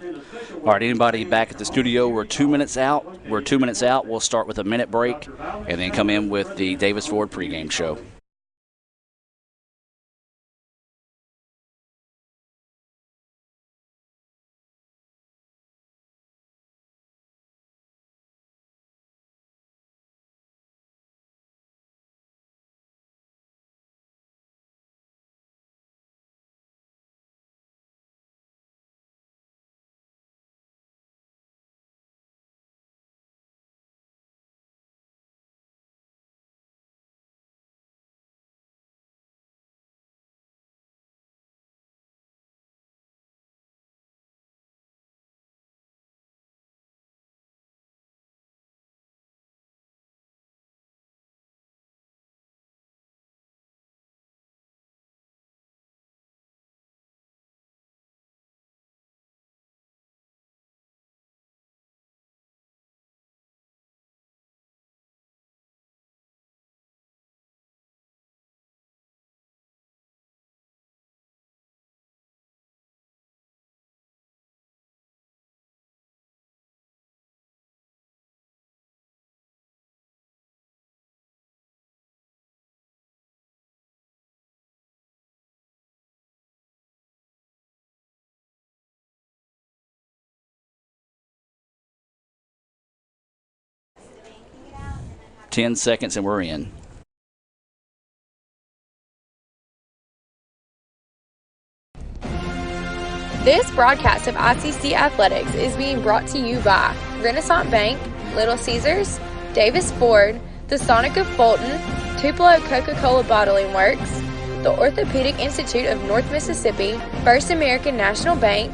All right, anybody back at the studio? We're 2 minutes out. We'll start with a minute break and then come in with the Davis Ford pregame show. Ten seconds and we're in. This broadcast of ICC Athletics is being brought to you by Renaissance Bank, Little Caesars, Davis Ford, the Sonic of Fulton, Tupelo Coca-Cola Bottling Works, the Orthopedic Institute of North Mississippi, First American National Bank,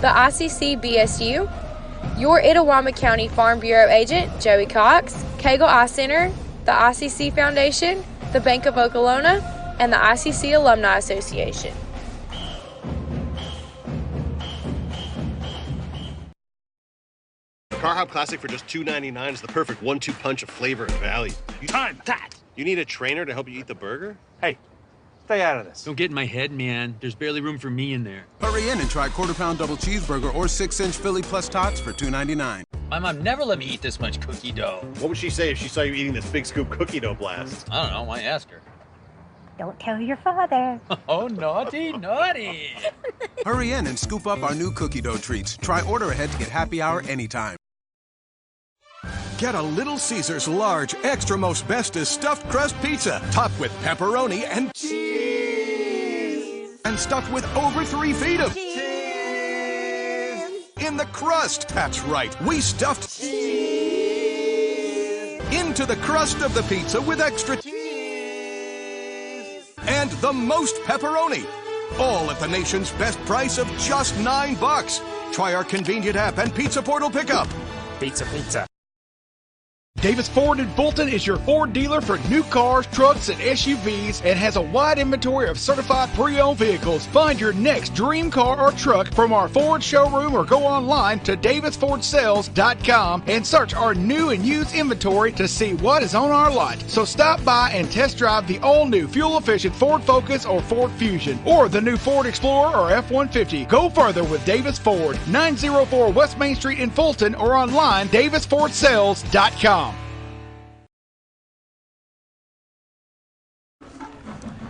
the ICC BSU, your Itawamba County Farm Bureau agent, Joey Cox, Cagle Eye Center, the ICC Foundation, the Bank of Okolona, and the ICC Alumni Association. Car Hop Classic for just $2.99 is the perfect 1-2 punch of flavor and value. Time that! You need a trainer to help you eat the burger? Hey, stay out of this. Don't get in my head, man. There's barely room for me in there. Hurry in and try quarter-pound double cheeseburger or 6-inch Philly plus tots for $2.99. My mom never let me eat this much cookie dough. What would she say if she saw you eating this big scoop cookie dough blast? I don't know. Why ask her? Don't tell your father. Oh, naughty, naughty. Hurry in and scoop up our new cookie dough treats. Try order ahead to get happy hour anytime. Get a Little Caesars large, extra most bestest stuffed crust pizza, topped with pepperoni and cheese, and stuffed with over 3 feet of cheese in the crust. That's right, we stuffed cheese into the crust of the pizza with extra cheese and the most pepperoni. All at the nation's best price of just $9. Try our convenient app and Pizza Portal pickup. Pizza. Davis Ford in Fulton is your Ford dealer for new cars, trucks, and SUVs and has a wide inventory of certified pre-owned vehicles. Find your next dream car or truck from our Ford showroom or go online to davisfordsales.com and search our new and used inventory to see what is on our lot. So stop by and test drive the all-new fuel-efficient Ford Focus or Ford Fusion or the new Ford Explorer or F-150. Go further with Davis Ford, 904 West Main Street in Fulton or online davisfordsales.com.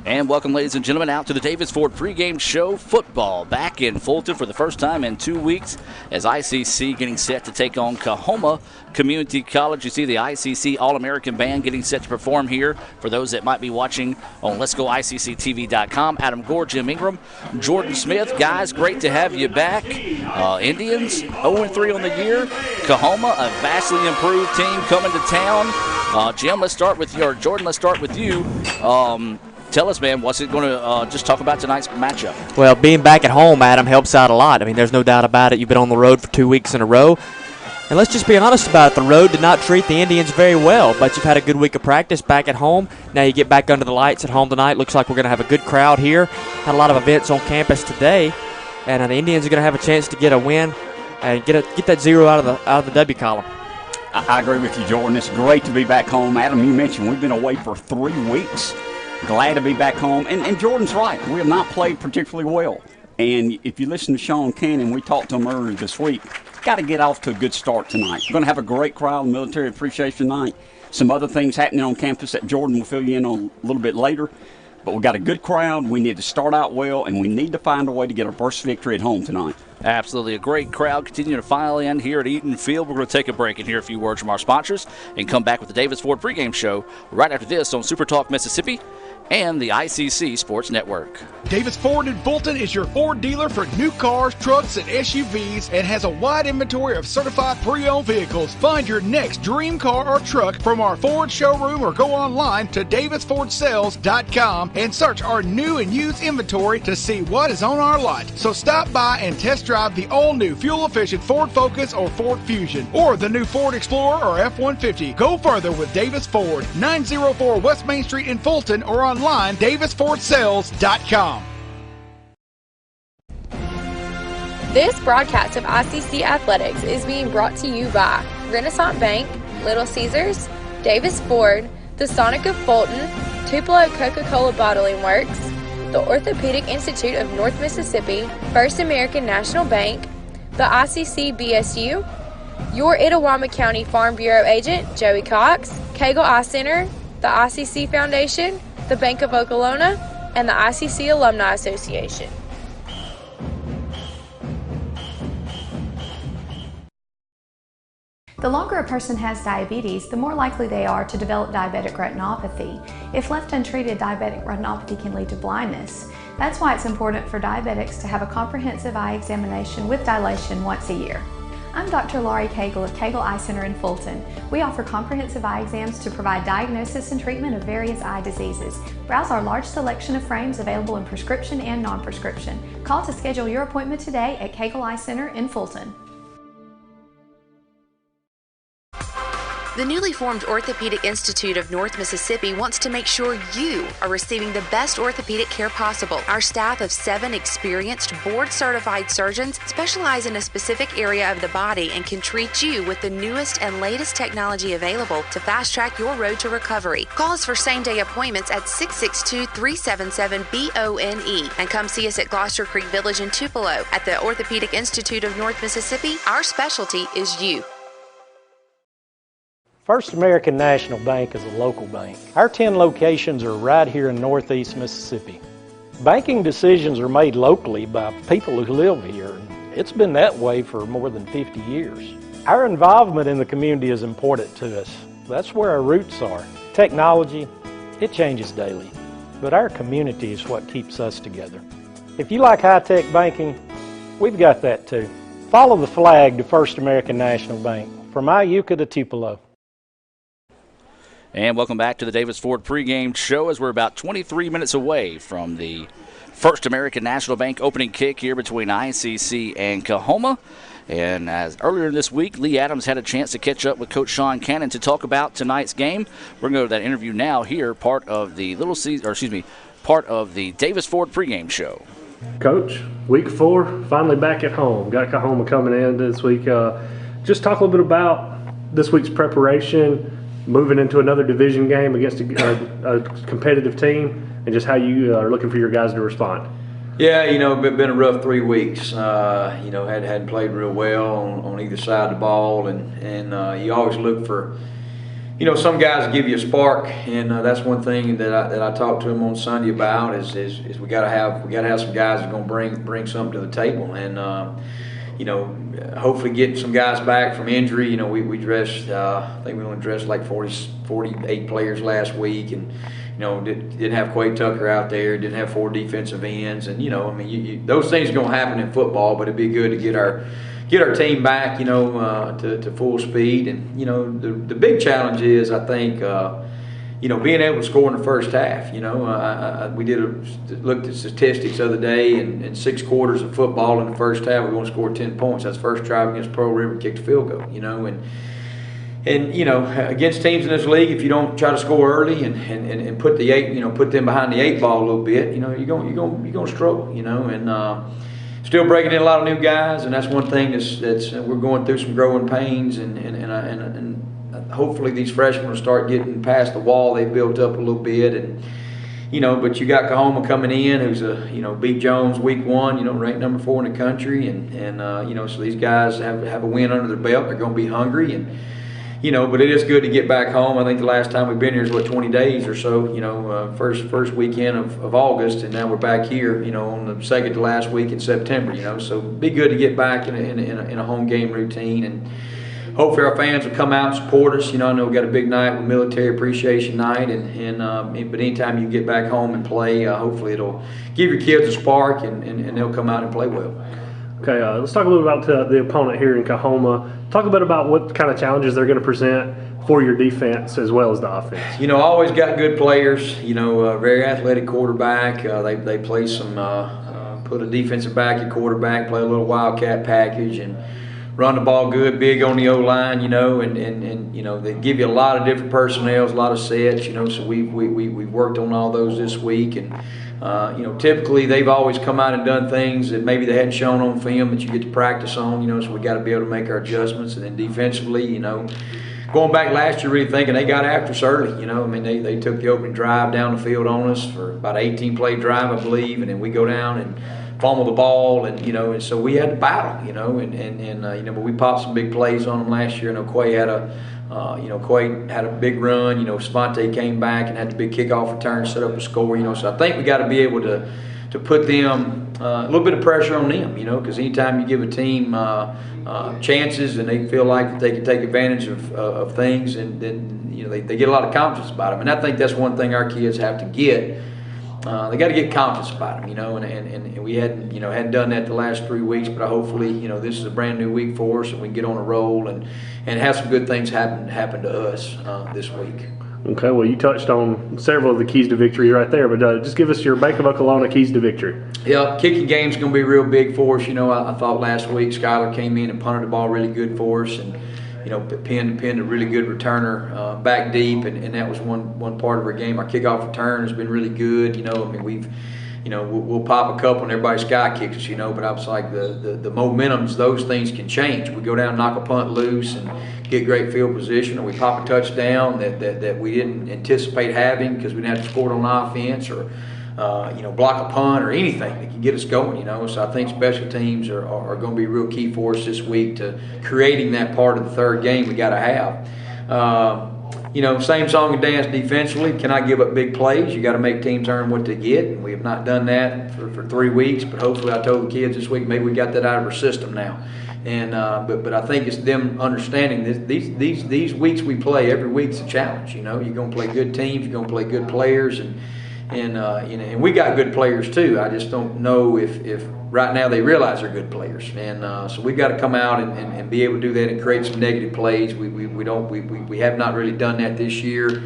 And welcome, ladies and gentlemen, out to the Davis Ford pregame show. Football back in Fulton for the first time in 2 weeks as ICC getting set to take on Coahoma Community College. You see the ICC All-American Band getting set to perform here for those that might be watching on Let'sGoICCTV.com. Adam Gore, Jim Ingram, Jordan Smith. Guys, great to have you back. Indians 0-3 on the year. Coahoma, a vastly improved team coming to town. Jim, let's start with you, or Jordan, let's start with you. Tell us, man, what's it going to just talk about tonight's matchup? Well, being back at home, Adam, helps out a lot. I mean, there's no doubt about it. You've been on the road for 2 weeks in a row. And let's just be honest about it. The road did not treat the Indians very well, but you've had a good week of practice back at home. Now you get back under the lights at home tonight. Looks like we're going to have a good crowd here. Had a lot of events on campus today, and the Indians are going to have a chance to get a win and get that zero out of the W column. I agree with you, Jordan. It's great to be back home. Adam, you mentioned we've been away for 3 weeks. Glad to be back home. And Jordan's right. We have not played particularly well. And if you listen to Sean Cannon, we talked to him earlier this week, got to get off to a good start tonight. We're going to have a great crowd on Military Appreciation Night. Some other things happening on campus that Jordan will fill you in on a little bit later. But we've got a good crowd. We need to start out well, and we need to find a way to get our first victory at home tonight. Absolutely. A great crowd continuing to file in here at Eaton Field. We're going to take a break and hear a few words from our sponsors and come back with the Davis Ford pregame show right after this on Super Talk Mississippi and the ICC Sports Network. Davis Ford in Fulton is your Ford dealer for new cars, trucks, and SUVs and has a wide inventory of certified pre-owned vehicles. Find your next dream car or truck from our Ford showroom or go online to davisfordsales.com and search our new and used inventory to see what is on our lot. So stop by and test drive the all-new fuel-efficient Ford Focus or Ford Fusion or the new Ford Explorer or F-150. Go further with Davis Ford, 904 West Main Street in Fulton or online davisfordsales.com. This broadcast of ICC Athletics is being brought to you by Renaissance Bank, Little Caesars, Davis Ford, the Sonic of Fulton, Tupelo Coca-Cola Bottling Works, the Orthopedic Institute of North Mississippi, First American National Bank, the ICC BSU, your Itawamba County Farm Bureau agent, Joey Cox, Cagle Eye Center, the ICC Foundation, the Bank of Okolona, and the ICC Alumni Association. The longer a person has diabetes, the more likely they are to develop diabetic retinopathy. If left untreated, diabetic retinopathy can lead to blindness. That's why it's important for diabetics to have a comprehensive eye examination with dilation once a year. I'm Dr. Laurie Cagle of Cagle Eye Center in Fulton. We offer comprehensive eye exams to provide diagnosis and treatment of various eye diseases. Browse our large selection of frames available in prescription and non-prescription. Call to schedule your appointment today at Cagle Eye Center in Fulton. The newly formed Orthopedic Institute of North Mississippi wants to make sure you are receiving the best orthopedic care possible. Our staff of 7 experienced, board-certified surgeons specialize in a specific area of the body and can treat you with the newest and latest technology available to fast-track your road to recovery. Call us for same-day appointments at 662-377-BONE and come see us at Gloucester Creek Village in Tupelo. At the Orthopedic Institute of North Mississippi, our specialty is you. First American National Bank is a local bank. Our 10 locations are right here in Northeast Mississippi. Banking decisions are made locally by people who live here. It's been that way for more than 50 years. Our involvement in the community is important to us. That's where our roots are. Technology, it changes daily, but our community is what keeps us together. If you like high-tech banking, we've got that too. Follow the flag to First American National Bank, from Iuka to Tupelo. And welcome back to the Davis Ford pregame show as we're about 23 minutes away from the First American National Bank opening kick here between ICC and Coahoma. And as earlier this week, Lee Adams had a chance to catch up with Coach Sean Cannon to talk about tonight's game. We're going to go to that interview now here, part of the part of the Davis Ford pregame show. Coach, week 4, finally back at home. Got Coahoma coming in this week. Just talk a little bit about this week's preparation, moving into another division game against a competitive team, and just how you are looking for your guys to respond. Yeah, it's been a rough 3 weeks. Hadn't played real well on either side of the ball, and you always look for, some guys give you a spark, and that's one thing that I talked to him on Sunday about is we got to have some guys that are going to bring something to the table, and hopefully get some guys back from injury. We dressed, I think we only dressed like 48 players last week, and didn't have Quay Tucker out there, didn't have 4 defensive ends, and those things are going to happen in football, but it'd be good to get our team back, to full speed. And the big challenge is, I think, being able to score in the first half. We looked at statistics the other day, and in 6 quarters of football in the first half, we're going to score 10 points. That's the first drive against Pearl River, kicked a field goal. And against teams in this league, if you don't try to score early and put them behind the 8 ball a little bit, you're going to struggle. And still breaking in a lot of new guys, and that's one thing that's we're going through some growing pains, and hopefully these freshmen will start getting past the wall they built up a little bit, and but you got Coahoma coming in, who's beat Jones week 1, ranked number 4 in the country, and so these guys have a win under their belt. They're going to be hungry, and but it is good to get back home. I think the last time we've been here is 20 days or so. First weekend of August, and now we're back here, on the second to last week in September. So it'd be good to get back in a home game routine, and hopefully our fans will come out and support us. I know we've got a big night with Military Appreciation Night, but anytime you get back home and play, hopefully it'll give your kids a spark, and they'll come out and play well. Okay, let's talk a little about the opponent here in Coahoma. Talk a bit about what kind of challenges they're going to present for your defense as well as the offense. Always got good players. Very athletic quarterback. They play some, put a defensive back at quarterback, play a little wildcat package, and run the ball good, big on the O-line, and they give you a lot of different personnels, a lot of sets, so we've worked on all those this week, and typically they've always come out and done things that maybe they hadn't shown on film that you get to practice on, so we got to be able to make our adjustments. And then defensively, going back last year, really thinking they got after us early, they took the opening drive down the field on us for about an 18-play drive, I believe, and then we go down and fumble the ball, and so we had to battle, but we popped some big plays on them last year. Quay had a big run. Svante came back and had the big kickoff return, set up a score. So I think we got to be able to put them a little bit of pressure on them. Because anytime you give a team chances and they feel like that they can take advantage of things, and then they get a lot of confidence about them. And I think that's one thing our kids have to get. They got to get confidence about them, and we hadn't done that the last 3 weeks, but hopefully, this is a brand new week for us, and we can get on a roll and have some good things happen to us this week. Okay, well, you touched on several of the keys to victory right there, but just give us your Bank of Oklahoma keys to victory. Yeah, kicking game's going to be real big for us. I thought last week Skylar came in and punted the ball really good for us, and pinned a really good returner back deep, and that was one part of our game. Our kickoff return has been really good. We'll pop a couple and everybody sky kicks us, but I was like the momentums, those things can change. We go down, knock a punt loose, and get great field position, or we pop a touchdown that we didn't anticipate having because we didn't have to score it on offense, or block a punt or anything that can get us going, So I think special teams are going to be real key for us this week to creating that part of the third game we got to have. Same song and dance defensively. Cannot give up big plays. You got to make teams earn what they get. And we have not done that for 3 weeks, but hopefully I told the kids this week maybe we got that out of our system now. And but I think it's them understanding this, these weeks we play, every week's a challenge. You're going to play good teams, you're going to play good players, and we got good players too. I just don't know if right now they realize they're good players, and so we've got to come out and be able to do that and create some negative plays. We have not really done that this year.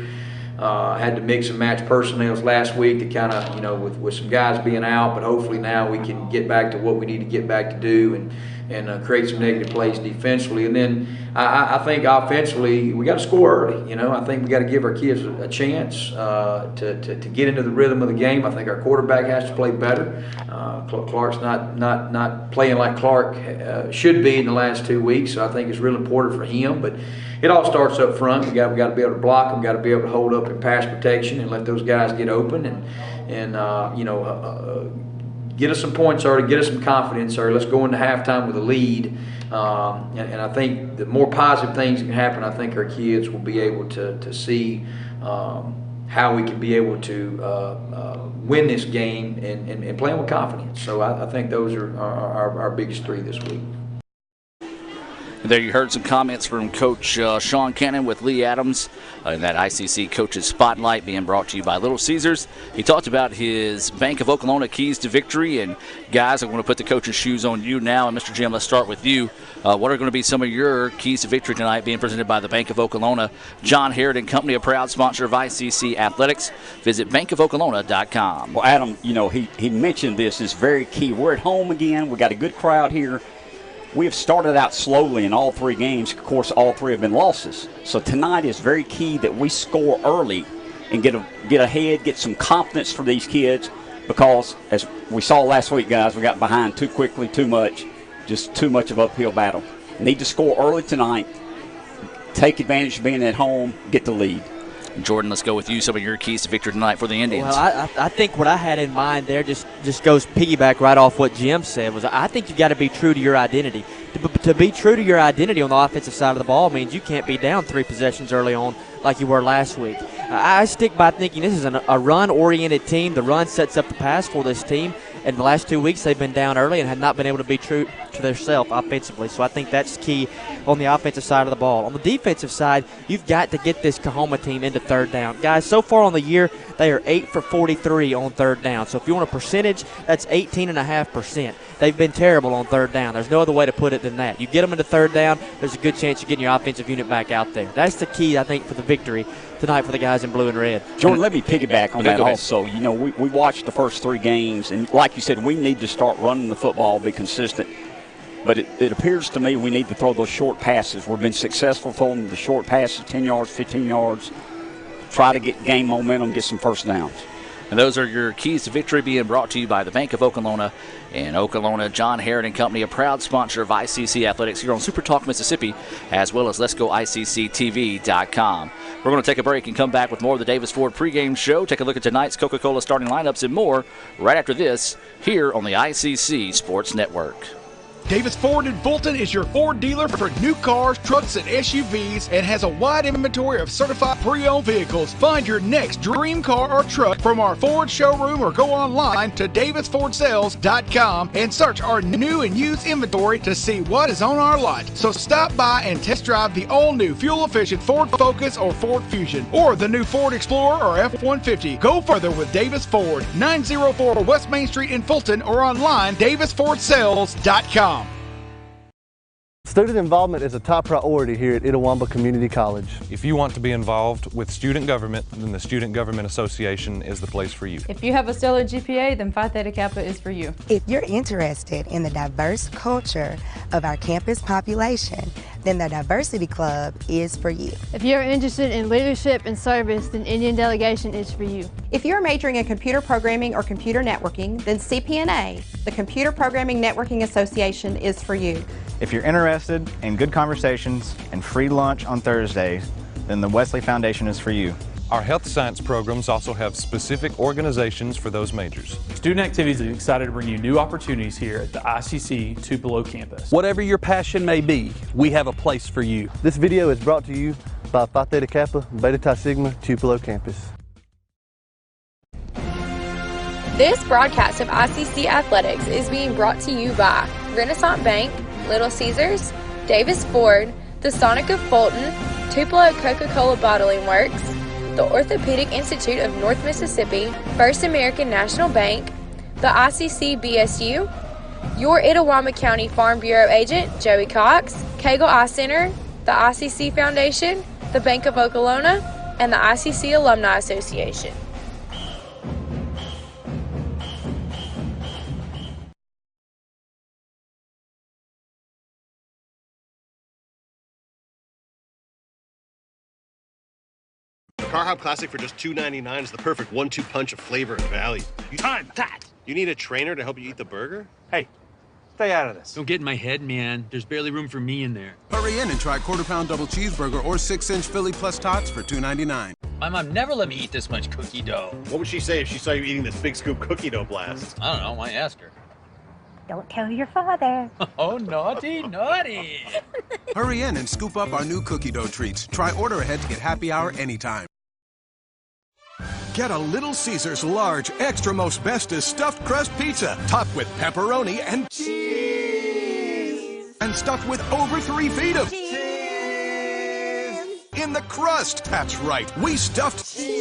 Had to mix and match personnel last week to kind of with some guys being out, but hopefully now we can get back to what we need to get back to do and create some negative plays defensively. And then I think offensively we got to score early. I think we got to give our kids a chance to get into the rhythm of the game. I think our quarterback has to play better. Clark's not playing like Clark should be in the last 2 weeks, so I think it's real important for him. But it all starts up front. We got to be able to block them. Got to be able to hold up in pass protection and let those guys get open and get us some points early, get us some confidence early. Let's go into halftime with a lead. And I think the more positive things can happen, I think our kids will be able to see how we can be able to win this game and play with confidence. So I think those are our biggest 3 this week. There you heard some comments from Coach Sean Cannon with Lee Adams in that ICC Coaches Spotlight being brought to you by Little Caesars. He talked about his Bank of Oklahoma keys to victory. And, guys, I want to put the coach's shoes on you now. And, Mr. Jim, let's start with you. What are going to be some of your keys to victory tonight being presented by the Bank of Oklahoma? John Harrod and Company, a proud sponsor of ICC Athletics. Visit bankofoklahoma.com. Well, Adam, he mentioned this is very key. We're at home again. We got a good crowd here. We have started out slowly in all 3 games. Of course, all 3 have been losses. So tonight is very key that we score early and get ahead, get some confidence for these kids, because as we saw last week, guys, we got behind too quickly, too much, just too much of an uphill battle. Need to score early tonight, take advantage of being at home, get the lead. Jordan, let's go with you. Some of your keys to victory tonight for the Indians. Well, I think what I had in mind there just goes piggyback right off what Jim said. Was I think you got to be true to your identity. To be true to your identity on the offensive side of the ball means you can't be down 3 possessions early on like you were last week. I stick by thinking this is a run-oriented team. The run sets up the pass for this team. And the last 2 weeks they've been down early and have not been able to be true to themselves offensively. So I think that's key on the offensive side of the ball. On the defensive side, you've got to get this Coahoma team into third down. Guys, so far on the year, they are 8 for 43 on third down. So if you want a percentage, that's 18.5%. They've been terrible on third down. There's no other way to put it than that. You get them into third down, there's a good chance you're getting your offensive unit back out there. That's the key, I think, for the victory tonight for the guys in blue and red. Jordan, let me piggyback on that also. You know, we watched the first 3 games, and like you said, we need to start running the football, be consistent. But it appears to me we need to throw those short passes. We've been successful throwing the short passes, 10 yards, 15 yards, try to get game momentum, get some first downs. And those are your keys to victory being brought to you by the Bank of Okolona. And Okolona, John Herron and Company, a proud sponsor of ICC Athletics here on Super Talk Mississippi, as well as Let'sGoICCTV.com. We're going to take a break and come back with more of the Davis Ford pregame show. Take a look at tonight's Coca-Cola starting lineups and more right after this here on the ICC Sports Network. Davis Ford in Fulton is your Ford dealer for new cars, trucks, and SUVs and has a wide inventory of certified pre-owned vehicles. Find your next dream car or truck from our Ford showroom or go online to davisfordsales.com and search our new and used inventory to see what is on our lot. So stop by and test drive the all-new fuel-efficient Ford Focus or Ford Fusion or the new Ford Explorer or F-150. Go further with Davis Ford, 904 West Main Street in Fulton or online davisfordsales.com. Student involvement is a top priority here at Itawamba Community College. If you want to be involved with student government, then the Student Government Association is the place for you. If you have a stellar GPA, then Phi Theta Kappa is for you. If you're interested in the diverse culture of our campus population, then the Diversity Club is for you. If you're interested in leadership and service, then Indian Delegation is for you. If you're majoring in computer programming or computer networking, then CPNA, the Computer Programming Networking Association, is for you. If you're interested in good conversations and free lunch on Thursdays, then the Wesley Foundation is for you. Our health science programs also have specific organizations for those majors. Student Activities is excited to bring you new opportunities here at the ICC Tupelo campus. Whatever your passion may be, we have a place for you. This video is brought to you by Phi Theta Kappa, Beta Chi Sigma, Tupelo campus. This broadcast of ICC Athletics is being brought to you by Renaissance Bank, Little Caesars, Davis Ford, the Sonic of Fulton, Tupelo Coca-Cola Bottling Works, the Orthopedic Institute of North Mississippi, First American National Bank, the ICC BSU, your Itawamba County Farm Bureau agent, Joey Cox, Cagle Eye Center, the ICC Foundation, the Bank of Okolona, and the ICC Alumni Association. Car Hop Classic for just $2.99 is the perfect 1-2 punch of flavor and value. Time that! You need a trainer to help you eat the burger? Hey, stay out of this. Don't get in my head, man. There's barely room for me in there. Hurry in and try quarter-pound double cheeseburger or 6-inch Philly plus tots for $2.99. My mom never let me eat this much cookie dough. What would she say if she saw you eating this big scoop cookie dough blast? I don't know. Might ask her. Don't tell your father. Oh, naughty, naughty. Hurry in and scoop up our new cookie dough treats. Try order ahead to get happy hour anytime. Get a Little Caesars large, extra most bestest stuffed crust pizza, topped with pepperoni and cheese, and stuffed with over 3 feet of cheese in the crust. That's right, we stuffed cheese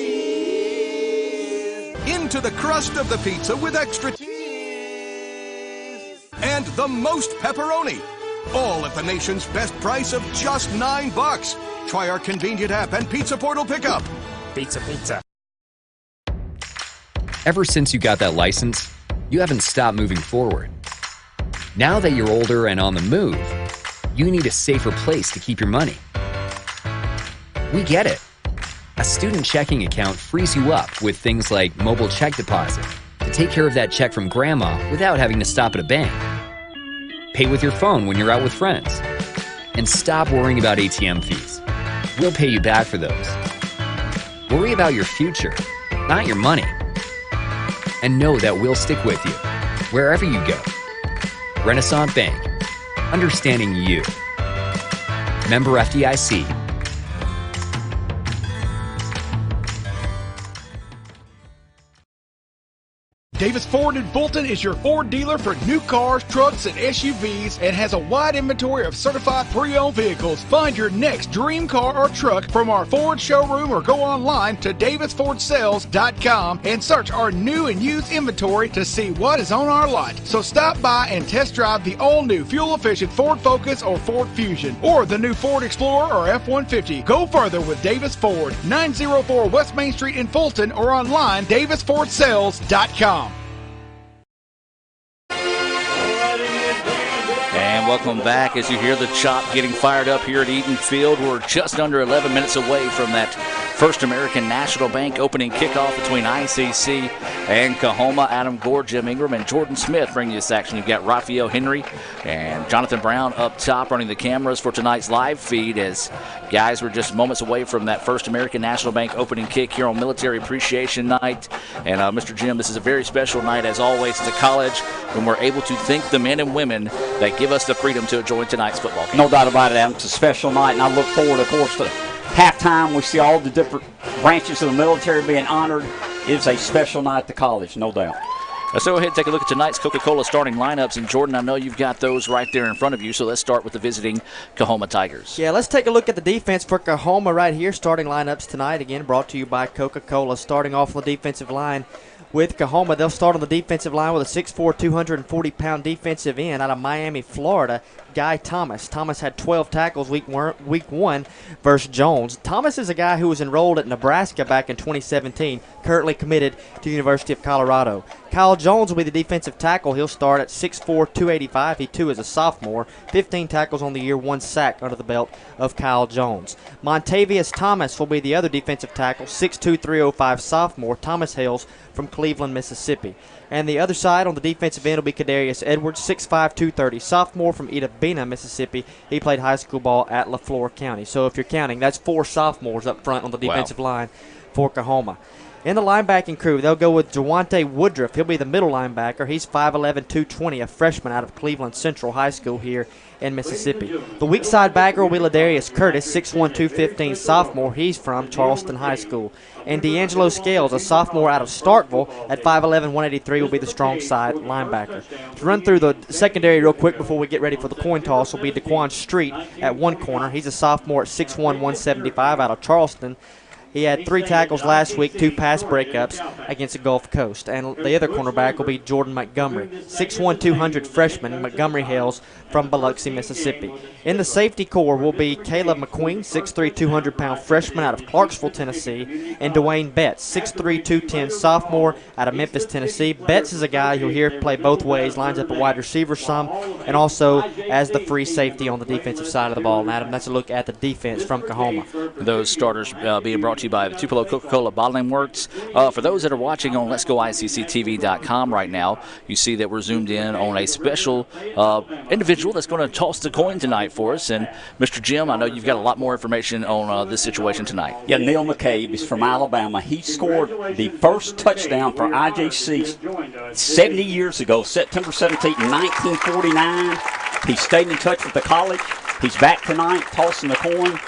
into the crust of the pizza with extra cheese and the most pepperoni, all at the nation's best price of just $9. Try our convenient app and Pizza Portal pickup. Pizza. Ever since you got that license, you haven't stopped moving forward. Now that you're older and on the move, you need a safer place to keep your money. We get it. A student checking account frees you up with things like mobile check deposit to take care of that check from grandma without having to stop at a bank. Pay with your phone when you're out with friends. And stop worrying about ATM fees. We'll pay you back for those. Worry about your future, not your money. And know that we'll stick with you, wherever you go. Renaissance Bank, understanding you. Member FDIC. Davis Ford in Fulton is your Ford dealer for new cars, trucks, and SUVs and has a wide inventory of certified pre-owned vehicles. Find your next dream car or truck from our Ford showroom or go online to davisfordsales.com and search our new and used inventory to see what is on our lot. So stop by and test drive the all-new fuel-efficient Ford Focus or Ford Fusion or the new Ford Explorer or F-150. Go further with Davis Ford, 904 West Main Street in Fulton or online davisfordsales.com. And welcome back as you hear the chop getting fired up here at Eaton Field. We're just under 11 minutes away from that First American National Bank opening kickoff between ICC and Coahoma. Adam Gore, Jim Ingram, and Jordan Smith bringing you this action. You've got Raphael Henry and Jonathan Brown up top running the cameras for tonight's live feed as guys were just moments away from that First American National Bank opening kick here on Military Appreciation Night. And Mr. Jim, this is a very special night as always at the college when we're able to thank the men and women that give us the freedom to enjoy tonight's football game. No doubt about it, Adam. It's a special night, and I look forward, of course, to halftime. We see all the different branches of the military being honored. It's a special night at the college, no doubt. Let's go ahead and take a look at tonight's Coca-Cola starting lineups. And, Jordan, I know you've got those right there in front of you, so let's start with the visiting Coahoma Tigers. Yeah, let's take a look at the defense for Coahoma right here. Starting lineups tonight, again, brought to you by Coca-Cola. Starting off on the defensive line with Coahoma, they'll start on the defensive line with a 6'4", 240-pound defensive end out of Miami, Florida, Guy Thomas. Thomas had 12 tackles week one versus Jones. Thomas is a guy who was enrolled at Nebraska back in 2017, currently committed to the University of Colorado. Kyle Jones will be the defensive tackle. He'll start at 6'4", 285. He, too, is a sophomore. 15 tackles on the year, 1 sack under the belt of Kyle Jones. Montavious Thomas will be the other defensive tackle, 6'2", 305 sophomore. Thomas hails from Cleveland, Mississippi. And the other side on the defensive end will be Kadarius Edwards, 6'5", 230, sophomore from Itta Bena, Mississippi. He played high school ball at LaFleur County. So if you're counting, that's 4 sophomores up front on the defensive line for Coahoma. In the linebacking crew, they'll go with Jawante Woodruff. He'll be the middle linebacker. He's 5'11", 220, a freshman out of Cleveland Central High School here in Mississippi. The weak side backer will be Ladarius Curtis, 6'1", 215, sophomore. He's from Charleston High School. And D'Angelo Scales, a sophomore out of Starkville, at 5'11", 183, will be the strong side linebacker. To run through the secondary real quick before we get ready for the coin toss will be Daquan Street at one corner. He's a sophomore at 6'1", 175 out of Charleston. He had 3 tackles last week, 2 pass breakups against the Gulf Coast. And the other cornerback will be Jordan Montgomery, 6'1", 200 freshman. Montgomery hails from Biloxi, Mississippi. In the safety corps will be Caleb McQueen, 6'3", 200-pound freshman out of Clarksville, Tennessee, and Dwayne Betts, 6'3", 210 sophomore out of Memphis, Tennessee. Betts is a guy you'll hear play both ways, lines up a wide receiver some, and also as the free safety on the defensive side of the ball. And Adam, that's a look at the defense from Coahoma. Those starters being brought to you by the Tupelo Coca-Cola Bottling Works. For those that are watching on Let'sGoICCTV.com right now, you see that we're zoomed in on a special individual that's going to toss the coin tonight for us. And Mr. Jim, I know you've got a lot more information on this situation tonight. Yeah, Neil McCabe is from Alabama. He scored the first touchdown for IJC 70 years ago, September 17, 1949. He stayed in touch with the college. He's back tonight tossing the coin.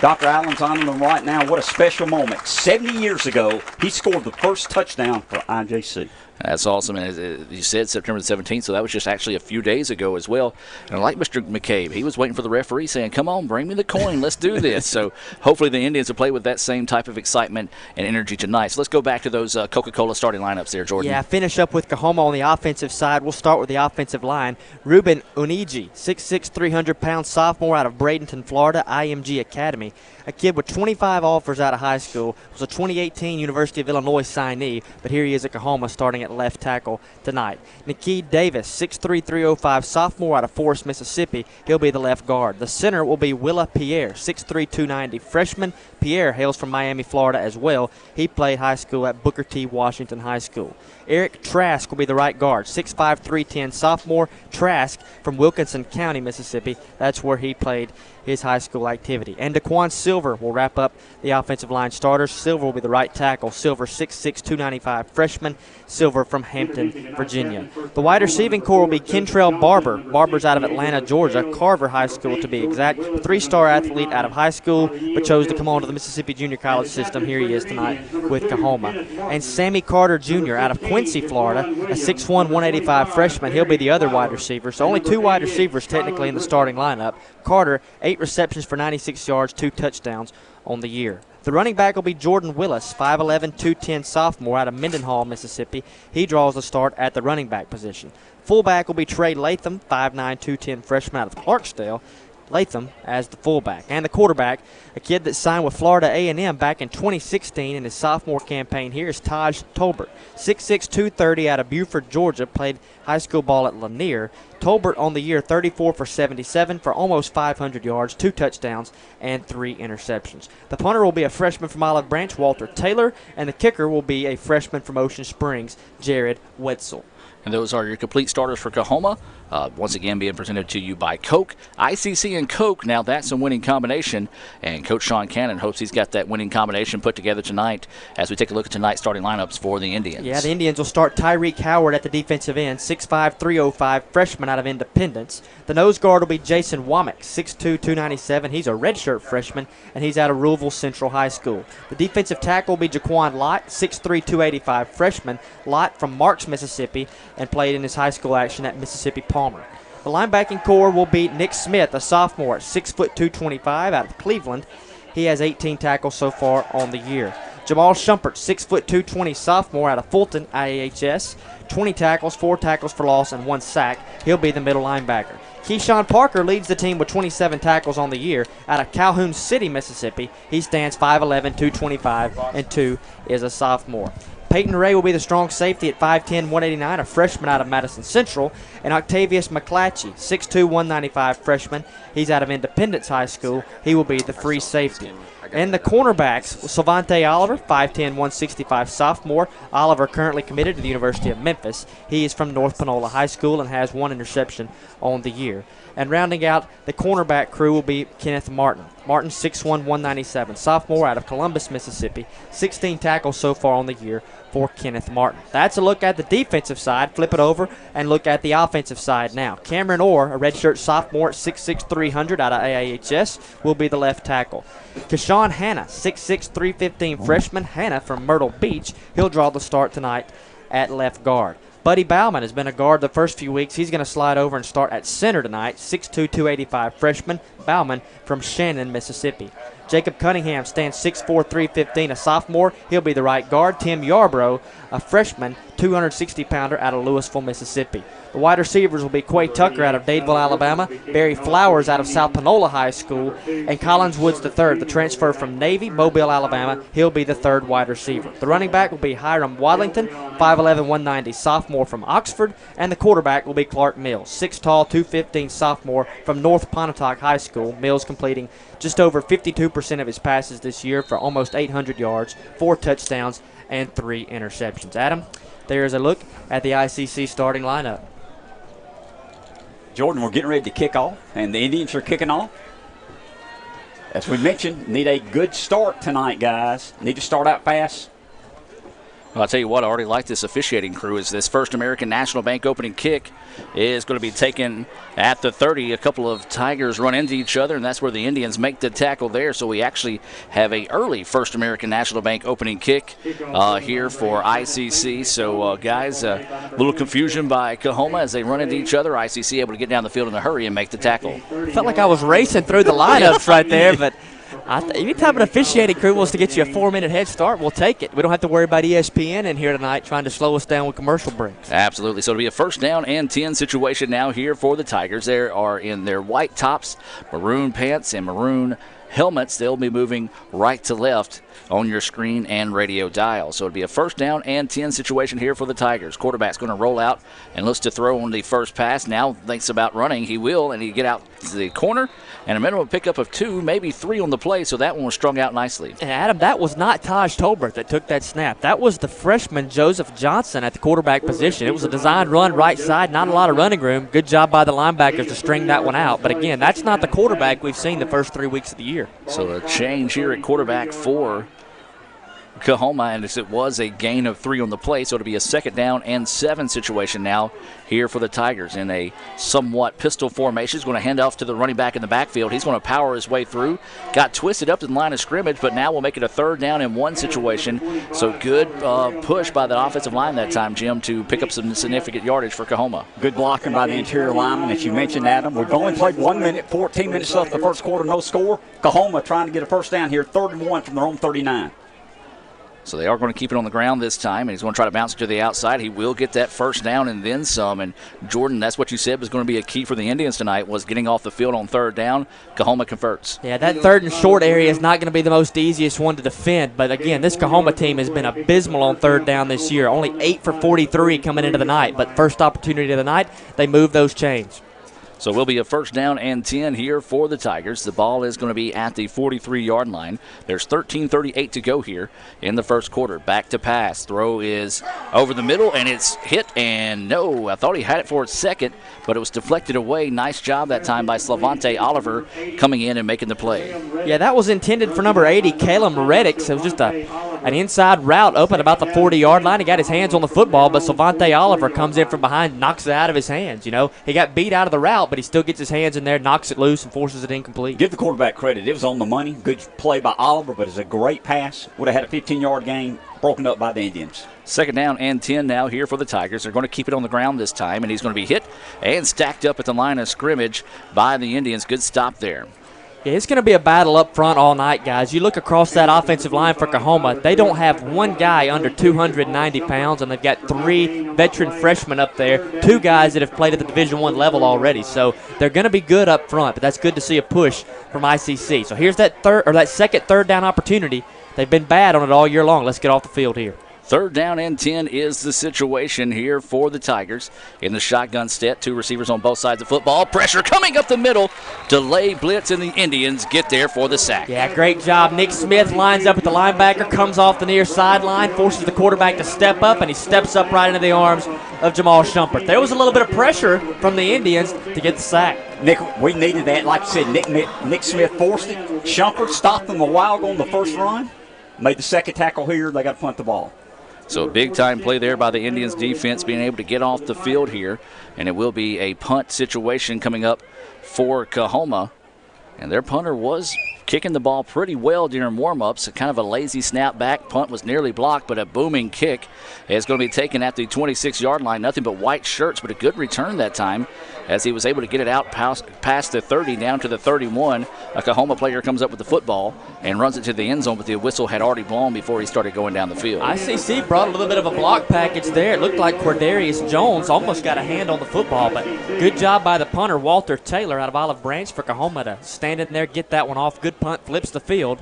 Dr. Allen's honoring him right now. What a special moment. 70 years ago, he scored the first touchdown for IJC. That's awesome. And as you said, September the 17th, so that was just actually a few days ago as well. And like Mr. McCabe, he was waiting for the referee saying, come on, bring me the coin, let's do this. So hopefully the Indians will play with that same type of excitement and energy tonight. So let's go back to those Coca-Cola starting lineups there, Jordan. Yeah, finish up with Coahoma on the offensive side. We'll start with the offensive line. Ruben Uniji, 6'6", 300-pound sophomore out of Bradenton, Florida, IMG Academy. A kid with 25 offers out of high school, was a 2018 University of Illinois signee, but here he is at Coahoma starting at at left tackle tonight. Nikki Davis, 6'3", 305, sophomore out of Forest, Mississippi. He'll be the left guard. The center will be Willa Pierre, 6'3", 290, freshman. Pierre hails from Miami, Florida as well. He played high school at Booker T. Washington High School. Eric Trask will be the right guard, 6'5", 310, sophomore. Trask from Wilkinson County, Mississippi. That's where he played his high school activity. And Daquan Silver will wrap up the offensive line starters. Silver will be the right tackle. Silver, 6'6", 295, freshman. Silver from Hampton, Virginia. The wide receiving corps will be Kentrell Barber. Barber's out of Atlanta, Georgia, Carver High School to be exact. 3-star athlete out of high school, but chose to come on to the Mississippi Junior College system. Here he is tonight with Coahoma. And Sammy Carter Jr. out of Quincy, Florida, a 6'1", 185 freshman. He'll be the other wide receiver. So only 2 wide receivers technically in the starting lineup. Carter, 8 receptions for 96 yards, 2 touchdowns on the year. The running back will be Jordan Willis, 5'11", 210 sophomore out of Mendenhall, Mississippi. He draws the start at the running back position. Fullback will be Trey Latham, 5'9", 210 freshman out of Clarksdale. Latham as the fullback. And the quarterback, a kid that signed with Florida A&M back in 2016 in his sophomore campaign here, is Taj Tolbert, 6'6", 230 out of Buford, Georgia, played high school ball at Lanier. Tolbert on the year, 34 for 77 for almost 500 yards, 2 touchdowns, and 3 interceptions. The punter will be a freshman from Olive Branch, Walter Taylor, and the kicker will be a freshman from Ocean Springs, Jared Wetzel. And those are your complete starters for Coahoma. Once again, being presented to you by Coke. ICC and Coke, now that's a winning combination. And Coach Sean Cannon hopes he's got that winning combination put together tonight as we take a look at tonight's starting lineups for the Indians. Yeah, the Indians will start Tyreek Howard at the defensive end, 6'5", 305, freshman out of Independence. The nose guard will be Jason Womack, 6'2", 297. He's a redshirt freshman, and he's out of Louisville Central High School. The defensive tackle will be Jaquan Lott, 6'3", 285, freshman. Lott from Marks, Mississippi, and played in his high school action at Mississippi Palmer. The linebacking core will be Nick Smith, a sophomore at 6'2", 225 out of Cleveland. He has 18 tackles so far on the year. Jamal Shumpert, 6'2", 220 sophomore out of Fulton, IAHS. 20 tackles, 4 tackles for loss, and 1 sack. He'll be the middle linebacker. Keyshawn Parker leads the team with 27 tackles on the year out of Calhoun City, Mississippi. He stands 5'11", 225, and 2 is a sophomore. Peyton Ray will be the strong safety at 5'10", 189, a freshman out of Madison Central. And Octavius McClatchy, 6'2", 195, freshman. He's out of Independence High School. He will be the free safety. And the cornerbacks, Sylvante Oliver, 5'10", 165, sophomore. Oliver currently committed to the University of Memphis. He is from North Panola High School and has 1 interception on the year. And rounding out the cornerback crew will be Kenneth Martin. Martin, 6'1", 197, sophomore out of Columbus, Mississippi. 16 tackles so far on the year for Kenneth Martin. That's a look at the defensive side. Flip it over and look at the offensive side now. Cameron Orr, a redshirt sophomore at 6'6", 300 out of AAHS, will be the left tackle. Kashawn Hanna, 6'6", 315 freshman. Hanna from Myrtle Beach. He'll draw the start tonight at left guard. Buddy Bauman has been a guard the first few weeks. He's going to slide over and start at center tonight. 6'2", 285 freshman. Bauman from Shannon, Mississippi. Jacob Cunningham stands 6'4", 315, a sophomore. He'll be the right guard. Tim Yarbrough, a freshman, 260-pounder out of Louisville, Mississippi. The wide receivers will be Quay Tucker out of Dadeville, Alabama, Barry Flowers out of South Panola High School, and Collins Woods III, the transfer from Navy, Mobile, Alabama. He'll be the third wide receiver. The running back will be Hiram Wadlington, 5'11", 190, sophomore from Oxford, and the quarterback will be Clark Mills, 6 tall, 215, sophomore from North Pontotoc High School. Mills completing just over 52% of his passes this year for almost 800 yards, 4 touchdowns, and 3 interceptions. Adam, there is a look at the ICC starting lineup. Jordan, we're getting ready to kick off, and the Indians are kicking off. As we mentioned, need a good start tonight, guys. Need to start out fast. Well, I'll tell you what, I already like this officiating crew. Is this First American National Bank opening kick is going to be taken at the 30. A couple of Tigers run into each other, and that's where the Indians make the tackle there. So we actually have a early First American National Bank opening kick here for ICC. So, guys, a little confusion by Coahoma as they run into each other. ICC able to get down the field in a hurry and make the tackle. Felt like I was racing through the lineups right there, but anytime an officiating crew wants to get you a 4-minute head start, we'll take it. We don't have to worry about ESPN in here tonight trying to slow us down with commercial breaks. Absolutely. So it'll be a 1st down and 10 situation now here for the Tigers. They are in their white tops, maroon pants, and maroon helmets, they'll be moving right to left on your screen and radio dial. So it'll be a 1st down and 10 situation here for the Tigers. Quarterback's going to roll out and looks to throw on the first pass. Now thinks about running. He will, and he get out to the corner. And a minimum pickup of 2, maybe 3 on the play, so that one was strung out nicely. And Adam, that was not Taj Tolbert that took that snap. That was the freshman Joseph Johnson at the quarterback position. It was a designed run right side, not a lot of running room. Good job by the linebackers to string that one out. But again, that's not the quarterback we've seen the first 3 weeks of the year. So a change here at quarterback for Coahoma, and it was a gain of 3 on the play, so it'll be a 2nd down and 7 situation now here for the Tigers in a somewhat pistol formation. He's going to hand off to the running back in the backfield. He's going to power his way through. Got twisted up to the line of scrimmage, but now we'll make it a 3rd down and 1 situation. So good push by the offensive line that time, Jim, to pick up some significant yardage for Coahoma. Good blocking by the interior lineman, as you mentioned, Adam. We've only played 1 minute, 14 minutes left in the first quarter, no score. Coahoma trying to get a 1st down here, 3rd and 1 from their own 39. So they are going to keep it on the ground this time, and he's going to try to bounce it to the outside. He will get that 1st down and then some. And, Jordan, that's what you said was going to be a key for the Indians tonight, was getting off the field on 3rd down. Coahoma converts. Yeah, that 3rd and short area is not going to be the most easiest one to defend. But, again, this Coahoma team has been abysmal on 3rd down this year. Only 8 for 43 coming into the night. But first opportunity of the night, they move those chains. So will be a 1st down and 10 here for the Tigers. The ball is going to be at the 43-yard line. There's 13:38 to go here in the first quarter. Back to pass. Throw is over the middle, and it's hit, and no, I thought he had it for a second, but it was deflected away. Nice job that time by Slavante Oliver coming in and making the play. Yeah, that was intended for number 80, Caleb Reddick. So it was just an inside route open about the 40-yard line. He got his hands on the football, but Slavante Oliver comes in from behind, knocks it out of his hands. You know, he got beat out of the route, but he still gets his hands in there, knocks it loose, and forces it incomplete. Give the quarterback credit. It was on the money. Good play by Oliver, but it's a great pass. Would have had a 15-yard gain broken up by the Indians. 2nd down and 10 now here for the Tigers. They're going to keep it on the ground this time, and he's going to be hit and stacked up at the line of scrimmage by the Indians. Good stop there. Yeah, it's going to be a battle up front all night, guys. You look across that offensive line for Coahoma, they don't have one guy under 290 pounds, and they've got 3 veteran freshmen up there, 2 guys that have played at the Division I level already. So they're going to be good up front, but that's good to see a push from ICC. So here's that second 3rd down opportunity. They've been bad on it all year long. Let's get off the field here. 3rd down and 10 is the situation here for the Tigers. In the shotgun set, 2 receivers on both sides of football. Pressure coming up the middle. Delay blitz, and the Indians get there for the sack. Yeah, great job. Nick Smith lines up at the linebacker, comes off the near sideline, forces the quarterback to step up, and he steps up right into the arms of Jamal Shumpert. There was a little bit of pressure from the Indians to get the sack. Nick, we needed that. Like you said, Nick Smith forced it. Shumpert stopped them a while ago on the first run. Made the second tackle here. They got to punt the ball. So a big-time play there by the Indians defense, being able to get off the field here. And it will be a punt situation coming up for Coahoma. And their punter was kicking the ball pretty well during warm-ups. Kind of a lazy snap back. Punt was nearly blocked, but a booming kick is going to be taken at the 26-yard line. Nothing but white shirts, but a good return that time as he was able to get it out past the 30 down to the 31. A Coahoma player comes up with the football and runs it to the end zone, but the whistle had already blown before he started going down the field. ICC brought a little bit of a block package there. It looked like Cordarius Jones almost got a hand on the football, but good job by the punter, Walter Taylor, out of Olive Branch for Coahoma to stand in there, get that one off. Good punt, flips the field,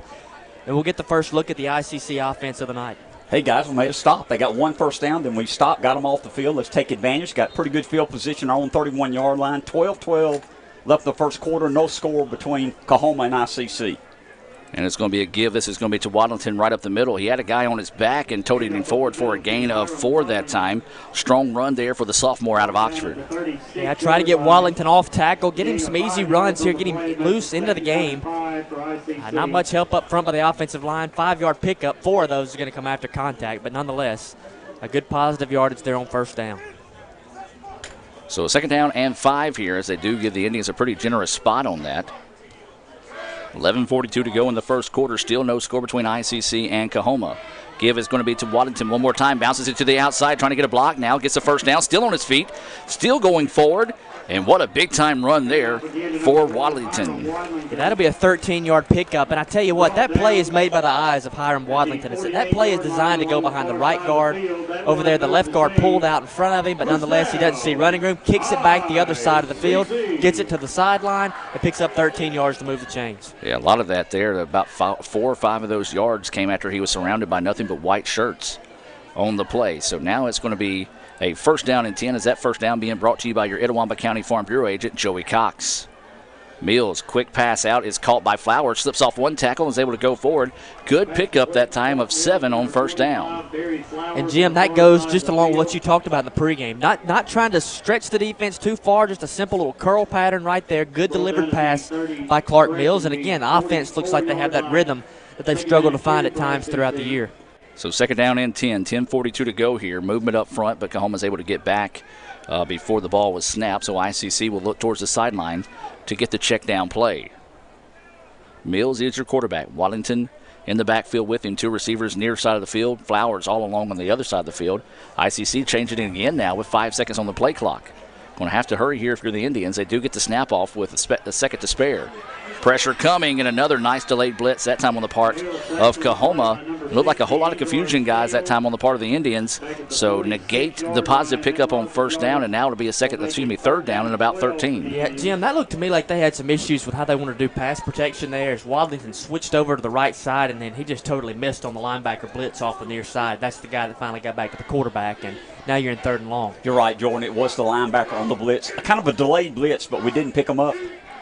and we'll get the first look at the ICC offense of the night. Hey, guys, we made a stop. They got 1 first down, then we stopped, got them off the field. Let's take advantage. Got pretty good field position, our own 31-yard line. 12-12 left the first quarter. No score between Coahoma and ICC. And it's going to be a give. This is going to be to Waddington right up the middle. He had a guy on his back and toted him forward for a gain of 4 that time. Strong run there for the sophomore out of Oxford. Yeah, try to get Waddington off tackle, get him some easy runs here, get him loose into the game. Not much help up front by the offensive line. 5-yard pickup. 4 of those are going to come after contact, but nonetheless, a good positive yardage there on first down. So a 2nd down and 5 here, as they do give the Indians a pretty generous spot on that. 11:42 to go in the first quarter. Still no score between ICC and Coahoma. Give is going to be to Waddington one more time. Bounces it to the outside, trying to get a block. Now gets the first down. Still on his feet. Still going forward. And what a big-time run there for Waddington. Yeah, that'll be a 13-yard pickup. And I tell you what, that play is made by the eyes of Hiram Waddington. That play is designed to go behind the right guard. Over there, the left guard pulled out in front of him, but nonetheless, he doesn't see running room. Kicks it back the other side of the field. gets it to the sideline, and picks up 13 yards to move the chains. Yeah, a lot of that there. About 4 or 5 of those yards came after he was surrounded by nothing but white shirts on the play. So now it's going to be a 1st down and 10. Is that 1st down being brought to you by your Itawamba County Farm Bureau agent, Joey Cox. Mills, quick pass out, is caught by Flowers, slips off 1 tackle and is able to go forward. Good pickup that time of 7 on 1st down. And, Jim, that goes just along with what you talked about in the pregame. Not trying to stretch the defense too far, just a simple little curl pattern right there. Good delivered pass by Clark Mills. And, again, the offense looks like they have that rhythm that they've struggled to find at times throughout the year. So 2nd down and 10, 10:42 to go here. Movement up front, but Coahoma's able to get back before the ball was snapped. So ICC will look towards the sideline to get the check down play. Mills is your quarterback. Wallington in the backfield with him. 2 receivers near side of the field. Flowers all along on the other side of the field. ICC changing it again now with 5 seconds on the play clock. Going to have to hurry here if you're the Indians. They do get the snap off with a second to spare. Pressure coming, and another nice delayed blitz, that time on the part of Coahoma. It looked like a whole lot of confusion, guys, that time on the part of the Indians. So negate the positive pickup on 1st down, and now it'll be a 3rd down and about 13. Yeah, Jim, that looked to me like they had some issues with how they wanted to do pass protection there as Wadlington switched over to the right side, and then he just totally missed on the linebacker blitz off the near side. That's the guy that finally got back to the quarterback, and now you're in 3rd and long. You're right, Jordan. It was the linebacker on the blitz. Kind of a delayed blitz, but we didn't pick him up.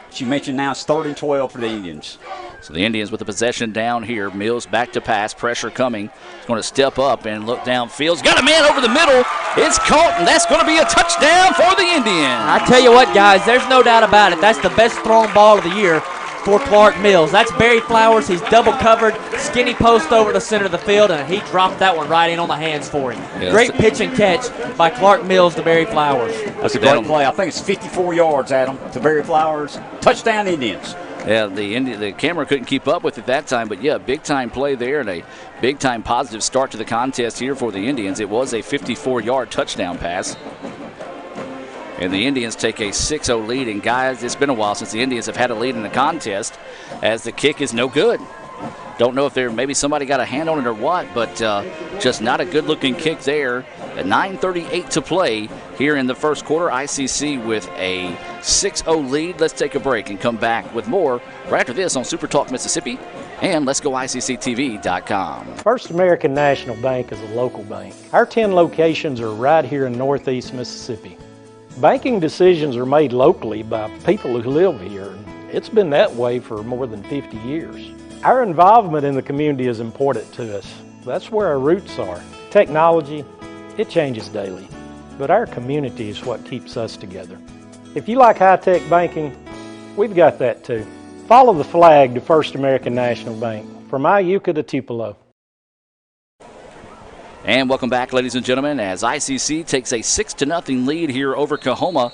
As you mentioned, now it's 3rd and 12 for the Indians. So the Indians with the possession down here. Mills back to pass. Pressure coming. He's going to step up and look downfield. He's got a man over the middle. It's caught, and that's going to be a touchdown for the Indians. I tell you what, guys, there's no doubt about it. That's the best thrown ball of the year for Clark Mills. That's Barry Flowers. He's double covered, skinny post over the center of the field, and he dropped that one right in on the hands for him. Yes. Great pitch and catch by Clark Mills to Barry Flowers. That's a great play. I think it's 54 yards, Adam, to Barry Flowers. Touchdown, Indians. Yeah, the camera couldn't keep up with it that time, but yeah, big-time play there and a big-time positive start to the contest here for the Indians. It was a 54-yard touchdown pass. And the Indians take a 6-0 lead. And, guys, it's been a while since the Indians have had a lead in the contest as the kick is no good. Don't know if maybe somebody got a hand on it or what, but just not a good-looking kick there. At 9:38 to play here in the 1st quarter. ICC with a 6-0 lead. Let's take a break and come back with more right after this on Super Talk Mississippi and Let'sGoICCTV.com. First American National Bank is a local bank. Our 10 locations are right here in Northeast Mississippi. Banking decisions are made locally by people who live here. It's been that way for more than 50 years. Our involvement in the community is important to us. That's where our roots are. Technology, it changes daily, but our community is what keeps us together. If you like high-tech banking, we've got that too. Follow the flag to First American National Bank, from Iuka to Tupelo. And welcome back, ladies and gentlemen, as ICC takes a 6-0 lead here over Coahoma.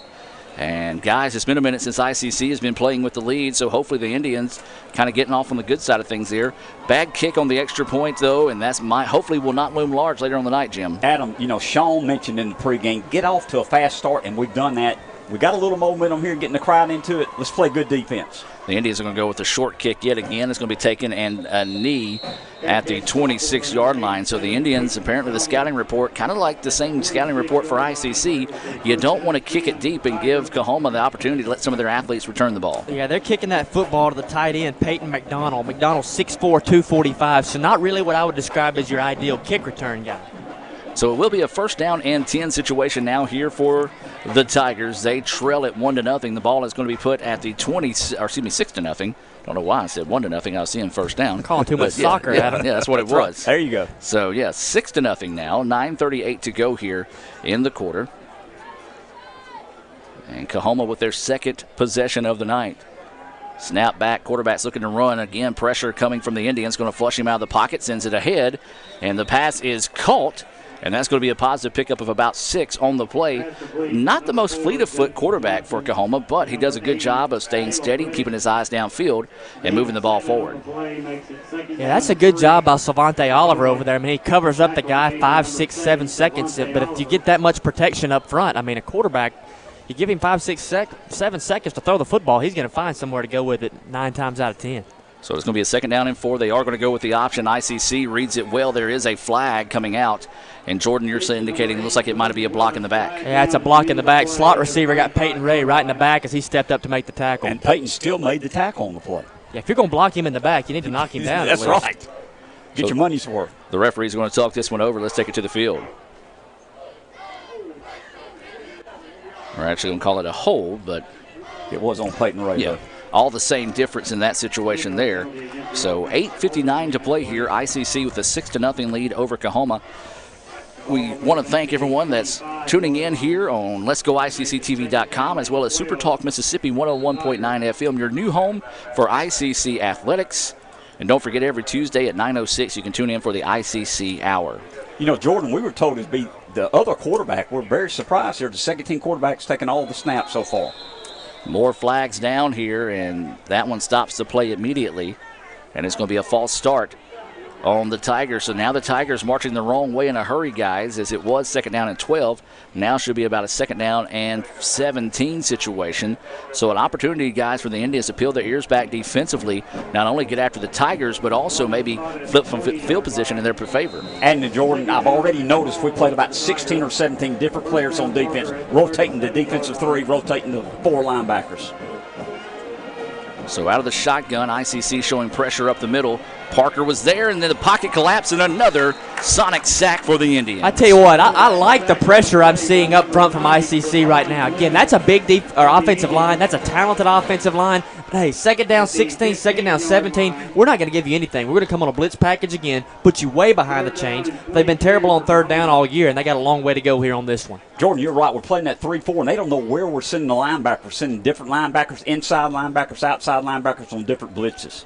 And, guys, it's been a minute since ICC has been playing with the lead, so hopefully the Indians kind of getting off on the good side of things there. Bad kick on the extra point, though, and that's hopefully will not loom large later on the night, Jim. Adam, Sean mentioned in the pregame, get off to a fast start, and we've done that. We got a little momentum here, getting the crowd into it. Let's play good defense. The Indians are going to go with a short kick yet again. It's going to be taken and a knee at the 26-yard line. So the Indians, apparently the scouting report, kind of like the same scouting report for ICC, you don't want to kick it deep and give Coahoma the opportunity to let some of their athletes return the ball. Yeah, they're kicking that football to the tight end, Peyton McDonald. McDonald's 6'4", 245, so not really what I would describe as your ideal kick return guy. So it will be a 1st down and 10 situation now here for the Tigers. They trail it 1-0. The ball is going to be put at the 6-0. Don't know why I said 1-0. I was seeing 1st down. I'm calling too much soccer, Adam. Yeah, that's what it was. Right. There you go. So, yeah, 6-0 now. 9:38 to go here in the quarter. And Coahoma with their 2nd possession of the night. Snap back, quarterback's looking to run. Again, pressure coming from the Indians. Going to flush him out of the pocket, sends it ahead. And the pass is caught. And that's going to be a positive pickup of about 6 on the play. Not the most fleet-of-foot quarterback for Coahoma, but he does a good job of staying steady, keeping his eyes downfield, and moving the ball forward. Yeah, that's a good job by Savante Oliver over there. I mean, he covers up the guy 5, 6, 7 seconds. But if you get that much protection up front, I mean, a quarterback, you give him 5, 6, 7 seconds to throw the football, he's going to find somewhere to go with it 9 times out of 10. So it's going to be a 2nd down and 4. They are going to go with the option. ICC reads it well. There is a flag coming out. And Jordan, you're indicating it looks like it might be a block in the back. Yeah, it's a block in the back. Slot receiver got Peyton Ray right in the back as he stepped up to make the tackle. And Peyton still made the tackle on the play. Yeah, if you're going to block him in the back, you need to knock him down. That's right. Get your money's worth. The referee's going to talk this one over. Let's take it to the field. We're actually going to call it a hold, but it was on Peyton Ray. Yeah. All the same difference in that situation there. So 8:59 to play here. ICC with a 6-0 lead over Coahoma. We want to thank everyone that's tuning in here on Let'sGoICCTV.com as well as Super Talk Mississippi 101.9 FM, your new home for ICC athletics. And don't forget, every Tuesday at 9:06, you can tune in for the ICC Hour. You know, Jordan, we were told to be the other quarterback. We're very surprised here. The second-team quarterback's taking all the snaps so far. More flags down here, and that one stops the play immediately. And it's going to be a false start on the Tigers. So now the Tigers marching the wrong way in a hurry, guys, as it was 2nd down and 12. Now should be about a 2nd down and 17 situation. So an opportunity, guys, for the Indians to peel their ears back defensively, not only get after the Tigers, but also maybe flip from field position in their favor. And Jordan, I've already noticed we played about 16 or 17 different players on defense, rotating the defensive 3, rotating the 4 linebackers. So out of the shotgun, ICC showing pressure up the middle. Parker was there, and then the pocket collapse, and another sonic sack for the Indians. I tell you what, I like the pressure I'm seeing up front from ICC right now. Again, that's a big offensive line. That's a talented offensive line. But hey, 2nd down 16, 2nd down 17, we're not going to give you anything. We're going to come on a blitz package again, put you way behind the chains. They've been terrible on 3rd down all year, and they got a long way to go here on this one. Jordan, you're right. We're playing that 3-4, and they don't know where we're sending the linebackers. We're sending different linebackers, inside linebackers, outside linebackers on different blitzes.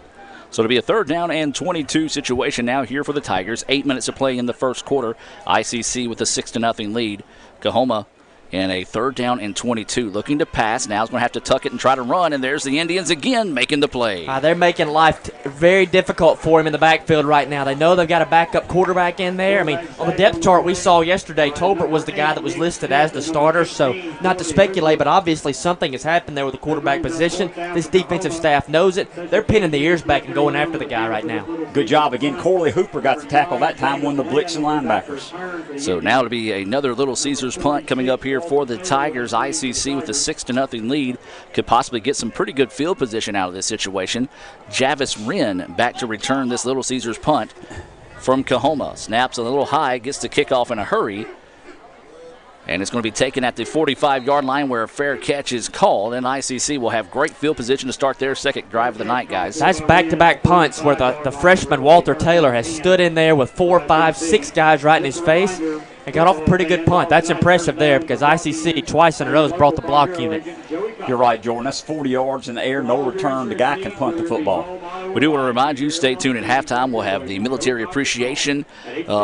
So it'll be a 3rd down and 22 situation now here for the Tigers. 8 minutes to play in the first quarter. ICC with a 6-0 lead. Coahoma in a 3rd down and 22. Looking to pass. Now is going to have to tuck it and try to run. And there's the Indians again making the play. They're making life very difficult for him in the backfield right now. They know they've got a backup quarterback in there. I mean, on the depth chart we saw yesterday, Tolbert was the guy that was listed as the starter. So not to speculate, but obviously something has happened there with the quarterback position. This defensive staff knows it. They're pinning the ears back and going after the guy right now. Good job. Again, Corley Hooper got the tackle that time, one of the blitzing linebackers. So now it'll be another Little Caesars punt coming up here for the Tigers. ICC with a 6-0 lead could possibly get some pretty good field position out of this situation. Javis Wren back to return this Little Caesars punt from Coahoma. Snaps a little high, gets the kickoff in a hurry. And it's going to be taken at the 45-yard line where a fair catch is called. And ICC will have great field position to start their second drive of the night, guys. That's back-to-back punts where the freshman Walter Taylor has stood in there with 4, 5, 6 guys right in his face and got off a pretty good punt. That's impressive there because ICC twice in a row has brought the block unit. You're right, Jordan. That's 40 yards in the air, no return. The guy can punt the football. We do want to remind you, stay tuned at halftime. We'll have the military appreciation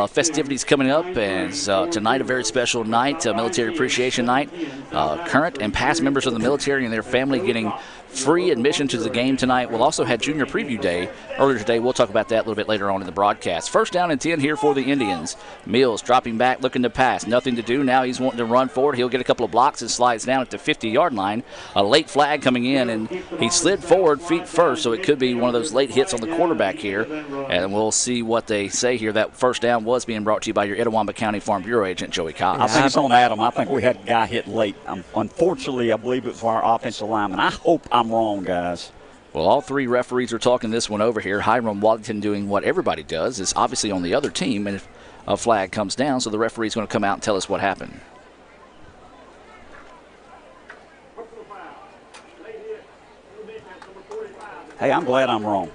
festivities coming up. As tonight, a very special night, military appreciation night. Current and past members of the military and their family getting free admission to the game tonight. We'll also have Junior Preview Day earlier today. We'll talk about that a little bit later on in the broadcast. 1st down and 10 here for the Indians. Mills dropping back, looking to pass. Nothing to do. Now he's wanting to run forward. He'll get a couple of blocks and slides down at the 50-yard line. A late flag coming in, and he slid forward feet first, so it could be one of those late hits on the quarterback here. And we'll see what they say here. That 1st down was being brought to you by your Itawamba County Farm Bureau agent, Joey Cox. I think it's on Adam. I think we had a guy hit late. Unfortunately, I believe it was our offensive lineman. I hope I'm wrong, guys. Well, all 3 referees are talking this one over here. Hiram Waddington doing what everybody does, is obviously on the other team, and if a flag comes down, so the referee's going to come out and tell us what happened. Hey, I'm glad I'm wrong.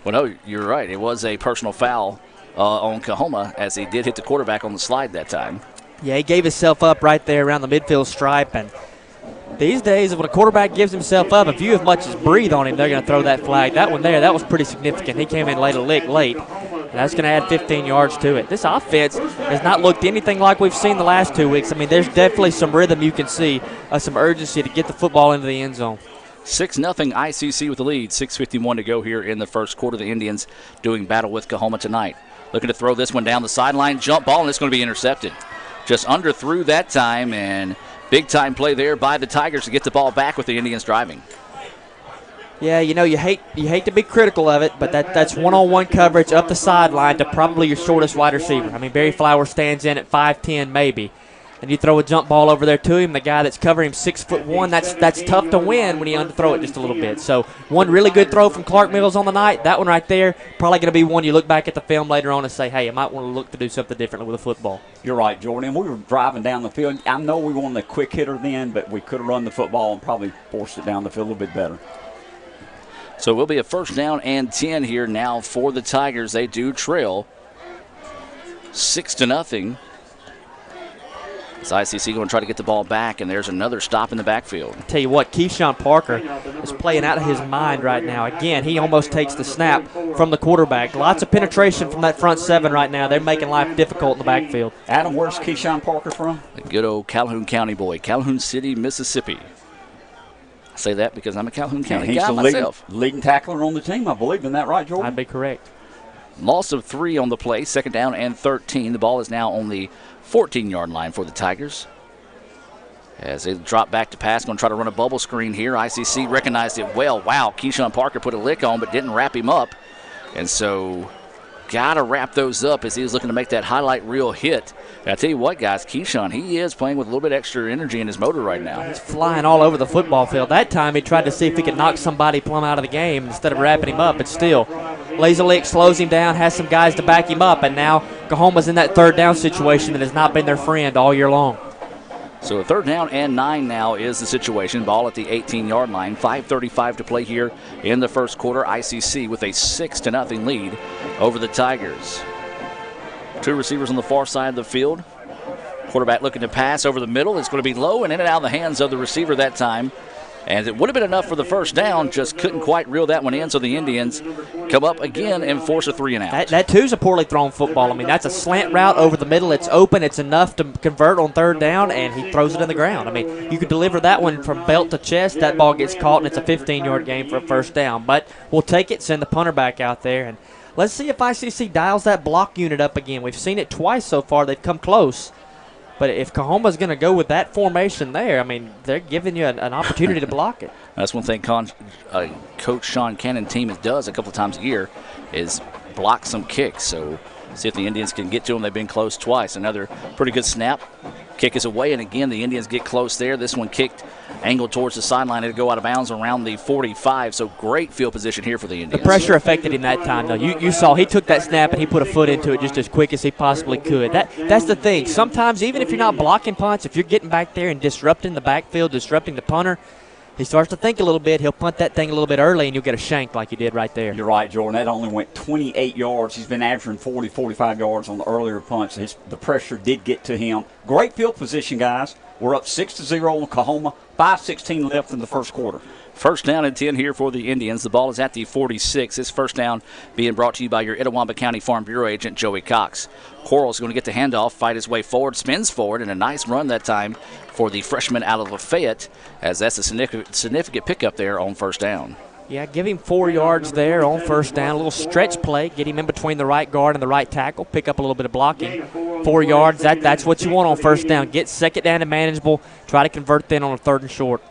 Well, no, you're right. It was a personal foul on Coahoma as he did hit the quarterback on the slide that time. Yeah, he gave himself up right there around the midfield stripe, and these days, when a quarterback gives himself up, if you as much as breathe on him, they're going to throw that flag. That one there, that was pretty significant. He came in late, and that's going to add 15 yards to it. This offense has not looked anything like we've seen the last 2 weeks. I mean, there's definitely some rhythm you can see, some urgency to get the football into the end zone. 6-0 ICC with the lead. 6:51 to go here in the first quarter. The Indians doing battle with Coahoma tonight. Looking to throw this one down the sideline. Jump ball, and it's going to be intercepted. Just underthrew that time, and big-time play there by the Tigers to get the ball back with the Indians driving. Yeah, you know, you hate to be critical of it, but that's one-on-one coverage up the sideline to probably your shortest wide receiver. I mean, Barry Flowers stands in at 5'10", maybe, and you throw a jump ball over there to him. The guy that's covering him 6'1", that's tough to win when you underthrow it just a little bit. So one really good throw from Clark Mills on the night. That one right there, probably going to be one you look back at the film later on and say, hey, I might want to look to do something differently with a football. You're right, Jordan. We were driving down the field. I know we wanted a quick hitter then, but we could have run the football and probably forced it down the field a little bit better. So it will be a 1st down and 10 here now for the Tigers. They do trail 6-0. As ICC going to try to get the ball back, and there's another stop in the backfield. I tell you what, Keyshawn Parker is playing out of his mind right now. Again, he almost takes the snap from the quarterback. Lots of penetration from that front 7 right now. They're making life difficult in the backfield. Adam, where's Keyshawn Parker from? A good old Calhoun County boy, Calhoun City, Mississippi. I say that because I'm a Calhoun County guy myself. He's the leading tackler on the team, I believe. Isn't that right, Jordan? I'd be correct. Loss of 3 on the play, 2nd down and 13. The ball is now on the 14-yard line for the Tigers. As they drop back to pass, going to try to run a bubble screen here. ICC recognized it well. Wow, Keyshawn Parker put a lick on but didn't wrap him up. And so got to wrap those up as he was looking to make that highlight reel hit. And I tell you what, guys, Keyshawn, he is playing with a little bit extra energy in his motor right now. He's flying all over the football field. That time he tried to see if he could knock somebody plumb out of the game instead of wrapping him up, but still. Lays a lick, slows him down, has some guys to back him up, and now Coahoma's in that 3rd down situation that has not been their friend all year long. So a 3rd down and 9 now is the situation. Ball at the 18-yard line. 5:35 to play here in the 1st quarter. ICC with a 6-0 lead over the Tigers. 2 receivers on the far side of the field. Quarterback looking to pass over the middle. It's going to be low and in and out of the hands of the receiver that time. And it would have been enough for the 1st down, just couldn't quite reel that one in, so the Indians come up again and force a 3-and-out. That too's a poorly thrown football. I mean, that's a slant route over the middle. It's open. It's enough to convert on 3rd down, and he throws it in the ground. I mean, you could deliver that one from belt to chest. That ball gets caught, and it's a 15-yard game for a 1st down. But we'll take it, send the punter back out there, and let's see if ICC dials that block unit up again. We've seen it twice so far. They've come close. But if Coahoma's going to go with that formation there, I mean, they're giving you an opportunity to block it. That's one thing Coach Sean Cannon's team does a couple of times a year is block some kicks. So see if the Indians can get to them. They've been close twice. Another pretty good snap. Kick is away, and again, the Indians get close there. This one kicked, angled towards the sideline. It'll go out of bounds around the 45, so great field position here for the Indians. The pressure affected him that time, though. You saw he took that snap and he put a foot into it just as quick as he possibly could. That's the thing. Sometimes, even if you're not blocking punts, if you're getting back there and disrupting the backfield, disrupting the punter, he starts to think a little bit. He'll punt that thing a little bit early, and you'll get a shank like you did right there. You're right, Jordan. That only went 28 yards. He's been averaging 40, 45 yards on the earlier punts. The pressure did get to him. Great field position, guys. We're up 6-0 on Coahoma. 5:16 left in the 1st quarter. 1st down and 10 here for the Indians. The ball is at the 46. This 1st down being brought to you by your Itawamba County Farm Bureau agent, Joey Cox. Quarles going to get the handoff, fight his way forward, spins forward, and a nice run that time for the freshman out of Lafayette, as that's a significant pickup there on 1st down. Yeah, give him 4 yards there on 1st down. A little stretch play, get him in between the right guard and the right tackle, pick up a little bit of blocking. 4 yards, that's what you want on 1st down. Get 2nd down and manageable. Try to convert then on a 3rd and short.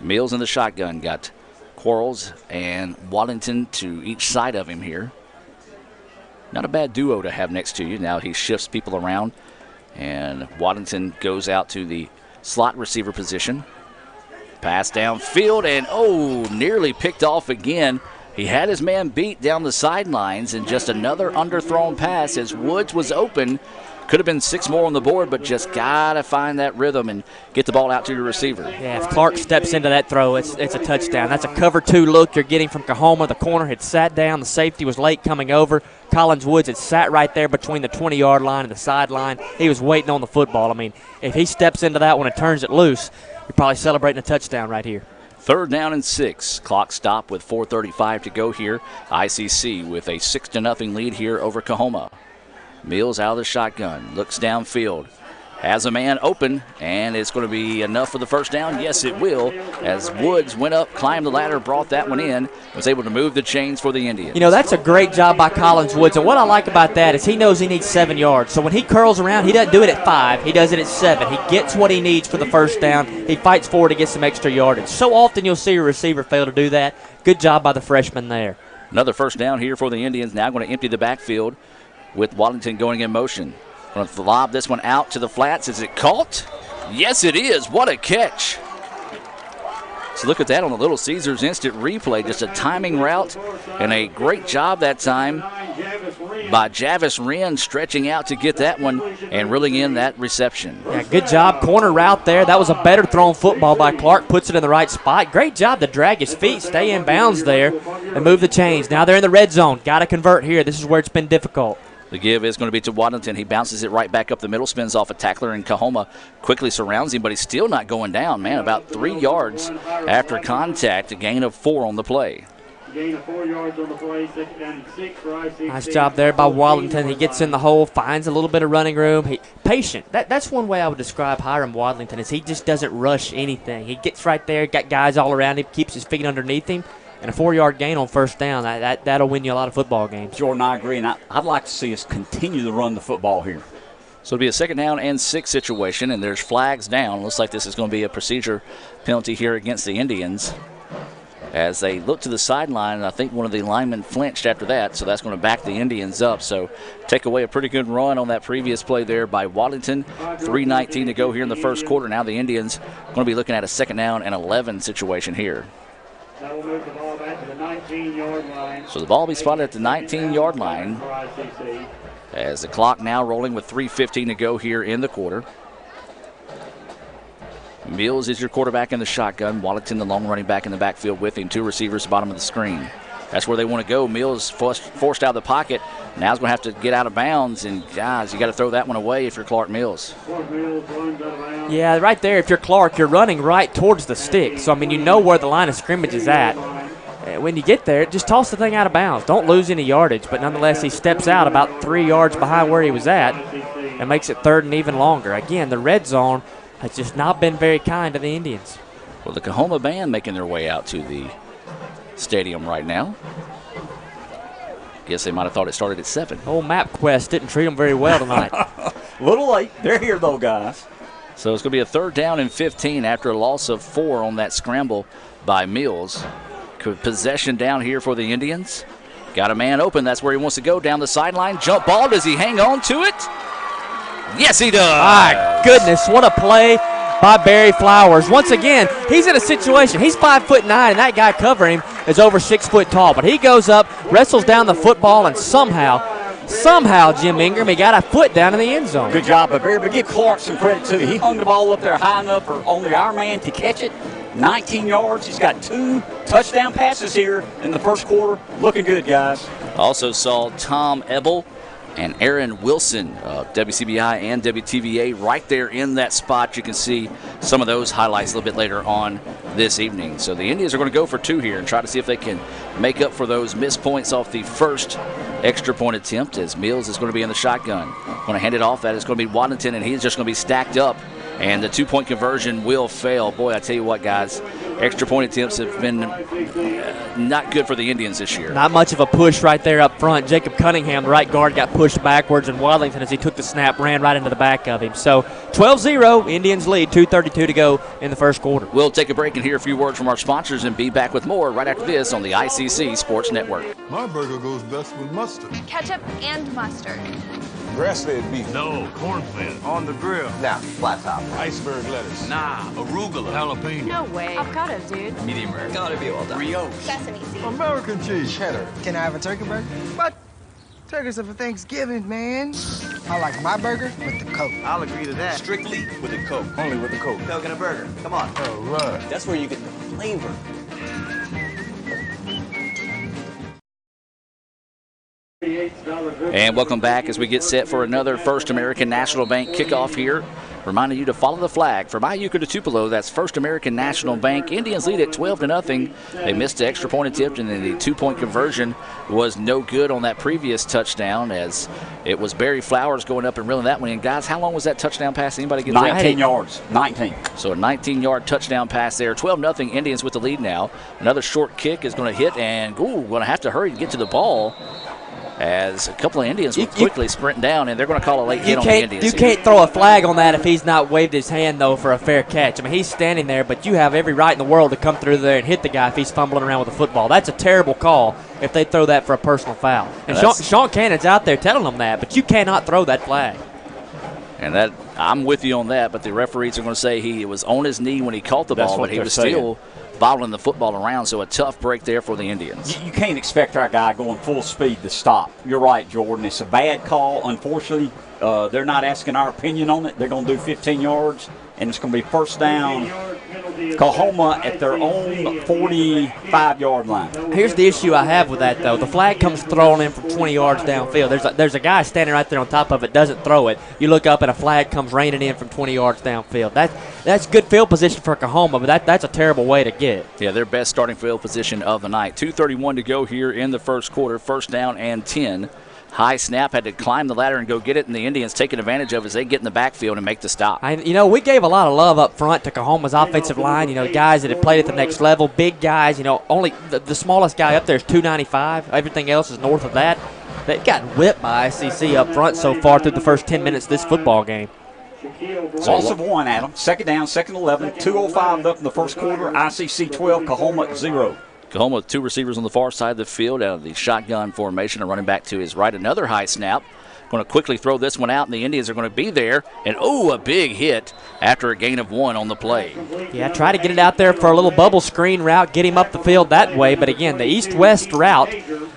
Mills in the shotgun, got Quarles and Waddington to each side of him here. Not a bad duo to have next to you. Now he shifts people around, and Waddington goes out to the slot receiver position. Pass downfield, and nearly picked off again. He had his man beat down the sidelines, and just another underthrown pass as Woods was open. Could have been 6 more on the board, but just got to find that rhythm and get the ball out to your receiver. Yeah, if Clark steps into that throw, it's a touchdown. That's a cover 2 look you're getting from Coahoma. The corner had sat down. The safety was late coming over. Collins Woods had sat right there between the 20-yard line and the sideline. He was waiting on the football. I mean, if he steps into that one and turns it loose, you're probably celebrating a touchdown right here. 3rd down and 6. Clock stop with 4:35 to go here. ICC with a 6-0 lead here over Coahoma. Mills out of the shotgun, looks downfield, has a man open, and it's going to be enough for the first down. Yes, it will, as Woods went up, climbed the ladder, brought that one in, was able to move the chains for the Indians. You know, that's a great job by Collins Woods, and what I like about that is he knows he needs 7 yards. So when he curls around, he doesn't do it at 5, he does it at 7. He gets what he needs for the first down. He fights forward to get some extra yardage. So often you'll see a receiver fail to do that. Good job by the freshman there. Another first down here for the Indians. Now going to empty the backfield with Waddington going in motion. Going to lob this one out to the flats. Is it caught? Yes, it is. What a catch. So look at that on the Little Caesars instant replay. Just a timing route and a great job that time by Javis Wren stretching out to get that one and reeling in that reception. Yeah, good job. Corner route there. That was a better thrown football by Clark. Puts it in the right spot. Great job to drag his feet, stay in bounds there, and move the chains. Now they're in the red zone. Got to convert here. This is where it's been difficult. The give is going to be to Waddington. He bounces it right back up the middle, spins off a tackler, and Coahoma quickly surrounds him, but he's still not going down, man. About 3 yards after contact, a gain of 4 on the play. Gain of 4 yards on the play, 6th down and 6 for ICC. Nice job there by Waddington. He gets in the hole, finds a little bit of running room. Patient. That's one way I would describe Hiram Waddington is he just doesn't rush anything. He gets right there, got guys all around him, keeps his feet underneath him. And a 4-yard gain on first down, that'll win you a lot of football games. Jordan, I agree, and I'd like to see us continue to run the football here. So it'll be a 2nd down and 6 situation, and there's flags down. Looks like this is going to be a procedure penalty here against the Indians. As they look to the sideline, and I think one of the linemen flinched after that, so that's going to back the Indians up. So take away a pretty good run on that previous play there by Waddington. 3:19 to go here in the first quarter. Now the Indians going to be looking at a 2nd down and 11 situation here. That will move the ball back to the 19-yard line. So the ball will be spotted at the 19-yard line as the clock now rolling with 3:15 to go here in the quarter. Mills is your quarterback in the shotgun. Waddington, the long running back in the backfield with him. 2 receivers bottom of the screen. That's where they want to go. Mills forced out of the pocket. Now he's going to have to get out of bounds. And, guys, you got to throw that one away if you're Clark Mills. Yeah, right there, if you're Clark, you're running right towards the stick. So, I mean, you know where the line of scrimmage is at. When you get there, just toss the thing out of bounds. Don't lose any yardage. But, nonetheless, he steps out about 3 yards behind where he was at and makes it 3rd and even longer. Again, the red zone has just not been very kind to the Indians. Well, the Coahoma band making their way out to the stadium right now. Guess they might have thought it started at 7. Old MapQuest didn't treat them very well tonight. A little late. They're here, though, guys. So it's going to be a 3rd down and 15 after a loss of 4 on that scramble by Mills. Possession down here for the Indians. Got a man open. That's where he wants to go, down the sideline. Jump ball. Does he hang on to it? Yes, he does. My goodness, what a play by Barry Flowers. Once again, he's in a situation. He's 5'9", and that guy covering him is over 6 foot tall. But he goes up, wrestles down the football, and somehow, Jim Ingram, he got a foot down in the end zone. Good job by Barry, but give Clark some credit, too. He hung the ball up there high enough for only our man to catch it. 19 yards. He's got 2 touchdown passes here in the first quarter. Looking good, guys. Also saw Tom Ebel and Aaron Wilson, WCBI and WTVA, right there in that spot. You can see some of those highlights a little bit later on this evening. So the Indians are going to go for 2 here and try to see if they can make up for those missed points off the first extra point attempt, as Mills is going to be in the shotgun. Going to hand it off. That is going to be Waddington, and he's just going to be stacked up. And the 2-point conversion will fail. Boy, I tell you what, guys, extra point attempts have been not good for the Indians this year. Not much of a push right there up front. Jacob Cunningham, the right guard, got pushed backwards, and Waddington, as he took the snap, ran right into the back of him. So 12-0, Indians lead, 2:32 to go in the first quarter. We'll take a break and hear a few words from our sponsors and be back with more right after this on the ICC Sports Network. My burger goes best with mustard. Ketchup and mustard. Grass-fed beef. No, corn-fed. On the grill. Now, flat top. Iceberg lettuce. Nah, arugula. Jalapeno. No way. Avocado, dude. Medium rare. Gotta be well done. Brioche. Sesame seeds. American cheese. Cheddar. Can I have a turkey burger? What? Turkeys are for Thanksgiving, man. I like my burger with the Coke. I'll agree to that. Strictly with the Coke. Only with the Coke. Coke and a burger. Come on. All right. That's where you get the flavor. And welcome back as we get set for another First American National Bank kickoff here reminding you to follow the flag from Iuka to Tupelo. That's First American National Bank. Indians lead at 12-0. They missed the extra point attempt, and then the 2-point conversion was no good on that previous touchdown, as it was Barry Flowers going up and reeling that one in. Guys, how long was that touchdown pass? Anybody get 19 yards. 19. So a 19-yard touchdown pass there. 12-0. Indians with the lead now. Another short kick is going to hit, and going to have to hurry to get to the ball, as a couple of Indians were quickly sprinting down, and they're going to call a late hit on the Indians. You can't throw a flag on that if he's not waved his hand, though, for a fair catch. I mean, he's standing there, but you have every right in the world to come through there and hit the guy if he's fumbling around with the football. That's a terrible call if they throw that for a personal foul. And Sean Cannon's out there telling them that, but you cannot throw that flag. And that, I'm with you on that, but the referees are going to say he was on his knee when he caught the ball, but he was still bottling the football around, so a tough break there for the Indians. You can't expect our guy going full speed to stop. You're right, Jordan. It's a bad call. Unfortunately, they're not asking our opinion on it. They're going to do 15 yards, and it's going to be first down, Coahoma at their own 45-yard line. Here's the issue I have with that, though. The flag comes thrown in from 20 yards downfield. There's a guy standing right there on top of it, doesn't throw it. You look up, and a flag comes raining in from 20 yards downfield. That's good field position for Coahoma, but that's a terrible way to get. Yeah, their best starting field position of the night. 2:31 to go here in the first quarter. First down and 10. High snap, had to climb the ladder and go get it, and the Indians taking advantage of it as they get in the backfield and make the stop. We gave a lot of love up front to Coahoma's offensive line. Guys that have played at the next level, big guys. Only the smallest guy up there is 295. Everything else is north of that. They've gotten whipped by ICC up front so far through the first 10 minutes of this football game. Loss of one, Adam. Second down, second 11, 2:05 left in the first quarter. ICC 12, Coahoma 0. Coahoma with two receivers on the far side of the field out of the shotgun formation. A running back to his right. Another high snap. Going to quickly throw this one out, and the Indians are going to be there. And, a big hit after a gain of 1 on the play. Yeah, try to get it out there for a little bubble screen route, get him up the field that way. But, again, the east-west route,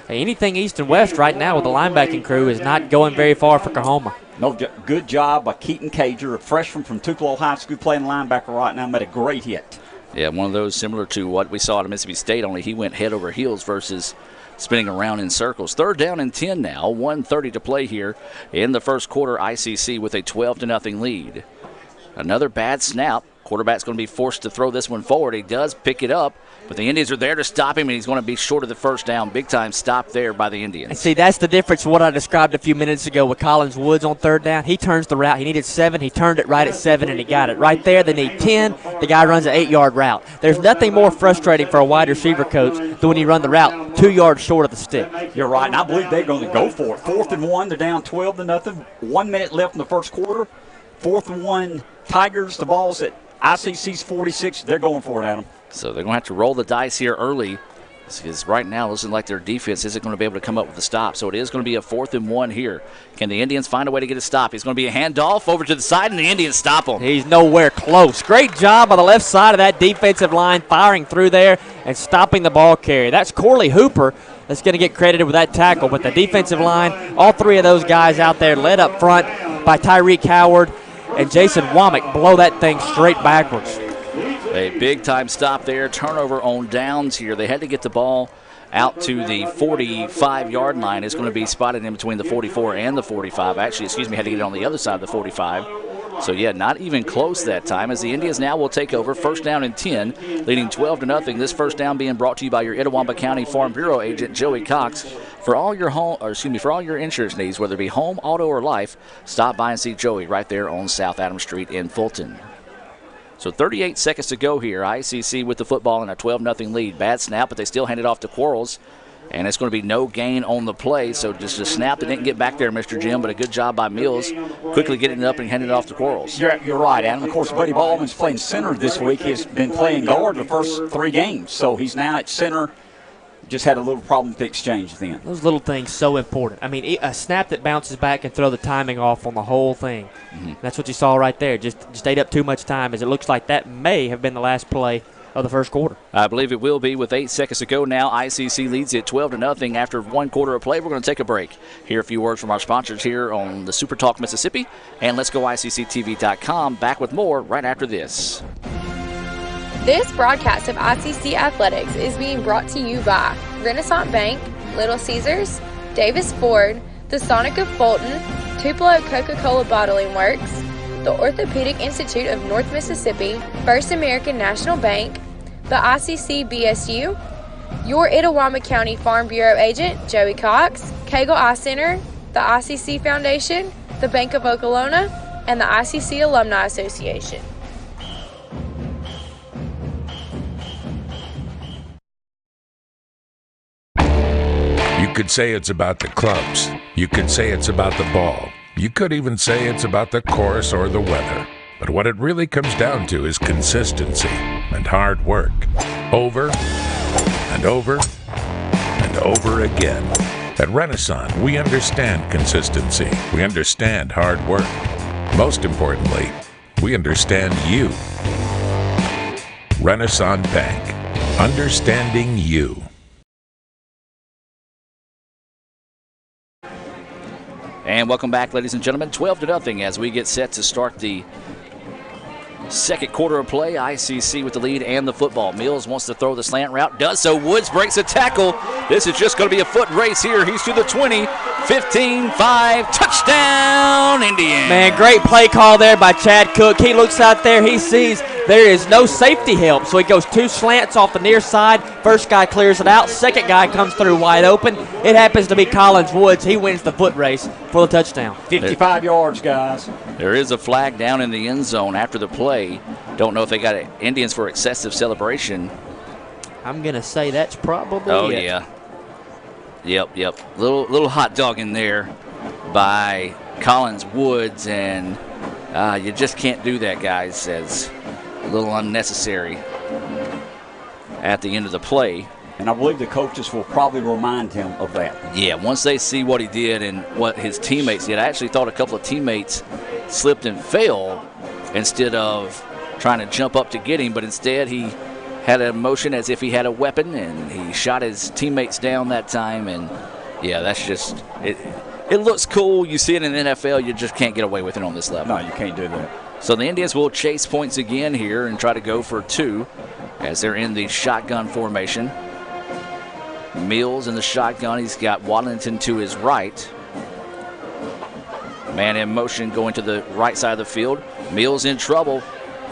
anything east and west right now with the linebacking crew is not going very far for Coahoma. No, good job by Keaton Cager, a freshman from Tupelo High School playing linebacker right now, made a great hit. Yeah, one of those similar to what we saw at Mississippi State, only he went head over heels versus spinning around in circles. Third down and 10 now, 1:30 to play here in the first quarter. ICC with a 12-0 lead. Another bad snap. Quarterback's going to be forced to throw this one forward. He does pick it up, but the Indians are there to stop him, and he's going to be short of the first down. Big-time stop there by the Indians. And see, that's the difference from what I described a few minutes ago with Collins Woods on third down. He turns the route. He needed 7. He turned it right at 7, and he got it. Right there, they need 10. The guy runs an 8-yard route. There's nothing more frustrating for a wide receiver coach than when you run the route 2 yards short of the stick. You're right, and I believe they're going to go for it. 4th and 1, they're down 12-0. 1 minute left in the first quarter. 4th and 1, Tigers. The ball's at ICC's 46. They're going for it, Adam. So they're going to have to roll the dice here early, because right now it looks like their defense isn't going to be able to come up with a stop. So it is going to be a 4th and 1 here. Can the Indians find a way to get a stop? It's going to be a handoff over to the side, and the Indians stop him. He's nowhere close. Great job on the left side of that defensive line, firing through there and stopping the ball carrier. That's Corley Hooper that's going to get credited with that tackle. But the defensive line, all three of those guys out there led up front by Tyreek Howard and Jason Womack blow that thing straight backwards. A big-time stop there. Turnover on downs here. They had to get the ball out to the 45-yard line. It's going to be spotted in between the 44 and the 45. Actually, had to get it on the other side of the 45. So, yeah, not even close that time, as the Indians now will take over. First down and 10, leading 12-0. This first down being brought to you by your Itawamba County Farm Bureau agent, Joey Cox. For all your for all your insurance needs, whether it be home, auto, or life, stop by and see Joey right there on South Adams Street in Fulton. So 38 seconds to go here. ICC with the football in a 12-0 lead. Bad snap, but they still hand it off to Quarles. And it's going to be no gain on the play. So just a snap that didn't get back there, Mr. Jim, but a good job by Mills quickly getting it up and handing it off to Quarles. You're right, Adam. Of course, Buddy Baldwin's playing center this week. He's been playing guard the first 3 games. So he's now at center. Just had a little problem with the exchange then. Those little things so important. I mean, a snap that bounces back and throw the timing off on the whole thing. Mm-hmm. That's what you saw right there. Just ate up too much time, as it looks like that may have been the last play of the first quarter. I believe it will be with 8 seconds to go now. ICC leads it 12-0 after 1 quarter of play. We're going to take a break. Hear a few words from our sponsors here on the Super Talk Mississippi and Let's Go ICCTV.com. Back with more right after this. This broadcast of ICC Athletics is being brought to you by Renaissance Bank, Little Caesars, Davis Ford, the Sonic of Fulton, Tupelo Coca-Cola Bottling Works, the Orthopedic Institute of North Mississippi, First American National Bank, the ICC BSU, your Itawamba County Farm Bureau agent, Joey Cox, Cagle Eye Center, the ICC Foundation, the Bank of Okolona, and the ICC Alumni Association. You could say it's about the clubs. You could say it's about the ball. You could even say it's about the course or the weather. But what it really comes down to is consistency and hard work. Over and over and over again. At Renaissance, we understand consistency. We understand hard work. Most importantly, we understand you. Renaissance Bank. Understanding you. And welcome back, ladies and gentlemen. 12-0 as we get set to start the second quarter of play. ICC with the lead and the football. Mills wants to throw the slant route. Does so. Woods breaks a tackle. This is just going to be a foot race here. He's to the 20. 15-5. Touchdown, Indians. Man, great play call there by Chad Cook. He looks out there. He sees there is no safety help. So he goes 2 slants off the near side. First guy clears it out. Second guy comes through wide open. It happens to be Collins Woods. He wins the foot race for the touchdown. 55 yards, guys. There is a flag down in the end zone after the play. Don't know if they got Indians for excessive celebration. I'm going to say that's probably it. Yeah. Yep. Little hot dog in there by Collins Woods, and you just can't do that, guys. It's a little unnecessary at the end of the play. And I believe the coaches will probably remind him of that. Yeah, once they see what he did and what his teammates did. I actually thought a couple of teammates slipped and fell instead of trying to jump up to get him, but instead he had a motion as if he had a weapon, and he shot his teammates down that time. And yeah, that's just it. It looks cool. You see it in the NFL. You just can't get away with it on this level. No, you can't do that. So the Indians will chase points again here and try to go for 2 as they're in the shotgun formation. Mills in the shotgun. He's got Waddington to his right. Man in motion going to the right side of the field. Mills in trouble.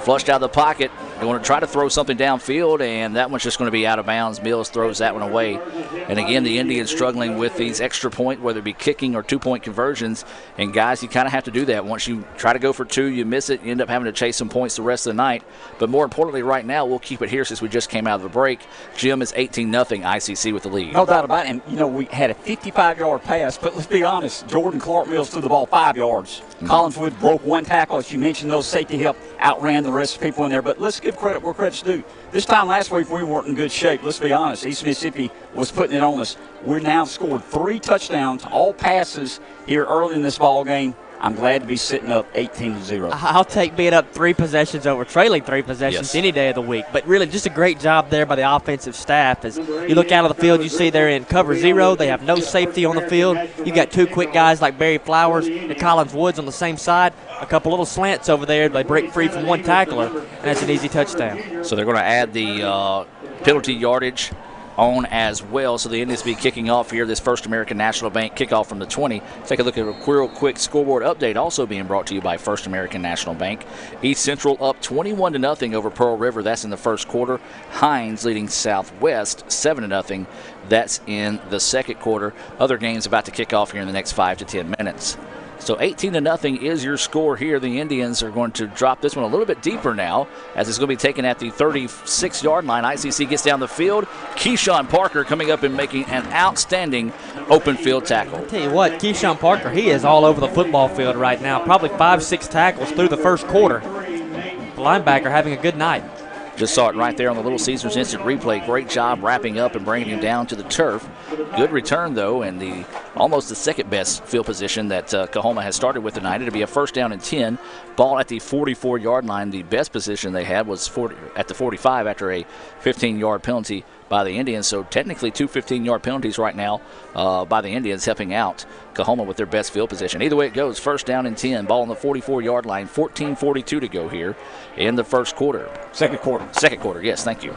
Flushed out of the pocket. Going to try to throw something downfield, and that one's just going to be out of bounds. Mills throws that one away. And again, the Indians struggling with these extra point, whether it be kicking or 2-point conversions. And guys, you kind of have to do that. Once you try to go for 2, you miss it, you end up having to chase some points the rest of the night. But more importantly, right now, we'll keep it here since we just came out of the break. Jim is 18-0 ICC with the lead. No doubt about it. And, we had a 55-yard pass, but let's be honest, Jordan Clark Mills threw the ball 5 yards. Collins Wood broke 1 tackle. As you mentioned, those safety help outran the rest of the people in there. But let's give credit where credit's due. This time last week, we weren't in good shape. Let's be honest. East Mississippi was putting it on us. We're now scored 3 touchdowns, all passes here early in this ball game. I'm glad to be sitting up 18-0. I'll take being up 3 possessions over trailing 3 possessions any day of the week. But really, just a great job there by the offensive staff. As you look out of the field, you see they're in cover 0. They have no safety on the field. You got 2 quick guys like Barry Flowers and Collins Woods on the same side. A couple little slants over there. They break free from 1 tackler, and that's an easy touchdown. So they're going to add the penalty yardage on as well. So the Indians will be kicking off here this First American National Bank kickoff from the 20. Take a look at a real quick scoreboard update also being brought to you by First American National Bank. East Central up 21-0 over Pearl River. That's in the first quarter. Hines leading Southwest 7-0. That's in the second quarter. Other games about to kick off here in the next 5 to 10 minutes. So 18-0 is your score here. The Indians are going to drop this one a little bit deeper now, as it's going to be taken at the 36-yard line. ICC gets down the field. Keyshawn Parker coming up and making an outstanding open field tackle. I'll tell you what, Keyshawn Parker, he is all over the football field right now. Probably 5-6 tackles through the first quarter. The linebacker having a good night. Just saw it right there on the Little Caesars instant replay. Great job wrapping up and bringing him down to the turf. Good return, though, and almost the second best field position that Coahoma has started with tonight. It'll be a 1st down and 10. Ball at the 44-yard line. The best position they had was at the 45 after a 15-yard penalty by the Indians. So technically 2 15-yard penalties right now by the Indians, helping out Coahoma with their best field position. Either way it goes, 1st down and 10. Ball on the 44-yard line. 14:42 to go here in the first quarter. Second quarter. Second quarter, yes, thank you.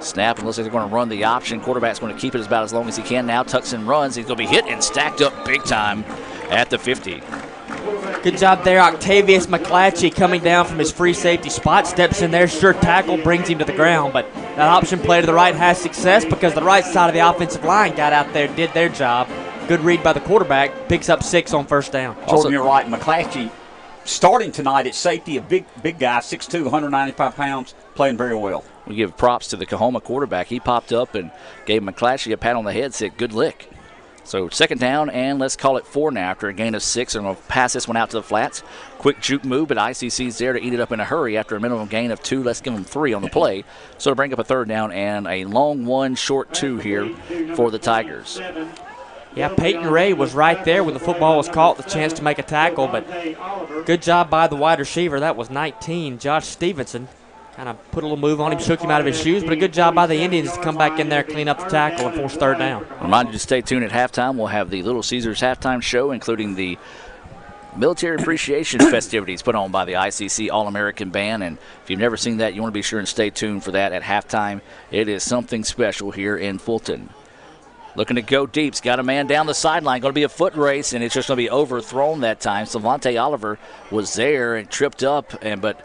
Snap, and looks like they're going to run the option. Quarterback's going to keep it about as long as he can now. Tucks and runs. He's going to be hit and stacked up big time at the 50. Good job there. Octavius McClatchy coming down from his free safety spot, steps in there, sure tackle, brings him to the ground. But that option play to the right has success because the right side of the offensive line got out there, did their job. Good read by the quarterback, picks up 6 on first down. Jordan, you're right. McClatchy starting tonight at safety, a big guy, 6'2", 195 pounds, playing very well. We give props to the Coahoma quarterback. He popped up and gave McClatchy a pat on the head, said, good lick. So second down, and let's call it 4 now after a gain of 6. They're going to pass this one out to the flats. Quick juke move, but ICC's there to eat it up in a hurry after a minimum gain of 2. Let's give them 3 on the play. So to bring up a third down and a long 1, short 2 here for the Tigers. Yeah, Peyton Ray was right there when the football was caught, the chance to make a tackle, but good job by the wide receiver. That was 19, Josh Stevenson. Kind of put a little move on him, shook him out of his shoes, but a good job by the Indians to come back in there, clean up the tackle, and force third down. Remind you to stay tuned at halftime. We'll have the Little Caesars halftime show, including the military appreciation festivities put on by the ICC All-American Band. And if you've never seen that, you want to be sure and stay tuned for that at halftime. It is something special here in Fulton. Looking to go deep. He's got a man down the sideline. Going to be a foot race, and it's just going to be overthrown that time. Savante Oliver was there and tripped up, but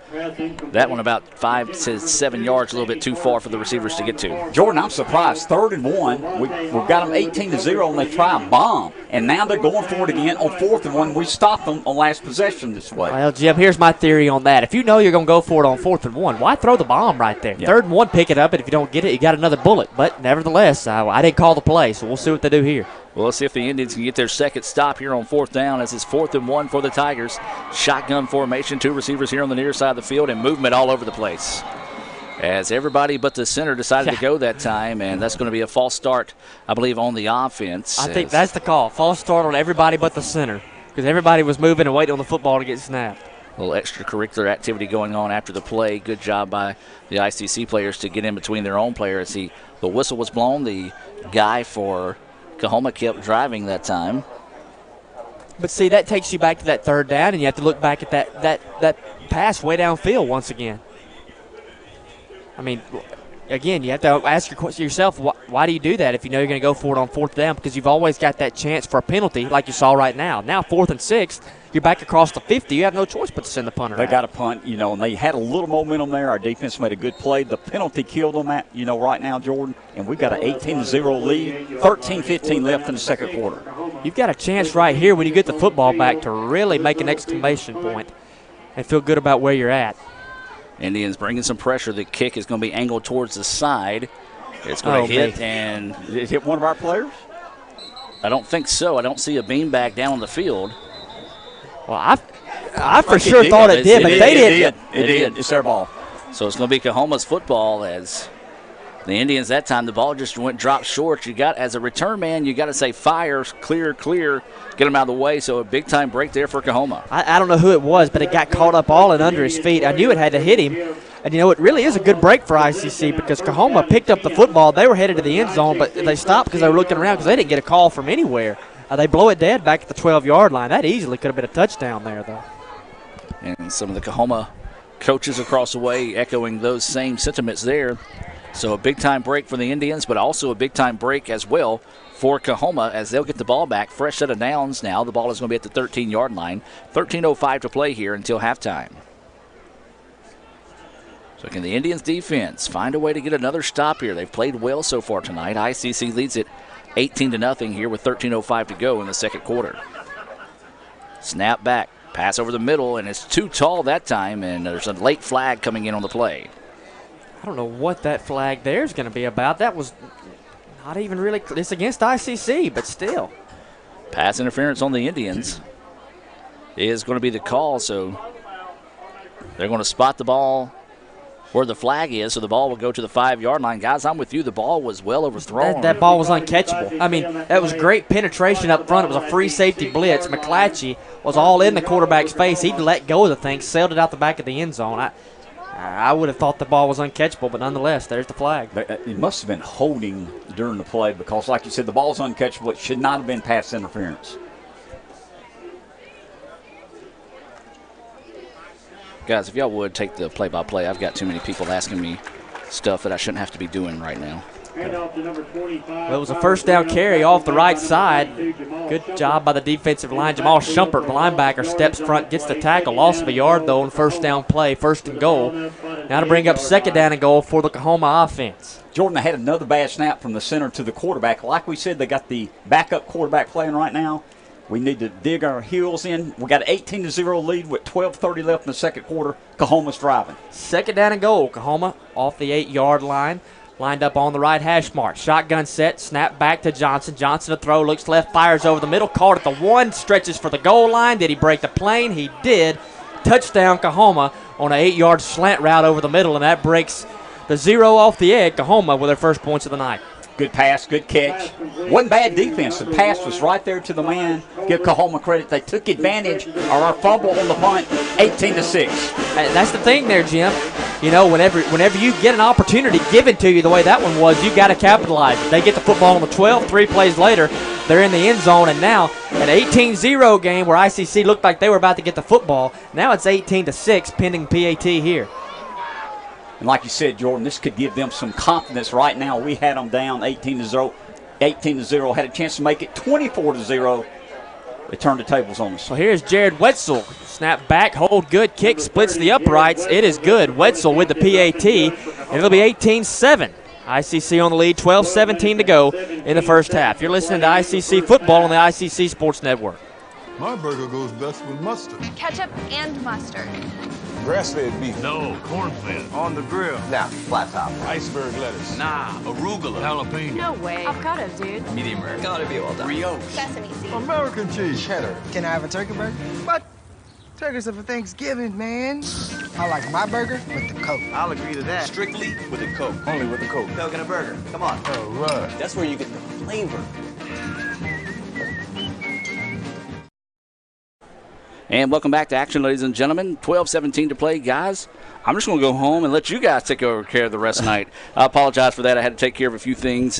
that one about 5 to 7 yards, a little bit too far for the receivers to get to. Jordan, I'm surprised. 3rd and 1. We've got them 18-0, and they try a bomb. And now they're going for it again on 4th and 1. We stopped them on last possession this way. Well, Jim, here's my theory on that. If you know you're going to go for it on 4th and 1, why throw the bomb right there? Yeah. 3rd and 1, pick it up, and if you don't get it, you got another bullet. But nevertheless, I didn't call the play, so we'll see what they do here. Well, let's see if the Indians can get their second stop here on 4th down as it's 4th and 1 for the Tigers. Shotgun formation, 2 receivers here on the near side of the field, and movement all over the place. As everybody but the center decided to go that time, and that's going to be a false start, I believe, on the offense. I think that's the call. False start on everybody but the center because everybody was moving and waiting on the football to get snapped. A little extracurricular activity going on after the play. Good job by the ICC players to get in between their own players. The whistle was blown. The guy for Coahoma kept driving that time. But see, that takes you back to that 3rd down, and you have to look back at that pass way downfield once again. I mean, again, you have to ask yourself, why do you do that if you know you're going to go for it on 4th down? Because you've always got that chance for a penalty like you saw right now. Now 4th and 6, you're back across the 50. You have no choice but to send the punter They out. got a punt, and they had a little momentum there. Our defense made a good play. The penalty killed them right now, Jordan, and we've got an 18-0 lead, 13-15 left in the second quarter. You've got a chance right here when you get the football back to really make an exclamation point and feel good about where you're at. Indians bringing some pressure. The kick is going to be angled towards the side. It's going to hit, and did it hit one of our players? I don't think so. I don't see a beanbag down on the field. Well, I for sure thought it did, but they didn't. It did. It's their ball. So it's going to be Coahoma's football as the Indians that time, the ball just dropped short. You got, as a return man, you got to say fire, clear, get them out of the way. So a big-time break there for Coahoma. I don't know who it was, but it got caught up all in under his feet. I knew it had to hit him. And, it really is a good break for ICC because Coahoma picked up the football. They were headed to the end zone, but they stopped because they were looking around because they didn't get a call from anywhere. They blow it dead back at the 12-yard line. That easily could have been a touchdown there, though. And some of the Coahoma coaches across the way echoing those same sentiments there. So a big-time break for the Indians, but also a big-time break as well for Coahoma as they'll get the ball back. Fresh set of downs now. The ball is going to be at the 13-yard line. 13:05 to play here until halftime. So can the Indians defense find a way to get another stop here? They've played well so far tonight. ICC leads it 18-0 here with 13:05 to go in the second quarter. Snap back, pass over the middle, and it's too tall that time, and there's a late flag coming in on the play. I don't know what that flag there is going to be about. That was not even really – it's against ICC, but still. Pass interference on the Indians is going to be the call, so they're going to spot the ball where the flag is, so the ball will go to the 5-yard line. Guys, I'm with you. The ball was well overthrown. That ball was uncatchable. I mean, that was great penetration up front. It was a free safety blitz. McClatchy was all in the quarterback's face. He let go of the thing, sailed it out the back of the end zone. I would have thought the ball was uncatchable, but nonetheless, there's the flag. It must have been holding during the play because, like you said, the ball's uncatchable. It should not have been pass interference. Guys, if y'all would take the play-by-play, I've got too many people asking me stuff that I shouldn't have to be doing right now. Well, it was a first down carry off the right side. Good job by the defensive line. Jamal Shumpert, the linebacker, steps front, gets the tackle. Loss of a yard, though, on first down play, 1st and goal. Now to bring up 2nd down and goal for the Coahoma offense. Jordan, they had another bad snap from the center to the quarterback. Like we said, they got the backup quarterback playing right now. We need to dig our heels in. We got an 18-0 lead with 12:30 left in the second quarter. Coahoma's driving. 2nd down and goal. Coahoma off the 8-yard line. Lined up on the right hash mark. Shotgun set. Snap back to Johnson. Johnson to throw. Looks left. Fires over the middle. Caught at the 1. Stretches for the goal line. Did he break the plane? He did. Touchdown Coahoma on an 8-yard slant route over the middle, and that breaks the 0 off the egg. Coahoma with their first points of the night. Good pass, good catch. Wasn't bad defense. The pass was right there to the man. Give Coahoma credit. They took advantage of our fumble on the punt, 18-6. That's the thing there, Jim. You know, whenever you get an opportunity given to you the way that one was, you got to capitalize. They get the football on the 12. 3 plays later, they're in the end zone, and now an 18-0 game where ICC looked like they were about to get the football. Now it's 18-6, pending PAT here. And like you said, Jordan, this could give them some confidence right now. We had them down 18-0, had a chance to make it 24-0. They turned the tables on us. So here's Jared Wetzel. Snap back, hold good, kick, splits the uprights. It is good. Wetzel with the PAT, and it'll be 18-7. ICC on the lead, 12-17 to go in the first half. You're listening to ICC football on the ICC Sports Network. My burger goes best with mustard. Ketchup and mustard. Grass-fed beef. No, corn-fed. On the grill. Now, flat top. Iceberg lettuce. Nah, arugula. Jalapeno. No way. Avocado, dude. Medium rare. Gotta be well done. Brioche. Sesame seeds. American cheese. Cheddar. Can I have a turkey burger? What? Turkeys are for Thanksgiving, man. I like my burger with the Coke. I'll agree to that. Strictly with the Coke. Only with the Coke. Coke and a burger. Come on. All right. That's where you get the flavor. And welcome back to action, ladies and gentlemen. 12-17 to play, guys. I'm just going to go home and let you guys take over care of the rest of the night. I apologize for that. I had to take care of a few things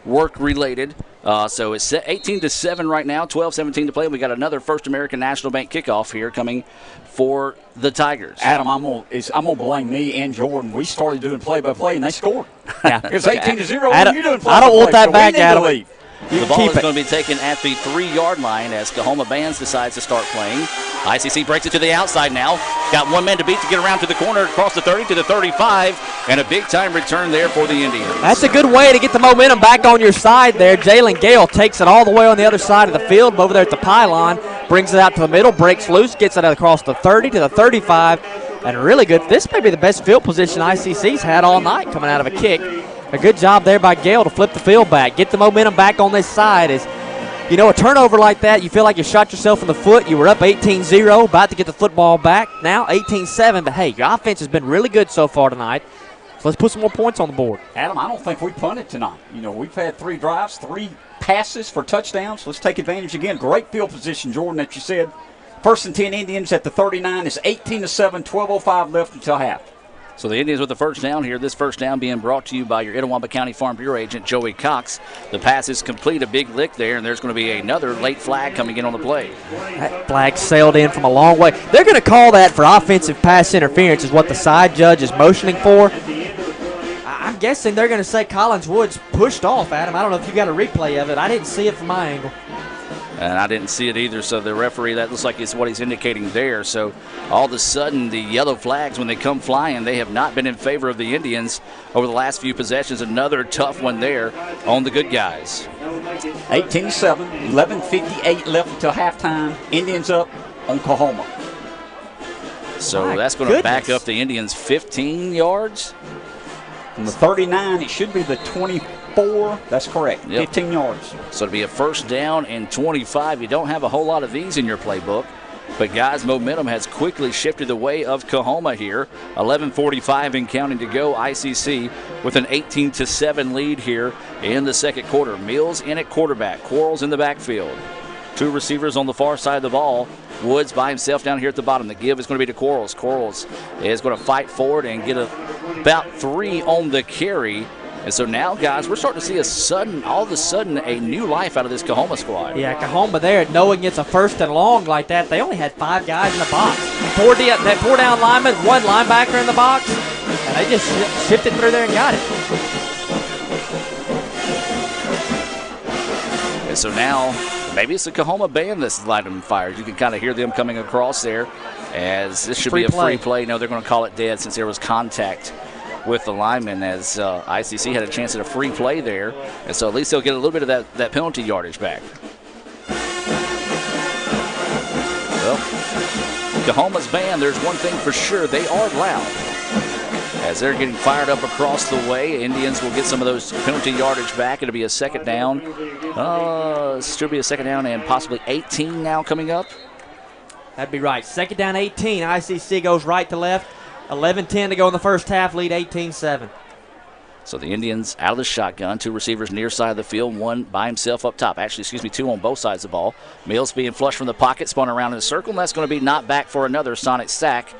work-related. So it's 18-7 right now, 12-17 to play. We got another First American National Bank kickoff here coming for the Tigers. Adam, I'm gonna blame me and Jordan. We started doing play-by-play, and they scored. Yeah. It was 18-0. Adam, You're doing I don't want that so back, Adam. The ball is going to be taken at the 3-yard line as Coahoma Bands decides to start playing. ICC breaks it to the outside now. Got one man to beat to get around to the corner, across the 30 to the 35, and a big-time return there for the Indians. That's a good way to get the momentum back on your side there. Jalen Gale takes it all the way on the other side of the field, over there at the pylon, brings it out to the middle, breaks loose, gets it across the 30 to the 35, and really good. This may be the best field position ICC's had all night coming out of a kick. A good job there by Gale to flip the field back, get the momentum back on this side. As you know, a turnover like that, you feel like you shot yourself in the foot. You were up 18-0, about to get the football back. Now 18-7, but hey, your offense has been really good so far tonight. So let's put some more points on the board. Adam, I don't think we punted tonight. You know, we've had 3 drives, 3 passes for touchdowns. Let's take advantage again. Great field position, Jordan, that you said. 1st and 10 Indians at the 39. It's 18-7, 12:05 left until half. So the Indians with the first down here. This first down being brought to you by your Itawamba County Farm Bureau agent, Joey Cox. The pass is complete, a big lick there, and there's going to be another late flag coming in on the play. That flag sailed in from a long way. They're going to call that for offensive pass interference is what the side judge is motioning for. I'm guessing they're going to say Collins Woods pushed off, Adam. I don't know if you got a replay of it. I didn't see it from my angle. And I didn't see it either, so the referee, that looks like it's what he's indicating there. So all of a sudden, the yellow flags, when they come flying, they have not been in favor of the Indians over the last few possessions. Another tough one there on the good guys. 18-7, 11:58 left until halftime. Indians up on Coahoma. So that's going to back up the Indians 15 yards. From the 39, it should be the 24. That's correct. Yep. 15 yards. So it'll be a first down and 25. You don't have a whole lot of these in your playbook. But, guys, momentum has quickly shifted the way of Coahoma here. 11:45 and counting to go. ICC with an 18-7 lead here in the second quarter. Mills in at quarterback. Quarles in the backfield. 2 receivers on the far side of the ball. Woods by himself down here at the bottom. The give is going to be to Quarles. Quarles is going to fight forward and get about 3 on the carry. And so now, guys, we're starting to see all of a sudden, a new life out of this Coahoma squad. Yeah, Coahoma there, knowing it's a first and long like that, they only had 5 guys in the box. 4 down linemen, 1 linebacker in the box, and they just shifted through there and got it. And so now maybe it's the Coahoma band that's lighting them fire. You can kind of hear them coming across there, as this should be a free play. No, they're going to call it dead since there was contact with the lineman, as ICC had a chance at a free play there. And so at least they'll get a little bit of that penalty yardage back. Well, Coahoma's band, there's one thing for sure, they are loud. As they're getting fired up across the way, Indians will get some of those penalty yardage back. It'll be a second down. Should be a second down and possibly 18 now coming up. That'd be right. Second down, 18. ICC goes right to left. 11-10 to go in the first half, lead 18-7. So the Indians out of the shotgun, two receivers near side of the field, one by himself up top. Actually, two on both sides of the ball. Mills being flushed from the pocket, spun around in a circle, and that's going to be knocked back for another sonic sack.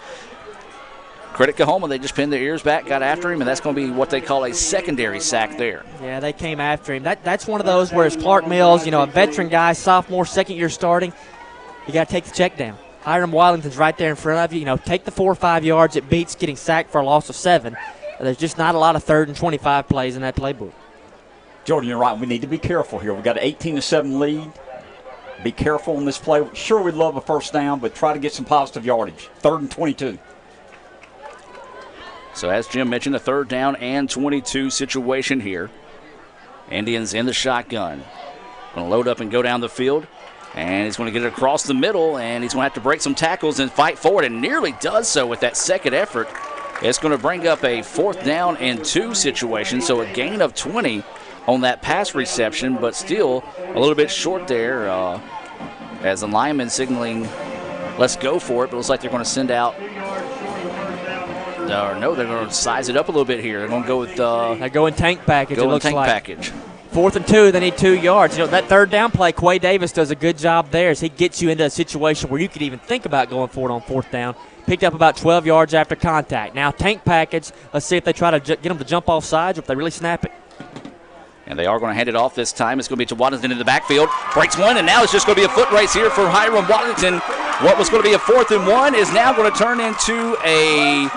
Credit Coahoma, they just pinned their ears back, got after him, and that's going to be what they call a secondary sack there. Yeah, they came after him. That's one of those where it's Clark Mills, a veteran guy, sophomore, second year starting. You got to take the check down. Hiram Wallington's right there in front of you. Take the 4 or 5 yards. It beats getting sacked for a loss of 7. There's just not a lot of 3rd and 25 plays in that playbook. Jordan, you're right. We need to be careful here. We've got an 18-7 lead. Be careful in this play. Sure, we'd love a first down, but try to get some positive yardage. 3rd and 22. So as Jim mentioned, a 3rd down and 22 situation here. Indians in the shotgun. Going to load up and go down the field. And he's going to get it across the middle, and he's going to have to break some tackles and fight forward, and nearly does so with that second effort. It's going to bring up a 4th down and 2 situation, so a gain of 20 on that pass reception, but still a little bit short there as the lineman signaling, let's go for it, but it looks like they're going to send out. No, they're going to size it up a little bit here. They're going to go with they're going tank package. Go in tank package. 4th and 2, they need 2 yards. That 3rd down play, Quay Davis does a good job there as he gets you into a situation where you could even think about going for it on 4th down. Picked up about 12 yards after contact. Now tank package. Let's see if they try to get them to jump off sides or if they really snap it. And they are going to hand it off this time. It's going to be to Waddington in the backfield. Breaks one, and now it's just going to be a foot race here for Hiram Waddington. What was going to be a 4th and 1 is now going to turn into a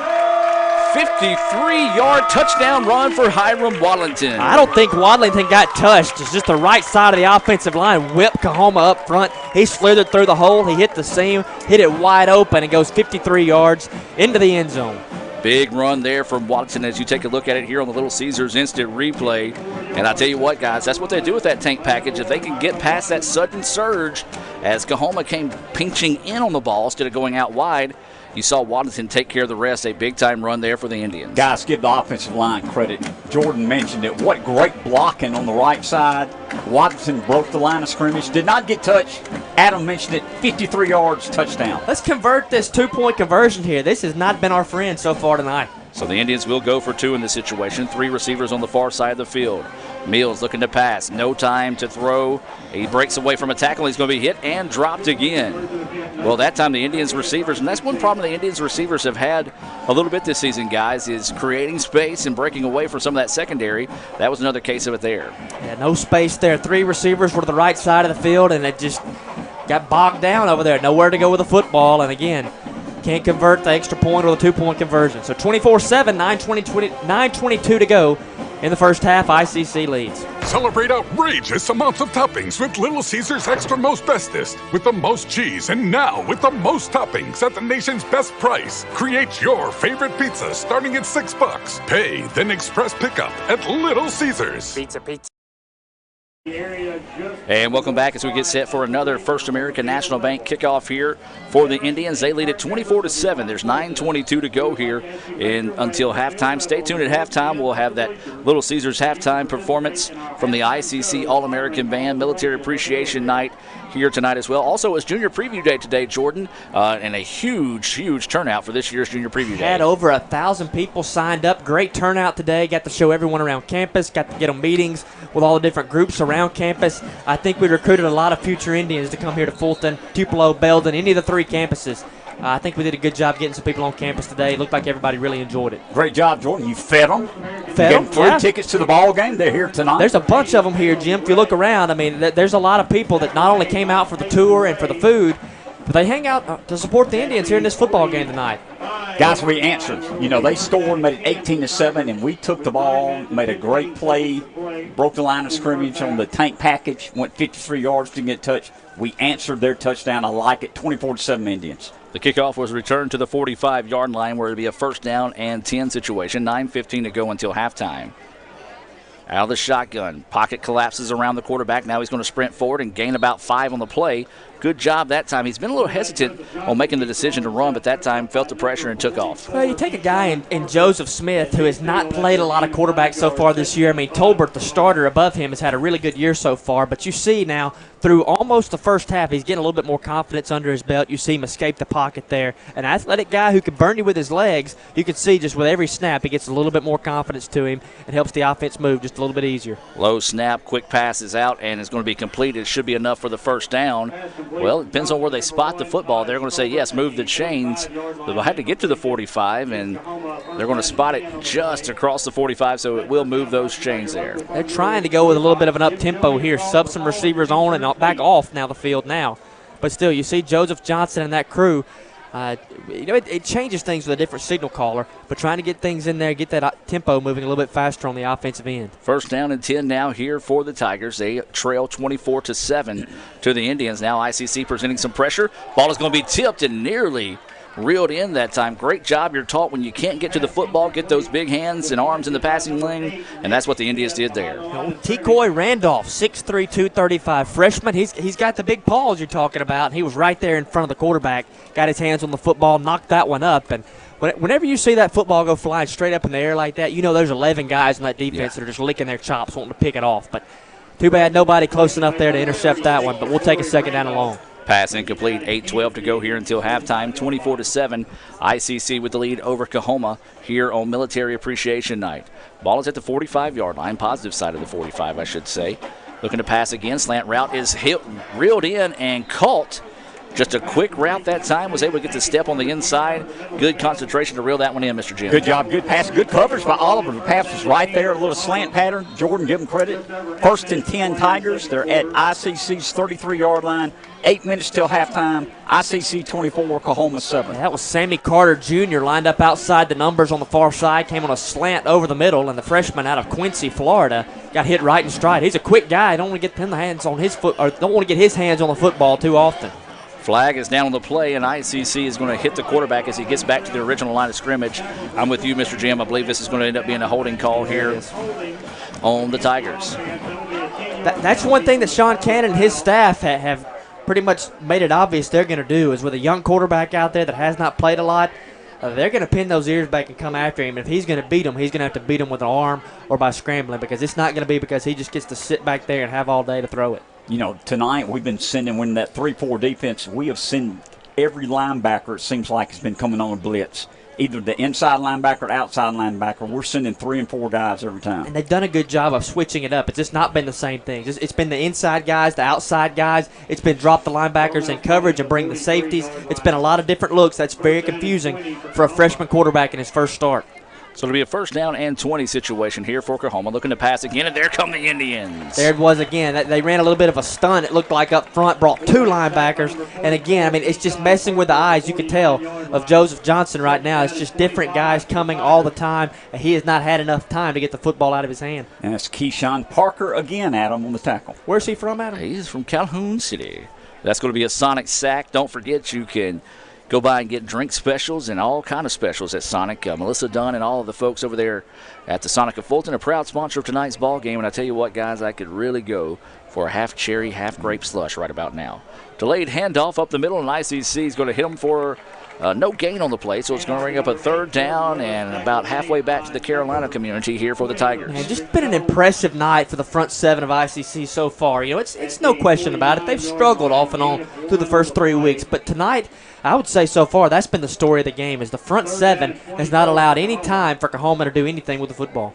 53-yard touchdown run for Hiram Waddington. I don't think Waddington got touched. It's just the right side of the offensive line. Whipped Coahoma up front. He slithered through the hole. He hit the seam, hit it wide open, and goes 53 yards into the end zone. Big run there from Waddington as you take a look at it here on the Little Caesars instant replay. And I tell you what, guys, that's what they do with that tank package. If they can get past that sudden surge as Coahoma came pinching in on the ball instead of going out wide, you saw Waddington take care of the rest. A big-time run there for the Indians. Guys, give the offensive line credit. Jordan mentioned it. What great blocking on the right side. Waddington broke the line of scrimmage. Did not get touched. Adam mentioned it. 53 yards, touchdown. Let's convert this 2-point conversion here. This has not been our friend so far tonight. So the Indians will go for 2 in this situation. 3 receivers on the far side of the field. Mills looking to pass. No time to throw. He breaks away from a tackle. He's going to be hit and dropped again. Well, that time the Indians receivers, and that's one problem the Indians receivers have had a little bit this season, guys, is creating space and breaking away from some of that secondary. That was another case of it there. Yeah, no space there. 3 receivers were to the right side of the field, and it just got bogged down over there. Nowhere to go with the football, and again, can't convert the extra point or the 2-point conversion. So 24-7, 9:22 to go in the first half. ICC leads. Celebrate outrageous amounts of toppings with Little Caesars Extra Most Bestest. With the most cheese and now with the most toppings at the nation's best price. Create your favorite pizza starting at $6. Pay, then express pickup at Little Caesars. Pizza. And welcome back as we get set for another First American National Bank kickoff here for the Indians. They lead it 24-7. There's 9:22 to go here until halftime. Stay tuned at halftime. We'll have that Little Caesars halftime performance from the ICC All-American Band Military Appreciation Night here tonight as well. Also, it's Junior Preview Day today, Jordan, and a huge turnout for this year's Junior Preview Day. Had over 1,000 people signed up. Great turnout today. Got to show everyone around campus. Got to get them meetings with all the different groups around campus. I think we recruited a lot of future Indians to come here to Fulton, Tupelo, Belden, any of the 3 campuses. I think we did a good job getting some people on campus today. It looked like everybody really enjoyed it. Great job, Jordan. You fed them. Fed them. 3 tickets to the ball game. They're here tonight. There's a bunch of them here, Jim. If you look around, I mean, there's a lot of people that not only came out for the tour and for the food, but they hang out to support the Indians here in this football game tonight. Guys, we answered. They scored, made it 18-7, and we took the ball, made a great play broke the line of scrimmage on the tank package, went 53 yards, didn't get touched. We answered their touchdown. I like it. 24-7 Indians. The kickoff was returned to the 45-yard line where it'll be a 1st down and 10 situation. 9:15 to go until halftime. Out of the shotgun. Pocket collapses around the quarterback. Now he's going to sprint forward and gain about 5 on the play. Good job that time. He's been a little hesitant on making the decision to run, but that time felt the pressure and took off. Well, you take a guy in Joseph Smith who has not played a lot of quarterback so far this year. I mean, Tolbert, the starter above him, has had a really good year so far, but you see now through almost the first half, he's getting a little bit more confidence under his belt. You see him escape the pocket there. An athletic guy who can burn you with his legs, you can see just with every snap, he gets a little bit more confidence to him and helps the offense move just a little bit easier. Low snap, quick pass is out, and it's going to be completed. It should be enough for the 1st down. Well, it depends on where they spot the football. They're going to say, yes, move the chains. They'll have to get to the 45, and they're going to spot it just across the 45, so it will move those chains there. They're trying to go with a little bit of an up-tempo here. Sub some receivers on and back off now the field now. But still, you see Joseph Johnson and that crew. It changes things with a different signal caller, but trying to get things in there, get that tempo moving a little bit faster on the offensive end. 1st down and 10 now here for the Tigers. They trail 24-7 to the Indians. Now ICC presenting some pressure. Ball is going to be tipped and nearly reeled in that time. Great job. You're taught when you can't get to the football, get those big hands and arms in the passing lane, and that's what the Indians did there. T-Coy Randolph, 6'3", 235 freshman. He's got the big paws you're talking about. He was right there in front of the quarterback, got his hands on the football, knocked that one up. And whenever you see that football go flying straight up in the air like that, you know there's 11 guys in that defense that are just licking their chops wanting to pick it off. But too bad nobody close enough there to intercept that one, but we'll take a 2nd down and long. Pass incomplete, 8:12 to go here until halftime, 24-7. ICC with the lead over Coahoma here on Military Appreciation Night. Ball is at the 45-yard line, positive side of the 45, I should say. Looking to pass again, slant route is reeled in and caught. Just a quick route that time, was able to get the step on the inside. Good concentration to reel that one in, Mr. Jim. Good job, good pass, good coverage by Oliver. The pass was right there, a little slant pattern. Jordan, give him credit. 1st and 10 Tigers. They're at ICC's 33-yard line. 8 minutes till halftime. ICC 24, Coahoma 7. That was Sammy Carter Jr. lined up outside the numbers on the far side, came on a slant over the middle, and the freshman out of Quincy, Florida, got hit right in stride. He's a quick guy. Don't want to get him the hands on his foot, or don't want to get his hands on the football too often. Flag is down on the play, and ICC is going to hit the quarterback as he gets back to the original line of scrimmage. I'm with you, Mr. Jim. I believe this is going to end up being a holding call here on the Tigers. That's one thing that Sean Cannon and his staff have pretty much made it obvious they're going to do, is with a young quarterback out there that has not played a lot, they're going to pin those ears back and come after him. If he's going to beat him, he's going to have to beat him with an arm or by scrambling, because it's not going to be because he just gets to sit back there and have all day to throw it. You know, tonight we've been sending, when that 3-4 defense, we have sent every linebacker, it seems like, has been coming on a blitz. Either the inside linebacker or outside linebacker. We're sending 3 and 4 guys every time. And they've done a good job of switching it up. It's just not been the same thing. It's been the inside guys, the outside guys. It's been drop the linebackers in coverage and bring the safeties. It's been a lot of different looks. That's very confusing for a freshman quarterback in his first start. So it'll be a 1st down and 20 situation here for Coahoma. Looking to pass again, and there come the Indians. There it was again. They ran a little bit of a stunt, it looked like, up front, brought 2 linebackers. And again, I mean, it's just messing with the eyes, you could tell, of Joseph Johnson right now. It's just different guys coming all the time, and he has not had enough time to get the football out of his hand. And it's Keyshawn Parker again, Adam, on the tackle. Where's he from, Adam? He's from Calhoun City. That's going to be a Sonic sack. Don't forget, you can go by and get drink specials and all kind of specials at Sonic. Melissa Dunn and all of the folks over there at the Sonic of Fulton, a proud sponsor of tonight's ball game. And I tell you what, guys, I could really go for a half cherry, half grape slush right about now. Delayed handoff up the middle, and ICC is going to hit them for no gain on the play, so it's going to bring up a 3rd down and about halfway back to the Carolina community here for the Tigers. Man, just been an impressive night for the front 7 of ICC so far. You know, it's no question about it. They've struggled off and on through the first 3 weeks, but tonight, I would say so far, that's been the story of the game, is the front 7 has not allowed any time for Coahoma to do anything with the football.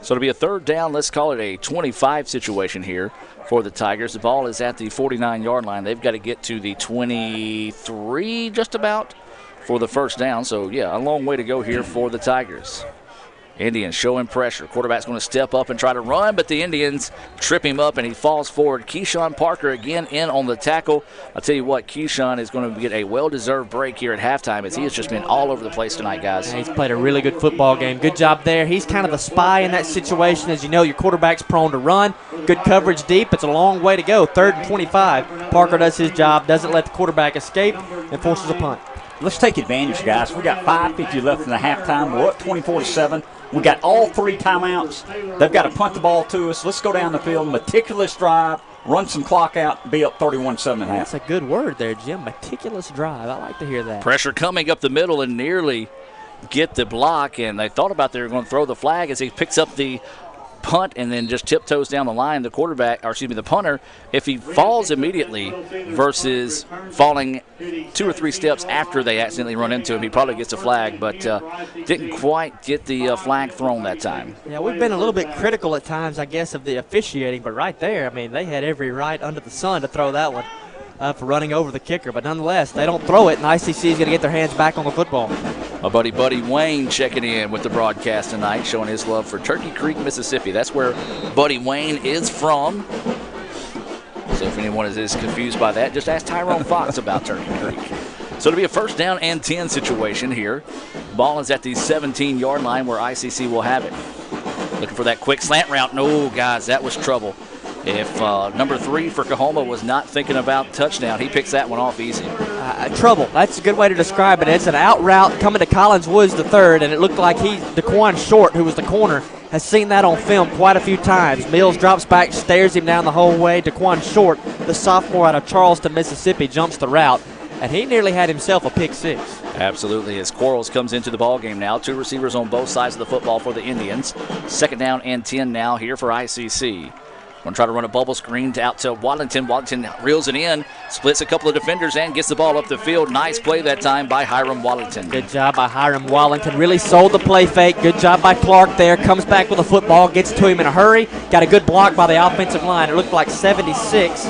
So it'll be a 3rd down. Let's call it a 25 situation here for the Tigers. The ball is at the 49-yard line. They've got to get to the 23 just about for the 1st down. So, yeah, a long way to go here for the Tigers. Indians showing pressure. Quarterback's going to step up and try to run, but the Indians trip him up, and he falls forward. Keyshawn Parker again in on the tackle. I'll tell you what, Keyshawn is going to get a well-deserved break here at halftime, as he has just been all over the place tonight, guys. Yeah, he's played a really good football game. Good job there. He's kind of the spy in that situation. As you know, your quarterback's prone to run. Good coverage deep. It's a long way to go. 3rd and 25. Parker does his job, doesn't let the quarterback escape, and forces a punt. Let's take advantage, guys. We got 5:50 left in the halftime. We're up 24-7. We got all 3 timeouts. They've got to punt the ball to us. Let's go down the field. Meticulous drive. Run some clock out. Be up 31-7 and a half. That's a good word there, Jim. Meticulous drive. I like to hear that. Pressure coming up the middle and nearly get the block. And they thought about they were going to throw the flag as he picks up the punt and then just tiptoes down the line. The quarterback, or excuse me, the punter, if he falls immediately versus falling 2 or 3 steps after they accidentally run into him, he probably gets a flag, but didn't quite get the flag thrown that time. Yeah, we've been a little bit critical at times, I guess, of the officiating, but right there, I mean, they had every right under the sun to throw that one for running over the kicker, but nonetheless, they don't throw it, and ICC is going to get their hands back on the football. My buddy Buddy Wayne checking in with the broadcast tonight, showing his love for Turkey Creek, Mississippi. That's where Buddy Wayne is from. So if anyone is confused by that, just ask Tyrone Fox about Turkey Creek. So it'll be a 1st down and 10 situation here. Ball is at the 17-yard line where ICC will have it. Looking for that quick slant route. No, guys, that was trouble. If number 3 for Coahoma was not thinking about touchdown, he picks that one off easy. Trouble. That's a good way to describe it. It's an out route coming to Collins Woods the third, and it looked like DeQuan Short, who was the corner, has seen that on film quite a few times. Mills drops back, stares him down the whole way. DeQuan Short, the sophomore out of Charleston, Mississippi, jumps the route, and he nearly had himself a pick 6. Absolutely, as Quarles comes into the ball game now. 2 receivers on both sides of the football for the Indians. 2nd down and 10 now here for ICC. Going to try to run a bubble screen out to Waddington. Waddington reels it in, splits a couple of defenders, and gets the ball up the field. Nice play that time by Hiram Waddington. Good job by Hiram Waddington. Really sold the play fake. Good job by Clark there. Comes back with a football, gets to him in a hurry. Got a good block by the offensive line. It looked like 76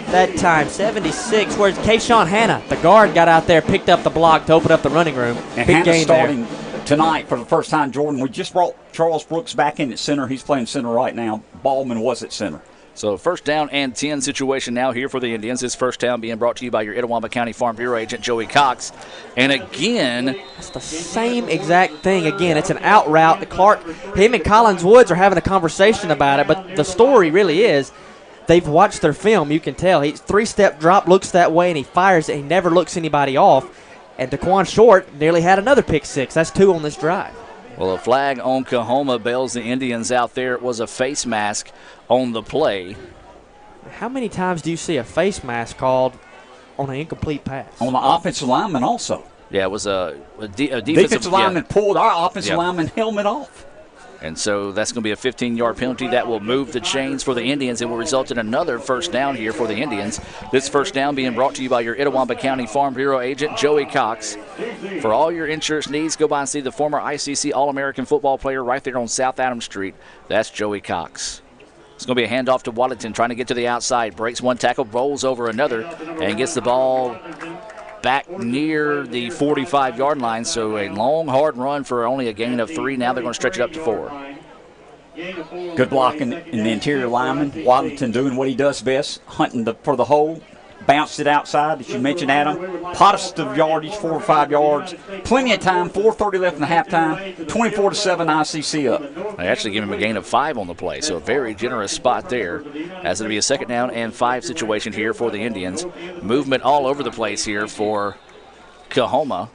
that time. 76. Where's Kayshawn Hanna? The guard got out there, picked up the block to open up the running room. And Big Hanna game starting there tonight for the first time, Jordan. We just brought Charles Brooks back in at center. He's playing center right now. Ballman was at center. So 1st down and 10 situation now here for the Indians. This 1st down being brought to you by your Itawamba County Farm Bureau agent, Joey Cox. And again, it's the same exact thing. Again, it's an out route. Clark, him and Collins Woods are having a conversation about it, but the story really is they've watched their film. You can tell. He's 3-step drop, looks that way, and he fires it. He never looks anybody off. And DeQuan Short nearly had another pick 6. That's 2 on this drive. Well, a flag on Coahoma bails the Indians out there. It was a face mask on the play. How many times do you see a face mask called on an incomplete pass? On the offensive lineman also. Yeah, it was a defensive lineman pulled our offensive lineman helmet off. And so that's going to be a 15-yard penalty. That will move the chains for the Indians. It will result in another 1st down here for the Indians. This 1st down being brought to you by your Itawamba County Farm Bureau agent, Joey Cox. For all your insurance needs, go by and see the former ICC All-American football player right there on South Adams Street. That's Joey Cox. It's going to be a handoff to Waddington, trying to get to the outside. Breaks one tackle, rolls over another, and gets the ball back near the 45-yard line. So a long, hard run for only a gain of 3. Now they're going to stretch it up to 4. Good block in the interior lineman. Waddington doing what he does best, hunting for the hole. Bounced it outside, as you mentioned, Adam. Hottest of yardage, 4 or 5 yards. Plenty of time, 4:30 left in the halftime. 24-7 ICC up. They actually give him a gain of 5 on the play, so a very generous spot there. As it'll be a 2nd down and 5 situation here for the Indians. Movement all over the place here for Coahoma.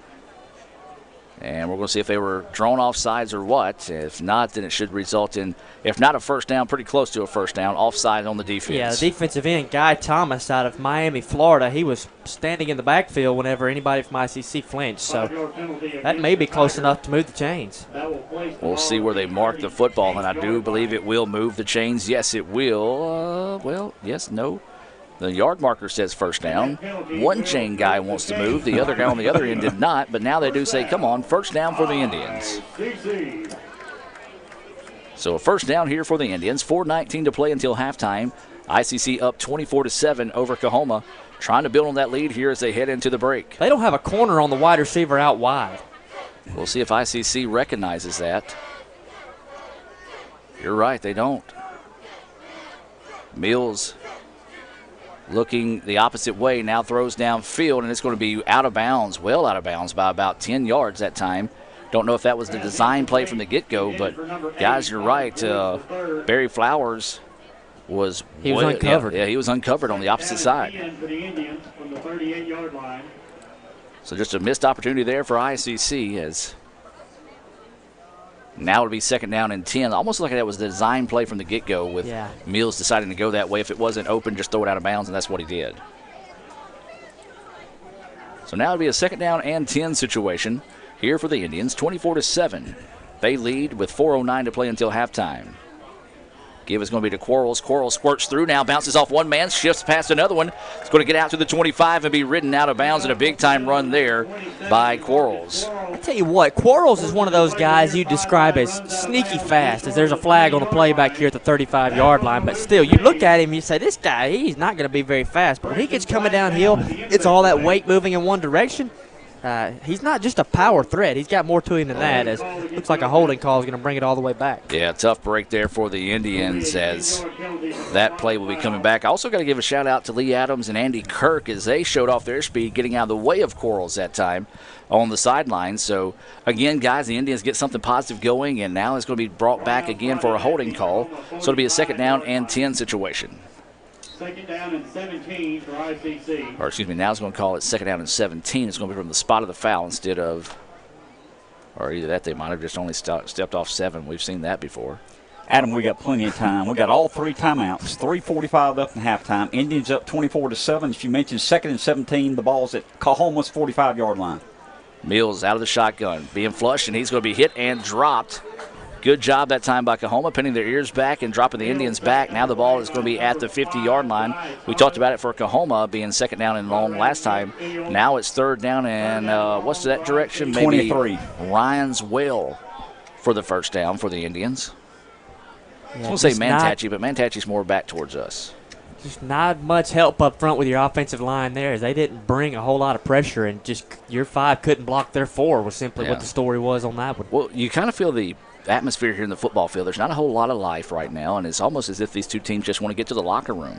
And we're going to see if they were drawn off sides or what. If not, then it should result in, if not a 1st down, pretty close to a 1st down, offside on the defense. Yeah, the defensive end, Guy Thomas out of Miami, Florida, he was standing in the backfield whenever anybody from ICC flinched. So that may be close enough to move the chains. We'll see where they mark the football, and I do believe it will move the chains. Yes, it will. Well, yes, no. The yard marker says 1st down. One chain guy wants to move. The other guy on the other end did not. But now they do say, come on, 1st down for the Indians. So a 1st down here for the Indians. 4:19 to play until halftime. ICC up 24-7 over Coahoma. Trying to build on that lead here as they head into the break. They don't have a corner on the wide receiver out wide. We'll see if ICC recognizes that. You're right, they don't. Mills looking the opposite way, now throws downfield, and it's going to be out of bounds, well out of bounds by about 10 yards that time. Don't know if that was the design play from the get-go, but guys, you're right. Barry Flowers was uncovered. Yeah, he was uncovered on the opposite side. So just a missed opportunity there for ICC, as now it'll be 2nd down and 10. Almost like that was the design play from the get-go with Mills deciding to go that way. If it wasn't open, just throw it out of bounds, and that's what he did. So now it'll be a 2nd down and 10 situation here for the Indians, 24-7. They lead with 4:09 to play until halftime. Give is going to be to Quarles. Quarles squirts through now, bounces off one man, shifts past another one. It's going to get out to the 25 and be ridden out of bounds, and a big-time run there by Quarles. I tell you what, Quarles is one of those guys you describe as sneaky fast, as there's a flag on the play back here at the 35-yard line. But still, you look at him and you say, this guy, he's not going to be very fast. But when he gets coming downhill, it's all that weight moving in one direction. He's not just a power threat. He's got more to him than that, as looks like a holding call is going to bring it all the way back. Yeah, tough break there for the Indians, as that play will be coming back. I also got to give a shout-out to Lee Adams and Andy Kirk, as they showed off their speed, getting out of the way of Quarles that time on the sideline. So, again, guys, the Indians get something positive going, and now it's going to be brought back again for a holding call. So it'll be a 2nd down and 10 situation. 2nd down and 17 for ICC. Or excuse me, now it's going to call it 2nd down and 17. It's going to be from the spot of the foul instead of, or either that they might have just only stepped off 7. We've seen that before. Adam, we got plenty of time. We got all 3 timeouts. 3:45 left in halftime. Indians up 24-7. As you mentioned, 2nd and 17. The ball's at Coahoma's 45-yard line. Mills out of the shotgun, being flushed, and he's going to be hit and dropped. Good job that time by Coahoma, pinning their ears back and dropping the Indians back. Now the ball is going to be at the 50-yard line. We talked about it for Coahoma being 2nd down and long last time. Now it's 3rd down and what's that direction? Maybe 23. Ryan's Well for the 1st down for the Indians. Yeah, I was going to say Mantachi, but Mantachi's more back towards us. Just not much help up front with your offensive line there, as they didn't bring a whole lot of pressure, and just your 5 couldn't block their 4 was simply what the story was on that one. Well, you kind of feel the atmosphere here in the football field. There's not a whole lot of life right now, and it's almost as if these two teams just want to get to the locker room.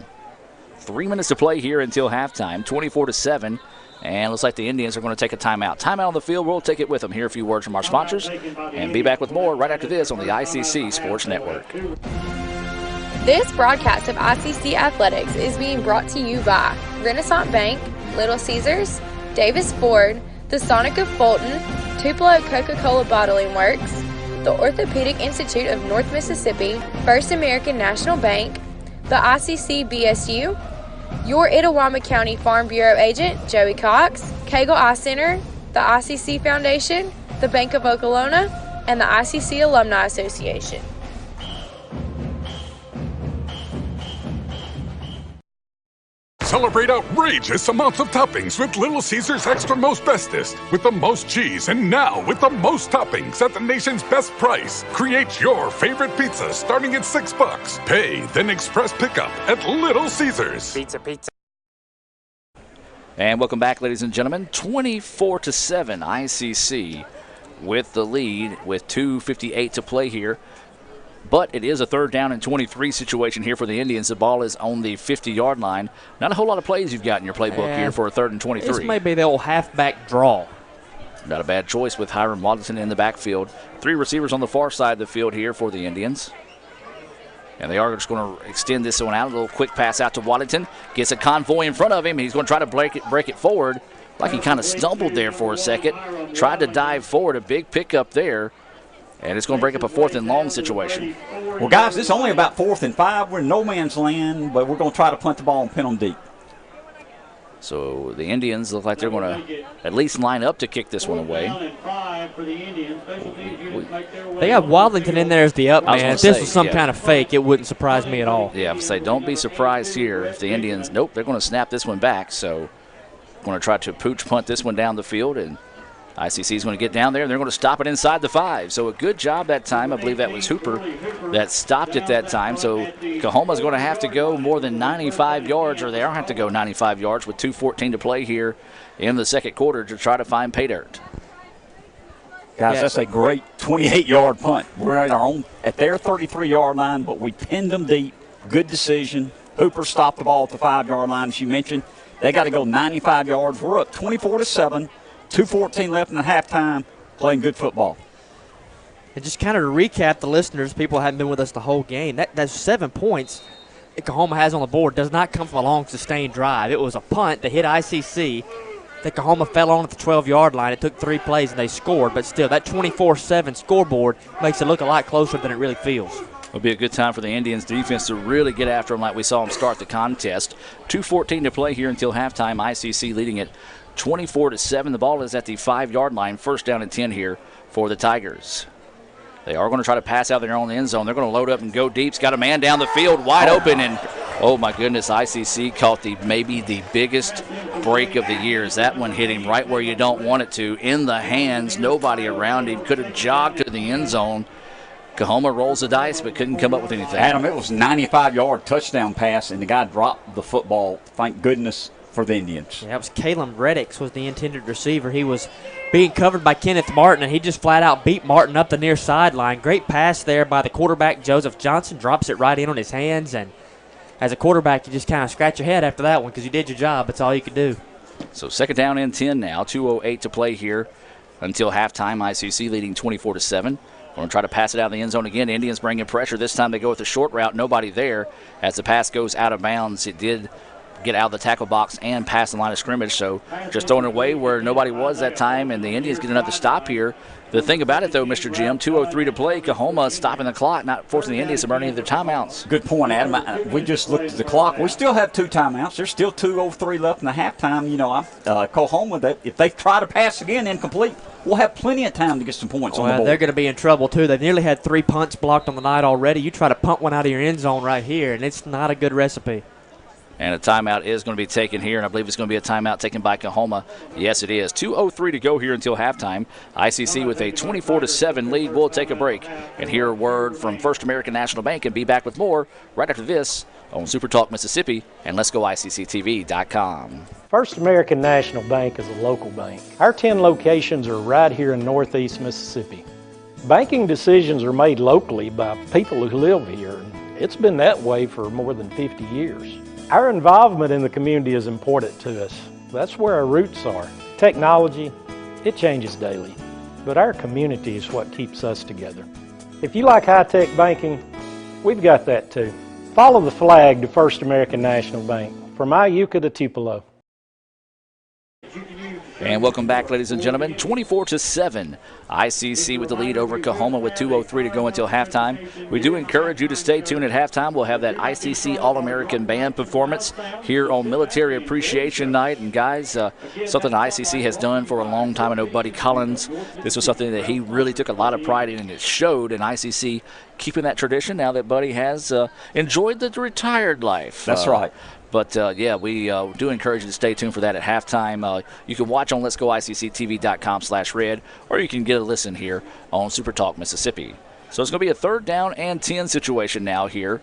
3 minutes to play here until halftime, 24-7, and looks like the Indians are going to take a timeout. Timeout on the field. We'll take it with them. Hear a few words from our sponsors, and be back with more right after this on the ICC Sports Network. This broadcast of ICC Athletics is being brought to you by Renaissance Bank, Little Caesars, Davis Ford, the Sonic of Fulton, Tupelo Coca-Cola Bottling Works, the Orthopedic Institute of North Mississippi, First American National Bank, the ICC BSU, your Itawamba County Farm Bureau agent, Joey Cox, Cagle Eye Center, the ICC Foundation, the Bank of Okolona, and the ICC Alumni Association. Celebrate outrageous amounts of toppings with Little Caesars Extra Most Bestest. With the most cheese and now with the most toppings at the nation's best price. Create your favorite pizza starting at $6. Pay, then express pickup at Little Caesars. Pizza. And welcome back, ladies and gentlemen. 24-7 ICC with the lead with 2:58 to play here. But it is a 3rd down and 23 situation here for the Indians. The ball is on the 50-yard line. Not a whole lot of plays you've got in your playbook here for a 3rd and 23. This may be the old halfback draw. Not a bad choice with Hiram Waddington in the backfield. 3 receivers on the far side of the field here for the Indians. And they are just going to extend this one out. A little quick pass out to Waddington. Gets a convoy in front of him. He's going to try to break it forward. Like he kind of stumbled there for a second. Tried to dive forward. A big pickup there. And it's going to break up a 4th and long situation. Well, guys, it's only about 4th and 5. We're in no man's land, but we're going to try to punt the ball and pin them deep. So the Indians look like they're going to at least line up to kick this one away. They have Waddington in there as the up man. If this was some kind of fake, it wouldn't surprise me at all. Yeah, I would say don't be surprised here if the Indians, nope, they're going to snap this one back. So going to try to pooch punt this one down the field, and ICC is going to get down there, and they're going to stop it inside the 5. So a good job that time. I believe that was Hooper that stopped it that time. So Coahoma is going to have to go more than 95 yards, or they don't have to go 95 yards with 2:14 to play here in the 2nd quarter to try to find pay dirt. Guys, that's a great 28-yard punt. We're at their 33-yard line, but we pinned them deep. Good decision. Hooper stopped the ball at the 5-yard line, as you mentioned. They got to go 95 yards. We're up 24-7, 2:14 left in the halftime, playing good football. And just kind of to recap the listeners, people haven't been with us the whole game, that's 7 points that Coahoma has on the board does not come from a long, sustained drive. It was a punt that hit ICC that Coahoma fell on at the 12-yard line. It took 3 plays, and they scored. But still, that 24-7 scoreboard makes it look a lot closer than it really feels. It'll be a good time for the Indians defense to really get after them like we saw them start the contest. 2:14 to play here until halftime. ICC leading it 24-7. The ball is at the 5-yard line. First down and 10 here for the Tigers. They are going to try to pass out there on the end zone. They're going to load up and go deep. It's got a man down the field wide open, and oh my goodness, ICC caught maybe the biggest break of the year. As that one hit him right where you don't want it to, in the hands, nobody around him, could have jogged to the end zone. Coahoma rolls the dice but couldn't come up with anything. Adam, it was a 95-yard touchdown pass, and the guy dropped the football. Thank goodness for the Indians. Yeah, that was Caleb Reddix was the intended receiver. He was being covered by Kenneth Martin, and he just flat out beat Martin up the near sideline. Great pass there by the quarterback, Joseph Johnson. Drops it right in on his hands, and as a quarterback, you just kind of scratch your head after that one because you did your job. That's all you could do. So second down and 10 now. 2:08 to play here until halftime. ICC leading 24-7. Going to try to pass it out of the end zone again. Indians bringing pressure. This time they go with the short route. Nobody there. As the pass goes out of bounds, it did get out of the tackle box and pass the line of scrimmage. So just throwing it away where nobody was that time, and the Indians get another stop here. The thing about it, though, Mr. Jim, 2:03 to play. Coahoma stopping the clock, not forcing the Indians to burn any of their timeouts. Good point, Adam. We just looked at the clock. We still have 2 timeouts. There's still 2:03 left in the halftime. You know, Coahoma, if they try to pass again incomplete, we'll have plenty of time to get some points on the board. They're going to be in trouble, too. They've nearly had 3 punts blocked on the night already. You try to punt one out of your end zone right here, and it's not a good recipe. And a timeout is going to be taken here, and I believe it's going to be a timeout taken by Coahoma. Yes, it is. 2:03 to go here until halftime. ICC with a 24-7 lead. We'll take a break and hear a word from First American National Bank and be back with more right after this on Super Talk Mississippi and Let'sGoICCTV.com. First American National Bank is a local bank. Our 10 locations are right here in Northeast Mississippi. Banking decisions are made locally by people who live here, and it's been that way for more than 50 years. Our involvement in the community is important to us. That's where our roots are. Technology, it changes daily, but our community is what keeps us together. If you like high-tech banking, we've got that too. Follow the flag to First American National Bank, from Iuka to Tupelo. And welcome back, ladies and gentlemen. 24-7. ICC with the lead over Coahoma with 2:03 to go until halftime. We do encourage you to stay tuned at halftime. We'll have that ICC All-American Band performance here on Military Appreciation Night. And guys, something ICC has done for a long time. I know Buddy Collins, this was something that he really took a lot of pride in, and it showed in ICC keeping that tradition now that Buddy has enjoyed the retired life. That's right. But, yeah, we do encourage you to stay tuned for that at halftime. You can watch on Let'sGoICCTV.com/red, or you can get a listen here on Super Talk Mississippi. So it's going to be a 3rd down and 10 situation now here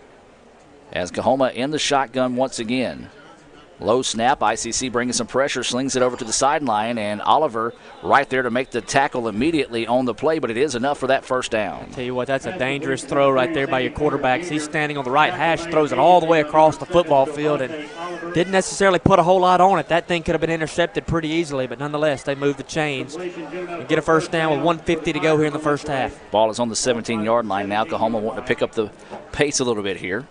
as Coahoma in the shotgun once again. Low snap, ICC bringing some pressure, slings it over to the sideline, and Oliver right there to make the tackle immediately on the play, but it is enough for that first down. Tell you what, that's a dangerous throw right there by your quarterbacks. He's standing on the right hash, throws it all the way across the football field, and didn't necessarily put a whole lot on it. That thing could have been intercepted pretty easily, but nonetheless, they move the chains and get a first down with 1:50 to go here in the first half. Ball is on the 17-yard line now. Coahoma wanting to pick up the pace a little bit here.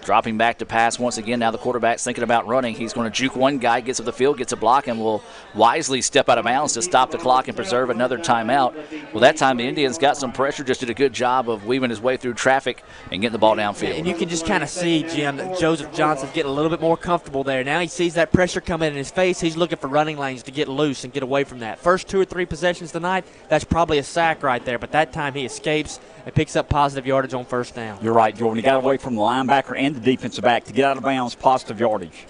Dropping back to pass once again. Now the quarterback's thinking about running. He's going to juke one guy, gets up the field, gets a block, and will wisely step out of bounds to stop the clock and preserve another timeout. Well, that time the Indians got some pressure, just did a good job of weaving his way through traffic and getting the ball downfield. And you can just kind of see, Jim, that Joseph Johnson's getting a little bit more comfortable there. Now he sees that pressure coming in his face. He's looking for running lanes to get loose and get away from that. First 2 or 3 possessions tonight, that's probably a sack right there, but that time he escapes and picks up positive yardage on first down. You're right, Jordan. He got away from the linebacker and the defensive back to get out of bounds, positive yardage.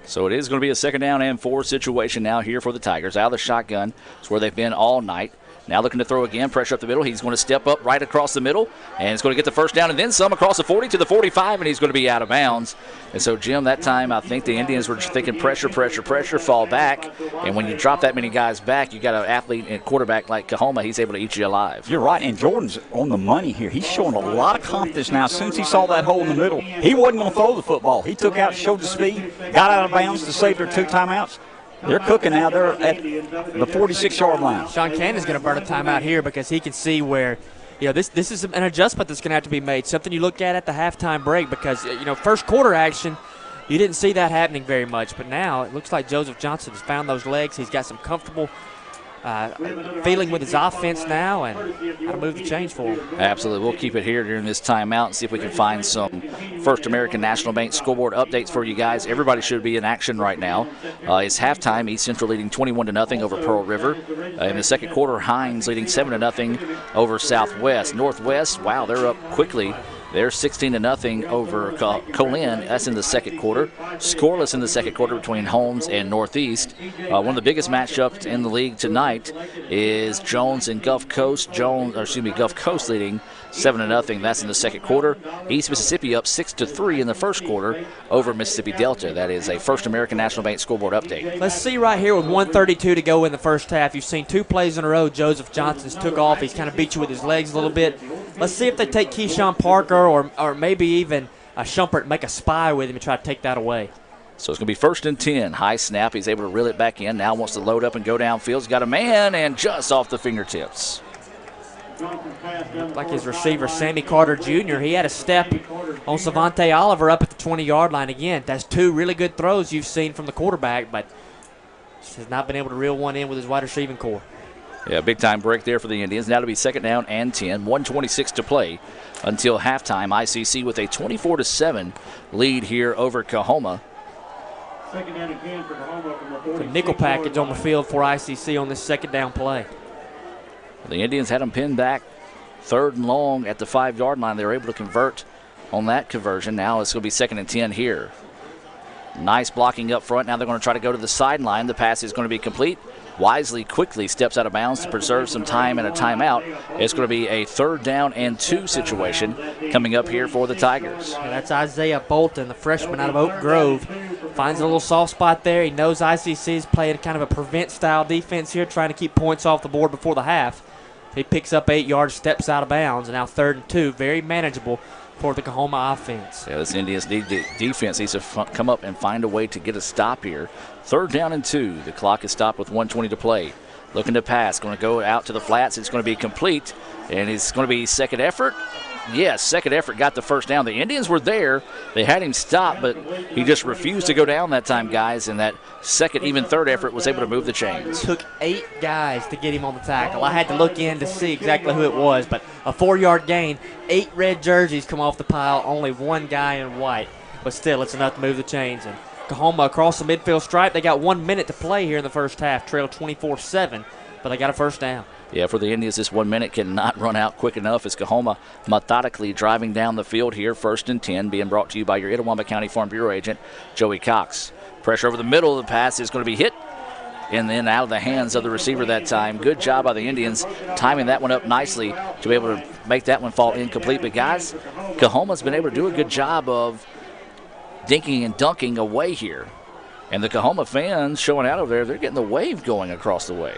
So it is going to be a 2nd down and 4 situation now here for the Tigers. Out of the shotgun. It's where they've been all night. Now looking to throw again, pressure up the middle. He's going to step up right across the middle, and he's going to get the first down and then some across the 40 to the 45, and he's going to be out of bounds. And so, Jim, that time I think the Indians were thinking pressure, fall back. And when you drop that many guys back, you got an athlete and quarterback like Coahoma, he's able to eat you alive. You're right, and Jordan's on the money here. He's showing a lot of confidence now. As soon as he saw that hole in the middle, he wasn't going to throw the football. He took out, showed the speed, got out of bounds to save their 2 timeouts. They're cooking now. They're at the 46-yard line. Sean Cannon's going to burn a timeout here because he can see where, this is an adjustment that's going to have to be made, something you look at the halftime break because, first quarter action, you didn't see that happening very much. But now it looks like Joseph Johnson has found those legs. He's got some comfortable feeling with his offense now and how to move the chains for him. Absolutely. We'll keep it here during this timeout and see if we can find some First American National Bank scoreboard updates for you guys. Everybody should be in action right now. It's halftime. East Central leading 21-0 over Pearl River. In the second quarter, Hines leading 7-0 over Southwest. Northwest, wow, they're up quickly. They're 16-0 over Colin. That's in the second quarter. Scoreless in the second quarter between Holmes and Northeast. One of the biggest matchups in the league tonight is Jones and Gulf Coast. Gulf Coast leading 7-0. That's in the second quarter. East Mississippi up 6-3 in the first quarter over Mississippi Delta. That is a First American National Bank scoreboard update. Let's see right here with 1:32 to go in the first half. You've seen 2 plays in a row. Joseph Johnson's took off. He's kind of beat you with his legs a little bit. Let's see if they take Keyshawn Parker or maybe even Shumpert, make a spy with him and try to take that away. So it's going to be 1st and 10. High snap. He's able to reel it back in. Now wants to load up and go downfield. He's got a man and just off the fingertips. Like his receiver, Sammy Carter Jr., he had a step on Savante Oliver up at the 20-yard line. Again, that's 2 really good throws you've seen from the quarterback, but just has not been able to reel one in with his wide receiving core. Yeah, big-time break there for the Indians. Now to be 2nd down and 10, 1:26 to play until halftime. ICC with a 24-7 lead here over Coahoma. 2nd down and 10 for Coahoma from the 46. The nickel package on the field for ICC on this 2nd down play. The Indians had them pinned back 3rd and long at the 5-yard line. They were able to convert on that conversion. Now it's going to be 2nd and 10 here. Nice blocking up front. Now they're going to try to go to the sideline. The pass is going to be complete. Wisely quickly steps out of bounds to preserve some time and a timeout. It's going to be a 3rd down and 2 situation coming up here for the Tigers. Yeah, that's Isaiah Bolton, the freshman out of Oak Grove. Finds a little soft spot there. He knows ICC is playing kind of a prevent-style defense here, trying to keep points off the board before the half. He picks up 8 yards, steps out of bounds, and now 3rd and 2. Very manageable for the Coahoma offense. Yeah, this Indians defense needs to come up and find a way to get a stop here. 3rd down and 2. The clock is stopped with 1:20 to play. Looking to pass. Going to go out to the flats. It's going to be complete. And it's going to be second effort. Yes, second effort got the first down. The Indians were there. They had him stopped, but he just refused to go down that time, guys. And that second, even third effort was able to move the chains. Took 8 guys to get him on the tackle. I had to look in to see exactly who it was, but a 4-yard gain. 8 red jerseys come off the pile. Only 1 guy in white. But still, it's enough to move the chains. And Coahoma across the midfield stripe. They got 1 minute to play here in the first half. Trail 24-7, but they got a first down. Yeah, for the Indians, this 1 minute cannot run out quick enough as Coahoma methodically driving down the field here. 1st and 10, being brought to you by your Itawamba County Farm Bureau agent, Joey Cox. Pressure over the middle of the pass is going to be hit and then out of the hands of the receiver that time. Good job by the Indians timing that one up nicely to be able to make that one fall incomplete. But, guys, Coahoma's been able to do a good job of dinking and dunking away here. And the Coahoma fans showing out over there, they're getting the wave going across the way.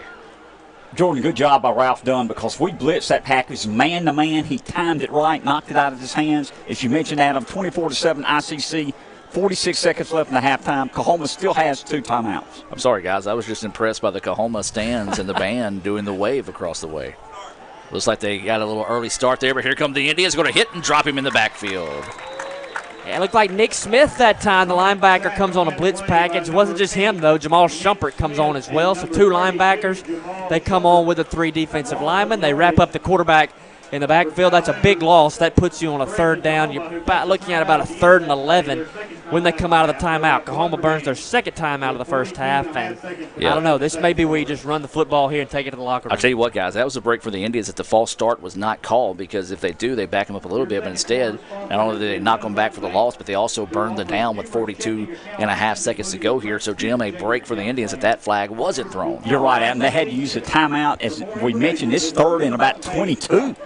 Jordan, good job by Ralph Dunn because we blitzed that package man-to-man. He timed it right, knocked it out of his hands. As you mentioned, Adam, 24-7 ICC, 46 seconds left in the halftime. Coahoma still has 2 timeouts. I'm sorry, guys. I was just impressed by the Coahoma stands and the band doing the wave across the way. Looks like they got a little early start there, but here come the Indians. Going to hit and drop him in the backfield. Yeah, it looked like Nick Smith that time. The linebacker comes on a blitz package. It wasn't just him, though. Jamal Shumpert comes on as well. So 2 linebackers. They come on with the 3 defensive linemen. They wrap up the quarterback in the backfield. That's a big loss. That puts you on a 3rd down. You're looking at about a 3rd and 11. when they come out of the timeout. Coahoma burns their second timeout of the first half, and I don't know. This may be where you just run the football here and take it to the locker room. I'll tell you what, guys, that was a break for the Indians that the false start was not called, because if they do, they back them up a little bit. But instead, not only did they knock them back for the loss, but they also burned the down with 42.5 seconds to go here. So, Jim, a break for the Indians that flag wasn't thrown. You're right, Adam. They had to use a timeout. As we mentioned, it's third and about 22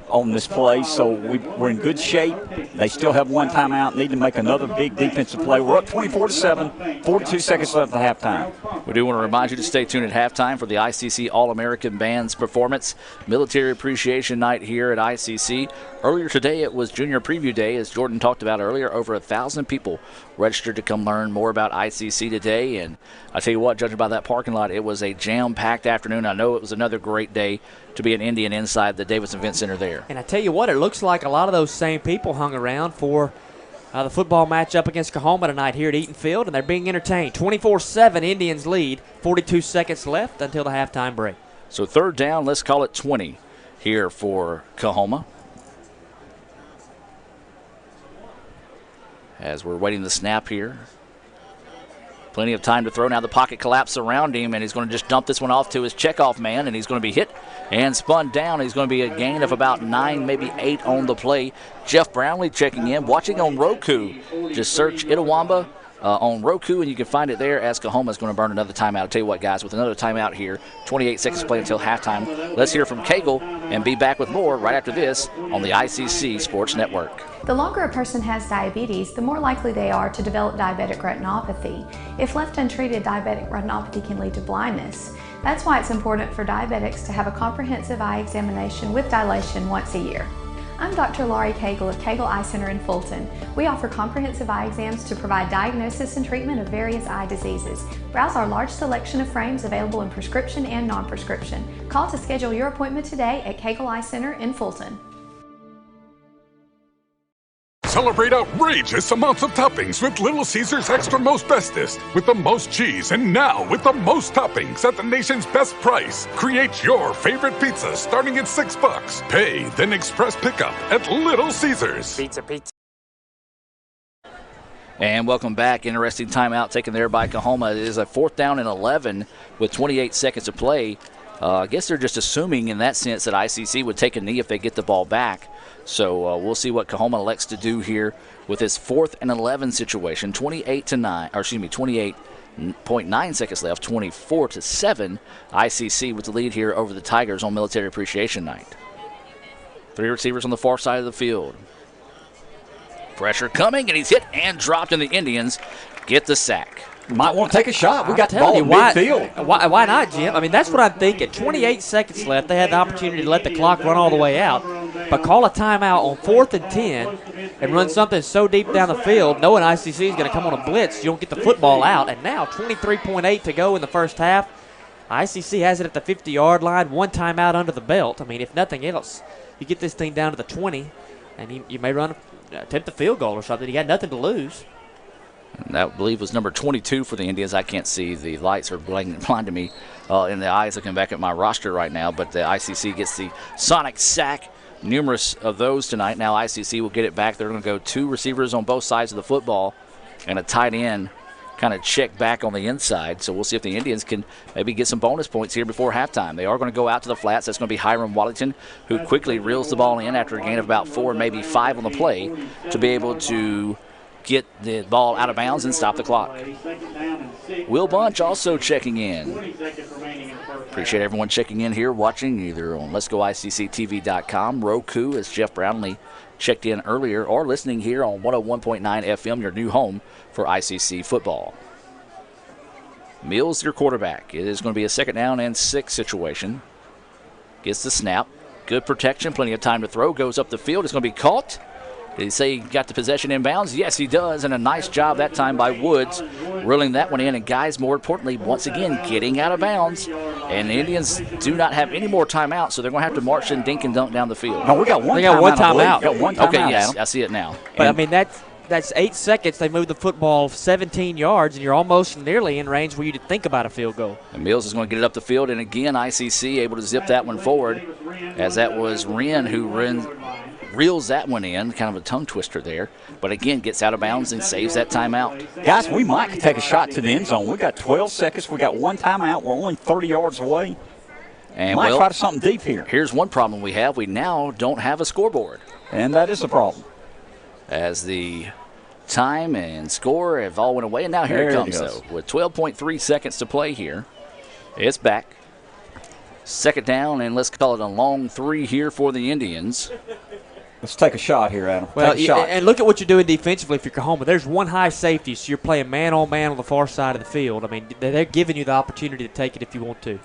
on this play, so we're in good shape. They still have one timeout, need to make another big defensive play. We're up 24-7, 42 seconds left at halftime. We do want to remind you to stay tuned at halftime for the ICC All-American Band's performance. Military Appreciation Night here at ICC. Earlier today, it was Junior Preview Day, as Jordan talked about earlier. Over 1,000 people registered to come learn more about ICC today, and I tell you what, judging by that parking lot, it was a jam-packed afternoon. I know it was another great day to be an Indian inside the Davis Event Center there. And I tell you what, it looks like a lot of those same people hung around for the football matchup against Coahoma tonight here at Eaton Field, and they're being entertained. 24-7 Indians lead, 42 seconds left until the halftime break. So third down, let's call it 20 here for Coahoma. As we're waiting the snap here. Plenty of time to throw. Now the pocket collapse around him, and he's going to just dump this one off to his checkoff man, and he's going to be hit and spun down. He's going to be a gain of about 9, maybe 8 on the play. Jeff Brownlee checking in, watching on Roku. Just search Itawamba on Roku, and you can find it there as Coahoma is going to burn another timeout. I'll tell you what, guys, with another timeout here, 28 seconds to play until halftime. Let's hear from Cagle and be back with more right after this on the ICC Sports Network. The longer a person has diabetes, the more likely they are to develop diabetic retinopathy. If left untreated, diabetic retinopathy can lead to blindness. That's why it's important for diabetics to have a comprehensive eye examination with dilation once a year. I'm Dr. Laurie Cagle of Cagle Eye Center in Fulton. We offer comprehensive eye exams to provide diagnosis and treatment of various eye diseases. Browse our large selection of frames available in prescription and non-prescription. Call to schedule your appointment today at Cagle Eye Center in Fulton. Celebrate outrageous amounts of toppings with Little Caesars Extra Most Bestest. With the most cheese and now with the most toppings at the nation's best price. Create your favorite pizza starting at $6. Pay, then express pickup at Little Caesars. Pizza. And welcome back. Interesting timeout taken there by Coahoma. It is a 4th down and 11 with 28 seconds to play. I guess they're just assuming in that sense that ICC would take a knee if they get the ball back. So we'll see what Coahoma elects to do here with this 4th and 11 situation. 28.9 seconds left, 24-7. ICC with the lead here over the Tigers on Military Appreciation Night. 3 receivers on the far side of the field. Pressure coming, and he's hit and dropped, and the Indians get the sack. Might want to take a shot. We got the telling ball you, in midfield. Why not, Jim? I mean, that's what I'm thinking. 28 seconds left. They had the opportunity to let the clock run all the way out. But call a timeout on 4th and 10 and run something so deep down the field, knowing ICC is going to come on a blitz, you don't get the football out. And now 23.8 to go in the first half. ICC has it at the 50-yard line, 1 timeout under the belt. I mean, if nothing else, you get this thing down to the 20, and you may attempt a field goal or something. You got nothing to lose. And that, I believe, was number 22 for the Indians. I can't see. The lights are blinding me in the eyes looking back at my roster right now. But the ICC gets the sonic sack. Numerous of those tonight. Now ICC will get it back. They're going to go 2 receivers on both sides of the football and a tight end kind of check back on the inside. So we'll see if the Indians can maybe get some bonus points here before halftime. They are going to go out to the flats. That's going to be Hiram Wallington, who quickly reels the ball in after a gain of about 4, maybe 5 on the play to be able to get the ball out of bounds and stop the clock. Will Bunch also checking in. Appreciate everyone checking in here, watching either on Let'sGoICCTV.com, Roku, as Jeff Brownlee checked in earlier, or listening here on 101.9 FM, your new home for ICC football. Mills, your quarterback. It is going to be a 2nd down and 6 situation. Gets the snap. Good protection, plenty of time to throw. Goes up the field. It's going to be caught. Did he say he got the possession inbounds? Yes, he does, and a nice job that time by Woods, reeling that one in. And guys, more importantly, once again, getting out of bounds. And the Indians do not have any more timeouts, so they're going to have to march and dink and dunk down the field. No, we got one timeout. Okay, yeah, I see it now. But, I mean, that's 8 seconds. They move the football 17 yards, and you're almost nearly in range where you to think about a field goal. And Mills is going to get it up the field, and again, ICC able to zip that one forward, as that was Wren who reels that one in, kind of a tongue twister there, but again gets out of bounds and saves that timeout. Guys, we might take a shot to the end zone. We got 12 seconds. We got one timeout. We're only 30 yards away. And might try to something deep here. Here's one problem we have. We now don't have a scoreboard. And that is a problem. As the time and score have all went away, and now here it comes, though, with 12.3 seconds to play here. It's back. Second down, and let's call it a long 3 here for the Indians. Let's take a shot here, Adam. Well, take a shot. And look at what you're doing defensively if you're Coahoma. There's one high safety, so you're playing man-on-man on the far side of the field. I mean, they're giving you the opportunity to take it if you want to.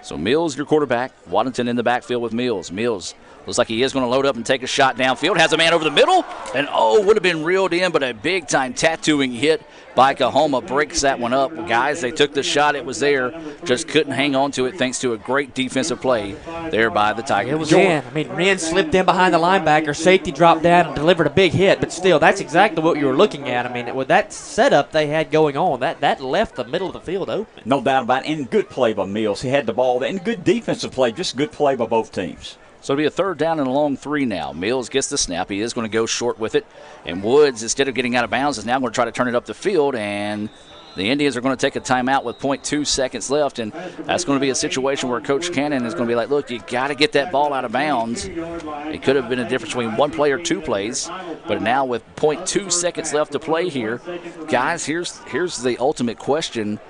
So Mills, your quarterback. Waddington in the backfield with Mills. Mills looks like he is going to load up and take a shot downfield. Has a man over the middle. And, would have been reeled in, but a big-time tattooing hit by Coahoma breaks that one up. Guys, they took the shot. It was there. Just couldn't hang on to it thanks to a great defensive play there by the Tigers. It was in. I mean, Wren slipped in behind the linebacker. Safety dropped down and delivered a big hit. But still, that's exactly what you were looking at. I mean, with that setup they had going on, that left the middle of the field open. No doubt about it. And good play by Mills. He had the ball there. And good defensive play. Just good play by both teams. So it'll be a third down and a long 3 now. Mills gets the snap. He is going to go short with it. And Woods, instead of getting out of bounds, is now going to try to turn it up the field. And the Indians are going to take a timeout with 0.2 seconds left. And that's going to be a situation where Coach Cannon is going to be like, look, you got to get that ball out of bounds. It could have been a difference between one play or 2 plays. But now with 0.2 seconds left to play here, guys, here's the ultimate question.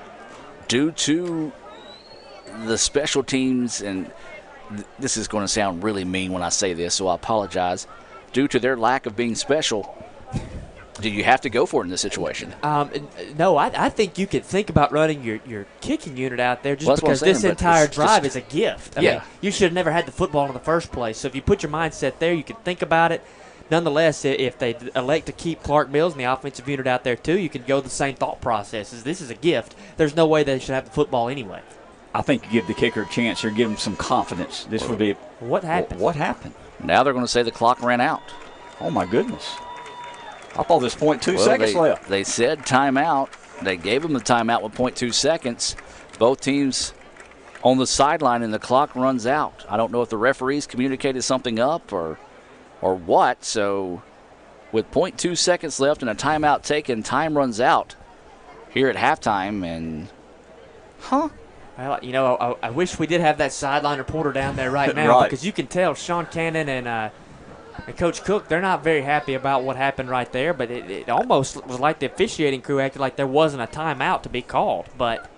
Due to the special teams, and this is going to sound really mean when I say this, so I apologize. Due to their lack of being special, do you have to go for it in this situation? No, I think you could think about running your kicking unit out there just because this entire drive is a gift. I mean, you should have never had the football in the first place. So if you put your mindset there, you can think about it. Nonetheless, if they elect to keep Clark Mills and the offensive unit out there too, you can go the same thought processes. This is a gift. There's no way they should have the football anyway. I think you give the kicker a chance. You're giving him some confidence. This would be. What happened? What happened? Now they're going to say the clock ran out. Oh, my goodness. I thought there's 0.2 seconds left. They said timeout. They gave him the timeout with 0.2 seconds. Both teams on the sideline, and the clock runs out. I don't know if the referees communicated something up or what. So with 0.2 seconds left and a timeout taken, time runs out here at halftime. And, Well, I wish we did have that sideline reporter down there right now because you can tell Sean Cannon and Coach Cook, they're not very happy about what happened right there, but it almost was like the officiating crew acted like there wasn't a timeout to be called. But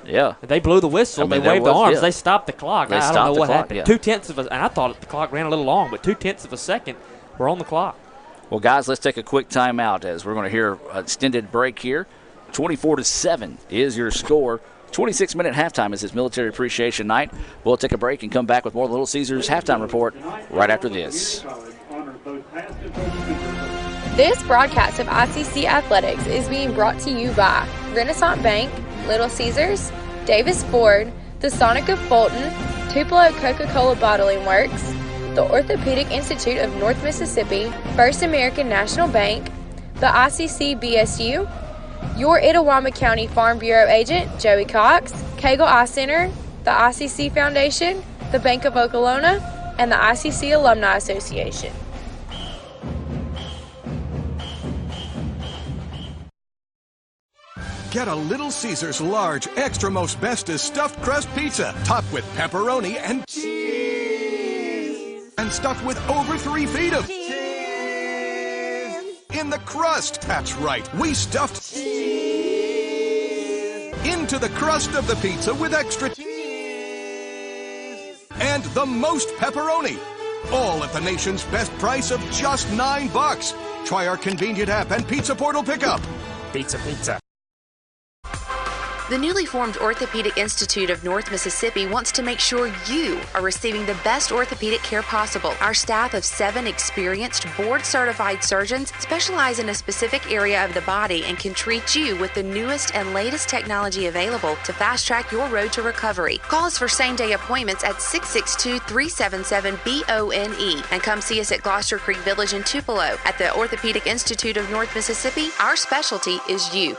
they blew the whistle. They waved the arms. They stopped the clock. I don't know what happened. 0.2 of a, and I thought the clock ran a little long, but 0.2 of a second, we're on the clock. Well, guys, let's take a quick timeout as we're going to hear an extended break here. 24-7 is your score. 26-minute halftime is his Military Appreciation Night. We'll take a break and come back with more Little Caesars halftime report right after this. This broadcast of ICC Athletics is being brought to you by Renaissance Bank, Little Caesars, Davis Ford, the Sonic of Fulton, Tupelo Coca-Cola Bottling Works, the Orthopedic Institute of North Mississippi, First American National Bank, the ICC BSU, your Itawamba County Farm Bureau agent, Joey Cox, Cagle Eye Center, the ICC Foundation, the Bank of Okolona, and the ICC Alumni Association. Get a Little Caesars large, extra most bestest stuffed crust pizza, topped with pepperoni and cheese, and stuffed with over 3 feet of cheese in the crust. That's right, we stuffed cheese into the crust of the pizza with extra cheese and the most pepperoni, all at the nation's best price of just $9. Try our convenient app and Pizza Portal pickup. Pizza. The newly formed Orthopedic Institute of North Mississippi wants to make sure you are receiving the best orthopedic care possible. Our staff of 7 experienced, board-certified surgeons specialize in a specific area of the body and can treat you with the newest and latest technology available to fast-track your road to recovery. Call us for same-day appointments at 662-377-BONE and come see us at Gloucester Creek Village in Tupelo. At the Orthopedic Institute of North Mississippi, our specialty is you.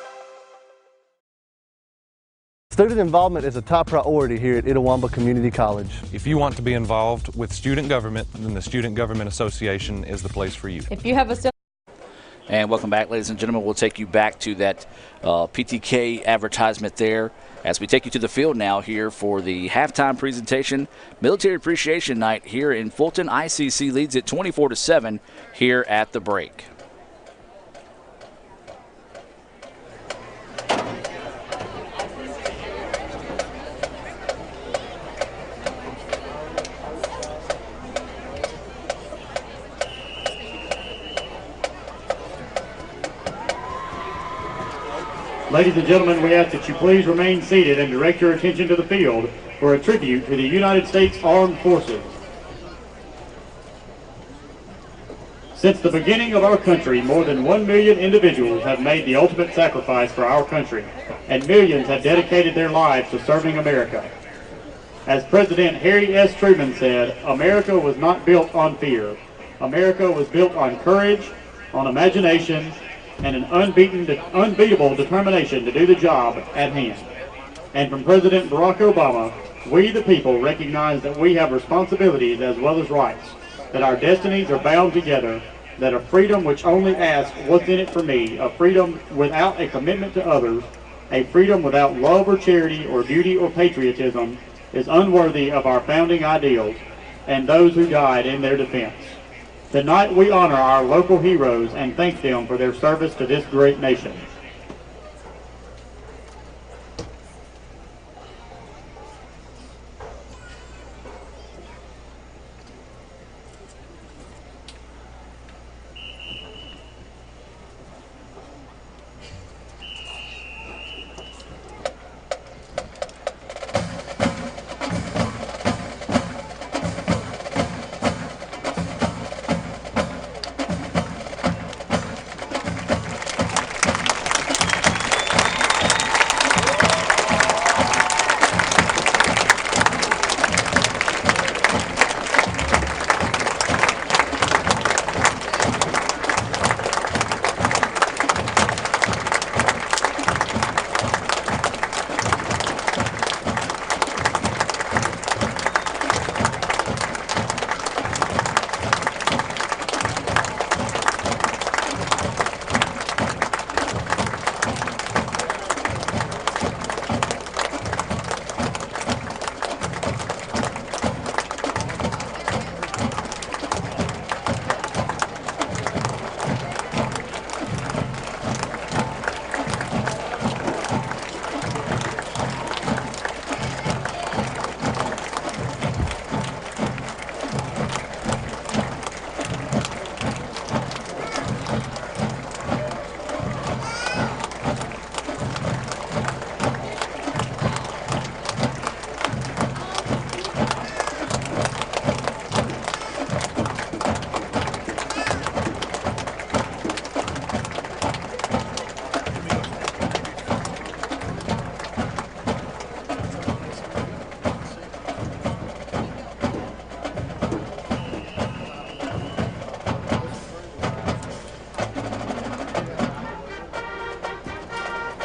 Student involvement is a top priority here at Itawamba Community College. If you want to be involved with student government, then the Student Government Association is the place for you. If you have a And welcome back, ladies and gentlemen. We'll take you back to that PTK advertisement there as we take you to the field now here for the halftime presentation. Military Appreciation Night here in Fulton. ICC leads it 24-7 here at the break. Ladies and gentlemen, we ask that you please remain seated and direct your attention to the field for a tribute to the United States Armed Forces. Since the beginning of our country, more than 1 million individuals have made the ultimate sacrifice for our country, and millions have dedicated their lives to serving America. As President Harry S. Truman said, America was not built on fear. America was built on courage, on imagination, and an unbeatable determination to do the job at hand. And from President Barack Obama, we the people recognize that we have responsibilities as well as rights, that our destinies are bound together, that a freedom which only asks what's in it for me, a freedom without a commitment to others, a freedom without love or charity or duty or patriotism is unworthy of our founding ideals and those who died in their defense. Tonight we honor our local heroes and thank them for their service to this great nation.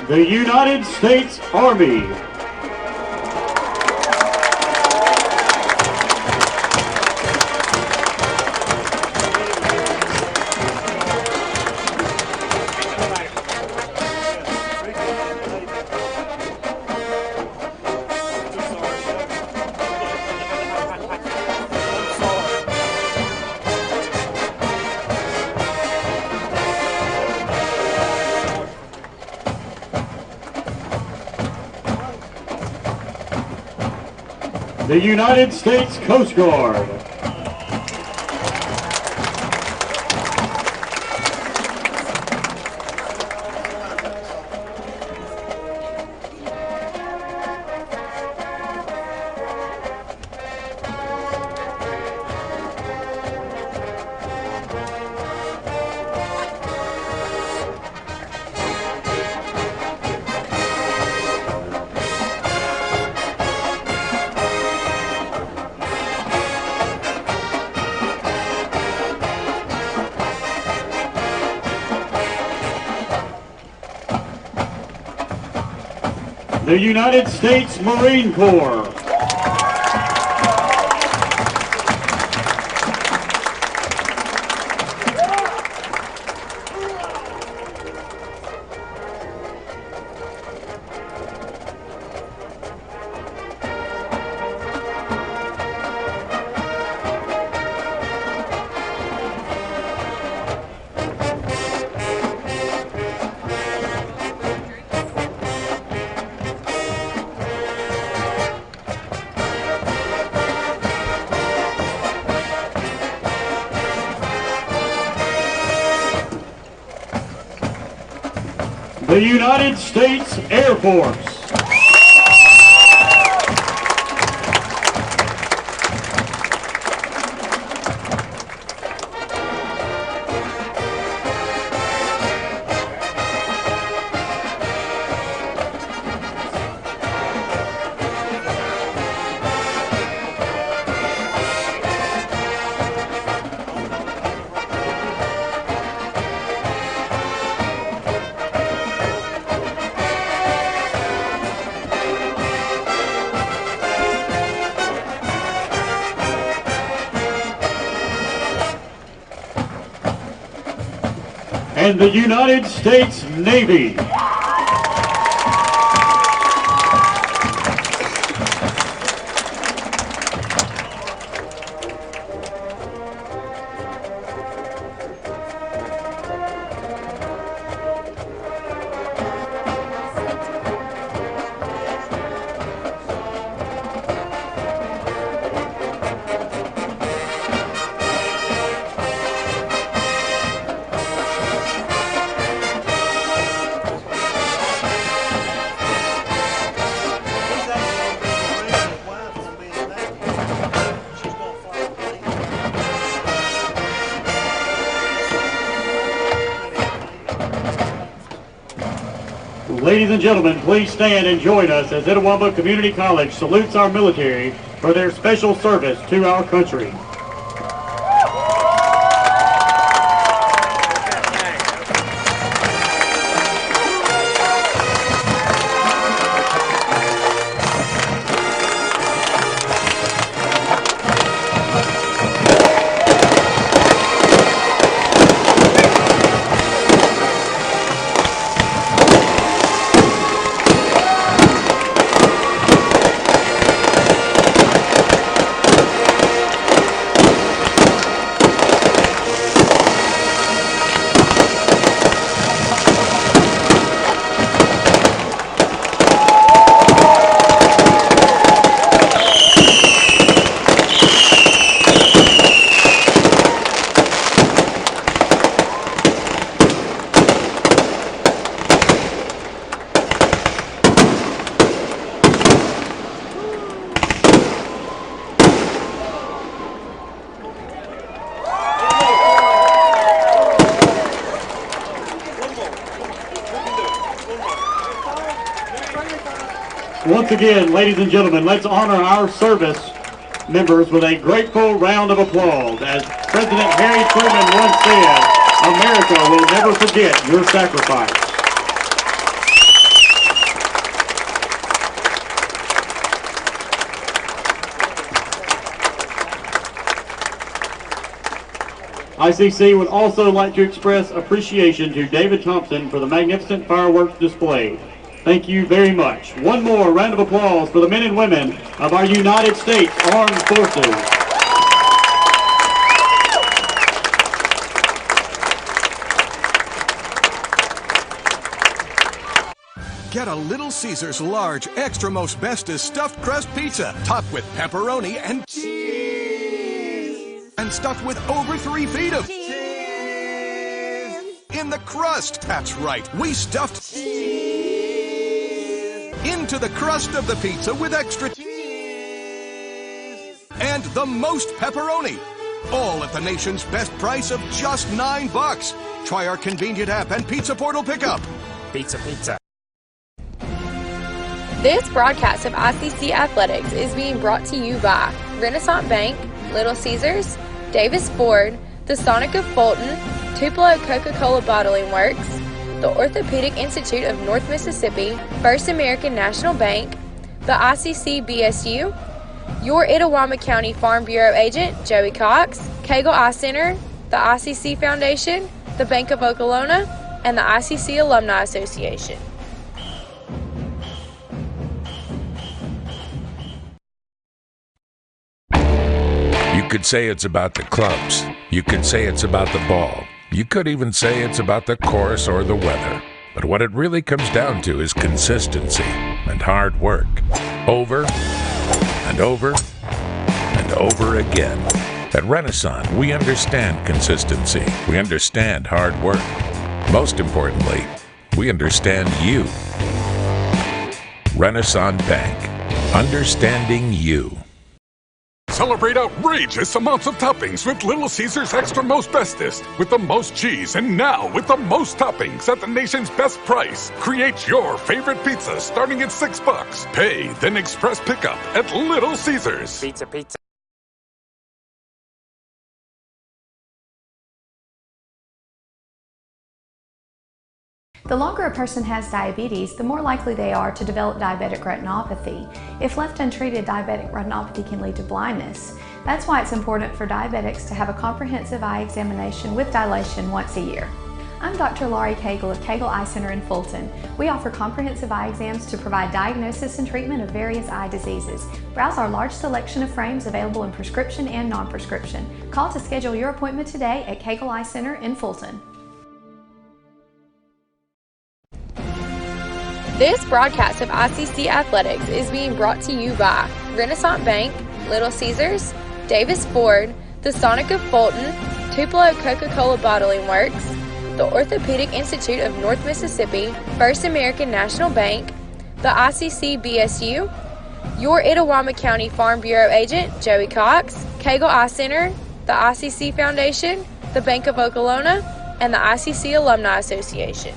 The United States Army. The United States Coast Guard. the United States Marine Corps. The United States Air Force. And the United States Navy. Ladies and gentlemen, please stand and join us as Itawamba Community College salutes our military for their special service to our country. Once again, ladies and gentlemen, let's honor our service members with a grateful round of applause. As President Harry Truman once said, America will never forget your sacrifice. ICC would also like to express appreciation to David Thompson for the magnificent fireworks display. Thank you very much. One more round of applause for the men and women of our United States Armed Forces. Get a Little Caesars large, extra most bestest stuffed crust pizza, topped with pepperoni and cheese, and stuffed with over 3 feet of cheese in the crust. That's right, we stuffed cheese into the crust of the pizza with extra cheese and the most pepperoni. All at the nation's best price of just $9. Try our convenient app and Pizza Portal pickup. Pizza, pizza. This broadcast of ICC Athletics is being brought to you by Renaissance Bank, Little Caesars, Davis Ford, the Sonic of Fulton, Tupelo Coca-Cola Bottling Works, the Orthopedic Institute of North Mississippi, First American National Bank, the ICC BSU, your Itawamba County Farm Bureau agent, Joey Cox, Cagle Eye Center, the ICC Foundation, the Bank of Okolona, and the ICC Alumni Association. You could say it's about the clubs. You could say it's about the ball. You could even say it's about the course or the weather. But what it really comes down to is consistency and hard work. Over and over and over again. At Renaissance, we understand consistency. We understand hard work. Most importantly, we understand you. Renaissance Bank. Understanding you. Celebrate outrageous amounts of toppings with Little Caesars Extra Most Bestest. With the most cheese and now with the most toppings at the nation's best price. Create your favorite pizza starting at $6. Pay, then express pickup at Little Caesars. Pizza, pizza. The longer a person has diabetes, the more likely they are to develop diabetic retinopathy. If left untreated, diabetic retinopathy can lead to blindness. That's why it's important for diabetics to have a comprehensive eye examination with dilation once a year. I'm Dr. Laurie Cagle of Cagle Eye Center in Fulton. We offer comprehensive eye exams to provide diagnosis and treatment of various eye diseases. Browse our large selection of frames available in prescription and non-prescription. Call to schedule your appointment today at Cagle Eye Center in Fulton. This broadcast of ICC Athletics is being brought to you by Renaissance Bank, Little Caesars, Davis Ford, the Sonic of Fulton, Tupelo Coca-Cola Bottling Works, the Orthopedic Institute of North Mississippi, First American National Bank, the ICC BSU, your Itawamba County Farm Bureau agent, Joey Cox, Cagle Eye Center, the ICC Foundation, the Bank of Okolona, and the ICC Alumni Association.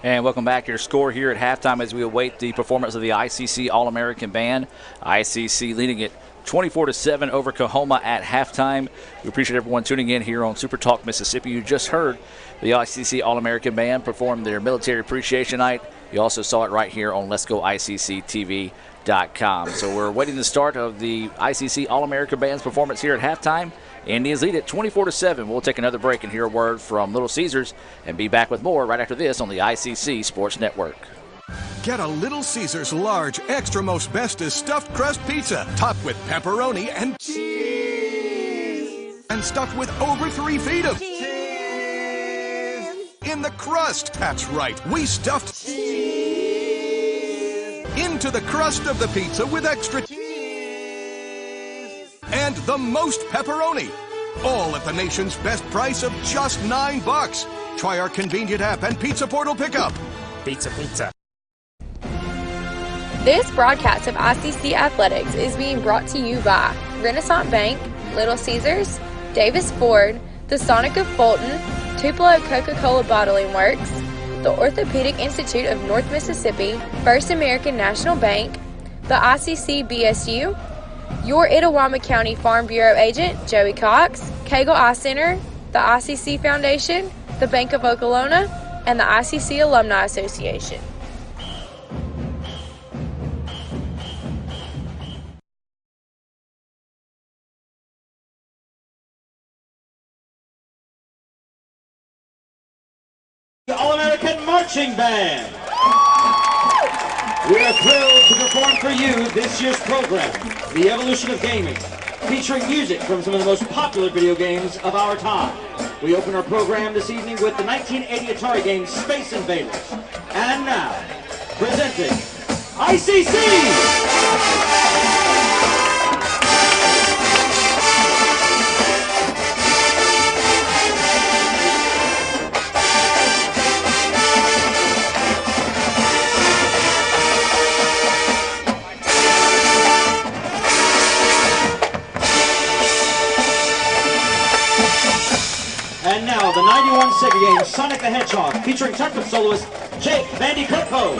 And welcome back to your score here at halftime as we await the performance of the ICC All-American Band. ICC leading it 24-7 over Coahoma at halftime. We appreciate everyone tuning in here on Super Talk Mississippi. You just heard the ICC All-American Band perform their Military Appreciation Night. You also saw it right here on Let'sGoICCTV.com. So we're awaiting the start of the ICC All-American Band's performance here at halftime. Indians lead it 24-7. We'll take another break and hear a word from Little Caesars and be back with more right after this on the ICC Sports Network. Get a Little Caesars large, extra most bestest stuffed crust pizza, topped with pepperoni and cheese, and stuffed with over 3 feet of cheese in the crust. That's right, we stuffed cheese into the crust of the pizza with extra cheese and the most pepperoni. All at the nation's best price of just $9. Try our convenient app and Pizza Portal pickup. Pizza, pizza. This broadcast of ICC Athletics is being brought to you by Renaissance Bank, Little Caesars, Davis Ford, the Sonic of Fulton, Tupelo Coca-Cola Bottling Works, the Orthopedic Institute of North Mississippi, First American National Bank, the ICC BSU, your Itawamba County Farm Bureau agent, Joey Cox, Cagle Eye Center, the ICC Foundation, the Bank of Okolona, and the ICC Alumni Association. The All-American Marching Band. We are thrilled to perform for you this year's program, The Evolution of Gaming, featuring music from some of the most popular video games of our time. We open our program this evening with the 1980 Atari game Space Invaders. And now, presenting ICC! And now, the 91 Sega game Sonic the Hedgehog, featuring techno soloist Jake Vandy Kirkho.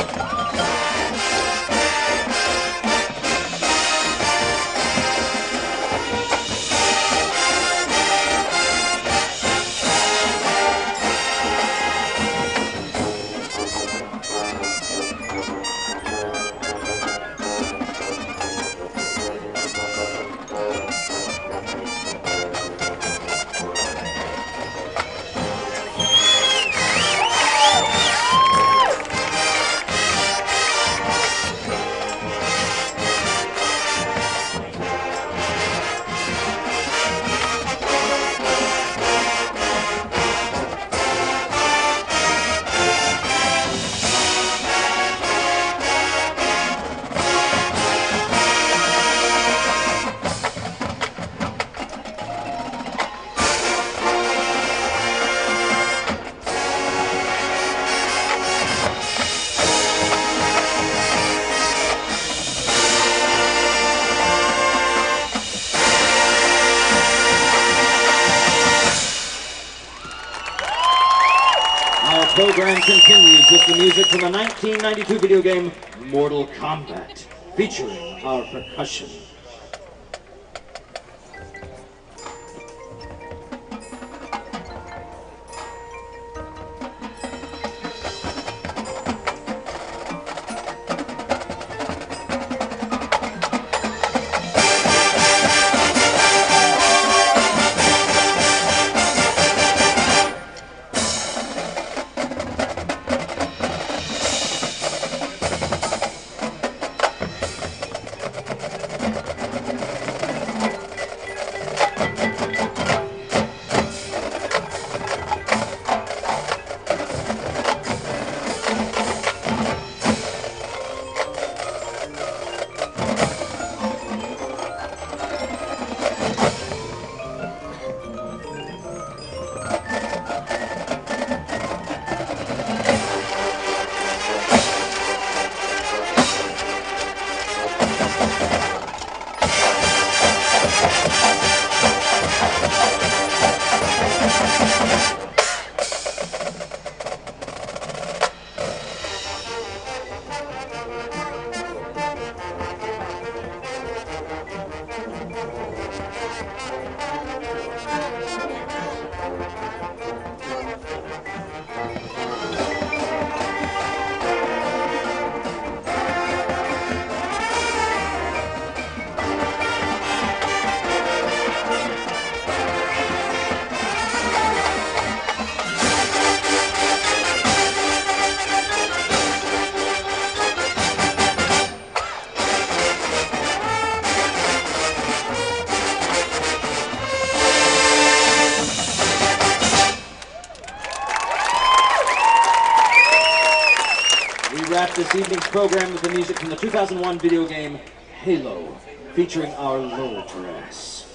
program continues with the music from the 1992 video game Mortal Kombat, featuring our percussion. This evening's program with the music from the 2001 video game Halo, featuring our low dress.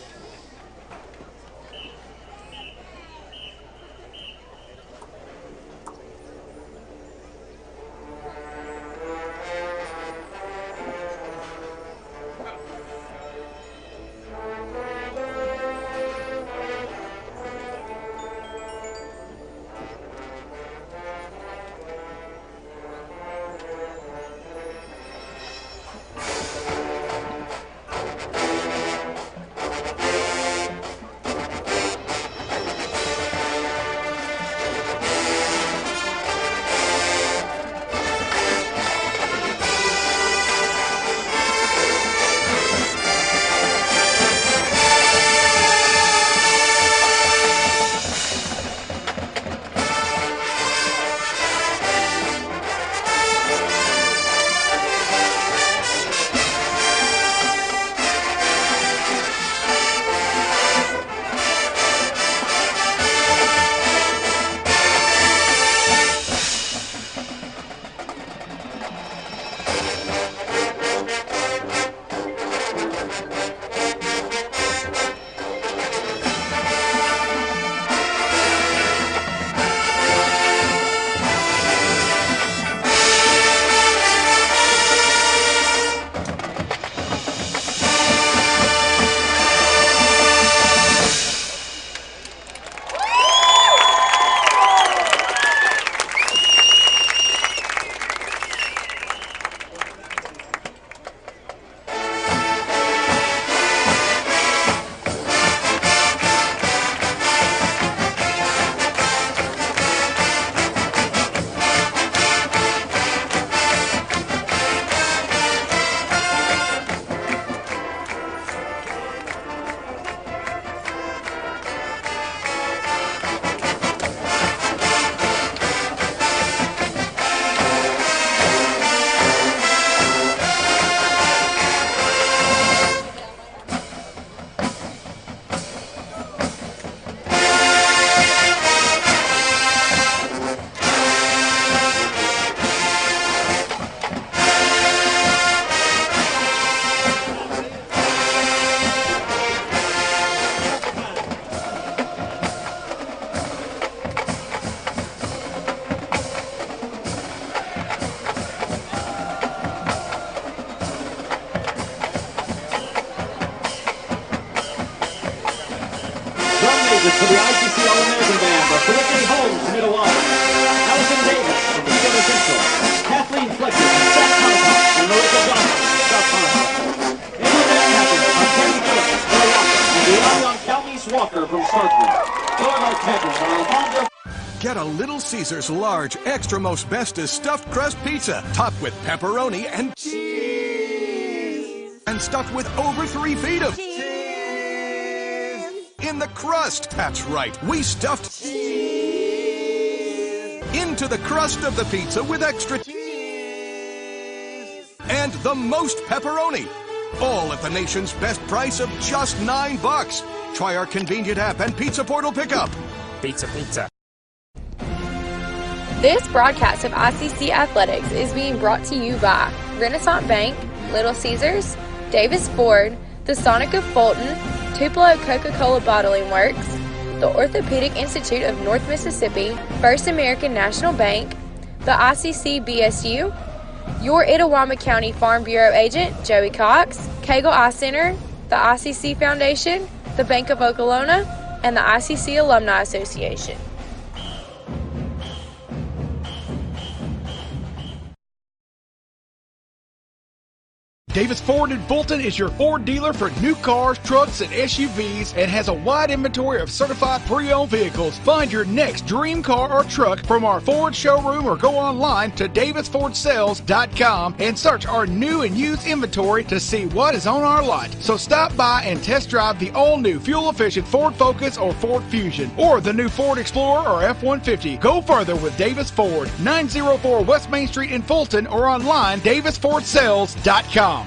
For the ICC All-American Band, for Felicity Holmes, middle one. Allison from Starkville. Join our campers for Alfonso. Get a Little Caesars large, extra most bestest stuffed crust pizza, topped with pepperoni and cheese, and stuffed with over 3 feet of cheese in the crust. That's right, we stuffed cheese into the crust of the pizza with extra cheese and the most pepperoni. All at the nation's best price of just $9. Try our convenient app and Pizza Portal pickup. Pizza, pizza. This broadcast of ICC Athletics is being brought to you by Renaissance Bank, Little Caesars, Davis Ford, the Sonic of Fulton, Tupelo Coca-Cola Bottling Works, the Orthopedic Institute of North Mississippi, First American National Bank, the ICC BSU, your Itawamba County Farm Bureau agent, Joey Cox, Cagle Eye Center, the ICC Foundation, the Bank of Okolona, and the ICC Alumni Association. Davis Ford in Fulton is your Ford dealer for new cars, trucks, and SUVs and has a wide inventory of certified pre-owned vehicles. Find your next dream car or truck from our Ford showroom or go online to davisfordsales.com and search our new and used inventory to see what is on our lot. So stop by and test drive the all-new fuel-efficient Ford Focus or Ford Fusion or the new Ford Explorer or F-150. Go further with Davis Ford, 904 West Main Street in Fulton or online davisfordsales.com.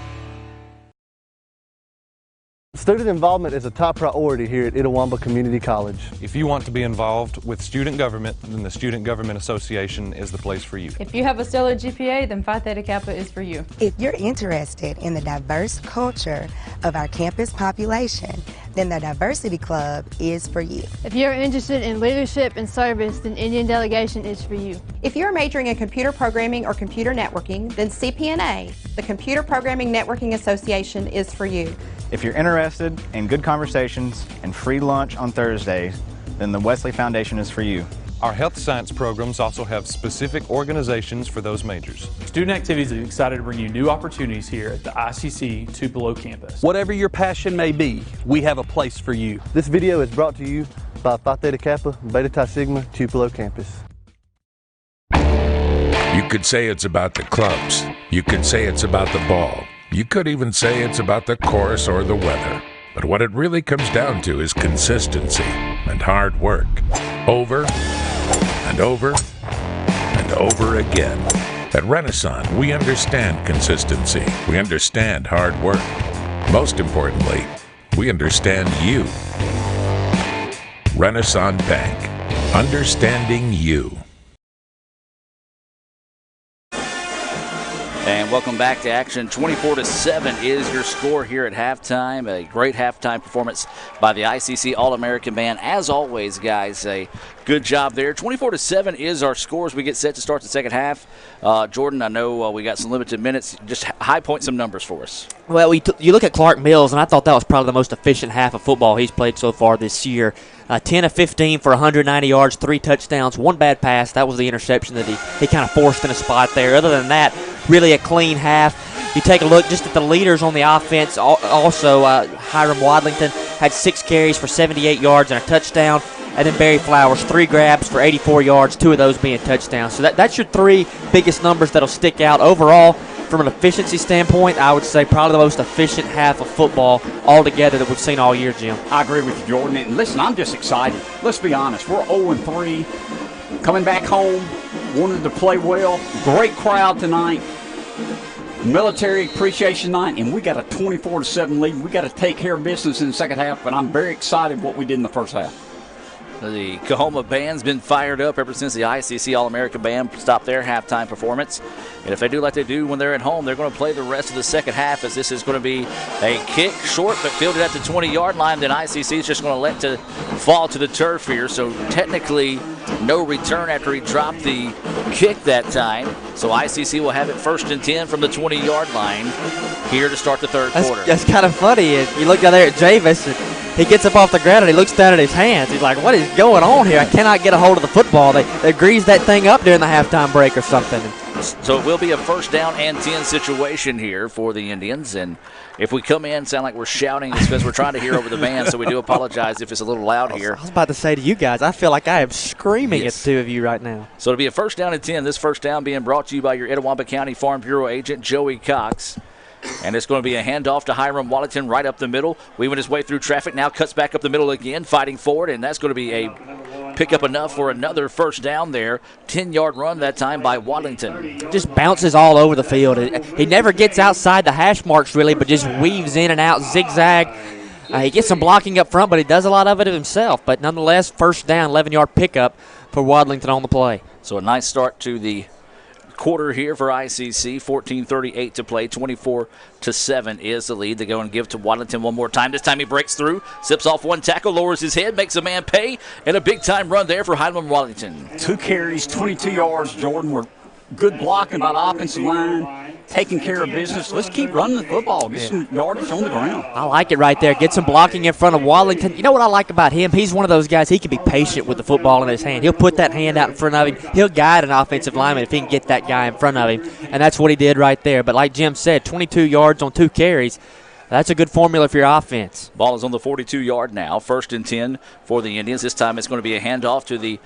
Student involvement is a top priority here at Itawamba Community College. If you want to be involved with student government, then the Student Government Association is the place for you. If you have a stellar GPA, then Phi Theta Kappa is for you. If you're interested in the diverse culture of our campus population, then the Diversity Club is for you. If you're interested in leadership and service, then Indian Delegation is for you. If you're majoring in computer programming or computer networking, then CPNA, the Computer Programming Networking Association, is for you. If you're interested in good conversations and free lunch on Thursdays, then the Wesley Foundation is for you. Our health science programs also have specific organizations for those majors. Student Activities is excited to bring you new opportunities here at the ICC Tupelo campus. Whatever your passion may be, we have a place for you. This video is brought to you by Phi Theta Kappa, Beta Chi Sigma, Tupelo campus. You could say it's about the clubs. You could say it's about the ball. You could even say it's about the course or the weather. But what it really comes down to is consistency and hard work. Over and over and over again. At Renaissance, we understand consistency. We understand hard work. Most importantly, we understand you. Renaissance Bank. Understanding you. And welcome back to action. 24-7 is your score here at halftime. A great halftime performance by the ICC All-American Band. As always, guys, a good job there. 24-7 is our score as we get set to start the second half. Jordan, I know we got some limited minutes. Just high point some numbers for us. Well, you look at Clark Mills, and I thought that was probably the most efficient half of football he's played so far this year. 10 of 15 for 190 yards, 3 touchdowns, 1 bad pass. That was the interception that he kind of forced in a spot there. Other than that, really a clean half. You take a look just at the leaders on the offense. Also, Hiram Wadlington had 6 carries for 78 yards and a touchdown. And then Barry Flowers, 3 grabs for 84 yards, 2 of those being touchdowns. So that's your 3 biggest numbers that'll stick out. Overall, from an efficiency standpoint, I would say probably the most efficient half of football altogether that we've seen all year, Jim. I agree with you, Jordan. And listen, I'm just excited. Let's be honest. We're 0-3. Coming back home, wanted to play well. Great crowd tonight. Military Appreciation Night, and we got a 24-7 lead. We got to take care of business in the second half, but I'm very excited what we did in the first half. The Coahoma band's been fired up ever since the ICC All-American Band stopped their halftime performance. And if they do like they do when they're at home, they're going to play the rest of the second half, as this is going to be a kick short but fielded at the 20-yard line. Then ICC is just going to let it fall to the turf here. So technically no return after he dropped the kick that time. So ICC will have it 1st and 10 from the 20-yard line here to start the third quarter. That's kind of funny. You look down there at Javis, and he gets up off the ground and he looks down at his hands. He's like, what is going on here? I cannot get a hold of the football. They greased that thing up during the halftime break or something. So it will be a first down and 10 situation here for the Indians. And if we come in sound like we're shouting, it's because we're trying to hear over the band, so we do apologize if it's a little loud here. I was about to say to you guys, I feel like I am screaming at the two of you right now. So it'll be a first down and 10. This first down being brought to you by your Etowah County Farm Bureau agent, Joey Cox. And it's going to be a handoff to Hiram Wallington right up the middle. Weaving his way through traffic, now cuts back up the middle again, fighting forward, and that's going to be a pickup enough for another first down there. 10-yard run that time by Wallington. Just bounces all over the field. He never gets outside the hash marks really, but just weaves in and out, zigzag. He gets some blocking up front, but he does a lot of it himself. But nonetheless, first down, 11-yard pickup for Wadlington on the play. So a nice start to the quarter here for ICC. 14:38 to play. 24-7 is the lead. They go and give to Wadlington one more time. This time he breaks through, zips off one tackle, lowers his head, makes a man pay, and a big-time run there for Hiram Wallington. 2 carries, 22 yards. Jordan, we're good blocking by the offensive line, taking care of business. Let's keep running the football. Get some yardage on the ground. I like it right there. Get some blocking in front of Wallington. You know what I like about him? He's one of those guys, he can be patient with the football in his hand. He'll put that hand out in front of him. He'll guide an offensive lineman if he can get that guy in front of him. And that's what he did right there. But like Jim said, 22 yards on 2 carries. That's a good formula for your offense. Ball is on the 42-yard now. 1st and 10 for the Indians. This time it's going to be a handoff to the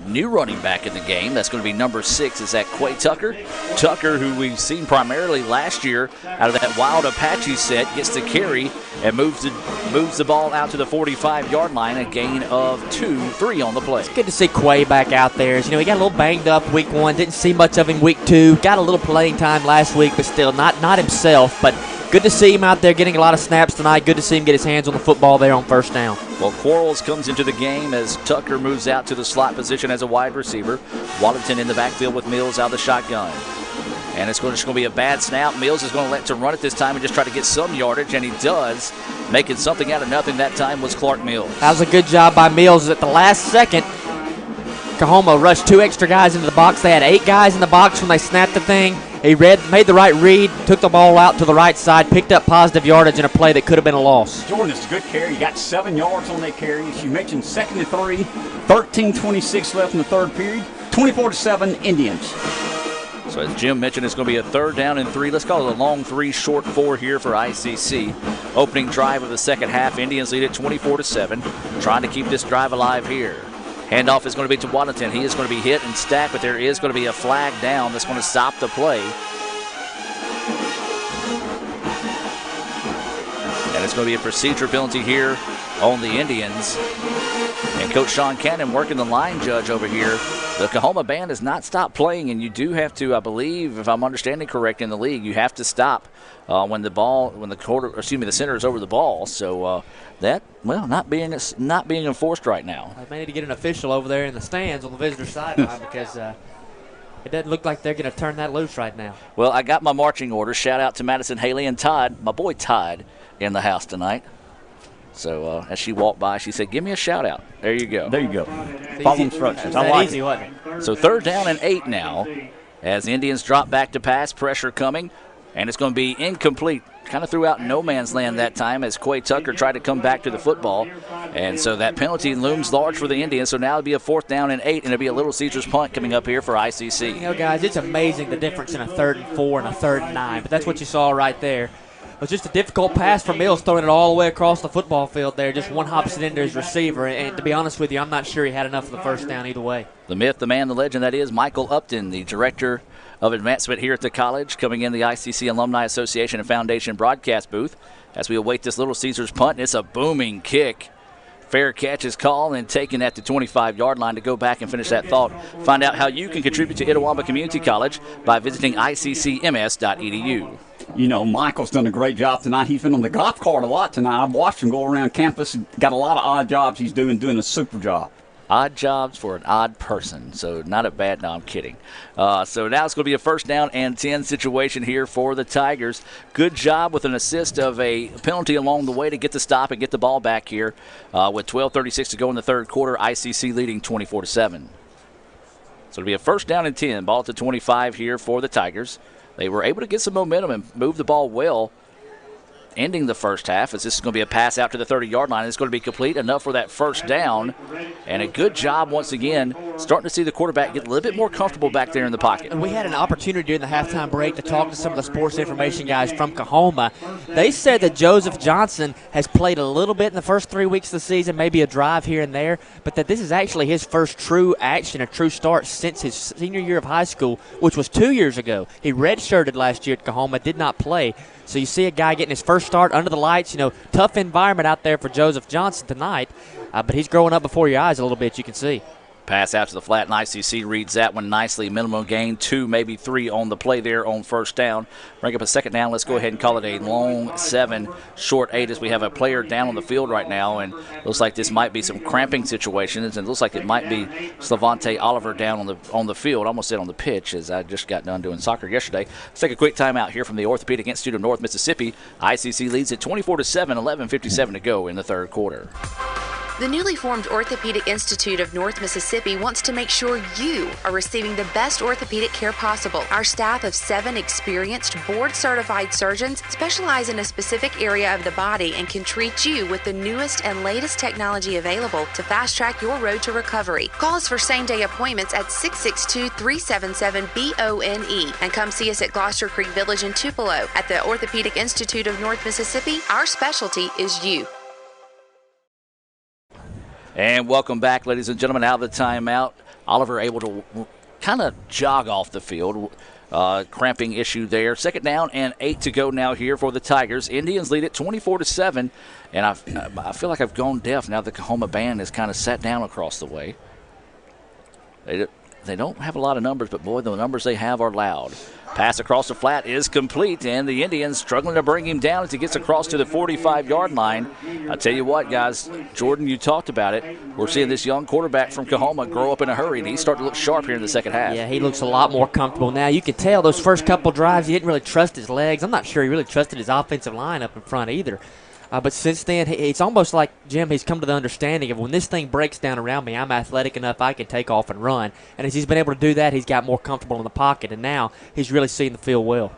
new running back in the game. That's going to be number 6. Is that Quay Tucker? Tucker, who we've seen primarily last year out of that Wild Apache set, gets the carry and moves the ball out to the 45-yard line. A gain of 3 on the play. It's good to see Quay back out there. You know, he got a little banged up week 1. Didn't see much of him week 2. Got a little playing time last week, but still not himself. But good to see him out there getting a lot of snaps tonight. Good to see him get his hands on the football there on first down. Well, Quarles comes into the game as Tucker moves out to the slot position as a wide receiver. Wallington in the backfield with Mills out of the shotgun. And it's just going to be a bad snap. Mills is going to let to run it this time and just try to get some yardage, and he does. Making something out of nothing that time was Clark Mills. That was a good job by Mills. At the last second, Coahoma rushed 2 extra guys into the box. They had 8 guys in the box when they snapped the thing. He made the right read, took the ball out to the right side, picked up positive yardage in a play that could have been a loss. Jordan, it's a good carry. You got 7 yards on that carry. As you mentioned, 2nd and 3, 13:26 left in the third period. 24-7 Indians. So as Jim mentioned, it's going to be a 3rd down and 3. Let's call it a long 3, short 4 here for ICC. Opening drive of the second half. Indians lead at 24-7. Trying to keep this drive alive here. Handoff is going to be to Wadlington. He is going to be hit and stacked, but there is going to be a flag down that's going to stop the play. And it's going to be a procedure penalty here on the Indians. And Coach Sean Cannon working the line judge over here. The Coahoma band has not stopped playing, and you do have to, I believe, if I'm understanding correct in the league, you have to stop when the center is over the ball. So not being enforced right now. They may need to get an official over there in the stands on the visitor sideline because it doesn't look like they're going to turn that loose right now. Well, I got my marching orders. Shout out to Madison Haley and Todd, my boy Todd, in the house tonight. So as she walked by, she said, "Give me a shout out." There you go. There you go. Follow instructions. I like easy, wasn't it? So 3rd down and 8 now as the Indians drop back to pass. Pressure coming, and it's going to be incomplete. Kind of threw out no man's land that time as Quay Tucker tried to come back to the football. And so that penalty looms large for the Indians. So now it'll be a 4th down and 8, and it'll be a Little Caesars punt coming up here for ICC. You know, guys, it's amazing the difference in a 3rd and 4 and a 3rd and 9. But that's what you saw right there. It was just a difficult pass for Mills, throwing it all the way across the football field there. Just one hop into his receiver. And to be honest with you, I'm not sure he had enough of the first down either way. The myth, the man, the legend, that is Michael Upton, the director of advancement here at the college, coming in the ICC Alumni Association and Foundation broadcast booth as we await this Little Caesars punt. And it's a booming kick. Fair catch is called and taken at the 25-yard line. To go back and finish that thought, find out how you can contribute to Etowah Community College by visiting iccms.edu. You know, Michael's done a great job tonight. He's been on the golf cart a lot tonight. I've watched him go around campus. Got a lot of odd jobs he's doing a super job. Odd jobs for an odd person. So not a bad, no, I'm kidding. So now it's going to be a 1st down and 10 situation here for the Tigers. Good job with an assist of a penalty along the way to get the stop and get the ball back here with 12:36 to go in the 3rd quarter. ICC leading 24-7. So it'll be a 1st down and 10. Ball at the 25 here for the Tigers. They were able to get some momentum and move the ball well ending the first half, as this is going to be a pass out to the 30-yard line. It's going to be complete, enough for that first down. And a good job once again, starting to see the quarterback get a little bit more comfortable back there in the pocket. And we had an opportunity during the halftime break to talk to some of the sports information guys from Coahoma. They said that Joseph Johnson has played a little bit in the first 3 weeks of the season, maybe a drive here and there, but that this is actually his first true action, a true start since his senior year of high school, which was 2 years ago. He redshirted last year at Coahoma, did not play. So you see a guy getting his first start under the lights. Tough environment out there for Joseph Johnson tonight, but he's growing up before your eyes a little bit, you can see. Pass out to the flat, and ICC reads that one nicely. Minimum gain, 2, maybe 3 on the play there on first down. Bring up a second down. Let's go ahead and call it a long 7, short 8, as we have a player down on the field right now, and looks like this might be some cramping situations, and it looks like it might be Slavonte Oliver down on the field. Almost said on the pitch, as I just got done doing soccer yesterday. Let's take a quick timeout here from the Orthopedic Institute of North Mississippi. ICC leads at 24-7, 11:57 to go in the third quarter. The newly formed Orthopedic Institute of North Mississippi wants to make sure you are receiving the best orthopedic care possible. Our staff of 7 experienced, board-certified surgeons specialize in a specific area of the body and can treat you with the newest and latest technology available to fast-track your road to recovery. Call us for same-day appointments at 662-377-BONE and come see us at Gloucester Creek Village in Tupelo. At the Orthopedic Institute of North Mississippi, our specialty is you. And welcome back, ladies and gentlemen, out of the timeout. Oliver able to kind of jog off the field. Cramping issue there. Second down and 8 to go now here for the Tigers. Indians lead it 24-7. And I feel like I've gone deaf now that the Coahoma band has kind of sat down across the way. They don't have a lot of numbers, but boy, the numbers they have are loud. Pass across the flat is complete, and the Indians struggling to bring him down as he gets across to the 45-yard line. I tell you what, guys, Jordan, you talked about it. We're seeing this young quarterback from Coahoma grow up in a hurry, and he's starting to look sharp here in the second half. Yeah, he looks a lot more comfortable now. You can tell those first couple drives, he didn't really trust his legs. I'm not sure he really trusted his offensive line up in front either. But since then, it's almost like, Jim, he's come to the understanding of when this thing breaks down around me, I'm athletic enough, I can take off and run. And as he's been able to do that, he's got more comfortable in the pocket, and now he's really seeing the field well.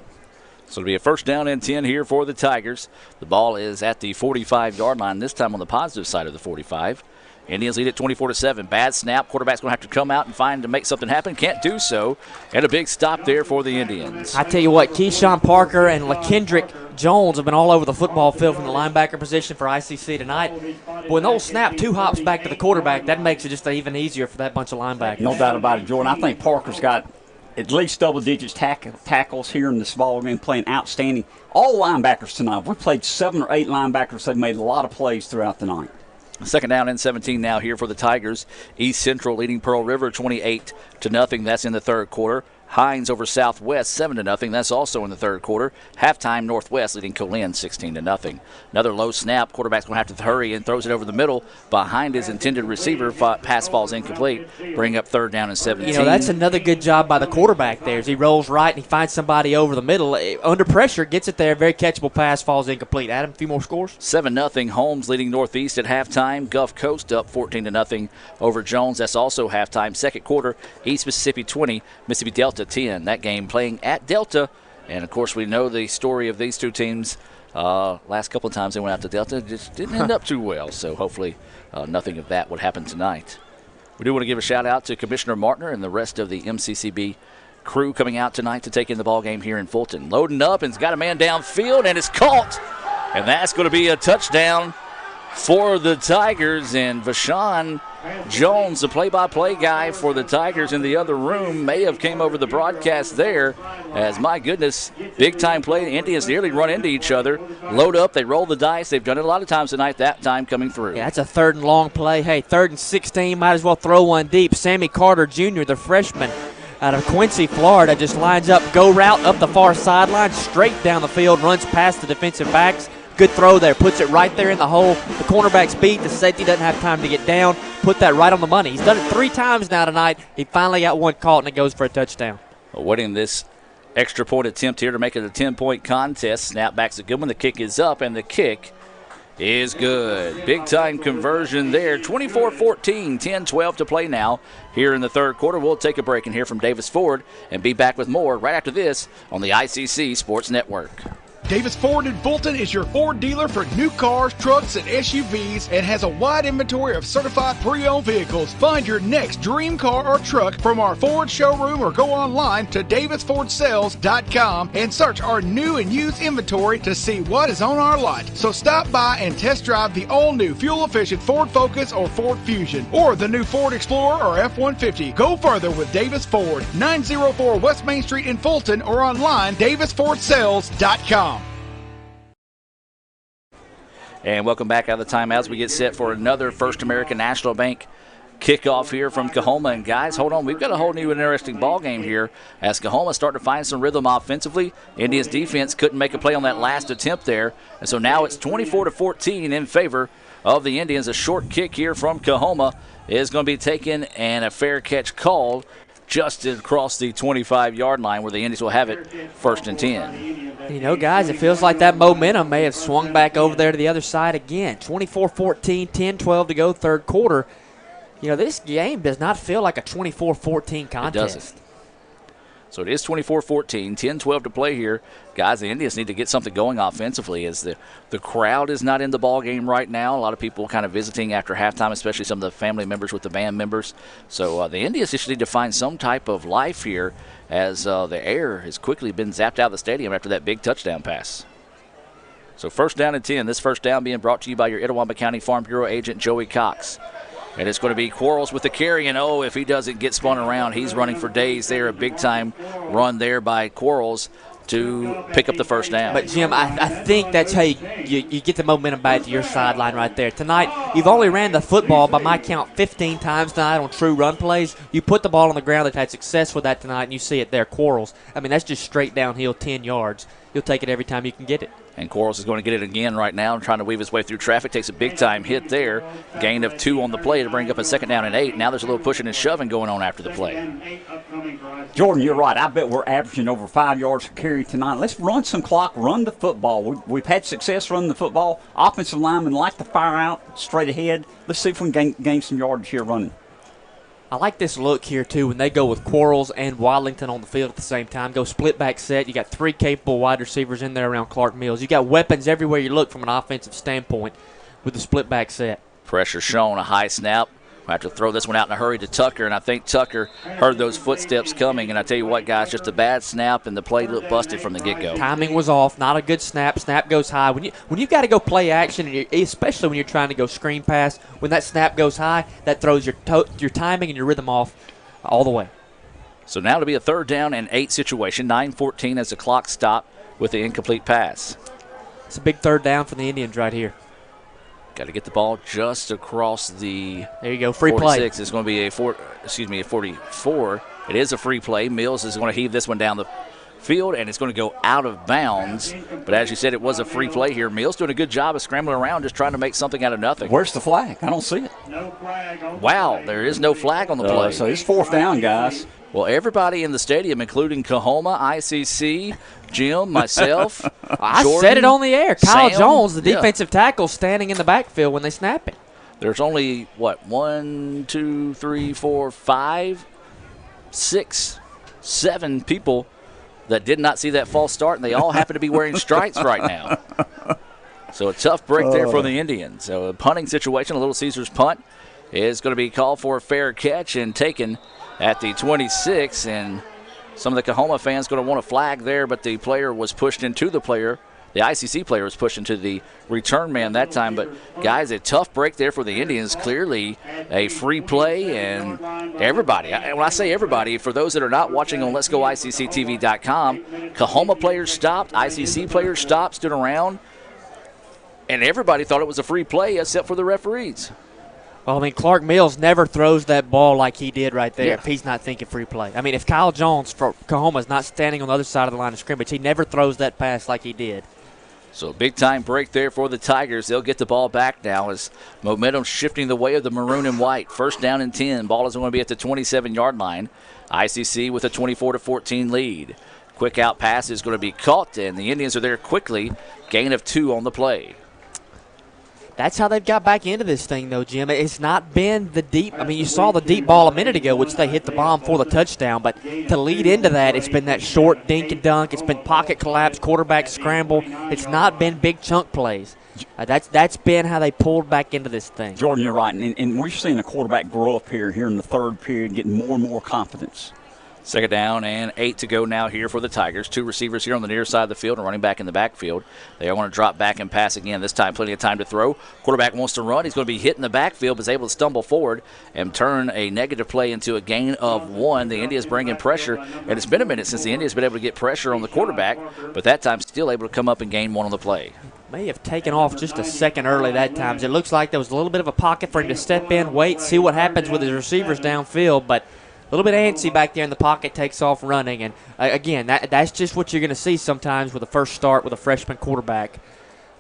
So it'll be a first down and 10 here for the Tigers. The ball is at the 45-yard line, this time on the positive side of the 45. Indians lead it 24-7. Bad snap. Quarterback's going to have to come out and find to make something happen. Can't do so. And a big stop there for the Indians. I tell you what, Keyshawn Parker and LaKendrick Jones have been all over the football field from the linebacker position for ICC tonight. But when the old snap 2 hops back to the quarterback, that makes it just even easier for that bunch of linebackers. No doubt about it, Jordan. I think Parker's got at least double digits tackles here in this ball game, playing outstanding. All linebackers tonight. We played 7 or 8 linebackers. They've made a lot of plays throughout the night. Second down and 17 now here for the Tigers. East Central leading Pearl River 28-0. That's in the third quarter. Hines over Southwest 7-0. That's also in the third quarter. Halftime, Northwest leading Colin 16-0. Another low snap. Quarterback's going to have to hurry and throws it over the middle behind his intended receiver. Pass ball's incomplete. Bring up third down and 17. That's another good job by the quarterback there as he rolls right and he finds somebody over the middle. Under pressure, gets it there. Very catchable pass, falls incomplete. Adam, a few more scores? 7-0. Holmes leading Northeast at halftime. Gulf Coast up 14-0 over Jones. That's also halftime. Second quarter, East Mississippi 20, Mississippi Delta 10. That game playing at Delta. And, of course, we know the story of these two teams. Last couple of times they went out to Delta. It just didn't end up too well. So hopefully nothing of that would happen tonight. We do want to give a shout-out to Commissioner Martner and the rest of the MCCB crew coming out tonight to take in the ball game here in Fulton. Loading up and's got a man downfield and it's caught. And that's going to be a touchdown for the Tigers. And Vashawn Jones, the play-by-play guy for the Tigers in the other room, may have came over the broadcast there as, my goodness, big-time play. The Indians nearly run into each other. Load up. They roll the dice. They've done it a lot of times tonight, that time coming through. Yeah, that's a third and long play. Hey, 3rd and 16. Might as well throw one deep. Sammy Carter Jr., the freshman out of Quincy, Florida, just lines up, go route up the far sideline, straight down the field, runs past the defensive backs. Good throw there, puts it right there in the hole. The cornerback's beat, the safety doesn't have time to get down, put that right on the money. He's done it 3 times now tonight. He finally got one caught, and it goes for a touchdown. Awaiting this extra point attempt here to make it a 10-point contest. Snapback's a good one. The kick is up, and the kick is good. Big-time conversion there. 24-14, 10-12 to play now here in the third quarter. We'll take a break and hear from Davis Ford and be back with more right after this on the ICC Sports Network. Davis Ford in Fulton is your Ford dealer for new cars, trucks, and SUVs and has a wide inventory of certified pre-owned vehicles. Find your next dream car or truck from our Ford showroom or go online to davisfordsales.com and search our new and used inventory to see what is on our lot. So stop by and test drive the all-new fuel-efficient Ford Focus or Ford Fusion or the new Ford Explorer or F-150. Go further with Davis Ford, 904 West Main Street in Fulton or online davisfordsales.com. And welcome back out of the timeouts. We get set for another First American National Bank kickoff here from Coahoma. And guys, hold on, we've got a whole new and interesting ball game here as Coahoma starting to find some rhythm offensively. Indians defense couldn't make a play on that last attempt there, and so now it's 24-14 in favor of the Indians. A short kick here from Coahoma is going to be taken and a fair catch called just across the 25-yard line where the Indians will have it 1st and 10. You know, guys, it feels like that momentum may have swung back over there to the other side again. 24-14, 10-12 to go, third quarter. You know, this game does not feel like a 24-14 contest. It doesn't. So it is 24-14, 10-12 to play here. Guys, the Indians need to get something going offensively as the crowd is not in the ball game right now. A lot of people kind of visiting after halftime, especially some of the family members with the band members. So the Indians just need to find some type of life here as the air has quickly been zapped out of the stadium after that big touchdown pass. So 1st down and 10. This first down being brought to you by your Itawamba County Farm Bureau agent, Joey Cox. And it's going to be Quarles with the carry, and if he doesn't get spun around, he's running for days there. A big-time run there by Quarles to pick up the first down. But, Jim, I think that's how you get the momentum back to your sideline right there. Tonight, you've only ran the football, by my count, 15 times tonight on true run plays. You put the ball on the ground, they've had success with that tonight, and you see it there, Quarles. I mean, that's just straight downhill 10 yards. You'll take it every time you can get it. And Quarles is going to get it again right now, trying to weave his way through traffic. Takes a big-time hit there. Gain of 2 on the play to bring up a 2nd down and 8. Now there's a little pushing and shoving going on after the play. Jordan, you're right. I bet we're averaging over 5 yards per carry tonight. Let's run some clock, run the football. We've had success running the football. Offensive linemen like to fire out straight ahead. Let's see if we can gain some yardage here running. I like this look here, too, when they go with Quarles and Wadlington on the field at the same time. Go split back set. You got 3 capable wide receivers in there around Clark Mills. You got weapons everywhere you look from an offensive standpoint with the split back set. Pressure shown, a high snap. We'll have to throw this one out in a hurry to Tucker, and I think Tucker heard those footsteps coming. And I tell you what, guys, just a bad snap, and the play looked busted from the get-go. Timing was off, not a good snap. Snap goes high. When you've got to go play action, and especially when you're trying to go screen pass, when that snap goes high, that throws your timing and your rhythm off all the way. So now it'll be a 3rd down and 8 situation. 9:14 as the clock stopped with the incomplete pass. It's a big 3rd down for the Indians right here. Got to get the ball just across the. There you go, free 46. play. It's going to be a 44. It is a free play. Mills is going to heave this one down the field, and it's going to go out of bounds. But as you said, it was a free play here. Mills doing a good job of scrambling around, just trying to make something out of nothing. Where's the flag? I don't see it. Wow, there is no flag on the play. So it's 4th down, guys. Well, everybody in the stadium, including Coahoma, ICC, Jim, myself, I Jordan, said it on the air. Kyle Sam, Jones, the defensive tackle, standing in the backfield when they snap it. There's only, 1, 2, 3, 4, 5, 6, 7 people that did not see that false start, and they all happen to be wearing stripes right now. So a tough break there for the Indians. So a punting situation, a Little Caesars punt, is going to be called for a fair catch and taken at the 26, and some of the Coahoma fans going to want a flag there, but the player was pushed into the player. The ICC player was pushed into the return man that time. But, guys, a tough break there for the Indians. Clearly a free play, and everybody, when I say everybody, for those that are not watching on Let'sGoICCTV.com, Coahoma players stopped, ICC players stopped, stood around, and everybody thought it was a free play except for the referees. Well, I mean, Clark Mills never throws that ball like he did right there if he's not thinking free play. I mean, if Kyle Jones for Coahoma is not standing on the other side of the line of scrimmage, he never throws that pass like he did. So a big-time break there for the Tigers. They'll get the ball back now as momentum shifting the way of the maroon and white. 1st down and 10. Ball is going to be at the 27-yard line. ICC with a 24-14 lead. Quick out pass is going to be caught, and the Indians are there quickly. Gain of 2 on the play. That's how they've got back into this thing, though, Jim. It's not been the deep. I mean, you saw the deep ball a minute ago, which they hit the bomb for the touchdown. But to lead into that, it's been that short dink and dunk. It's been pocket collapse, quarterback scramble. It's not been big chunk plays. That's been how they pulled back into this thing. Jordan, you're right. And we're seeing the quarterback grow up here in the third period, getting more and more confidence. Second down and 8 to go now here for the Tigers. 2 receivers here on the near side of the field and running back in the backfield. They are going to drop back and pass again. This time plenty of time to throw. Quarterback wants to run. He's going to be hit in the backfield, but is able to stumble forward and turn a negative play into a gain of 1. The Indians bringing pressure, and it's been a minute since the Indians been able to get pressure on the quarterback, but that time still able to come up and gain 1 on the play. May have taken off just a second early that time. It looks like there was a little bit of a pocket for him to step in, wait, see what happens with his receivers downfield, but a little bit antsy back there in the pocket, takes off running. And, again, that's just what you're going to see sometimes with a first start with a freshman quarterback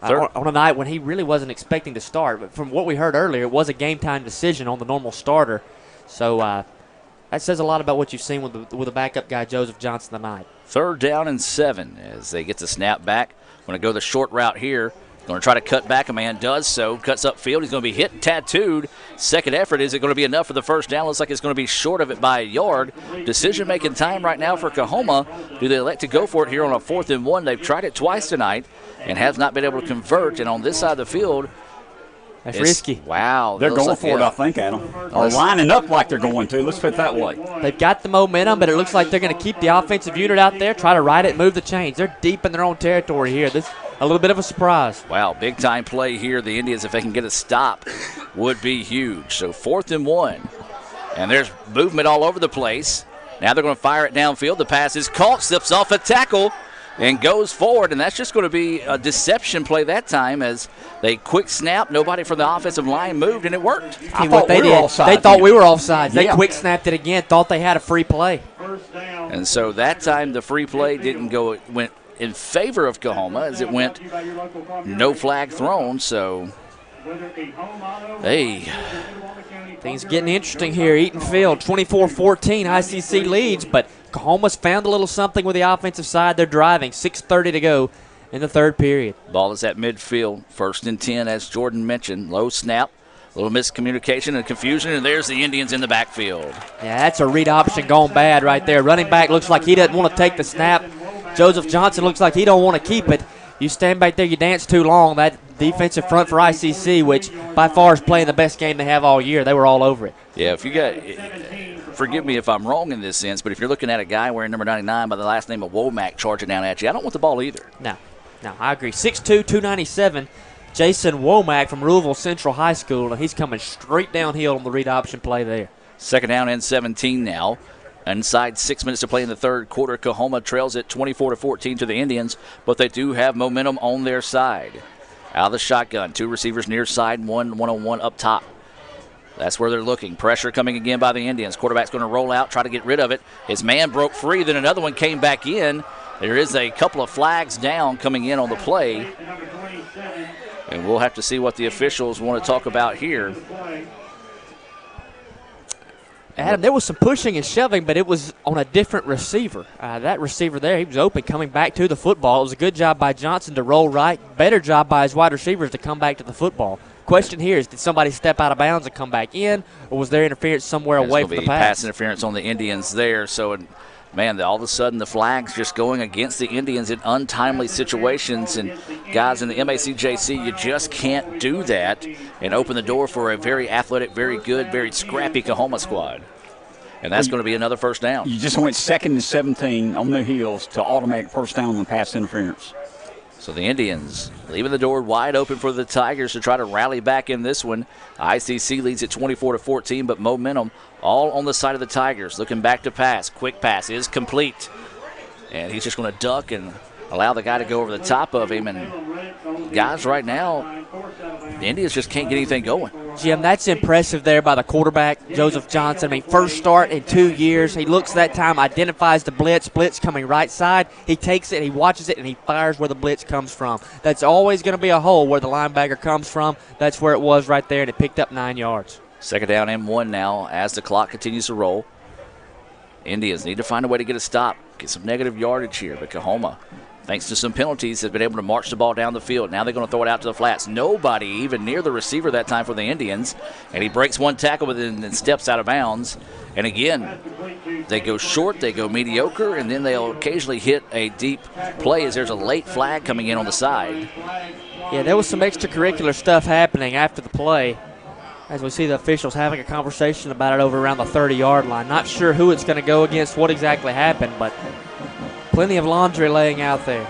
on a night when he really wasn't expecting to start. But from what we heard earlier, it was a game-time decision on the normal starter. So that says a lot about what you've seen with the backup guy, Joseph Johnson, tonight. 3rd down and 7 as they get the snap back. Going to go the short route here. Going to try to cut back. A man does so. Cuts upfield. He's going to be hit and tattooed. Second effort. Is it going to be enough for the first down? Looks like it's going to be short of it by a yard. Decision-making time right now for Coahoma. Do they elect to go for it here on a 4th and 1? They've tried it twice tonight and have not been able to convert. And on this side of the field, that's risky. Wow. They're going for it, I think, Adam. Or lining up like they're going to. Let's put it that way. They've got the momentum, but it looks like they're going to keep the offensive unit out there, try to ride it, move the chains. They're deep in their own territory here. This a little bit of a surprise. Wow, big-time play here. The Indians, if they can get a stop, would be huge. So 4th and 1. And there's movement all over the place. Now they're going to fire it downfield. The pass is caught, slips off a tackle, and goes forward. And that's just going to be a deception play that time as they quick snap. Nobody from the offensive line moved, and it worked. They thought we were offside. They quick snapped it again, thought they had a free play. And so that time the free play didn't go. It went in favor of Coahoma as it went no flag thrown. So, hey. Things getting interesting here. Eaton Field, 24-14, ICC leads, but Coahoma's found a little something with the offensive side. They're driving. 6:30 to go in the third period. Ball is at midfield. 1st and 10, as Jordan mentioned. Low snap. A little miscommunication and confusion, and there's the Indians in the backfield. Yeah, that's a read option gone bad right there. Running back looks like he doesn't want to take the snap. Joseph Johnson looks like he don't want to keep it. You stand back there, you dance too long. That defensive front for ICC, which by far is playing the best game they have all year, they were all over it. Yeah, if you got, forgive me if I'm wrong in this sense, but if you're looking at a guy wearing number 99 by the last name of Womack charging down at you, I don't want the ball either. No, I agree. 6'2", 297. Jason Womack from Louisville Central High School, and he's coming straight downhill on the read option play there. 2nd down and 17 now. Inside 6 minutes to play in the third quarter. Coahoma trails it 24-14 to the Indians, but they do have momentum on their side. Out of the shotgun, 2 receivers near side, one-on-one up top. That's where they're looking. Pressure coming again by the Indians. Quarterback's going to roll out, try to get rid of it. His man broke free, then another one came back in. There is a couple of flags down coming in on the play. And we'll have to see what the officials want to talk about here. Adam, there was some pushing and shoving, but it was on a different receiver. That receiver there, he was open coming back to the football. It was a good job by Johnson to roll right. Better job by his wide receivers to come back to the football. Question here is, did somebody step out of bounds and come back in, or was there interference somewhere away from the pass? Pass interference on the Indians there. So, man, all of a sudden the flag's just going against the Indians in untimely situations. And, guys, in the MACJC, you just can't do that and open the door for a very athletic, very good, very scrappy Coahoma squad. And that's going to be another first down. You just went 2nd and 17 on their heels to automatic first down on pass interference. So the Indians leaving the door wide open for the Tigers to try to rally back in this one. ICC leads at 24-14, but momentum all on the side of the Tigers. Looking back to pass. Quick pass is complete. And he's just going to duck and allow the guy to go over the top of him. And, guys, right now, the Indians just can't get anything going. Jim, that's impressive there by the quarterback, Joseph Johnson. I mean, first start in 2 years. He looks that time, identifies the blitz. Blitz coming right side. He takes it, he watches it, and he fires where the blitz comes from. That's always going to be a hole where the linebacker comes from. That's where it was right there, and it picked up 9 yards. 2nd down and 1 now as the clock continues to roll. Indians need to find a way to get a stop, get some negative yardage here, but Coahoma thanks to some penalties, have been able to march the ball down the field. Now they're going to throw it out to the flats. Nobody even near the receiver that time for the Indians. And he breaks one tackle but then steps out of bounds. And again, they go short, they go mediocre, and then they'll occasionally hit a deep play as there's a late flag coming in on the side. Yeah, there was some extracurricular stuff happening after the play, as we see the officials having a conversation about it over around the 30-yard line. Not sure who it's going to go against, what exactly happened, but plenty of laundry laying out there.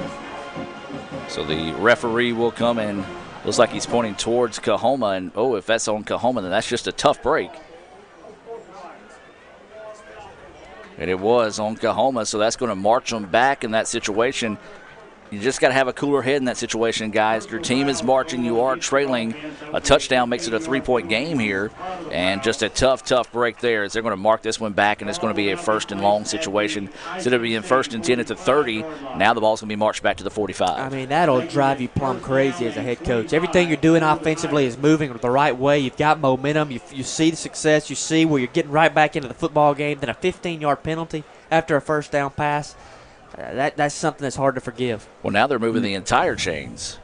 So the referee will come and looks like he's pointing towards Coahoma, and if that's on Coahoma, then that's just a tough break. And it was on Coahoma, so that's going to march them back in that situation. You just got to have a cooler head in that situation, guys. Your team is marching. You are trailing. A touchdown makes it a 3-point game here. And just a tough break there as they're going to mark this one back, and it's going to be a 1st and long situation. Instead of being 1st and 10 at the 30, now the ball's going to be marched back to the 45. I mean, that'll drive you plumb crazy as a head coach. Everything you're doing offensively is moving the right way. You've got momentum. You see the success. You see where you're getting right back into the football game. Then a 15-yard penalty after a first down pass. That's something that's hard to forgive. Well, now they're moving the entire chains.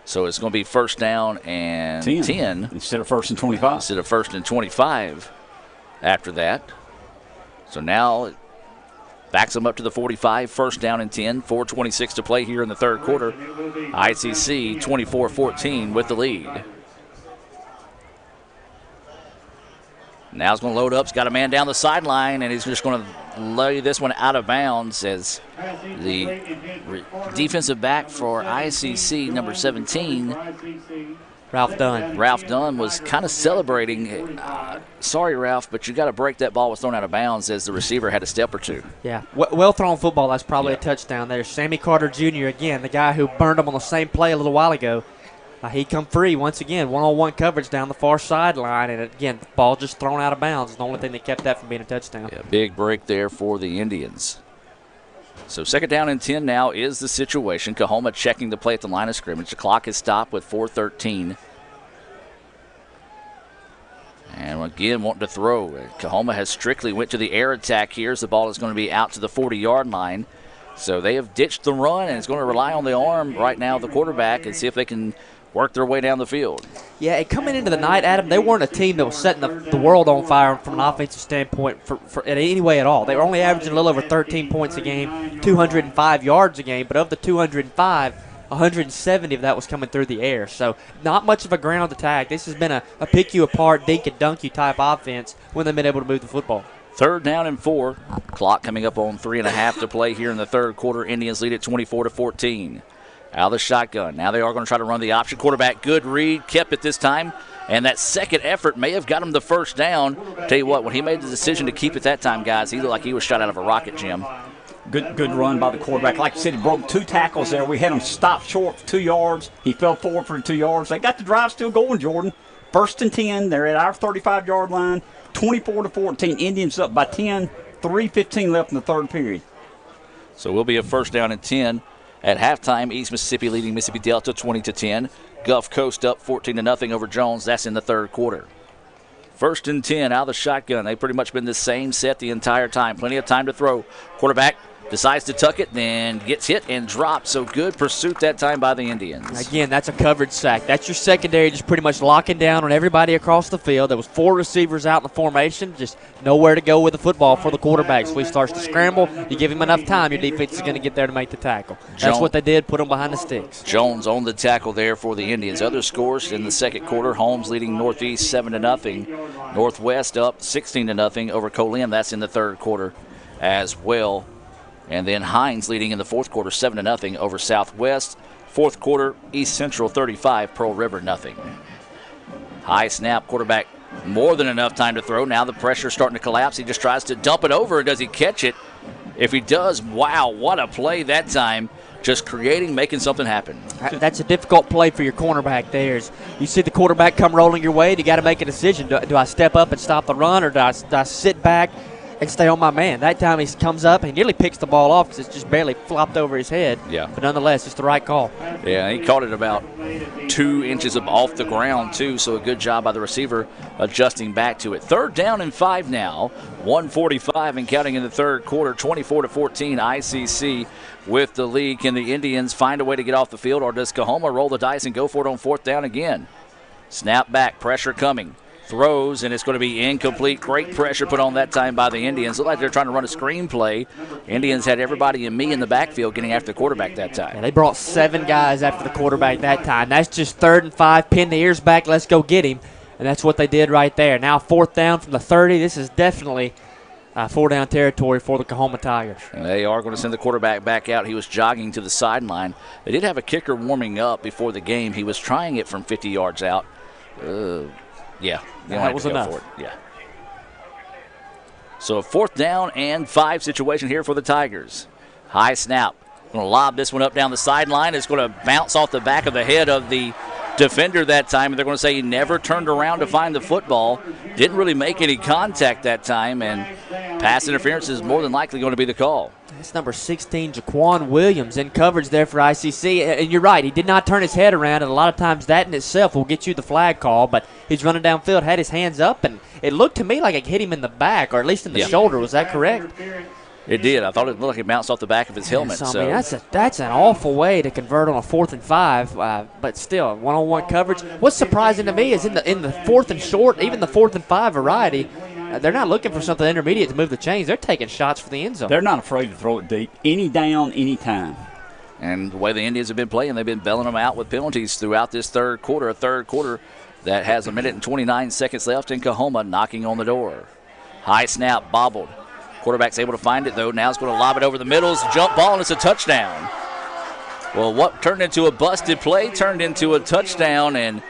So it's going to be 1st down and 10. Instead of 1st and 25. Instead of 1st and 25 after that. So now it backs them up to the 45, 1st down and 10. 4:26 to play here in the third quarter. ICC 24-14 with the lead. Now he's going to load up. He's got a man down the sideline, and he's just going to lay this one out of bounds as the defensive back for ICC, number 17, Ralph Dunn. Ralph Dunn was kind of celebrating. Sorry, Ralph, but you got to break that ball was thrown out of bounds as the receiver had a step or two. Yeah, well thrown football. That's probably a touchdown there. Sammy Carter Jr., again, the guy who burned him on the same play a little while ago. He come free once again, one-on-one coverage down the far sideline, and again, the ball just thrown out of bounds. It's the only thing that kept that from being a touchdown. Yeah, big break there for the Indians. So 2nd down and 10 now is the situation. Coahoma checking the play at the line of scrimmage. The clock is stopped with 4:13. And again, wanting to throw. Coahoma has strictly went to the air attack here as the ball is going to be out to the 40-yard line. So they have ditched the run, and it's going to rely on the arm right now of the quarterback and see if they can work their way down the field. Yeah, and coming into the night, Adam, they weren't a team that was setting the world on fire from an offensive standpoint for in any way at all. They were only averaging a little over 13 points a game, 205 yards a game, but of the 205, 170 of that was coming through the air. So not much of a ground attack. This has been a pick you apart, dink and dunk you type offense when they've been able to move the football. 3rd down and 4. Clock coming up on 3.5 to play here in the third quarter. Indians lead at 24-14. Out of the shotgun. Now they are going to try to run the option. Quarterback, good read, kept it this time. And that second effort may have got him the 1st down. Tell you what, when he made the decision to keep it that time, guys, he looked like he was shot out of a rocket, Jim. Good run by the quarterback. Like you said, he broke 2 tackles there. We had him stop short for 2 yards. He fell forward for 2 yards. They got the drive still going, Jordan. 1st and 10. They're at our 35-yard line. 24-14. Indians up by 10. 3:15 left in the third period. So we'll be a 1st down and 10. At halftime, East Mississippi leading Mississippi Delta 20-10. Gulf Coast up 14-0 over Jones. That's in the third quarter. 1st and 10 out of the shotgun. They've pretty much been the same set the entire time. Plenty of time to throw. Quarterback decides to tuck it, then gets hit and dropped. So good pursuit that time by the Indians. Again, that's a coverage sack. That's your secondary just pretty much locking down on everybody across the field. There was 4 receivers out in the formation, just nowhere to go with the football for the quarterback. So he starts to scramble. You give him enough time, your defense is going to get there to make the tackle. That's what they did, put them behind the sticks. Jones on the tackle there for the Indians. Other scores in the second quarter, Holmes leading Northeast 7-0. Northwest up 16-0 over Colin. That's in the third quarter as well. And then Hines leading in the fourth quarter 7-0 over Southwest. Fourth quarter, East Central 35, Pearl River nothing. High snap, quarterback more than enough time to throw. Now the pressure starting to collapse. He just tries to dump it over. Does he catch it? If he does, wow, what a play that time. Just creating, making something happen. That's a difficult play for your cornerback there. You see the quarterback come rolling your way, and you got to make a decision. Do I step up and stop the run, or do I sit back and stay on my man. That time he comes up and nearly picks the ball off because it's just barely flopped over his head. Yeah. But nonetheless, it's the right call. Yeah, he caught it about 2 inches off the ground, too, so a good job by the receiver adjusting back to it. 3rd down and 5 now. 1:45 and counting in the third quarter. 24-14, ICC with the lead. Can the Indians find a way to get off the field, or does Coahoma roll the dice and go for it on 4th down again? Snap back, pressure coming. Throws, and it's going to be incomplete. Great pressure put on that time by the Indians. Look like they're trying to run a screenplay. Indians had everybody and me in the backfield getting after the quarterback that time. Yeah, they brought 7 guys after the quarterback that time. That's just 3rd and 5. Pin the ears back. Let's go get him. And that's what they did right there. Now 4th down from the 30. This is definitely 4-down territory for the Coahoma Tigers. And they are going to send the quarterback back out. He was jogging to the sideline. They did have a kicker warming up before the game. He was trying it from 50 yards out. Yeah, that was enough. For it. Yeah. So a 4th down and 5 situation here for the Tigers. High snap. Going to lob this one up down the sideline. It's going to bounce off the back of the head of the defender that time, and they're going to say he never turned around to find the football. Didn't really make any contact that time, and pass interference is more than likely going to be the call. That's number 16, Jaquan Williams, in coverage there for ICC. And you're right, he did not turn his head around, and a lot of times that in itself will get you the flag call, but he's running downfield, had his hands up, and it looked to me like it hit him in the back, or at least in the shoulder. Was that correct? It did. I thought it looked like it bounced off the back of his helmet. So, I mean, that's an awful way to convert on a 4th and 5, but still, one-on-one coverage. What's surprising to me is in the 4th and short, even the 4th and 5 variety, they're not looking for something intermediate to move the chains. They're taking shots for the end zone. They're not afraid to throw it deep. Any down, any time. And the way the Indians have been playing, they've been bailing them out with penalties throughout this third quarter. A third quarter that has 1 minute and 29 seconds left, in Coahoma knocking on the door. High snap, bobbled. Quarterback's able to find it, though. Now it's going to lob it over the middle. It's a jump ball, and it's a touchdown. Well, what turned into a busted play turned into a touchdown, and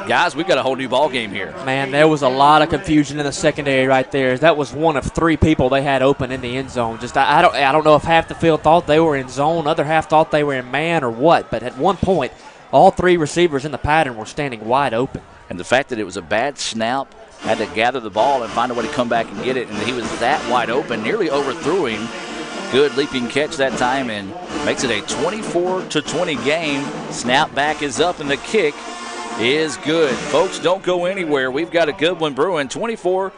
guys, we've got a whole new ball game here. Man, there was a lot of confusion in the secondary right there. That was one of 3 people they had open in the end zone. Just I don't know if half the field thought they were in zone, other half thought they were in man or what, but at one point, all 3 receivers in the pattern were standing wide open. And the fact that it was a bad snap, had to gather the ball and find a way to come back and get it, and he was that wide open, nearly overthrew him. Good leaping catch that time, and makes it a 24-20 game. Snap back is up, and the kick is good. Folks, don't go anywhere. We've got a good one brewing. 24-21,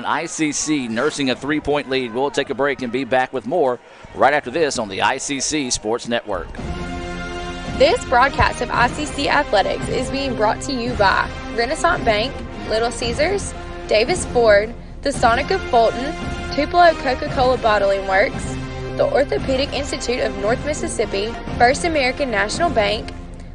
ICC nursing a 3-point lead. We'll take a break and be back with more right after this on the ICC Sports Network. This broadcast of ICC Athletics is being brought to you by Renaissance Bank, Little Caesars, Davis Ford, the Sonic of Fulton, Tupelo Coca-Cola Bottling Works, the Orthopedic Institute of North Mississippi, First American National Bank,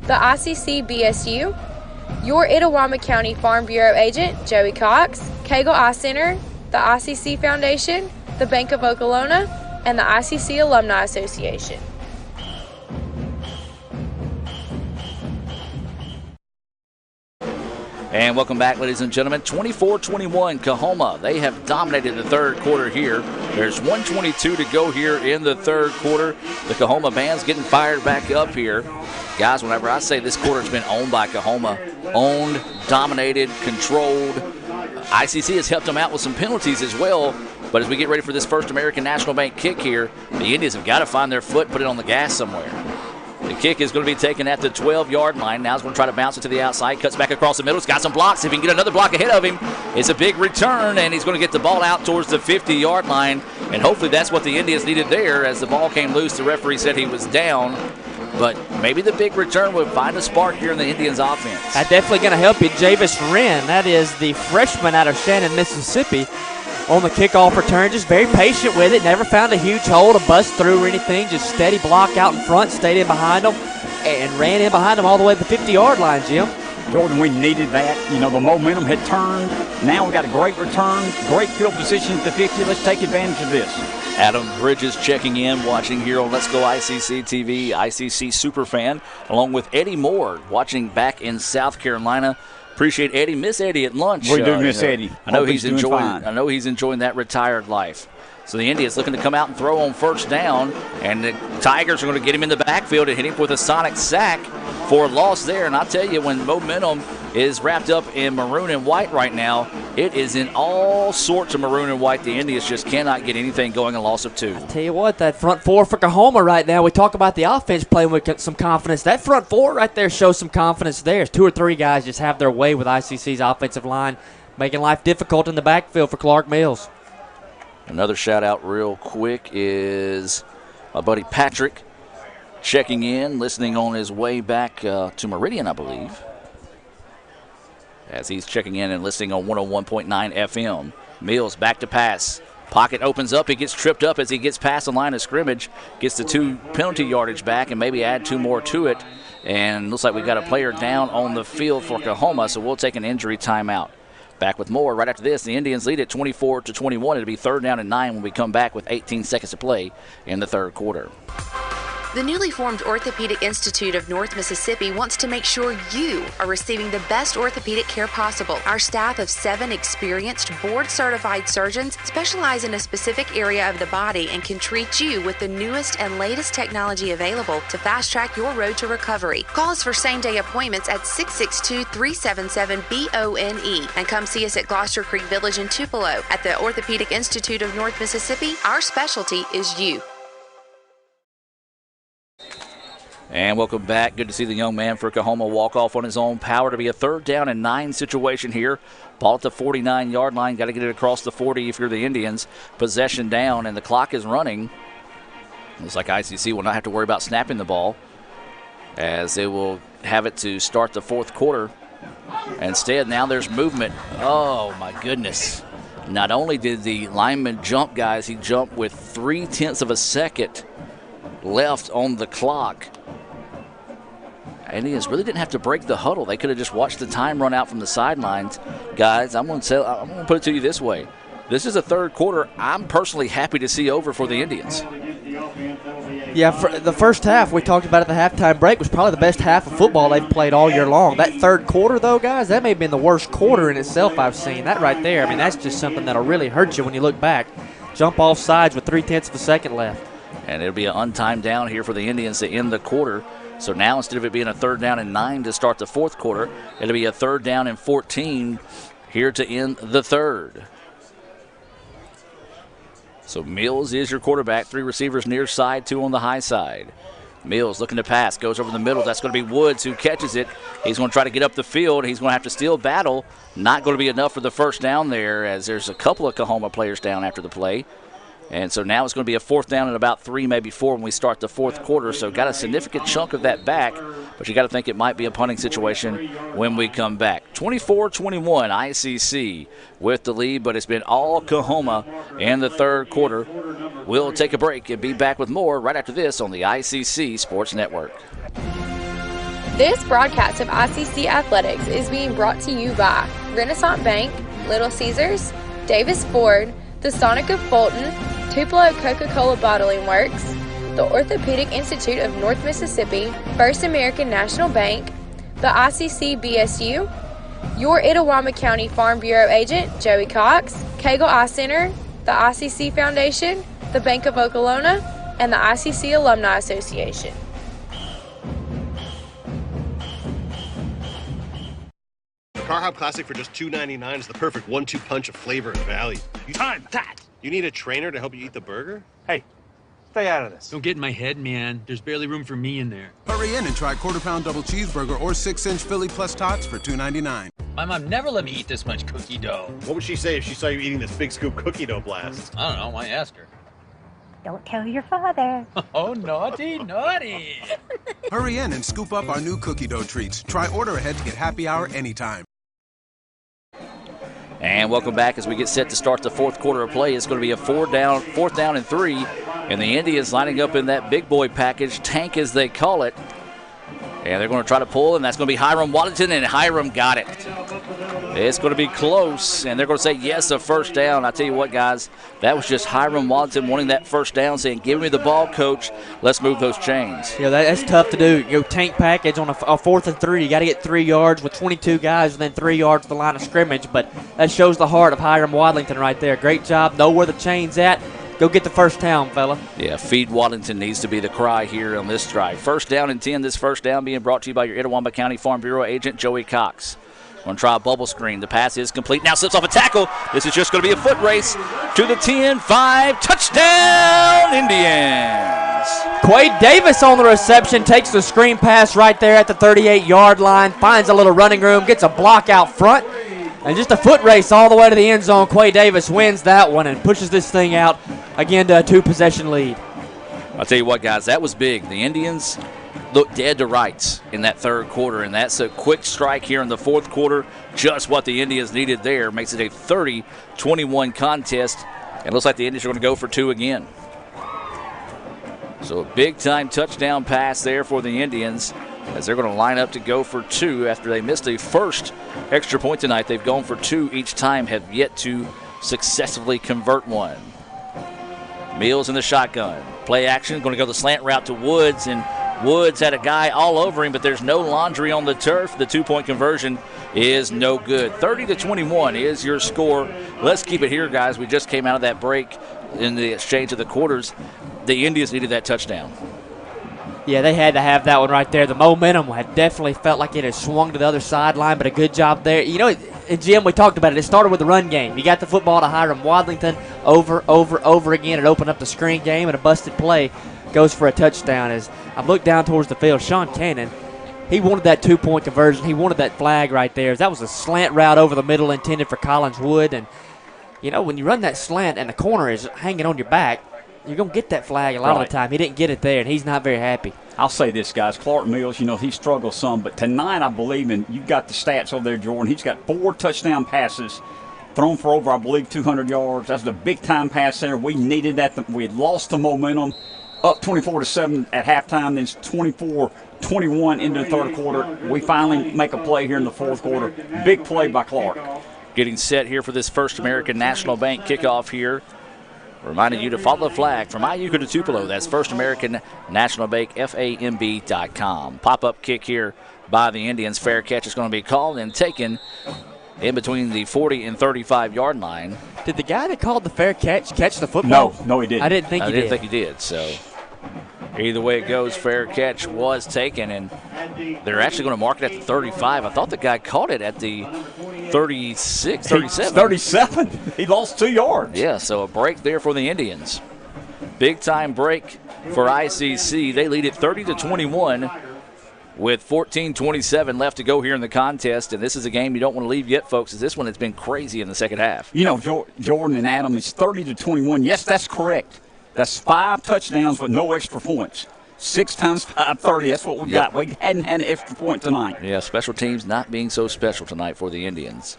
the ICC BSU, your Itawamba County Farm Bureau agent, Joey Cox, Cagle Eye Center, the ICC Foundation, the Bank of Okolona, and the ICC Alumni Association. And welcome back, ladies and gentlemen. 24-21, Coahoma. They have dominated the third quarter here. There's 1:22 to go here in the third quarter. The Coahoma band's getting fired back up here. Guys, whenever I say this quarter's been owned by Coahoma, owned, dominated, controlled. ICC has helped them out with some penalties as well. But as we get ready for this First American National Bank kick here, the Indians have got to find their foot, put it on the gas somewhere. The kick is going to be taken at the 12-yard line. Now he's going to try to bounce it to the outside. Cuts back across the middle. He's got some blocks. If he can get another block ahead of him, it's a big return, and he's going to get the ball out towards the 50-yard line. And hopefully that's what the Indians needed there. As the ball came loose, the referee said he was down. But maybe the big return would find a spark here in the Indians' offense. That's definitely going to help you. Javis Wren, that is the freshman out of Shannon, Mississippi, on the kickoff return, just very patient with it. Never found a huge hole to bust through or anything. Just steady block out in front, stayed in behind them, and ran in behind them all the way to the 50-yard line, Jim. Jordan, we needed that. You know, the momentum had turned. Now we got a great return, great field position at the 50. Let's take advantage of this. Adam Bridges checking in, watching here on Let's Go ICC TV, ICC Superfan, along with Eddie Moore, watching back in South Carolina. Appreciate Eddie. Miss Eddie at lunch. We do miss Eddie. I know he's enjoying. fine. I know he's enjoying that retired life. So the Indians looking to come out and throw on first down, and the Tigers are going to get him in the backfield and hit him with a sonic sack for a loss there. And I'll tell you, when momentum is wrapped up in maroon and white right now. It is in all sorts of maroon and white. The Indians just cannot get anything going, a loss of 2. Tell you what, that front four for Coahoma right now, we talk about the offense playing with some confidence. That front four right there shows some confidence there. 2 or 3 guys just have their way with ICC's offensive line, making life difficult in the backfield for Clark Mills. Another shout out real quick is my buddy Patrick checking in, listening on his way back to Meridian, I believe, as he's checking in and listening on 101.9 FM. Mills back to pass. Pocket opens up. He gets tripped up as he gets past the line of scrimmage, gets the 2 penalty yardage back, and maybe add 2 more to it. And looks like we've got a player down on the field for Coahoma, so we'll take an injury timeout. Back with more right after this. The Indians lead at 24-21. It'll be 3rd down and 9 when we come back with 18 seconds to play in the 3rd quarter. The newly formed Orthopedic Institute of North Mississippi wants to make sure you are receiving the best orthopedic care possible. Our staff of 7 experienced, board-certified surgeons specialize in a specific area of the body and can treat you with the newest and latest technology available to fast-track your road to recovery. Call us for same-day appointments at 662-377-BONE and come see us at Gloucester Creek Village in Tupelo. At the Orthopedic Institute of North Mississippi, our specialty is you. And welcome back. Good to see the young man for Coahoma walk off on his own power to be a 3rd down and 9 situation here. Ball at the 49-yard line. Got to get it across the 40 if you're the Indians. Possession down, and the clock is running. Looks like ICC will not have to worry about snapping the ball, as they will have it to start the 4th quarter. Instead, now there's movement. Oh, my goodness. Not only did the lineman jump, guys, he jumped with 0.3 of a second left on the clock. Indians really didn't have to break the huddle. They could have just watched the time run out from the sidelines. Guys, I'm going to put it to you this way. This is a 3rd quarter I'm personally happy to see over for the Indians. Yeah, for the first half we talked about at the halftime break was probably the best half of football they've played all year long. That 3rd quarter, though, guys, that may have been the worst quarter in itself I've seen. That right there, I mean, that's just something that'll really hurt you when you look back. Jump off sides with 0.3 of a second left. And it'll be an untimed down here for the Indians to end the quarter. So now instead of it being a 3rd down and 9 to start the 4th quarter, it'll be a 3rd down and 14 here to end the 3rd. So Mills is your quarterback. 3 receivers near side, 2 on the high side. Mills looking to pass, goes over the middle. That's going to be Woods who catches it. He's going to try to get up the field. He's going to have to still battle. Not going to be enough for the 1st down there, as there's a couple of Coahoma players down after the play. And so now it's going to be a 4th down and about 3, maybe 4 when we start the 4th quarter. So got a significant chunk of that back, but you got to think it might be a punting situation when we come back. 24-21, ICC with the lead, but it's been all Coahoma in the 3rd quarter. We'll take a break and be back with more right after this on the ICC Sports Network. This broadcast of ICC Athletics is being brought to you by Renaissance Bank, Little Caesars, Davis Ford, the Sonic of Fulton, Tupelo Coca-Cola Bottling Works, the Orthopedic Institute of North Mississippi, First American National Bank, the ICC BSU, your Itawamba County Farm Bureau agent, Joey Cox, Cagle Eye Center, the ICC Foundation, the Bank of Okolona, and the ICC Alumni Association. Carhop Classic for just $2.99 is the perfect 1-2 punch of flavor and value. Time that! You need a trainer to help you eat the burger? Hey, stay out of this. Don't get in my head, man. There's barely room for me in there. Hurry in and try quarter-pound double cheeseburger or 6-inch Philly plus tots for $2.99. My mom never let me eat this much cookie dough. What would she say if she saw you eating this big scoop cookie dough blast? I don't know. Why ask her? Don't tell your father. Oh, naughty, naughty. Hurry in and scoop up our new cookie dough treats. Try order ahead to get happy hour anytime. And welcome back as we get set to start the 4th quarter of play. It's going to be a 4th down and 3. And the Indians lining up in that big boy package, tank as they call it. And they're going to try to pull, and that's going to be Hiram Waddington, and Hiram got it. It's going to be close, and they're going to say, yes, a 1st down. I tell you what, guys, that was just Hiram Waddington wanting that 1st down, saying, give me the ball, coach. Let's move those chains. Yeah, that's tough to do. You go tank package on a 4th and 3. You got to get 3 yards with 22 guys within 3 yards of the line of scrimmage, but that shows the heart of Hiram Waddington right there. Great job. Know where the chain's at. Go get the 1st down, fella. Yeah, feed Waddington needs to be the cry here on this drive. 1st down and 10. This 1st down being brought to you by your Itawamba County Farm Bureau agent, Joey Cox. Going to try a bubble screen. The pass is complete. Now slips off a tackle. This is just going to be a foot race to the 10-5. Touchdown, Indians. Quade Davis on the reception, takes the screen pass right there at the 38-yard line, finds a little running room, gets a block out front, and just a foot race all the way to the end zone. Quade Davis wins that one and pushes this thing out again to a 2-possession lead. I'll tell you what, guys, that was big. The Indians looked dead to rights in that third quarter, and that's a quick strike here in the fourth quarter. Just what the Indians needed there. Makes it a 30-21 contest. It looks like the Indians are going to go for two again. So a big-time touchdown pass there for the Indians as they're going to line up to go for two after they missed the first extra point tonight. They've gone for two each time, have yet to successfully convert one. Mills in the shotgun. Play action, going to go the slant route to Woods, and Woods had a guy all over him, but there's no laundry on the turf. The two-point conversion is no good. 30-21 is your score. Let's keep it here, guys. We just came out of that break in the exchange of the quarters. The Indians needed that touchdown. Yeah, they had to have that one right there. The momentum had definitely felt like it had swung to the other sideline, but a good job there. You know, and Jim, we talked about it. It started with the run game. You got the football to Hiram Wadlington over again. It opened up the screen game, and a busted play goes for a touchdown. As I look down towards the field, Sean Cannon, he wanted that two-point conversion. He wanted that flag right there. That was a slant route over the middle intended for Collins Wood. And, you know, when you run that slant and the corner is hanging on your back, you're going to get that flag a lot of the time. He didn't get it there, and he's not very happy. I'll say this, guys. Clark Mills, you know, he struggles some, but tonight I believe, and you've got the stats over there, Jordan, he's got 4 touchdown passes thrown for over, I believe, 200 yards. That's the big-time pass there. We needed that. We had lost the momentum, up 24-7 at halftime, then 24-21 into the third quarter. We finally make a play here in the fourth quarter. Big play by Clark. Getting set here for this First American National Bank kickoff here. Reminding you to follow the flag from Iuka to Tupelo. That's First American National Bank, FAMB.com. Pop-up kick here by the Indians. Fair catch is going to be called and taken in between the 40 and 35-yard line. Did the guy that called the fair catch the football? No, he didn't. I didn't think he did. I didn't think he did, so either way it goes, fair catch was taken, and they're actually going to mark it at the 35. I thought the guy caught it at the 36, 37. 37. He lost 2 yards. Yeah, so a break there for the Indians. Big-time break for ICC. They lead it 30-21 with 14:27 left to go here in the contest, and this is a game you don't want to leave yet, folks, as this one has been crazy in the second half. You know, Jordan and Adam, it's 30-21. Yes, that's correct. That's 5 touchdowns with no extra points. 6 times 5, 30. That's what we got. We hadn't had an extra point tonight. Yeah, special teams not being so special tonight for the Indians.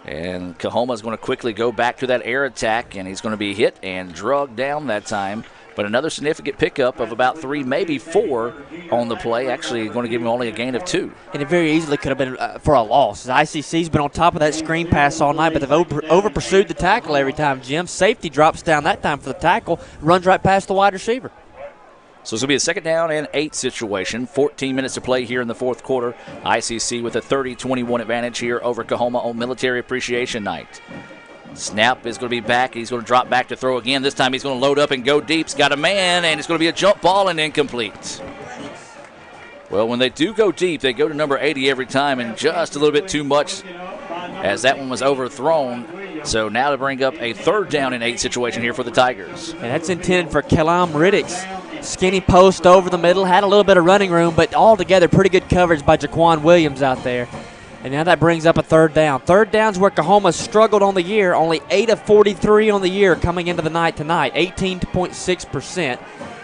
And Coahoma is going to quickly go back to that air attack, and he's going to be hit and drugged down that time. But another significant pickup of about 3, maybe 4 on the play. Actually going to give him only a gain of 2. And it very easily could have been for a loss. The ICC's been on top of that screen pass all night, but they've over pursued the tackle every time, Jim. Safety drops down that time for the tackle, runs right past the wide receiver. So it's going to be a 2nd down and 8 situation. 14 minutes to play here in the fourth quarter. ICC with a 30-21 advantage here over Coahoma on Military Appreciation Night. Snap is going to be back. He's going to drop back to throw again. This time he's going to load up and go deep. He's got a man, and it's going to be a jump ball and incomplete. Well, when they do go deep, they go to number 80 every time, and just a little bit too much as that one was overthrown. So now to bring up a 3rd down and 8 situation here for the Tigers. And that's intended for Kelam Riddick's skinny post over the middle. Had a little bit of running room, but altogether pretty good coverage by Jaquan Williams out there. And now that brings up a 3rd down. 3rd down's where Coahoma struggled on the year. Only 8 of 43 on the year coming into the night tonight. 18.6%.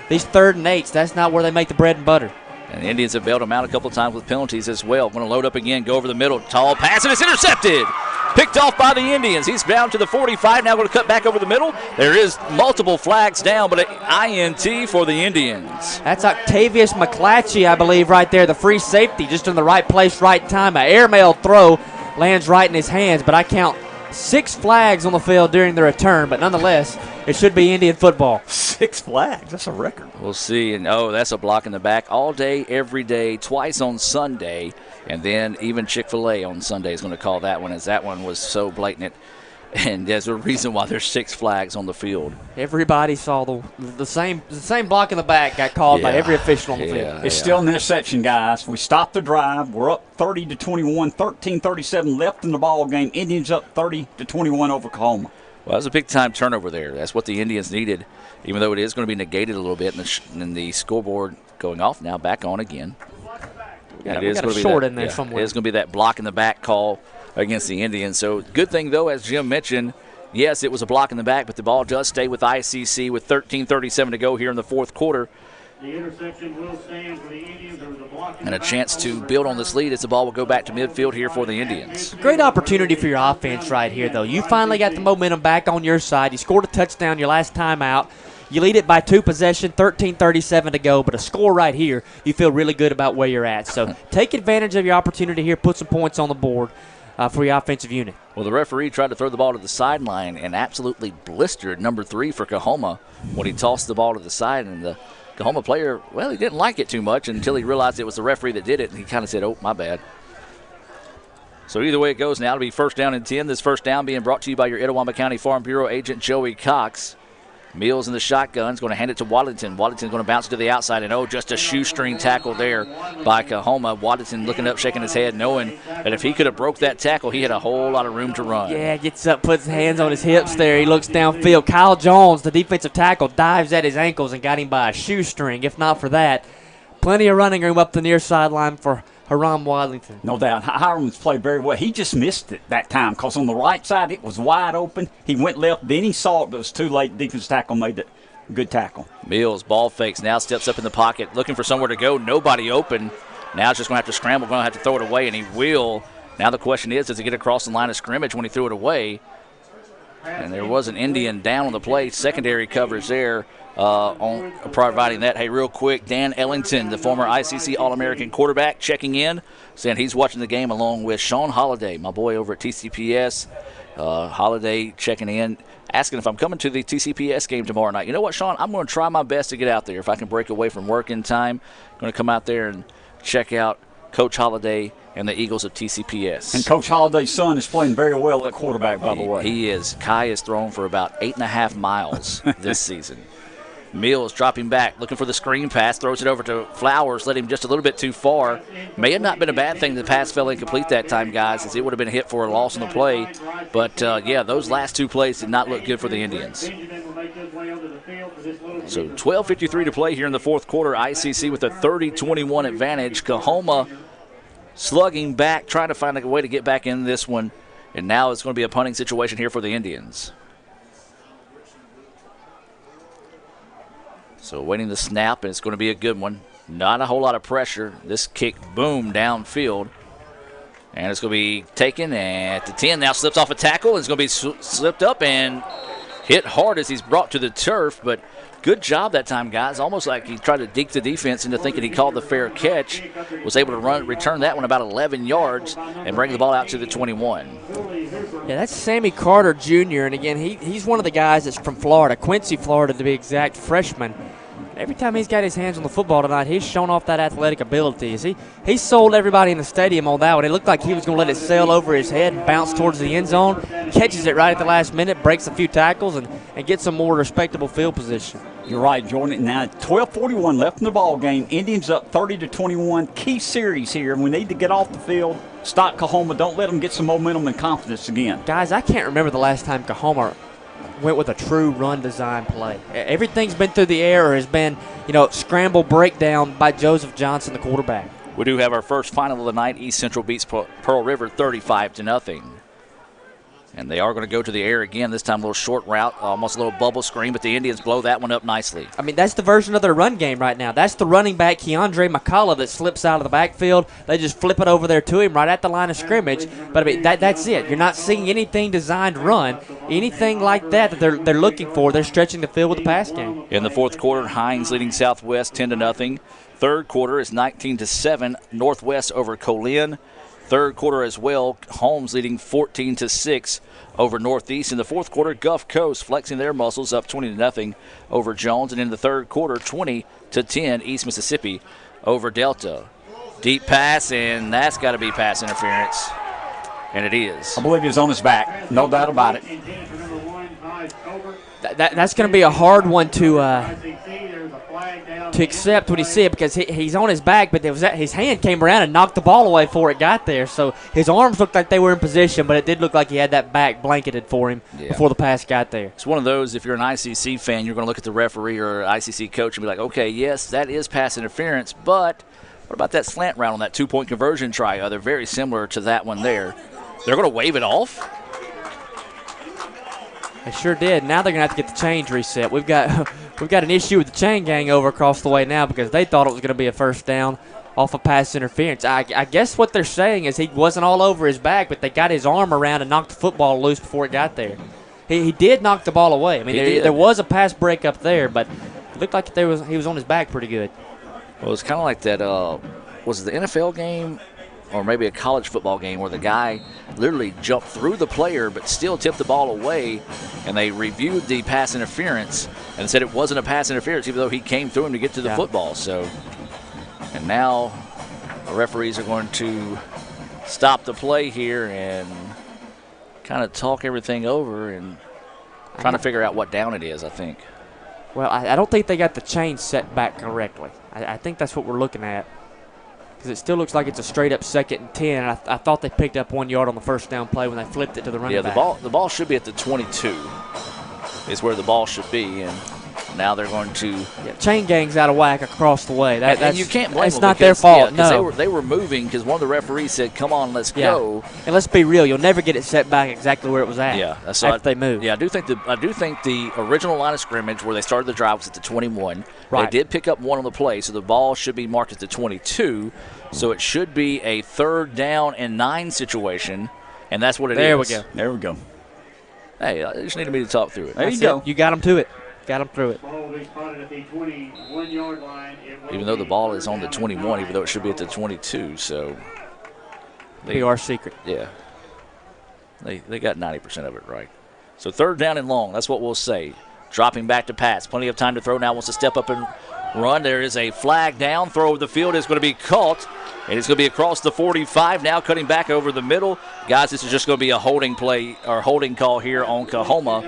These 3rd and 8s, that's not where they make the bread and butter. And the Indians have bailed them out a couple of times with penalties as well. Going to load up again, go over the middle. Tall pass, and it's intercepted. Picked off by the Indians. He's down to the 45. Now going to cut back over the middle. There is multiple flags down, but an INT for the Indians. That's Octavius McClatchy, I believe, right there. The free safety, just in the right place, right time. An airmail throw lands right in his hands, but I count 6 flags on the field during the return, but nonetheless, it should be Indian football. 6 flags. That's a record. We'll see. And, that's a block in the back all day, every day, twice on Sunday. And then even Chick-fil-A on Sunday is going to call that one, as that one was so blatant it And there's a reason why there's 6 flags on the field. Everybody saw the same block in the back got called by every official on the field. It's still an interception, guys. We stopped the drive. We're up 30-21, 13:37 left in the ball game. Indians up 30-21 over Coahoma. Well, that was a big-time turnover there. That's what the Indians needed, even though it is going to be negated a little bit, and the scoreboard going off now, back on again. We got a short in there somewhere. It is going to be that block in the back call against the Indians. So good thing, though, as Jim mentioned, yes, it was a block in the back, but the ball does stay with ICC with 13:37 to go here in the fourth quarter. The interception will stand for the Indians. There was a block And a chance to build on this lead as the ball will go back to midfield here for the Indians. Great opportunity for your offense right here, though. You finally got the momentum back on your side. You scored a touchdown your last time out. You lead it by 2 possessions, 13:37 to go, but a score right here, you feel really good about where you're at. So take advantage of your opportunity here, put some points on the board for your offensive unit. Well, the referee tried to throw the ball to the sideline and absolutely blistered number 3 for Coahoma when he tossed the ball to the side, and the Coahoma player, well, he didn't like it too much until he realized it was the referee that did it, and he kind of said, oh, my bad. So either way it goes now, it'll be 1st down and 10. This first down being brought to you by your Itawamba County Farm Bureau agent, Joey Cox. Mills in the shotgun is going to hand it to Waddington. Waddington's going to bounce it to the outside, and just a shoestring tackle there by Coahoma. Waddington looking up, shaking his head, knowing that if he could have broke that tackle, he had a whole lot of room to run. Yeah, gets up, puts his hands on his hips there. He looks downfield. Kyle Jones, the defensive tackle, dives at his ankles and got him by a shoestring. If not for that, plenty of running room up the near sideline for Haram Waddington. No doubt. Hiram's played very well. He just missed it that time because on the right side it was wide open. He went left, then he saw it, but it was too late. Defensive tackle made it. Good tackle. Mills, ball fakes, now steps up in the pocket, looking for somewhere to go. Nobody open. Now he's just going to have to scramble, going to have to throw it away, and he will. Now the question is, does he get across the line of scrimmage when he threw it away? And there was an Indian down on the play. Secondary coverage there on providing that. Hey, real quick, Dan Ellington, the former ICC All-American quarterback, checking in, saying he's watching the game along with Sean Holliday, my boy over at TCPS. Holliday checking in, asking if I'm coming to the TCPS game tomorrow night. You know what, Sean? I'm going to try my best to get out there. If I can break away from work in time, I'm going to come out there and check out Coach Holliday and the Eagles of TCPS. And Coach Holliday's son is playing very well at quarterback, by the way. He is. Kai has thrown for about 8.5 miles this season. Mills dropping back, looking for the screen pass, throws it over to Flowers, led him just a little bit too far. May have not been a bad thing the pass fell incomplete that time, guys, as it would have been hit for a loss on the play. But, those last 2 plays did not look good for the Indians. So 12:53 to play here in the fourth quarter. ICC with a 30-21 advantage. Coahoma slugging back, trying to find a way to get back in this one. And now it's going to be a punting situation here for the Indians. So waiting the snap, and it's going to be a good one. Not a whole lot of pressure. This kick, boom, downfield. And it's going to be taken at the 10. Now slips off a tackle. It's going to be slipped up and hit hard as he's brought to the turf. But good job that time, guys. Almost like he tried to deke the defense into thinking he called the fair catch. Was able to return that one about 11 yards and bring the ball out to the 21. Yeah, that's Sammy Carter Jr., and again, he's one of the guys that's from Florida, Quincy, Florida, to be exact, freshman. Every time he's got his hands on the football tonight, he's shown off that athletic ability. He sold everybody in the stadium on that one. It looked like he was going to let it sail over his head and bounce towards the end zone, catches it right at the last minute, breaks a few tackles, and gets some more respectable field position. You're right, Jordan. Now, 12:41 left in the ball game. Indians up 30-21. Key series here. We need to get off the field. Stop Coahoma. Don't let them get some momentum and confidence again. Guys, I can't remember the last time Coahoma went with a true run design play. Everything's been through the air or has been, scramble breakdown by Joseph Johnson, the quarterback. We do have our first final of the night. East Central beats Pearl River 35-0. And they are going to go to the air again, this time a little short route, almost a little bubble screen, but the Indians blow that one up nicely. I mean, that's the version of their run game right now. That's the running back, Keandre McCullough, that slips out of the backfield. They just flip it over there to him right at the line of scrimmage. But, I mean, that's it. You're not seeing anything designed run, anything like that they're looking for. They're stretching the field with the pass game. In the fourth quarter, Hines leading Southwest 10-0. Third quarter is 19-7, Northwest over Colin. Third quarter as well, Holmes leading 14-6 over Northeast. In the fourth quarter, Gulf Coast flexing their muscles up 20-0 over Jones. And in the third quarter, 20-10, East Mississippi over Delta. Deep pass, and that's got to be pass interference. And it is. I believe he was on his back. No doubt about it. That's going to be a hard one to accept when you see it, because he's on his back, but his hand came around and knocked the ball away before it got there. So his arms looked like they were in position, but it did look like he had that back blanketed for him before the pass got there. It's one of those, if you're an ICC fan, you're going to look at the referee or ICC coach and be like, okay, yes, that is pass interference, but what about that slant route on that two-point conversion try? They're very similar to that one there. They're going to wave it off? They sure did. Now they're going to have to get the chains reset. We've got an issue with the chain gang over across the way now, because they thought it was going to be a first down off of pass interference. I guess what they're saying is he wasn't all over his back, but they got his arm around and knocked the football loose before it got there. He did knock the ball away. I mean, there was a pass break up there, but it looked like he was on his back pretty good. Well, it's kind of like that, was it the NFL game or maybe a college football game where the guy literally jumped through the player but still tipped the ball away, and they reviewed the pass interference and said it wasn't a pass interference even though he came through him to get to the football. So, and now the referees are going to stop the play here and kind of talk everything over and trying to figure out what down it is, I think. Well, I don't think they got the chain set back correctly. I think that's what we're looking at, because it still looks like it's a straight-up 2nd and 10. And I thought they picked up 1 yard on the first down play when they flipped it to the running back. The ball should be at the 22 is where the ball should be, and now they're going to chain gang's out of whack across the way. And you can't blame them. It's not their fault. No, they were moving because one of the referees said, "Come on, let's go." And let's be real, you'll never get it set back exactly where it was at. Yeah, that's after they move. Yeah, I do think the original line of scrimmage where they started the drive was at the 21. Right. They did pick up 1 on the play, so the ball should be marked at the 22. So it should be a 3rd down and 9 situation, and that's what it is. There we go. Hey, I just needed me to talk through it. There you go. You got them to it. Got them through it. Even though the ball is on the 21, even though it should be at the 22, so be our secret. Yeah, they got 90% of it right. So 3rd down and long. That's what we'll say. Dropping back to pass. Plenty of time to throw now. Wants to step up and run. There is a flag down. Throw over the field is going to be caught. And it's going to be across the 45 now, cutting back over the middle. Guys, this is just going to be a holding play or holding call here on Coahoma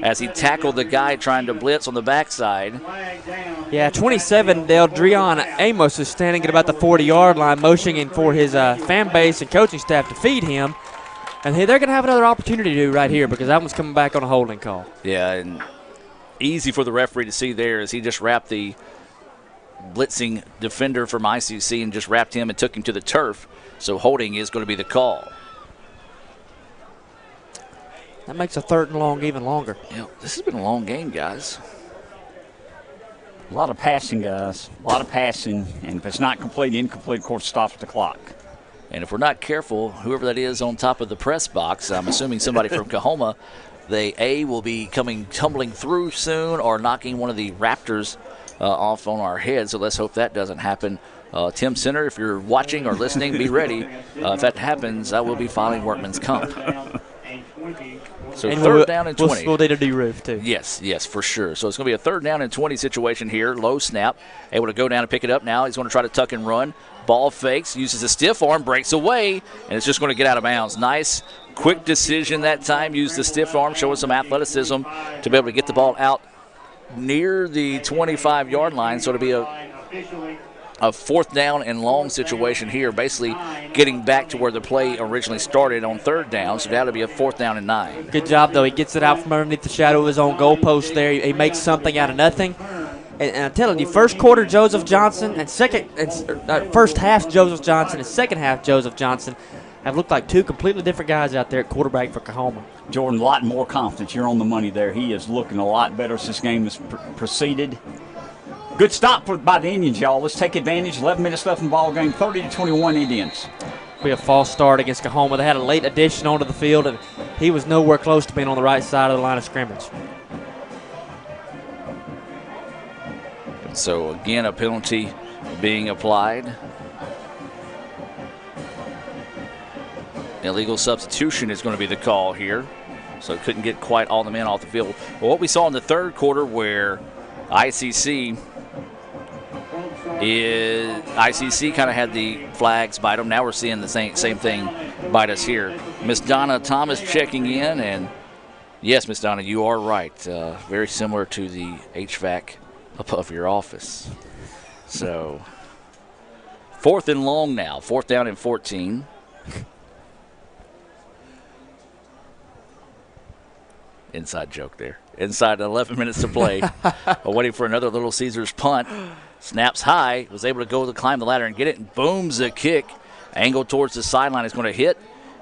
as he tackled the guy trying to blitz on the backside. Yeah, 27, Dreon Amos is standing at about the 40-yard line, motioning for his fan base and coaching staff to feed him. And they're going to have another opportunity to do right here, because that one's coming back on a holding call. Yeah, and easy for the referee to see there as he just wrapped the blitzing defender from ICC and just wrapped him and took him to the turf. So holding is going to be the call. That makes a 3rd and long even longer. Yeah, this has been a long game, guys. A lot of passing, guys. A lot of passing. And if it's not complete, incomplete, of course, stops the clock. And if we're not careful, whoever that is on top of the press box, I'm assuming somebody from Coahoma, they will be coming tumbling through soon or knocking one of the Raptors off on our head. So let's hope that doesn't happen. Tim Center, if you're watching or listening, be ready. If that happens, I will be filing workman's comp. So and 3rd down and 20. We'll need a de-roof, too. Yes, for sure. So it's going to be a 3rd down and 20 situation here. Low snap. Able to go down and pick it up now. He's going to try to tuck and run. Ball fakes, uses a stiff arm, breaks away, and it's just going to get out of bounds. Nice, quick decision that time. Used the stiff arm, showing some athleticism to be able to get the ball out near the 25-yard line. So it'll be a 4th down and long situation here, basically getting back to where the play originally started on 3rd down. So that'll be a 4th down and 9. Good job, though. He gets it out from underneath the shadow of his own goalpost there. He makes something out of nothing. And I'm telling you, first quarter Joseph Johnson and first half Joseph Johnson and second half Joseph Johnson have looked like 2 completely different guys out there at quarterback for Coahoma. Jordan, a lot more confidence. You're on the money there. He is looking a lot better as this game has proceeded. Good stop by the Indians, y'all. Let's take advantage. 11 minutes left in the ball game. 30-21 Indians. Be a false start against Coahoma. They had a late addition onto the field, and he was nowhere close to being on the right side of the line of scrimmage. So, again, a penalty being applied. Illegal substitution is going to be the call here. So, couldn't get quite all the men off the field. Well, what we saw in the 3rd quarter where ICC ICC kind of had the flags bite them. Now we're seeing the same thing bite us here. Miss Donna Thomas checking in, and yes, Miss Donna, you are right. Very similar to the HVAC above your office. So 4th and long now. 4th down and 14. Inside joke there. Inside 11 minutes to play. Waiting for another Little Caesars punt. Snaps high. Was able to go to climb the ladder and get it. And booms a kick. Angled towards the sideline. Is going to hit.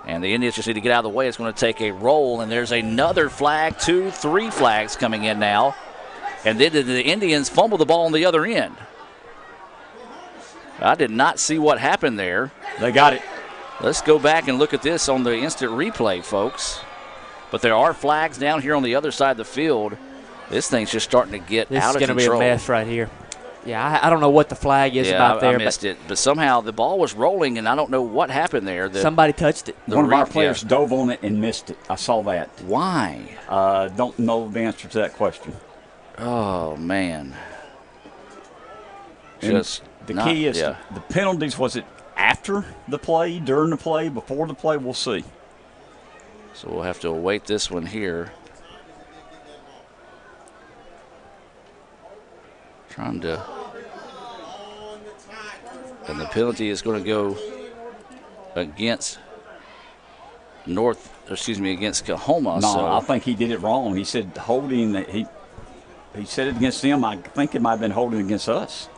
And the Indians just need to get out of the way. It's going to take a roll. And there's another flag. 2, 3 flags coming in now. And then the Indians fumble the ball on the other end. I did not see what happened there. They got it. Let's go back and look at this on the instant replay, folks. But there are flags down here on the other side of the field. This thing's just starting to get out of control. This is going to be a mess right here. Yeah, I don't know what the flag is about there. I missed it. But somehow the ball was rolling, and I don't know what happened there. Somebody touched it. One of our players dove on it and missed it. I saw that. Why? Don't know the answer to that question. Oh, man. The key is the penalties. Was it after the play, during the play, before the play? We'll see. So we'll have to await this one here. And the penalty is going to go against against Coahoma. No, I think he did it wrong. He said holding. He said it against them. I think it might have been holding against us.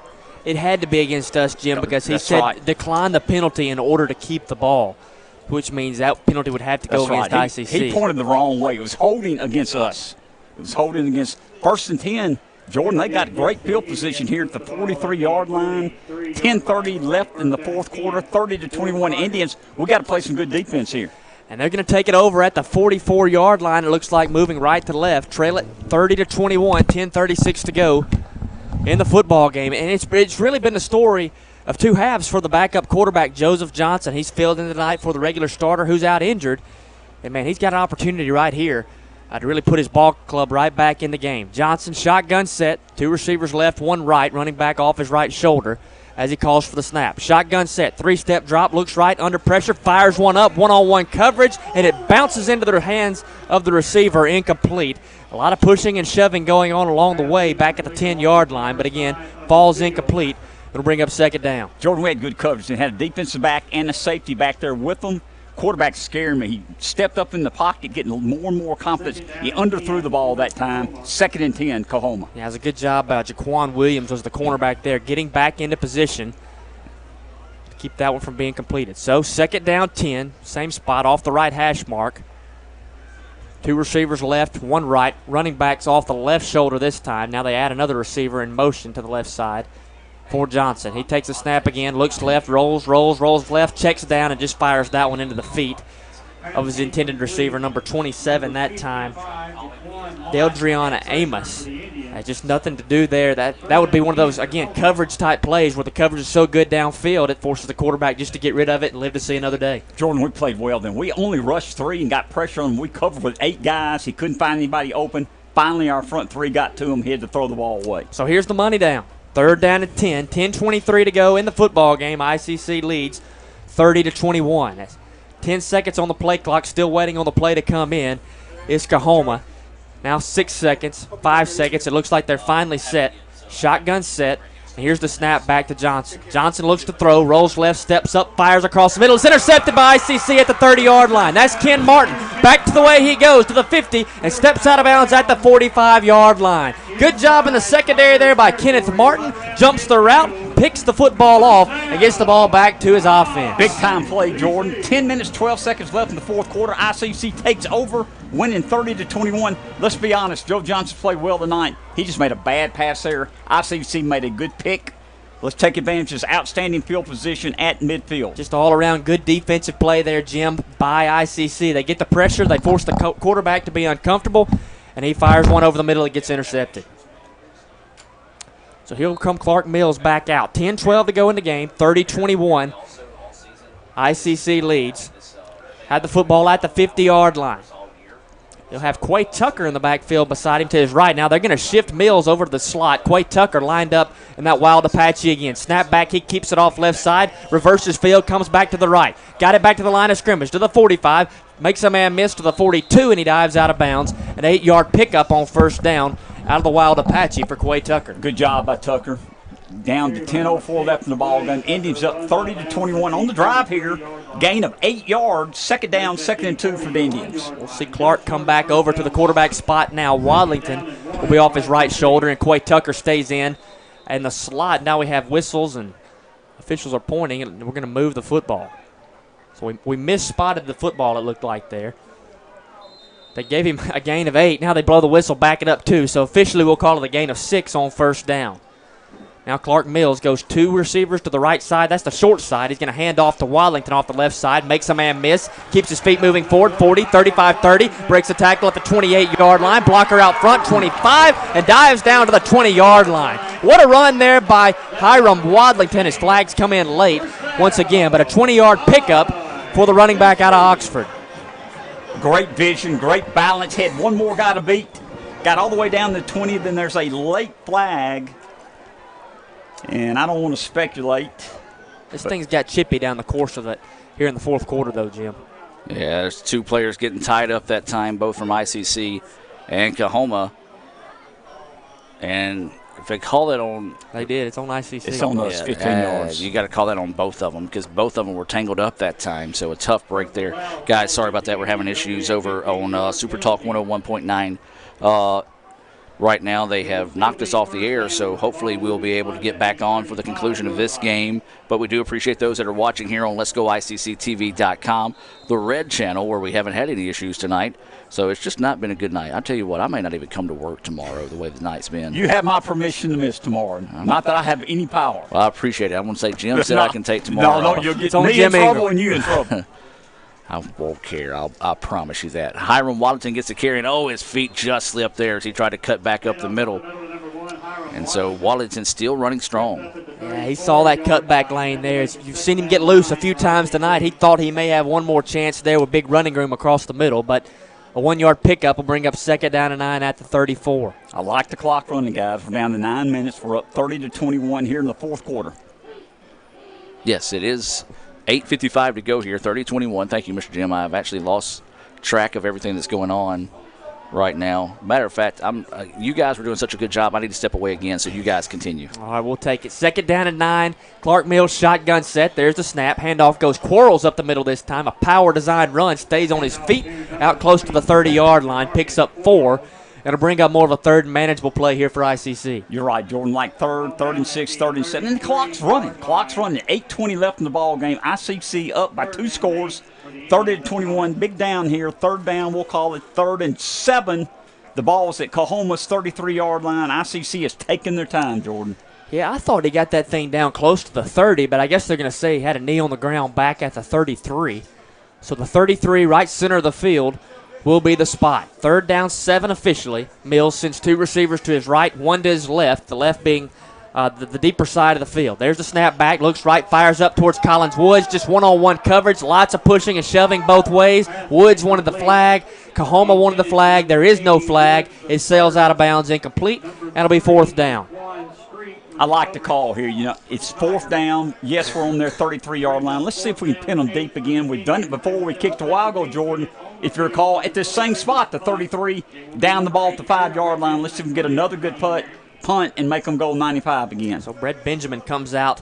It had to be against us, Jim, because he said decline the penalty in order to keep the ball, which means that penalty would have to go against ICC. He pointed the wrong way. It was holding against us. It was holding against 1st and 10. Jordan, they got great field position here at the 43-yard line. 10:30 left in the 4th quarter. 30-21 Indians. We got to play some good defense here. And they're going to take it over at the 44-yard line. It looks like moving right to left. Trail it 30-21. 10:36 to go in the football game. And it's really been the story of 2 halves for the backup quarterback, Joseph Johnson. He's filled in tonight for the regular starter who's out injured. And, man, he's got an opportunity right here to really put his ball club right back in the game. Johnson, shotgun set. 2 receivers left, 1 right, running back off his right shoulder as he calls for the snap. Shotgun set, 3-step drop, looks right, under pressure, fires one up, one-on-one coverage, and it bounces into the hands of the receiver, incomplete. A lot of pushing and shoving going on along the way back at the 10-yard line, but again, falls incomplete. It'll bring up 2nd down. Jordan, we had good coverage. They had a defensive back and a safety back there with them. Quarterback scared me. He stepped up in the pocket, getting more and more confidence. He underthrew the ball that time. 2nd and 10, Coahoma. Yeah, it was a good job. Jaquan Williams was the cornerback there, getting back into position to keep that one from being completed. So 2nd down, 10, same spot off the right hash mark. 2 receivers left, 1 right. Running backs off the left shoulder this time. Now they add another receiver in motion to the left side for Johnson. He takes a snap again, looks left, rolls left, checks down, and just fires that one into the feet of his intended receiver, number 27 that time, Deldriana Amos. Just nothing to do there. That would be one of those, again, coverage-type plays where the coverage is so good downfield it forces the quarterback just to get rid of it and live to see another day. Jordan, we played well then. We only rushed 3 and got pressure on him. We covered with 8 guys. He couldn't find anybody open. Finally, our front 3 got to him. He had to throw the ball away. So here's the money down. 3rd down and 10. 10:23 to go in the football game. ICC leads 30-21. That's 10 seconds on the play clock. Still waiting on the play to come in. It's Coahoma. Now 6 seconds, 5 seconds. It looks like they're finally set. Shotgun set. And here's the snap back to Johnson. Johnson looks to throw, rolls left, steps up, fires across the middle. It's intercepted by ICC at the 30-yard line. That's Ken Martin. Back to the way he goes to the 50 and steps out of bounds at the 45-yard line. Good job in the secondary there by Kenneth Martin. Jumps the route, picks the football off, and gets the ball back to his offense. Big-time play, Jordan. 10 minutes, 12 seconds left in the 4th quarter. ICC takes over, winning 30-21. Let's be honest, Joe Johnson played well tonight. He just made a bad pass there. ICC made a good pick. Let's take advantage of his outstanding field position at midfield. Just all-around good defensive play there, Jim, by ICC. They get the pressure. They force the quarterback to be uncomfortable, and he fires one over the middle. It gets intercepted. So here will come Clark Mills back out. 10-12 to go in the game, 30-21. ICC leads. Had the football at the 50-yard line. He'll have Quay Tucker in the backfield beside him to his right. Now they're going to shift Mills over to the slot. Quay Tucker lined up in that wild Apache again. Snap back, he keeps it off left side, reverses field, comes back to the right. Got it back to the line of scrimmage, to the 45, makes a man miss to the 42, and he dives out of bounds. An 8-yard pickup on first down out of the wild Apache for Quay Tucker. Good job by Tucker. Down to 10:04 left in the ball game. Indians up 30-21 on the drive here. Gain of 8 yards. Second down, 2nd and 2 for the Indians. We'll see Clark come back over to the quarterback spot now. Wadlington will be off his right shoulder, and Quay Tucker stays in. And the slot, now we have whistles, and officials are pointing, and we're going to move the football. So we misspotted the football, it looked like there. They gave him a gain of 8. Now they blow the whistle, back it up 2. So officially we'll call it a gain of 6 on first down. Now Clark Mills goes 2 receivers to the right side. That's the short side. He's going to hand off to Wadlington off the left side. Makes a man miss. Keeps his feet moving forward. 40, 35, 30. Breaks a tackle at the 28-yard line. Blocker out front, 25, and dives down to the 20-yard line. What a run there by Hiram Wadlington. His flags come in late once again, but a 20-yard pickup for the running back out of Oxford. Great vision, great balance. Had one more guy to beat. Got all the way down to 20. Then there's a late flag. And I don't want to speculate. This thing's got chippy down the course of it here in the fourth quarter, though, Jim. Yeah, there's 2 players getting tied up that time, both from ICC and Coahoma. And if they call it on... They did. It's on ICC. It's on those 15 yards. You got to call that on both of them because both of them were tangled up that time. So a tough break there. Guys, sorry about that. We're having issues over on Super Talk 101.9. Right now they have knocked us off the air, so hopefully we'll be able to get back on for the conclusion of this game. But we do appreciate those that are watching here on Let'sGoICCTV.com, the red channel, where we haven't had any issues tonight. So it's just not been a good night. I'll tell you what, I may not even come to work tomorrow the way the night's been. You have my permission to miss tomorrow. Not that I have any power. Well, I appreciate it. I'm going to say Jim said I can take tomorrow. No, you'll get me in trouble and you in trouble. I won't care. I promise you that. Hiram Wadlington gets the carry, and his feet just slipped there as he tried to cut back up the middle. And so Wadlington still running strong. Yeah, he saw that cutback lane there. You've seen him get loose a few times tonight. He thought he may have one more chance there with big running room across the middle, but a 1-yard pickup will bring up 2nd down and 9 at the 34. I like the clock running, guys. We're down to 9 minutes. We're up 30-21 here in the fourth quarter. Yes, it is. 8:55 to go here, 30-21. Thank you, Mr. Jim. I've actually lost track of everything that's going on right now. Matter of fact, you guys were doing such a good job, I need to step away again, so you guys continue. All right, we'll take it. 2nd down and 9. Clark Mills shotgun set. There's the snap. Handoff goes Quarles up the middle this time. A power design run. Stays on his feet out close to the 30-yard line. Picks up 4. It'll bring up more of a 3rd and manageable play here for ICC. You're right, Jordan. Like 3rd, 3rd and 6, 3rd and 7. And the clock's running. 8:20 left in the ball game. ICC up by 2 scores. 30-21. Big down here. 3rd down. We'll call it 3rd and 7. The ball's at Coahoma's 33-yard line. ICC is taking their time, Jordan. Yeah, I thought he got that thing down close to the 30, but I guess they're going to say he had a knee on the ground back at the 33. So the 33, right center of the field, will be the spot. 3rd down, 7 officially. Mills sends 2 receivers to his right, 1 to his left, the left being the deeper side of the field. There's the snap back, looks right, fires up towards Collins Woods, just one-on-one coverage, lots of pushing and shoving both ways. Woods wanted the flag, Coahoma wanted the flag, there is no flag. It sails out of bounds, incomplete, and it'll be 4th down. I like the call here. It's 4th down. Yes, we're on their 33-yard line. Let's see if we can pin them deep again. We've done it before. We kicked a while ago, Jordan. If you recall, at this same spot, the 33, down the ball at the 5-yard line. Let's see if we can get another good punt and make them go 95 again. So Brett Benjamin comes out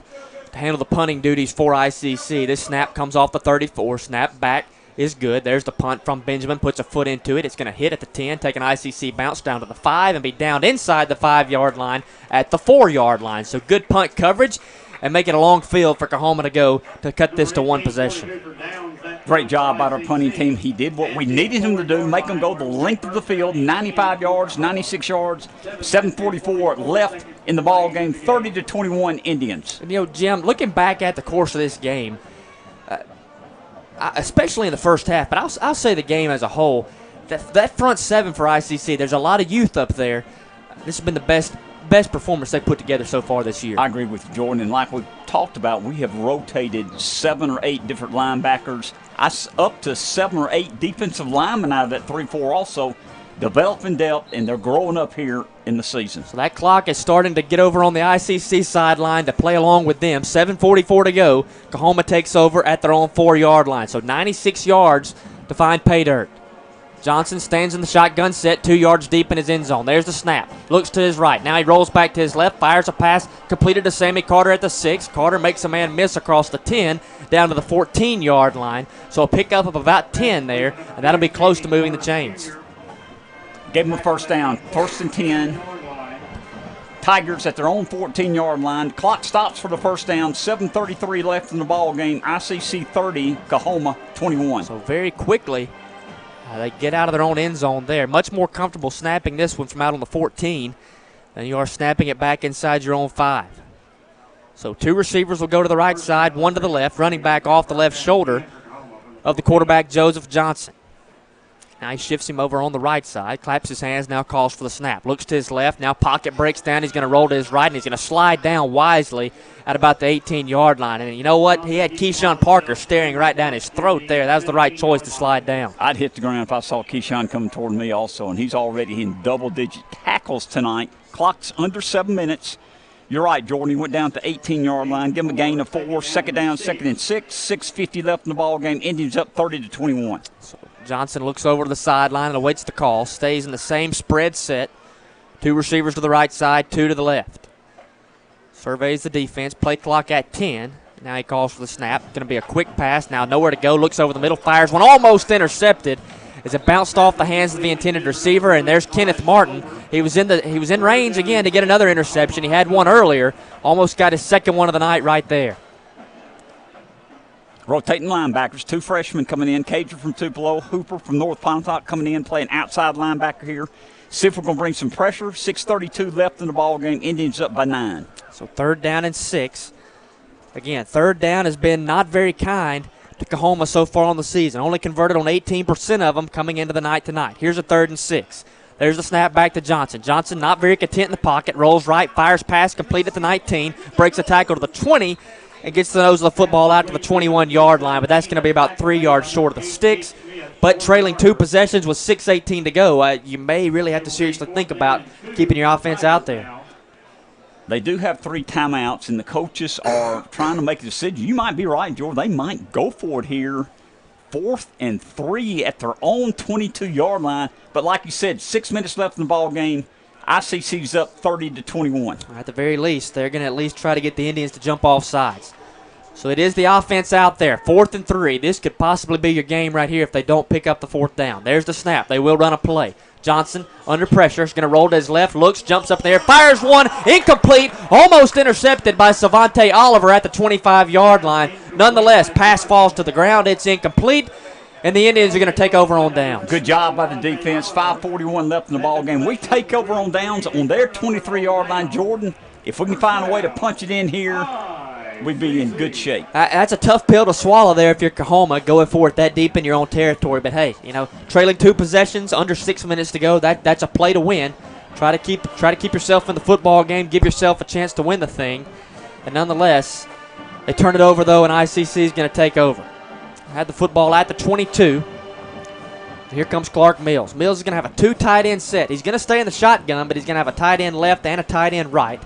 to handle the punting duties for ICC. This snap comes off the 34. Snap back is good. There's the punt from Benjamin. Puts a foot into it. It's going to hit at the 10, take an ICC bounce down to the 5, and be downed inside the 5-yard line at the 4-yard line. So good punt coverage and make it a long field for Coahoma to go to cut this to 1 possession. Great job by our punting team. He did what we needed him to do, make them go the length of the field, 95 yards, 96 yards, 7:44 left in the ball game, 30-21 Indians. And, Jim, looking back at the course of this game, especially in the first half, but I'll say the game as a whole, that front 7 for ICC, there's a lot of youth up there. This has been the best performance they've put together so far this year. I agree with you, Jordan. And like we talked about, we have rotated 7 or 8 different linebackers. up to 7 or 8 defensive linemen out of that 3-4 also, developing depth, and they're growing up here in the season. So that clock is starting to get over on the ICC sideline to play along with them. 7:44 to go. Coahoma takes over at their own 4-yard line. So 96 yards to find pay dirt. Johnson stands in the shotgun set, 2 yards deep in his end zone. There's the snap. Looks to his right. Now he rolls back to his left, fires a pass, completed to Sammy Carter at the 6. Carter makes a man miss across the 10, down to the 14-yard line. So a pickup of about 10 there, and that'll be close to moving the chains. Gave him a first down, 1st and 10. Tigers at their own 14-yard line. Clock stops for the first down. 7:33 left in the ball game. ICC 30, Coahoma 21. So very quickly, they get out of their own end zone there. Much more comfortable snapping this one from out on the 14 than you are snapping it back inside your own 5. So 2 receivers will go to the right side, 1 to the left, running back off the left shoulder of the quarterback, Joseph Johnson. Now he shifts him over on the right side, claps his hands, now calls for the snap. Looks to his left, now pocket breaks down. He's going to roll to his right, and he's going to slide down wisely at about the 18-yard line. And you know what? He had Keyshawn Parker staring right down his throat there. That was the right choice to slide down. I'd hit the ground if I saw Keyshawn coming toward me also, and he's already in double-digit tackles tonight. Clock's under 7 minutes. You're right, Jordan. He went down to the 18-yard line. Give him a gain of 4. 2nd down, 2nd and 6. 6:50 left in the ball game. Indians up 30-21. So Johnson looks over to the sideline and awaits the call. Stays in the same spread set. 2 receivers to the right side, 2 to the left. Surveys the defense. Play clock at 10. Now he calls for the snap. Going to be a quick pass. Now nowhere to go. Looks over the middle. Fires one. Almost intercepted as it bounced off the hands of the intended receiver. And there's Kenneth Martin. He was in range again to get another interception. He had one earlier. Almost got his second one of the night right there. Rotating linebackers, 2 freshmen coming in. Cager from Tupelo, Hooper from North Pontotoc coming in, playing outside linebacker here. See if we're going to bring some pressure. 6:32 left in the ball game. Indians up by 9. So 3rd down and 6. Again, 3rd down has been not very kind to Coahoma so far on the season. Only converted on 18% of them coming into the night tonight. Here's a 3rd and 6. There's the snap back to Johnson. Johnson not very content in the pocket. Rolls right, fires pass, complete at the 19. Breaks a tackle to the 20 and gets the nose of the football out to the 21-yard line. But that's going to be about 3 yards short of the sticks. But trailing 2 possessions with 6:18 to go, you may really have to seriously think about keeping your offense out there. They do have 3 timeouts, and the coaches are trying to make a decision. You might be right, George. They might go for it here. 4th and 3 at their own 22-yard line. But like you said, 6 minutes left in the ball game. ICC's up 30-21. At the very least, they're going to at least try to get the Indians to jump off sides. So it is the offense out there. 4th and 3. This could possibly be your game right here if they don't pick up the 4th down. There's the snap. They will run a play. Johnson under pressure is going to roll to his left. Looks, jumps up there, fires one, incomplete, almost intercepted by Savante Oliver at the 25-yard line. Nonetheless, pass falls to the ground. It's incomplete, and the Indians are going to take over on downs. Good job by the defense. 5:41 left in the ball game. We take over on downs on their 23-yard line. Jordan, if we can find a way to punch it in here, we'd be in good shape. That's a tough pill to swallow there if you're Coahoma, going for it that deep in your own territory. But, hey, trailing 2 possessions, under 6 minutes to go, that's a play to win. Try to keep yourself in the football game, give yourself a chance to win the thing. And nonetheless, they turn it over, though, and ICC is going to take over. Had the football at the 22. Here comes Clark Mills. Mills is going to have a 2 tight end set. He's going to stay in the shotgun, but he's going to have a tight end left and a tight end right.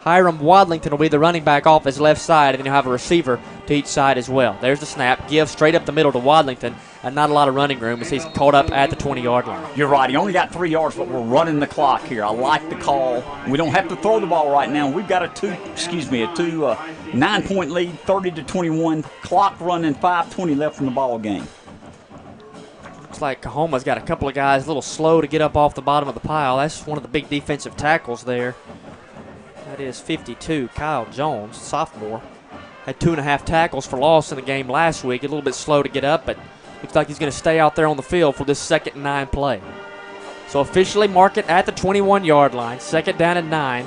Hiram Wadlington will be the running back off his left side, and then you'll have a receiver to each side as well. There's the snap. Give straight up the middle to Wadlington, and not a lot of running room as he's caught up at the 20-yard line. You're right. He only got 3 yards, but we're running the clock here. I like the call. We don't have to throw the ball right now. We've got a 9-point lead, 30-21. Clock running, 5:20 left in the ball game. Looks like Coahoma's got a couple of guys a little slow to get up off the bottom of the pile. That's one of the big defensive tackles there. That is 52, Kyle Jones, sophomore. Had 2.5 tackles for loss in the game last week. A little bit slow to get up, but looks like he's going to stay out there on the field for this 2nd and 9 play. So officially mark it at the 21-yard line. 2nd down and 9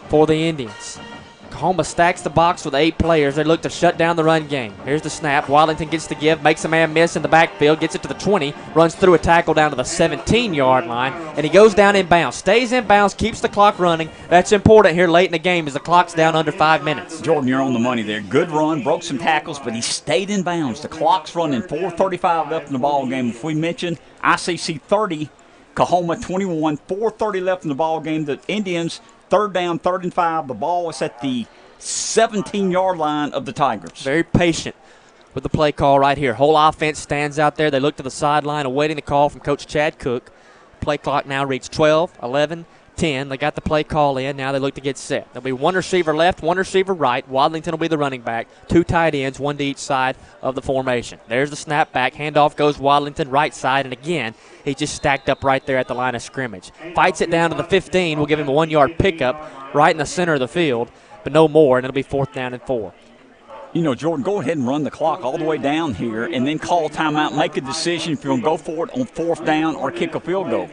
for the Indians. Coahoma stacks the box with 8 players. They look to shut down the run game. Here's the snap. Wadlington gets the give, makes a man miss in the backfield, gets it to the 20, runs through a tackle down to the 17-yard line, and he goes down in bounds. Stays in bounds, keeps the clock running. That's important here late in the game as the clock's down under 5 minutes. Jordan, you're on the money there. Good run, broke some tackles, but he stayed in bounds. The clock's running, 4:35 left in the ball game. If we mentioned ICC 30, Coahoma 21, 4:30 left in the ball game. The Indians, 3rd down, 3rd and 5. The ball is at the 17-yard line of the Tigers. Very patient with the play call right here. Whole offense stands out there. They look to the sideline awaiting the call from Coach Chad Cook. Play clock now reads 12, 11, 10. They got the play call in. Now they look to get set. There'll be 1 receiver left, 1 receiver right. Wadlington will be the running back. 2 tight ends, 1 to each side of the formation. There's the snap back. Handoff goes Wadlington right side, and again, he's just stacked up right there at the line of scrimmage. Fights it down to the 15. We'll give him a 1-yard pickup right in the center of the field, but no more, and it'll be 4th down and 4. You know, Jordan, go ahead and run the clock all the way down here and then call a timeout, make a decision if you're going to go for it on 4th down or kick a field goal.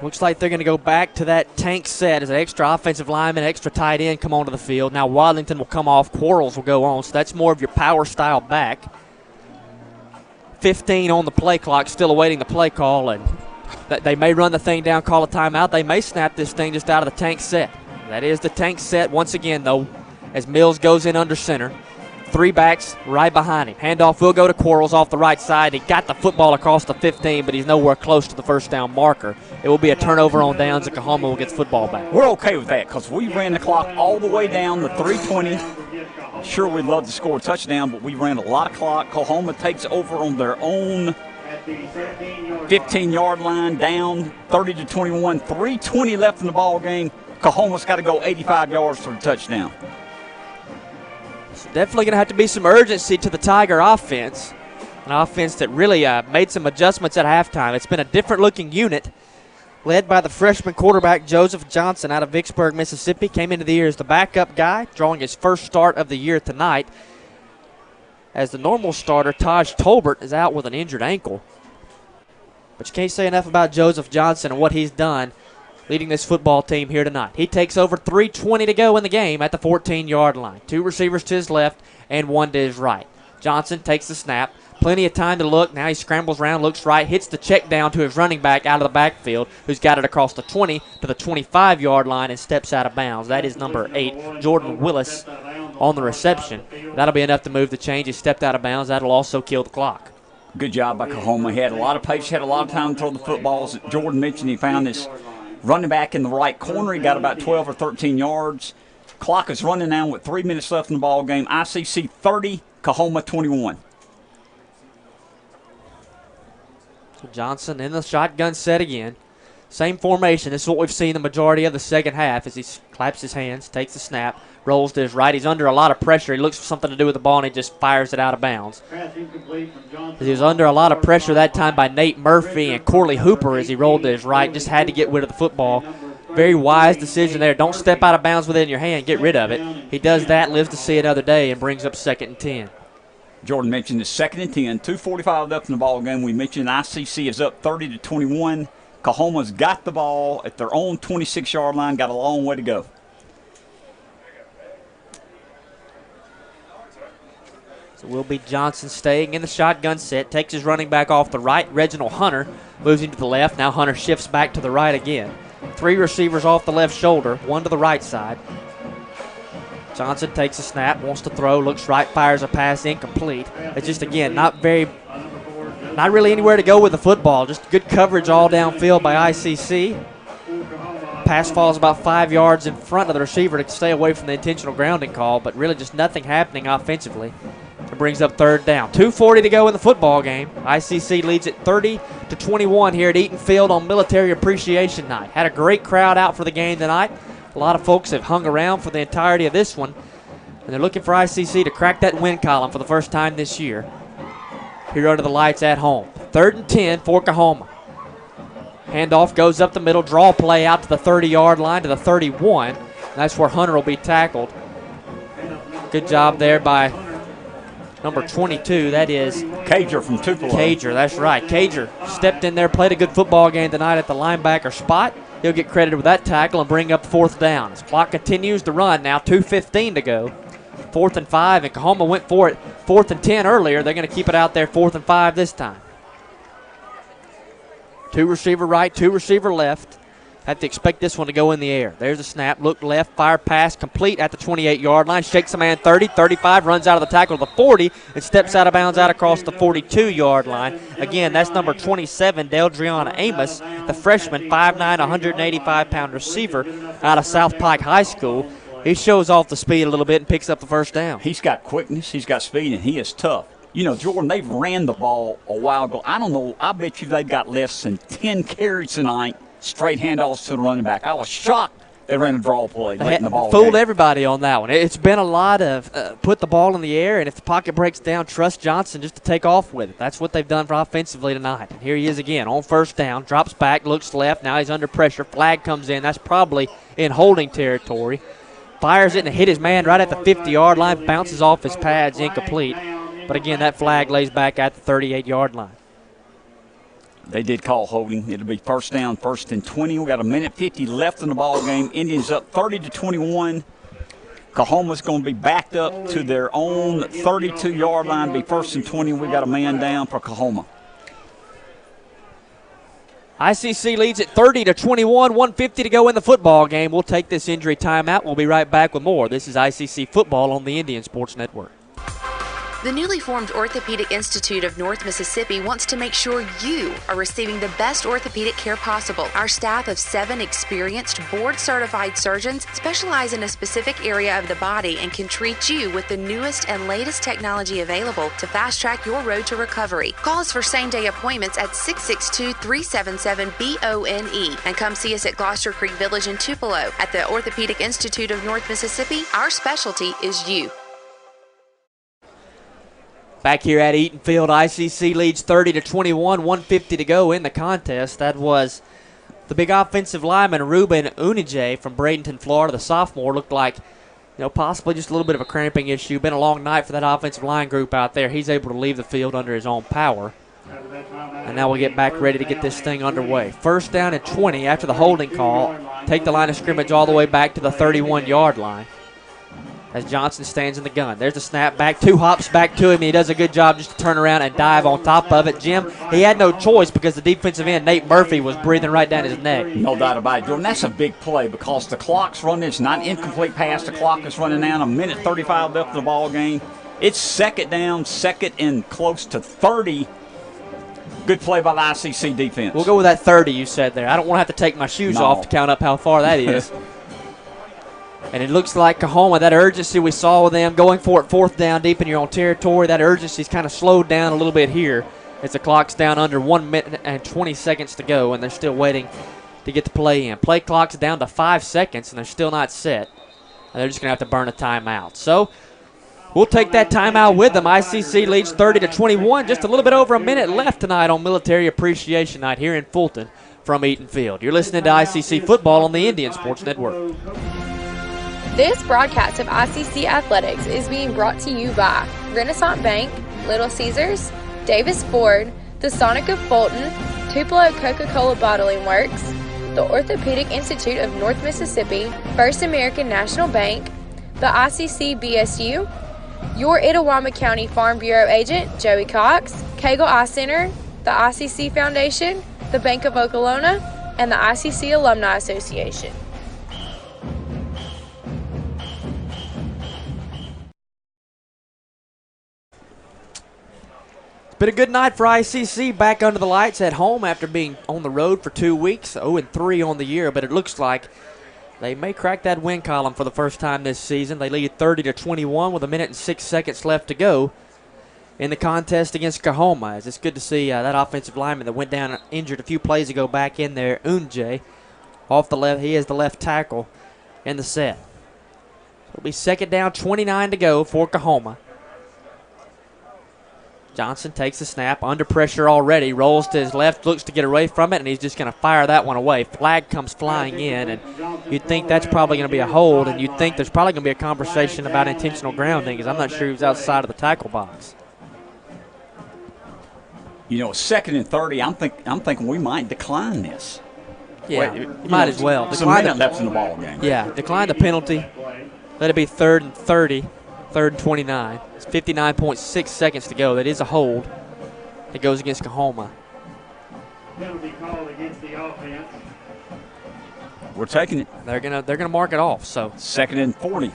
Looks like they're going to go back to that tank set as an extra offensive lineman, extra tight end come onto the field. Now Wadlington will come off, Quarles will go on, so that's more of your power style back. 15 on the play clock, still awaiting the play call, and they may run the thing down, call a timeout. They may snap this thing just out of the tank set. That is the tank set once again, though, as Mills goes in under center. 3 backs right behind him. Handoff will go to Quarles off the right side. He got the football across the 15, but he's nowhere close to the first down marker. It will be a turnover on downs, and Coahoma will get the football back. We're okay with that because we ran the clock all the way down to 3:20. Sure, we'd love to score a touchdown, but we ran a lot of clock. Coahoma takes over on their own 15-yard line, down 30-21. 3:20 left in the ball game. Coahoma's got to go 85 yards for the touchdown. Definitely going to have to be some urgency to the Tiger offense. An offense that really made some adjustments at halftime. It's been a different-looking unit led by the freshman quarterback Joseph Johnson out of Vicksburg, Mississippi. Came into the year as the backup guy, drawing his first start of the year tonight. As the normal starter, Taj Tolbert, is out with an injured ankle. But you can't say enough about Joseph Johnson and what he's done leading this football team here tonight. He takes over 3:20 to go in the game at the 14-yard line. 2 receivers to his left and 1 to his right. Johnson takes the snap. Plenty of time to look. Now he scrambles around, looks right, hits the check down to his running back out of the backfield, who's got it across the 20 to the 25-yard line and steps out of bounds. That is number 8, Jordan Willis, on the reception. That'll be enough to move the change. He stepped out of bounds. That'll also kill the clock. Good job by Coahoma. He had a lot of patience, had a lot of time to throw the footballs. Jordan mentioned he found this running back in the right corner. He got about 12 or 13 yards. Clock is running down with 3 minutes left in the ball game. ICC 30, Coahoma 21. So Johnson in the shotgun set again. Same formation. This is what we've seen the majority of the second half as he claps his hands, takes the snap, rolls to his right. He's under a lot of pressure. He looks for something to do with the ball, and he just fires it out of bounds. He was under a lot of pressure that time by Nate Murphy and Corley Hooper as he rolled to his right. Just had to get rid of the football. Very wise decision there. Don't step out of bounds within your hand. Get rid of it. He does that, lives to see another day, and brings up 2nd and 10. Jordan mentioned it's 2nd and 10. 2:45 left in the ball game. We mentioned ICC is up 30-21. Coahoma's got the ball at their own 26-yard line. Got a long way to go. So will be Johnson staying in the shotgun set. Takes his running back off the right. Reginald Hunter moves him to the left. Now Hunter shifts back to the right again. 3 receivers off the left shoulder, 1 to the right side. Johnson takes a snap, wants to throw, looks right, fires a pass, incomplete. It's just, again, not really anywhere to go with the football. Just good coverage all downfield by ICC. Pass falls about 5 yards in front of the receiver to stay away from the intentional grounding call, but really just nothing happening offensively. It brings up 3rd down. 2:40 to go in the football game. ICC leads it 30-21 here at Eaton Field on Military Appreciation Night. Had a great crowd out for the game tonight. A lot of folks have hung around for the entirety of this one, and they're looking for ICC to crack that win column for the first time this year. Here under the lights at home. 3rd and 10 for Coahoma. Handoff goes up the middle, draw play out to the 30-yard line to the 31. And that's where Hunter will be tackled. Good job there by number 22. That is Cager from Tupelo. Cager, that's right. Cager stepped in there, played a good football game tonight at the linebacker spot. He'll get credited with that tackle and bring up 4th down. As clock continues to run now, 2:15 to go. 4th and 5, and Coahoma went for it 4th and 10 earlier. They're going to keep it out there 4th and 5 this time. 2 receiver right, 2 receiver left. Have to expect this one to go in the air. There's a snap, look left, fire pass, complete at the 28-yard line. Shakes a man 30, 35, runs out of the tackle to the 40, and steps out of bounds out across the 42-yard line. Again, that's number 27, Deldriana Amos, the freshman, 5'9", 185-pound receiver out of South Pike High School. He shows off the speed a little bit and picks up the 1st down. He's got quickness, he's got speed, and he is tough. You know, Jordan, they've ran the ball a while ago. I don't know, I bet you they've got less than 10 carries tonight, straight handoffs to the running back. I was shocked they ran a draw play late in the ball fooled game. everybody on that one. It's been a lot of put the ball in the air, and if the pocket breaks down, trust Johnson just to take off with it. That's what they've done for offensively tonight. And here he is again on 1st down, drops back, looks left. Now he's under pressure. Flag comes in. That's probably in holding territory. Fires it and hit his man right at the 50-yard line, bounces off his pads, incomplete. But again, that flag lays back at the 38-yard line. They did call holding. It'll be 1st down, 1st and 20. We got a minute 50 left in the ball game. Indians up 30-21. Coahoma's going to be backed up to their own 32-yard line. Be 1st and 20. We got a man down for Coahoma. ICC leads at 30-21, 1:50 to go in the football game. We'll take this injury timeout. We'll be right back with more. This is ICC football on the Indian Sports Network. The newly formed Orthopedic Institute of North Mississippi wants to make sure you are receiving the best orthopedic care possible. Our staff of 7 experienced, board-certified surgeons specialize in a specific area of the body and can treat you with the newest and latest technology available to fast-track your road to recovery. Call us for same-day appointments at 662-377-BONE and come see us at Gloucester Creek Village in Tupelo. At the Orthopedic Institute of North Mississippi, our specialty is you. Back here at Eaton Field, ICC leads 30-21, 1:50 to go in the contest. That was the big offensive lineman, Ruben Unije from Bradenton, Florida. The sophomore looked like, possibly just a little bit of a cramping issue. Been a long night for that offensive line group out there. He's able to leave the field under his own power. And now we'll get back ready to get this thing underway. 1st down and 20 after the holding call. Take the line of scrimmage all the way back to the 31-yard line. As Johnson stands in the gun. There's the snap back. 2 hops back to him. And he does a good job just to turn around and dive on top of it. Jim, he had no choice because the defensive end, Nate Murphy, was breathing right down his neck. No doubt about it, Jordan. That's a big play because the clock's running. It's not an incomplete pass. The clock is running down. A minute 35 left in the ball game. It's 2nd down, 2nd and close to 30. Good play by the ICC defense. We'll go with that 30 you said there. I don't want to have to take my shoes off to count up how far that is. And it looks like Coahoma, that urgency we saw with them going for it 4th down deep in your own territory, that urgency's kind of slowed down a little bit here as the clock's down under 1 minute and 20 seconds to go, and they're still waiting to get the play in. Play clock's down to 5 seconds, and they're still not set. And they're just going to have to burn a timeout. So we'll take that timeout with them. ICC leads 30-21, just a little bit over a minute left tonight on Military Appreciation Night here in Fulton from Eaton Field. You're listening to ICC football on the Indian Sports Network. This broadcast of ICC Athletics is being brought to you by Renaissance Bank, Little Caesars, Davis Ford, the Sonic of Fulton, Tupelo Coca-Cola Bottling Works, the Orthopedic Institute of North Mississippi, First American National Bank, the ICC BSU, your Itawamba County Farm Bureau agent, Joey Cox, Cagle Eye Center, the ICC Foundation, the Bank of Okolona, and the ICC Alumni Association. Been a good night for ICC, back under the lights at home after being on the road for 2 weeks, 0-3 on the year, but it looks like they may crack that win column for the first time this season. They lead 30-21 with a minute and 6 seconds left to go in the contest against Coahoma. It's good to see that offensive lineman that went down injured a few plays ago back in there, Unje, off the left. He is the left tackle in the set. It'll be 2nd down, 29 to go for Coahoma. Johnson takes the snap, under pressure already, rolls to his left, looks to get away from it, and he's just going to fire that one away. Flag comes flying in, and you'd think that's probably going to be a hold, and you'd think there's probably going to be a conversation about intentional grounding, because I'm not sure he was outside of the tackle box. 2nd and 30, I'm thinking we might decline this. Yeah, Well, you might as well. There's a minute left in the ball game. Yeah, decline the penalty. Let it be 3rd and 30, 3rd and 29. It's 59.6 seconds to go. That is a hold. It goes against Coahoma. Penalty called against the offense. We're taking it. They're gonna mark it off. So 2nd and 40.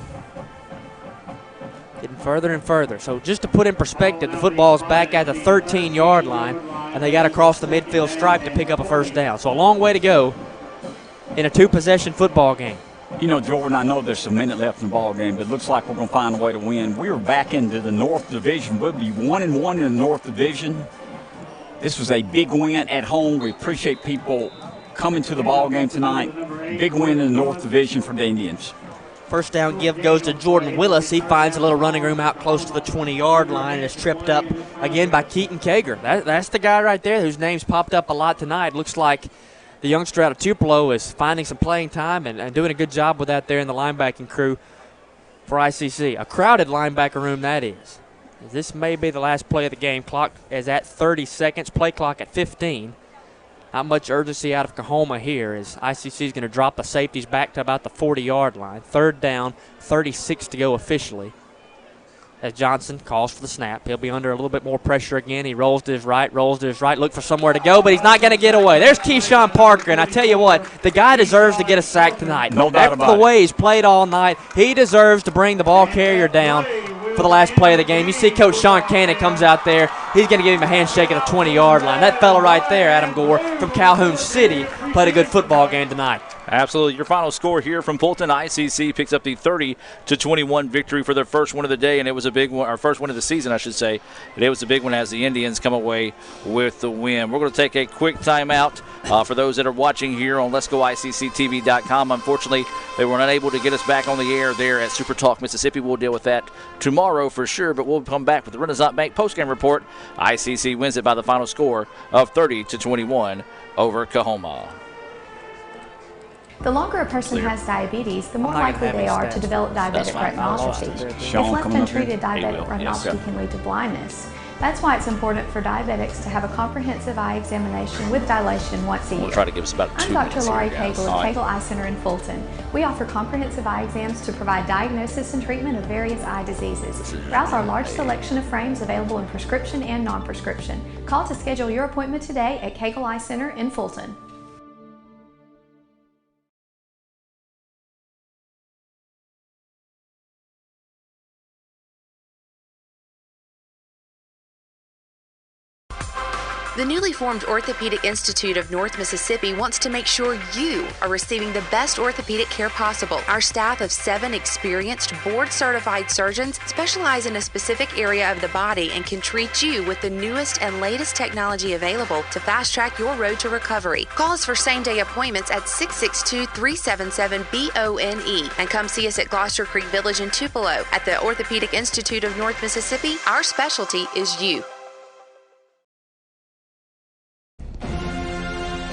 Getting further and further. So just to put in perspective, the football is back at the 13-yard line, and they got to cross the midfield stripe to pick up a first down. So a long way to go in a 2-possession football game. You know, Jordan, I know there's a minute left in the ball game, but it looks like we're going to find a way to win. We are back into the North Division. We'll be 1-1 in the North Division. This was a big win at home. We appreciate people coming to the ball game tonight. Big win in the North Division for the Indians. First down give goes to Jordan Willis. He finds a little running room out close to the 20-yard line and is tripped up again by Keaton Kager. That's the guy right there whose name's popped up a lot tonight. Looks like the youngster out of Tupelo is finding some playing time and doing a good job with that there in the linebacking crew for ICC. A crowded linebacker room that is. This may be the last play of the game. Clock is at 30 seconds, play clock at 15. Not much urgency out of Coahoma here as ICC is going to drop the safeties back to about the 40-yard line. 3rd down, 36 to go officially. As Johnson calls for the snap. He'll be under a little bit more pressure again. He rolls to his right, look for somewhere to go, but he's not going to get away. There's Keyshawn Parker, and I tell you what, the guy deserves to get a sack tonight. No doubt about it. After the way he's played all night, he deserves to bring the ball carrier down for the last play of the game. You see Coach Sean Cannon comes out there. He's going to give him a handshake at the 20-yard line. That fella right there, Adam Gore, from Calhoun City, played a good football game tonight. Absolutely. Your final score here from Fulton. ICC picks up the 30-21 victory for their first one of the day, and it was a big one, or first one of the season, I should say. And it was a big one as the Indians come away with the win. We're going to take a quick timeout for those that are watching here on Let'sGoICCTV.com. Unfortunately, they were unable to get us back on the air there at Super Talk Mississippi. We'll deal with that tomorrow for sure, but we'll come back with the Renaissance Bank postgame report. ICC wins it by the final score of 30-21 over Coahoma. The longer a person has diabetes, the more likely they are to develop diabetic retinopathy. If left untreated, diabetic retinopathy can lead to blindness. That's why it's important for diabetics to have a comprehensive eye examination with dilation once a year. We'll try to give us about 2 I'm minutes Dr. Laurie here, Cagle of Cagle Eye Center in Fulton. We offer comprehensive eye exams to provide diagnosis and treatment of various eye diseases. Browse our large selection of frames available in prescription and non-prescription. Call to schedule your appointment today at Cagle Eye Center in Fulton. The newly formed Orthopedic Institute of North Mississippi wants to make sure you are receiving the best orthopedic care possible. Our staff of 7 experienced, board-certified surgeons specialize in a specific area of the body and can treat you with the newest and latest technology available to fast-track your road to recovery. Call us for same-day appointments at 662-377-BONE and come see us at Gloucester Creek Village in Tupelo. At the Orthopedic Institute of North Mississippi, our specialty is you.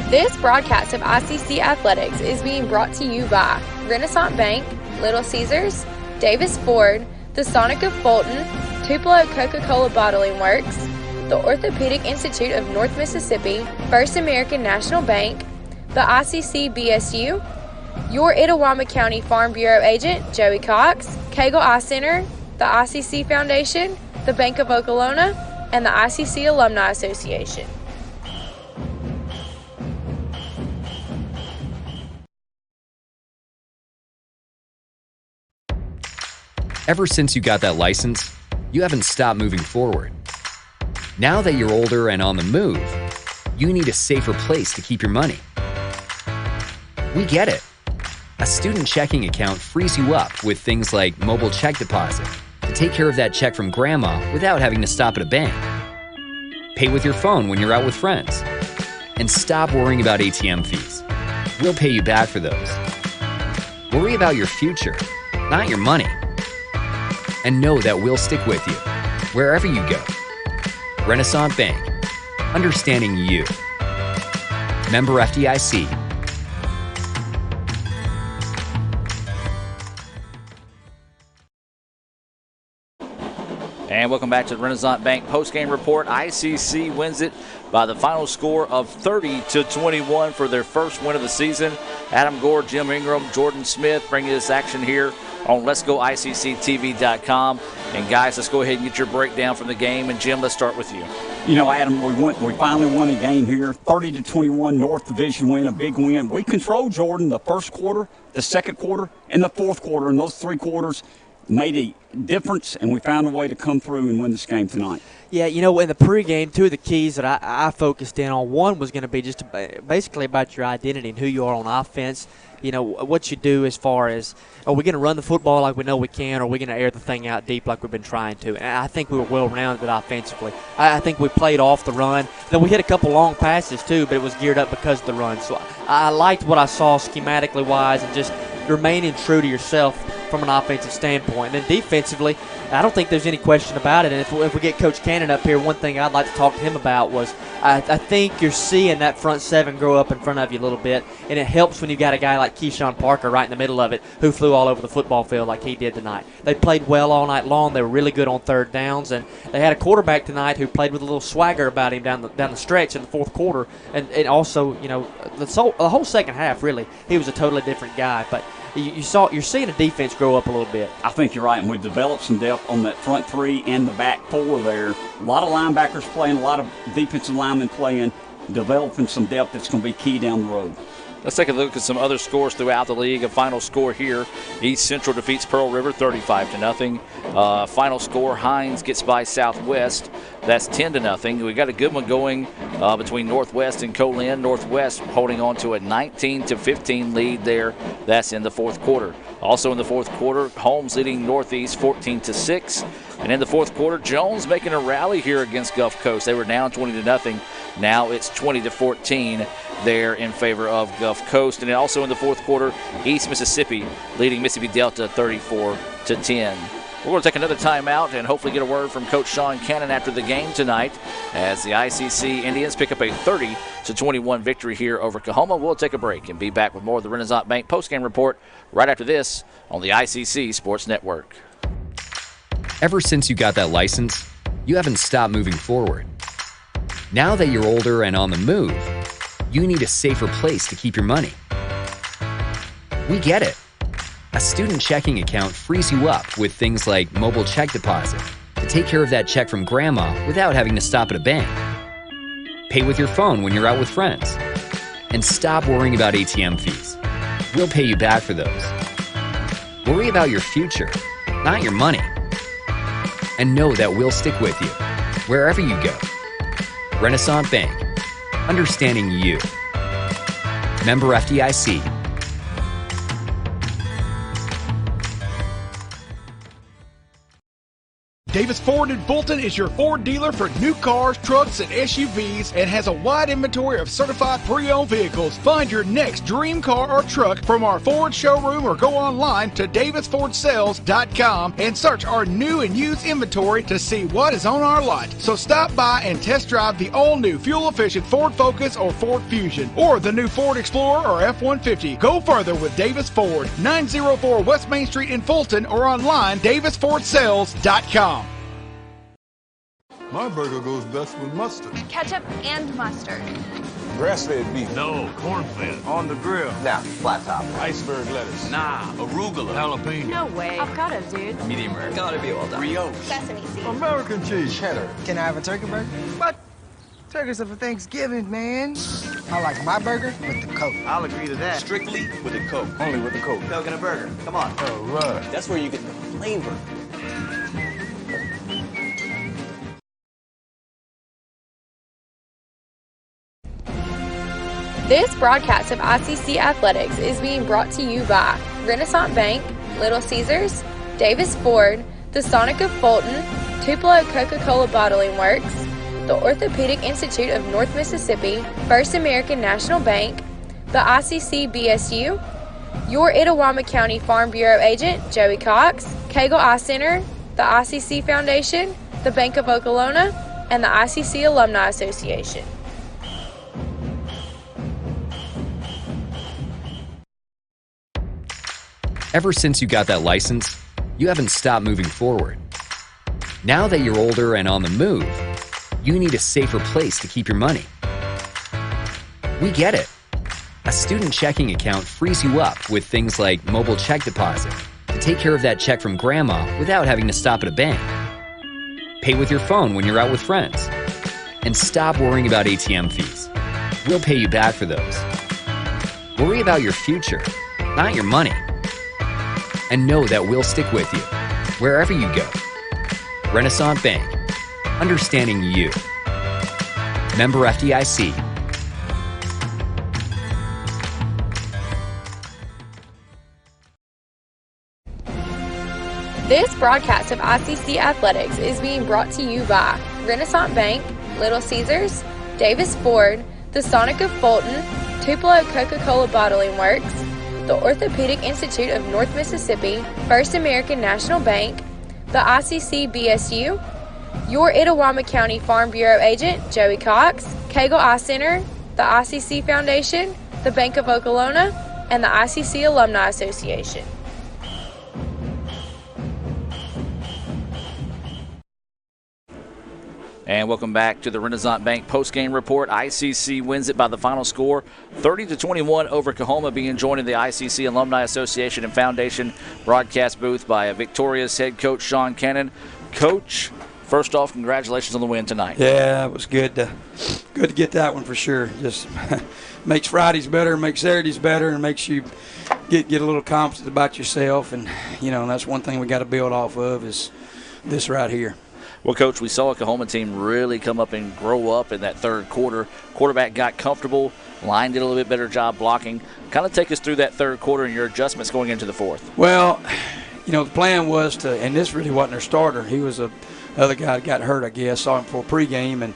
This broadcast of ICC Athletics is being brought to you by Renaissance Bank, Little Caesars, Davis Ford, the Sonic of Fulton, Tupelo Coca-Cola Bottling Works, the Orthopedic Institute of North Mississippi, First American National Bank, the ICC BSU, your Itawamba County Farm Bureau agent, Joey Cox, Cagle Eye Center, the ICC Foundation, the Bank of Okolona, and the ICC Alumni Association. Ever since you got that license, you haven't stopped moving forward. Now that you're older and on the move, you need a safer place to keep your money. We get it. A student checking account frees you up with things like mobile check deposit to take care of that check from grandma without having to stop at a bank. Pay with your phone when you're out with friends. And stop worrying about ATM fees. We'll pay you back for those. Worry about your future, not your money. And know that we'll stick with you, wherever you go. Renaissance Bank, understanding you. Member FDIC. And welcome back to the Renaissance Bank postgame report. ICC wins it by the final score of 30-21 for their first win of the season. Adam Gore, Jim Ingram, Jordan Smith bringing this action here on Let'sGoICCTV.com. And guys, let's go ahead and get your breakdown from the game. And Jim, let's start with you. You know, Adam, we finally won a game here, 30-21 North Division win, a big win. We controlled Jordan the first quarter, the second quarter, and the fourth quarter, and those 3 quarters made a difference, and we found a way to come through and win this game tonight. Yeah, you know, in the pregame, 2 of the keys that I focused in on, one was going to be just basically about your identity and who you are on offense. You know, what you do as far as, are we going to run the football like we know we can, or are we going to air the thing out deep like we've been trying to? And I think we were well-rounded offensively. I think we played off the run. Then we hit a couple long passes, too, but it was geared up because of the run. So I liked what I saw schematically-wise and just remaining true to yourself from an offensive standpoint. And then defensively, I don't think there's any question about it. And if we get Coach Cannon up here, one thing I'd like to talk to him about was I think you're seeing that front 7 grow up in front of you a little bit, and it helps when you got a guy like Keyshawn Parker right in the middle of it who flew all over the football field like he did tonight. They played well all night long. They were really good on third downs, and they had a quarterback tonight who played with a little swagger about him down the stretch in the fourth quarter, and also, you know, the whole second half, really, he was a totally different guy. But you're seeing a defense grow up a little bit. I think you're right, and we've developed some depth on that front 3 and the back 4 there. A lot of linebackers playing, a lot of defensive linemen playing, developing some depth that's going to be key down the road. Let's take a look at some other scores throughout the league. A final score here: East Central defeats Pearl River 35-0. Final score: Hines gets by Southwest. That's 10-0. We got a good one going between Northwest and Colin. Northwest holding on to a 19-15 lead there. That's in the fourth quarter. Also in the fourth quarter, Holmes leading Northeast 14-6. And in the fourth quarter, Jones making a rally here against Gulf Coast. They were down 20-0. Now it's 20-14 there in favor of Gulf Coast. And also in the fourth quarter, East Mississippi leading Mississippi Delta 34-10. We're going to take another timeout and hopefully get a word from Coach Sean Cannon after the game tonight as the ICC Indians pick up a 30-21 victory here over Coahoma. We'll take a break and be back with more of the Renaissance Bank postgame report right after this on the ICC Sports Network. Ever since you got that license, you haven't stopped moving forward. Now that you're older and on the move, you need a safer place to keep your money. We get it. A student checking account frees you up with things like mobile check deposit to take care of that check from grandma without having to stop at a bank. Pay with your phone when you're out with friends. And stop worrying about ATM fees. We'll pay you back for those. Worry about your future, not your money. And know that we'll stick with you wherever you go. Renaissance Bank. Understanding you. Member FDIC. Davis Ford in Fulton is your Ford dealer for new cars, trucks, and SUVs and has a wide inventory of certified pre-owned vehicles. Find your next dream car or truck from our Ford showroom or go online to davisfordsales.com and search our new and used inventory to see what is on our lot. So stop by and test drive the all-new fuel-efficient Ford Focus or Ford Fusion or the new Ford Explorer or F-150. Go further with Davis Ford, 904 West Main Street in Fulton or online davisfordsales.com. My burger goes best with mustard. Ketchup and mustard. Grass-fed beef. No, corn-fed. On the grill. Nah, flat top. Iceberg lettuce. Nah, arugula. Jalapeno. No way. Avocado, dude. Medium rare. Gotta be well done. Brioche. Sesame seeds. American cheese. Cheddar. Can I have a turkey burger? What? Turkeys are for Thanksgiving, man. I like my burger with the Coke. I'll agree to that. Strictly with the Coke. Only with the Coke. Coke and a burger. Come on. All right. That's where you get the flavor. This broadcast of ICC Athletics is being brought to you by Renaissance Bank, Little Caesars, Davis Ford, the Sonic of Fulton, Tupelo Coca-Cola Bottling Works, the Orthopedic Institute of North Mississippi, First American National Bank, the ICC BSU, your Itawamba County Farm Bureau agent, Joey Cox, Cagle Eye Center, the ICC Foundation, the Bank of Okolona, and the ICC Alumni Association. Ever since you got that license, you haven't stopped moving forward. Now that you're older and on the move, you need a safer place to keep your money. We get it. A student checking account frees you up with things like mobile check deposit to take care of that check from grandma without having to stop at a bank. Pay with your phone when you're out with friends. And stop worrying about ATM fees. We'll pay you back for those. Worry about your future, not your money. And know that we'll stick with you wherever you go. Renaissance Bank. Understanding you. Member FDIC. This broadcast of ICC Athletics is being brought to you by Renaissance Bank, Little Caesars, Davis Ford, the Sonic of Fulton, Tupelo Coca-Cola Bottling Works, the Orthopedic Institute of North Mississippi, First American National Bank, the ICC BSU, your Itawamba County Farm Bureau agent, Joey Cox, Cagle Eye Center, the ICC Foundation, the Bank of Okolona, and the ICC Alumni Association. And welcome back to the Renaissance Bank postgame report. ICC wins it by the final score, 30-21 over Coahoma, being joined in the ICC Alumni Association and Foundation broadcast booth by a victorious head coach, Sean Cannon. Coach, first off, congratulations on the win tonight. Yeah, it was good to get that one for sure. Just makes Fridays better, makes Saturdays better, and makes you get a little confident about yourself. And, that's one thing we got to build off of is this right here. Well, Coach, we saw a Coahoma team really come up and grow up in that third quarter. Quarterback got comfortable. Line did a little bit better job blocking. Kind of take us through that third quarter and your adjustments going into the fourth. Well, the plan was to, and this really wasn't their starter. He was the other guy that got hurt, I guess. Saw him for pregame. And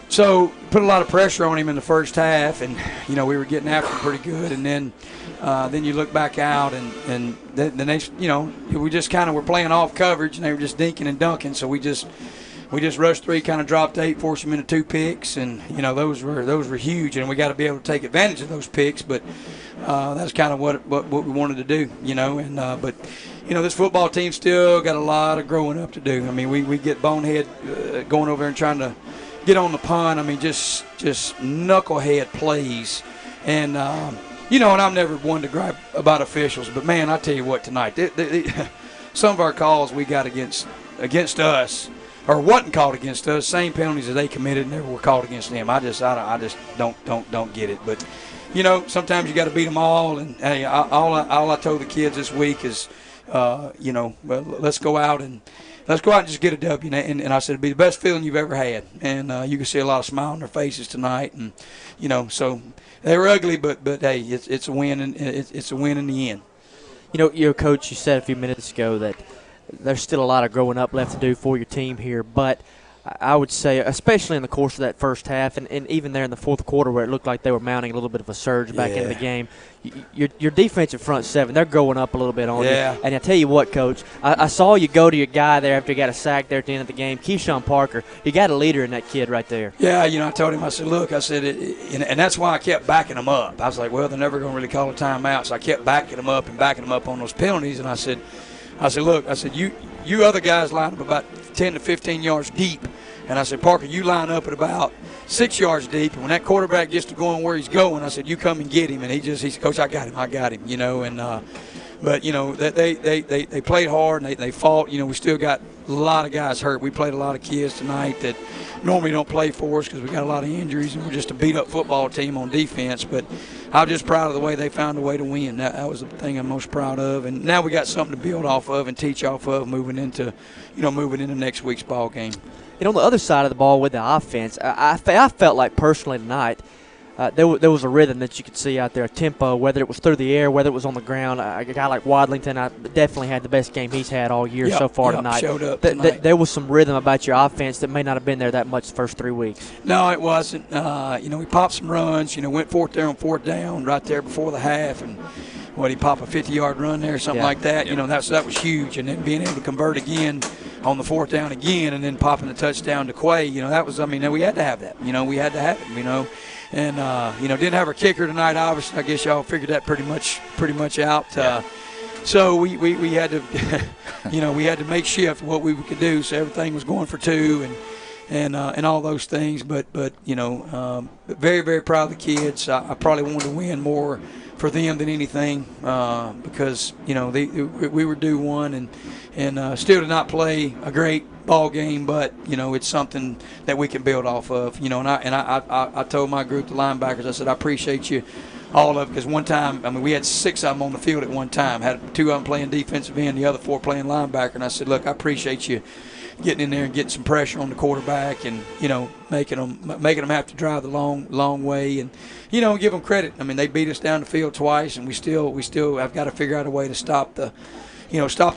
so put a lot of pressure on him in the first half. And, we were getting after him pretty good. And then you look back out, and the next, we just kind of were playing off coverage, and they were just dinking and dunking. So we just rushed three, kind of dropped eight, forced them into 2 picks, and those were huge, and we got to be able to take advantage of those picks. But that's kind of what we wanted to do, but this football team still got a lot of growing up to do. I mean, we get bonehead going over there and trying to get on the punt. I mean, just knucklehead plays, and. And I'm never one to gripe about officials, but, man, I tell you what, tonight, some of our calls we got against us, or wasn't called against us, same penalties that they committed never were called against them. I just don't get it. But, sometimes you got to beat them all. And, hey, all I told the kids this week is, let's go out and just get a W. And I said it'd be the best feeling you've ever had. And you can see a lot of smile on their faces tonight. And, so they were ugly, but hey, it's a win, and it's a win in the end. Coach, you said a few minutes ago that there's still a lot of growing up left to do for your team here, but I would say, especially in the course of that first half, and even there in the fourth quarter where it looked like they were mounting a little bit of a surge back into the game, your defensive front seven, they're growing up a little bit on you. And I tell you what, Coach, I saw you go to your guy there after he got a sack there at the end of the game, Keyshawn Parker. You got a leader in that kid right there. Yeah, I told him, I said, look, and that's why I kept backing him up. I was like, well, they're never going to really call a timeout, so I kept backing him up on those penalties, and I said, look, you other guys line up about 10 to 15 yards deep. And I said, Parker, you line up at about 6 yards deep. And when that quarterback gets to going where he's going, I said, you come and get him. And he said, Coach, I got him. But, they played hard and they fought. We still got a lot of guys hurt. We played a lot of kids tonight that normally don't play for us because we got a lot of injuries and we're just a beat-up football team on defense. But I'm just proud of the way they found a way to win. That was the thing I'm most proud of. And now we got something to build off of and teach off of moving into next week's ball game. On the other side of the ball with the offense, I felt like personally tonight there was a rhythm that you could see out there, a tempo, whether it was through the air, whether it was on the ground. A guy like Wadlington definitely had the best game he's had all year so far tonight. Showed up tonight. There was some rhythm about your offense that may not have been there that much the first 3 weeks. No, it wasn't. We popped some runs. Went fourth down right there before the half, and he popped a 50-yard run there, something like that. That was huge. And then being able to convert again on the fourth down again, and then popping the touchdown to Quay, that was. We had to have that. We had to have it. And didn't have our kicker tonight. Obviously, I guess y'all figured that pretty much out. So we had to, we had to make shift what we could do. So everything was going for two and all those things. But very, very proud of the kids. I probably wanted to win more for them than anything because, we were due one and still did not play a great ball game, but it's something that we can build off of. And I told my group, the linebackers, I said I appreciate you all of it, because one time, we had 6 of them on the field at one time. Had 2 of them playing defensive end, the other 4 playing linebacker. And I said, look, I appreciate you getting in there and getting some pressure on the quarterback, and making them have to drive the long way, and give them credit. They beat us down the field twice, and we still have got to figure out a way to stop the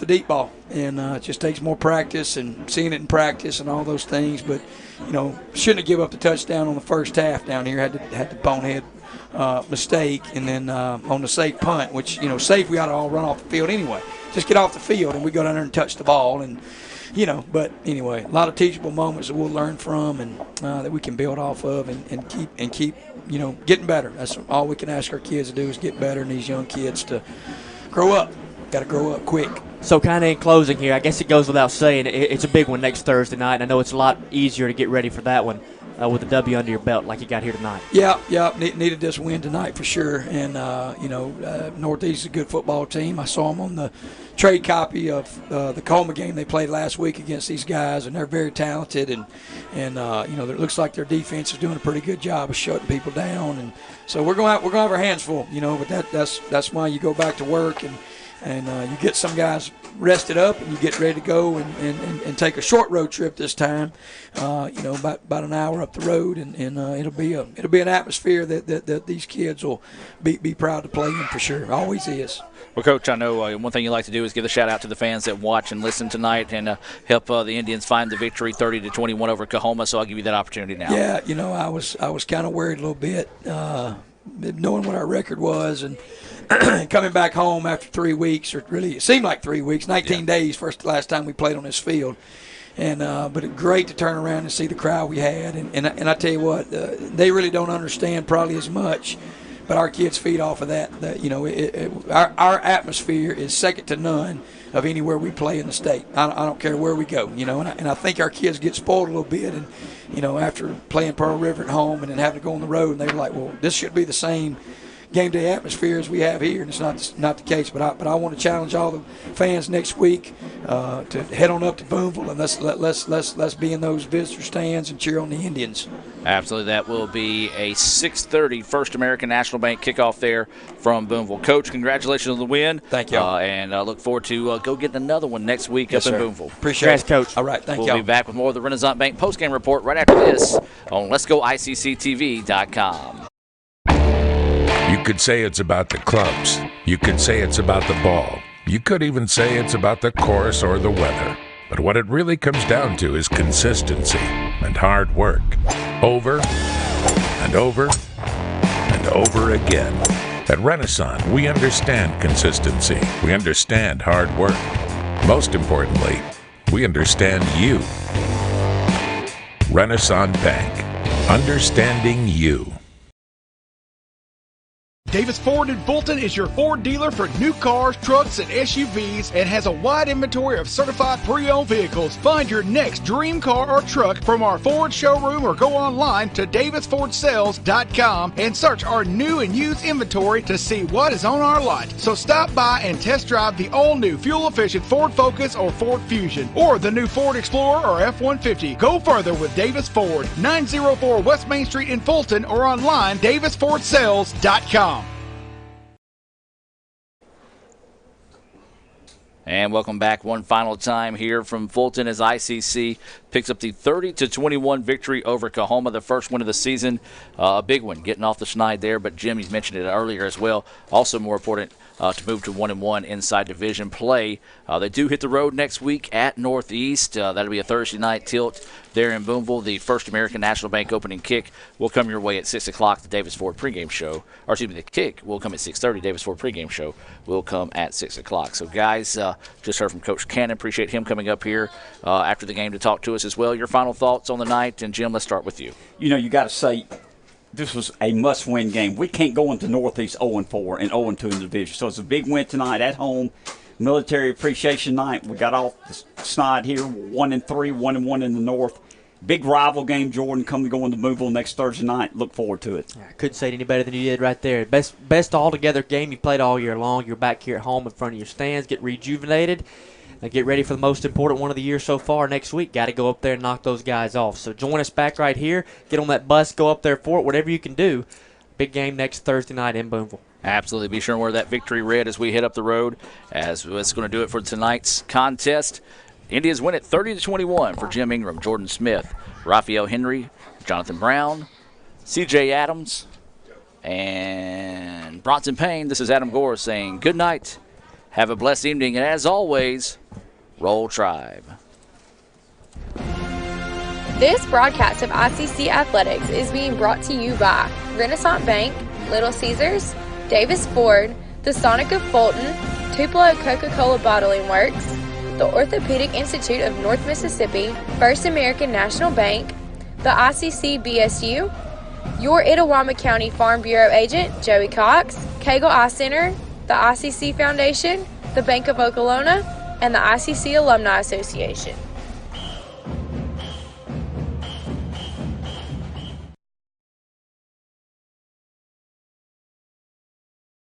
deep ball, and it just takes more practice and seeing it in practice and all those things. But shouldn't have given up the touchdown on the first half down here. Had the bonehead mistake, and then on the safe punt, which safe, we ought to all run off the field anyway. Just get off the field and we go down there and touch the ball, and but anyway, a lot of teachable moments that we'll learn from, and that we can build off of, and keep getting better. That's all we can ask our kids to do, is get better, and these young kids to grow up. Got to grow up quick. So kind of in closing here, I guess it goes without saying, it's a big one next Thursday night, and I know it's a lot easier to get ready for that one with a W under your belt like you got here tonight. Yeah, needed this win tonight for sure. And, Northeast is a good football team. I saw them on the trade copy of the Coahoma game they played last week against these guys, and they're very talented. And it looks like their defense is doing a pretty good job of shutting people down. And so we're going to have our hands full, but that's why you go back to work and you get some guys rested up, and you get ready to go and take a short road trip this time, about an hour up the road, and it'll be an atmosphere that these kids will be proud to play in for sure. Always is. Well, Coach, I know one thing you like to do is give a shout-out to the fans that watch and listen tonight, and help the Indians find the victory 30-21 over Coahoma, so I'll give you that opportunity now. Yeah, I was kind of worried a little bit, knowing what our record was, and coming back home after 3 weeks, or really it seemed like 3 weeks, 19 days, last time we played on this field. And but it's great to turn around and see the crowd we had. And I tell you what, they really don't understand probably as much, but our kids feed off of that. Our atmosphere is second to none of anywhere we play in the state. I don't care where we go, and I think our kids get spoiled a little bit. And, after playing Pearl River at home and then having to go on the road, and they were like, well, this should be the same game day atmosphere as we have here, and it's not the case. But I want to challenge all the fans next week to head on up to Boonville, and let's be in those visitor stands and cheer on the Indians. Absolutely, that will be a 6:30 First American National Bank kickoff there from Boonville. Coach, congratulations on the win. Thank you. And I look forward to go getting another one next week up in Boonville. Appreciate it, Coach. All right, thank you. We'll be back with more of the Renaissance Bank postgame report right after this on Let'sGoICCTV.com. You could say it's about the clubs. You could say it's about the ball. You could even say it's about the course or the weather. But what it really comes down to is consistency and hard work. Over and over and over again. At Renaissance, we understand consistency. We understand hard work. Most importantly, we understand you. Renaissance Bank. Understanding you. Davis Ford in Fulton is your Ford dealer for new cars, trucks, and SUVs, and has a wide inventory of certified pre-owned vehicles. Find your next dream car or truck from our Ford showroom, or go online to davisfordsales.com and search our new and used inventory to see what is on our lot. So stop by and test drive the all-new fuel-efficient Ford Focus or Ford Fusion, or the new Ford Explorer or F-150. Go further with Davis Ford, 904 West Main Street in Fulton, or online davisfordsales.com. And welcome back one final time here from Fulton as ICC picks up the 30-21 victory over Coahoma, the first win of the season. A big one, getting off the schneid there, but Jim, you mentioned it earlier as well. Also more important to move to 1-1 inside division play. They do hit the road next week at Northeast. That'll be a Thursday night tilt there in Boonville. The First American National Bank opening kick will come your way at 6 o'clock. The Davis Ford pregame show, or excuse me, the kick will come at 6:30. Davis Ford pregame show will come at 6 o'clock. So, guys, just heard from Coach Cannon. Appreciate him coming up here after the game to talk to us as well. Your final thoughts on the night, and Jim, let's start with you. You got to say, this was a must-win game. We can't go into Northeast 0-4 and 0-2 in the division. So it's a big win tonight at home. Military Appreciation Night. We got off the snide here, 1-3, 1-1 in the North. Big rival game, Jordan, coming to go into Boonville next Thursday night. Look forward to it. I couldn't say it any better than you did right there. Best all-together game you played all year long. You're back here at home in front of your stands, get rejuvenated, and get ready for the most important one of the year so far next week. Got to go up there and knock those guys off. So join us back right here. Get on that bus, go up there for it, whatever you can do. Big game next Thursday night in Boonville. Absolutely. Be sure and wear that victory red as we head up the road, as it's going to do it for tonight's contest. Indians win it 30-21 for Jim Ingram, Jordan Smith, Raphael Henry, Jonathan Brown, C.J. Adams, and Bronson Payne. This is Adam Gore saying good night, have a blessed evening, and as always, Roll Tribe. This broadcast of ICC Athletics is being brought to you by Renaissance Bank, Little Caesars, Davis Ford, the Sonic of Fulton, Tupelo Coca-Cola Bottling Works, the Orthopedic Institute of North Mississippi, First American National Bank, the ICC BSU, your Itawamba County Farm Bureau agent, Joey Cox, Cagle Eye Center, the ICC Foundation, the Bank of Okolona, and the ICC Alumni Association.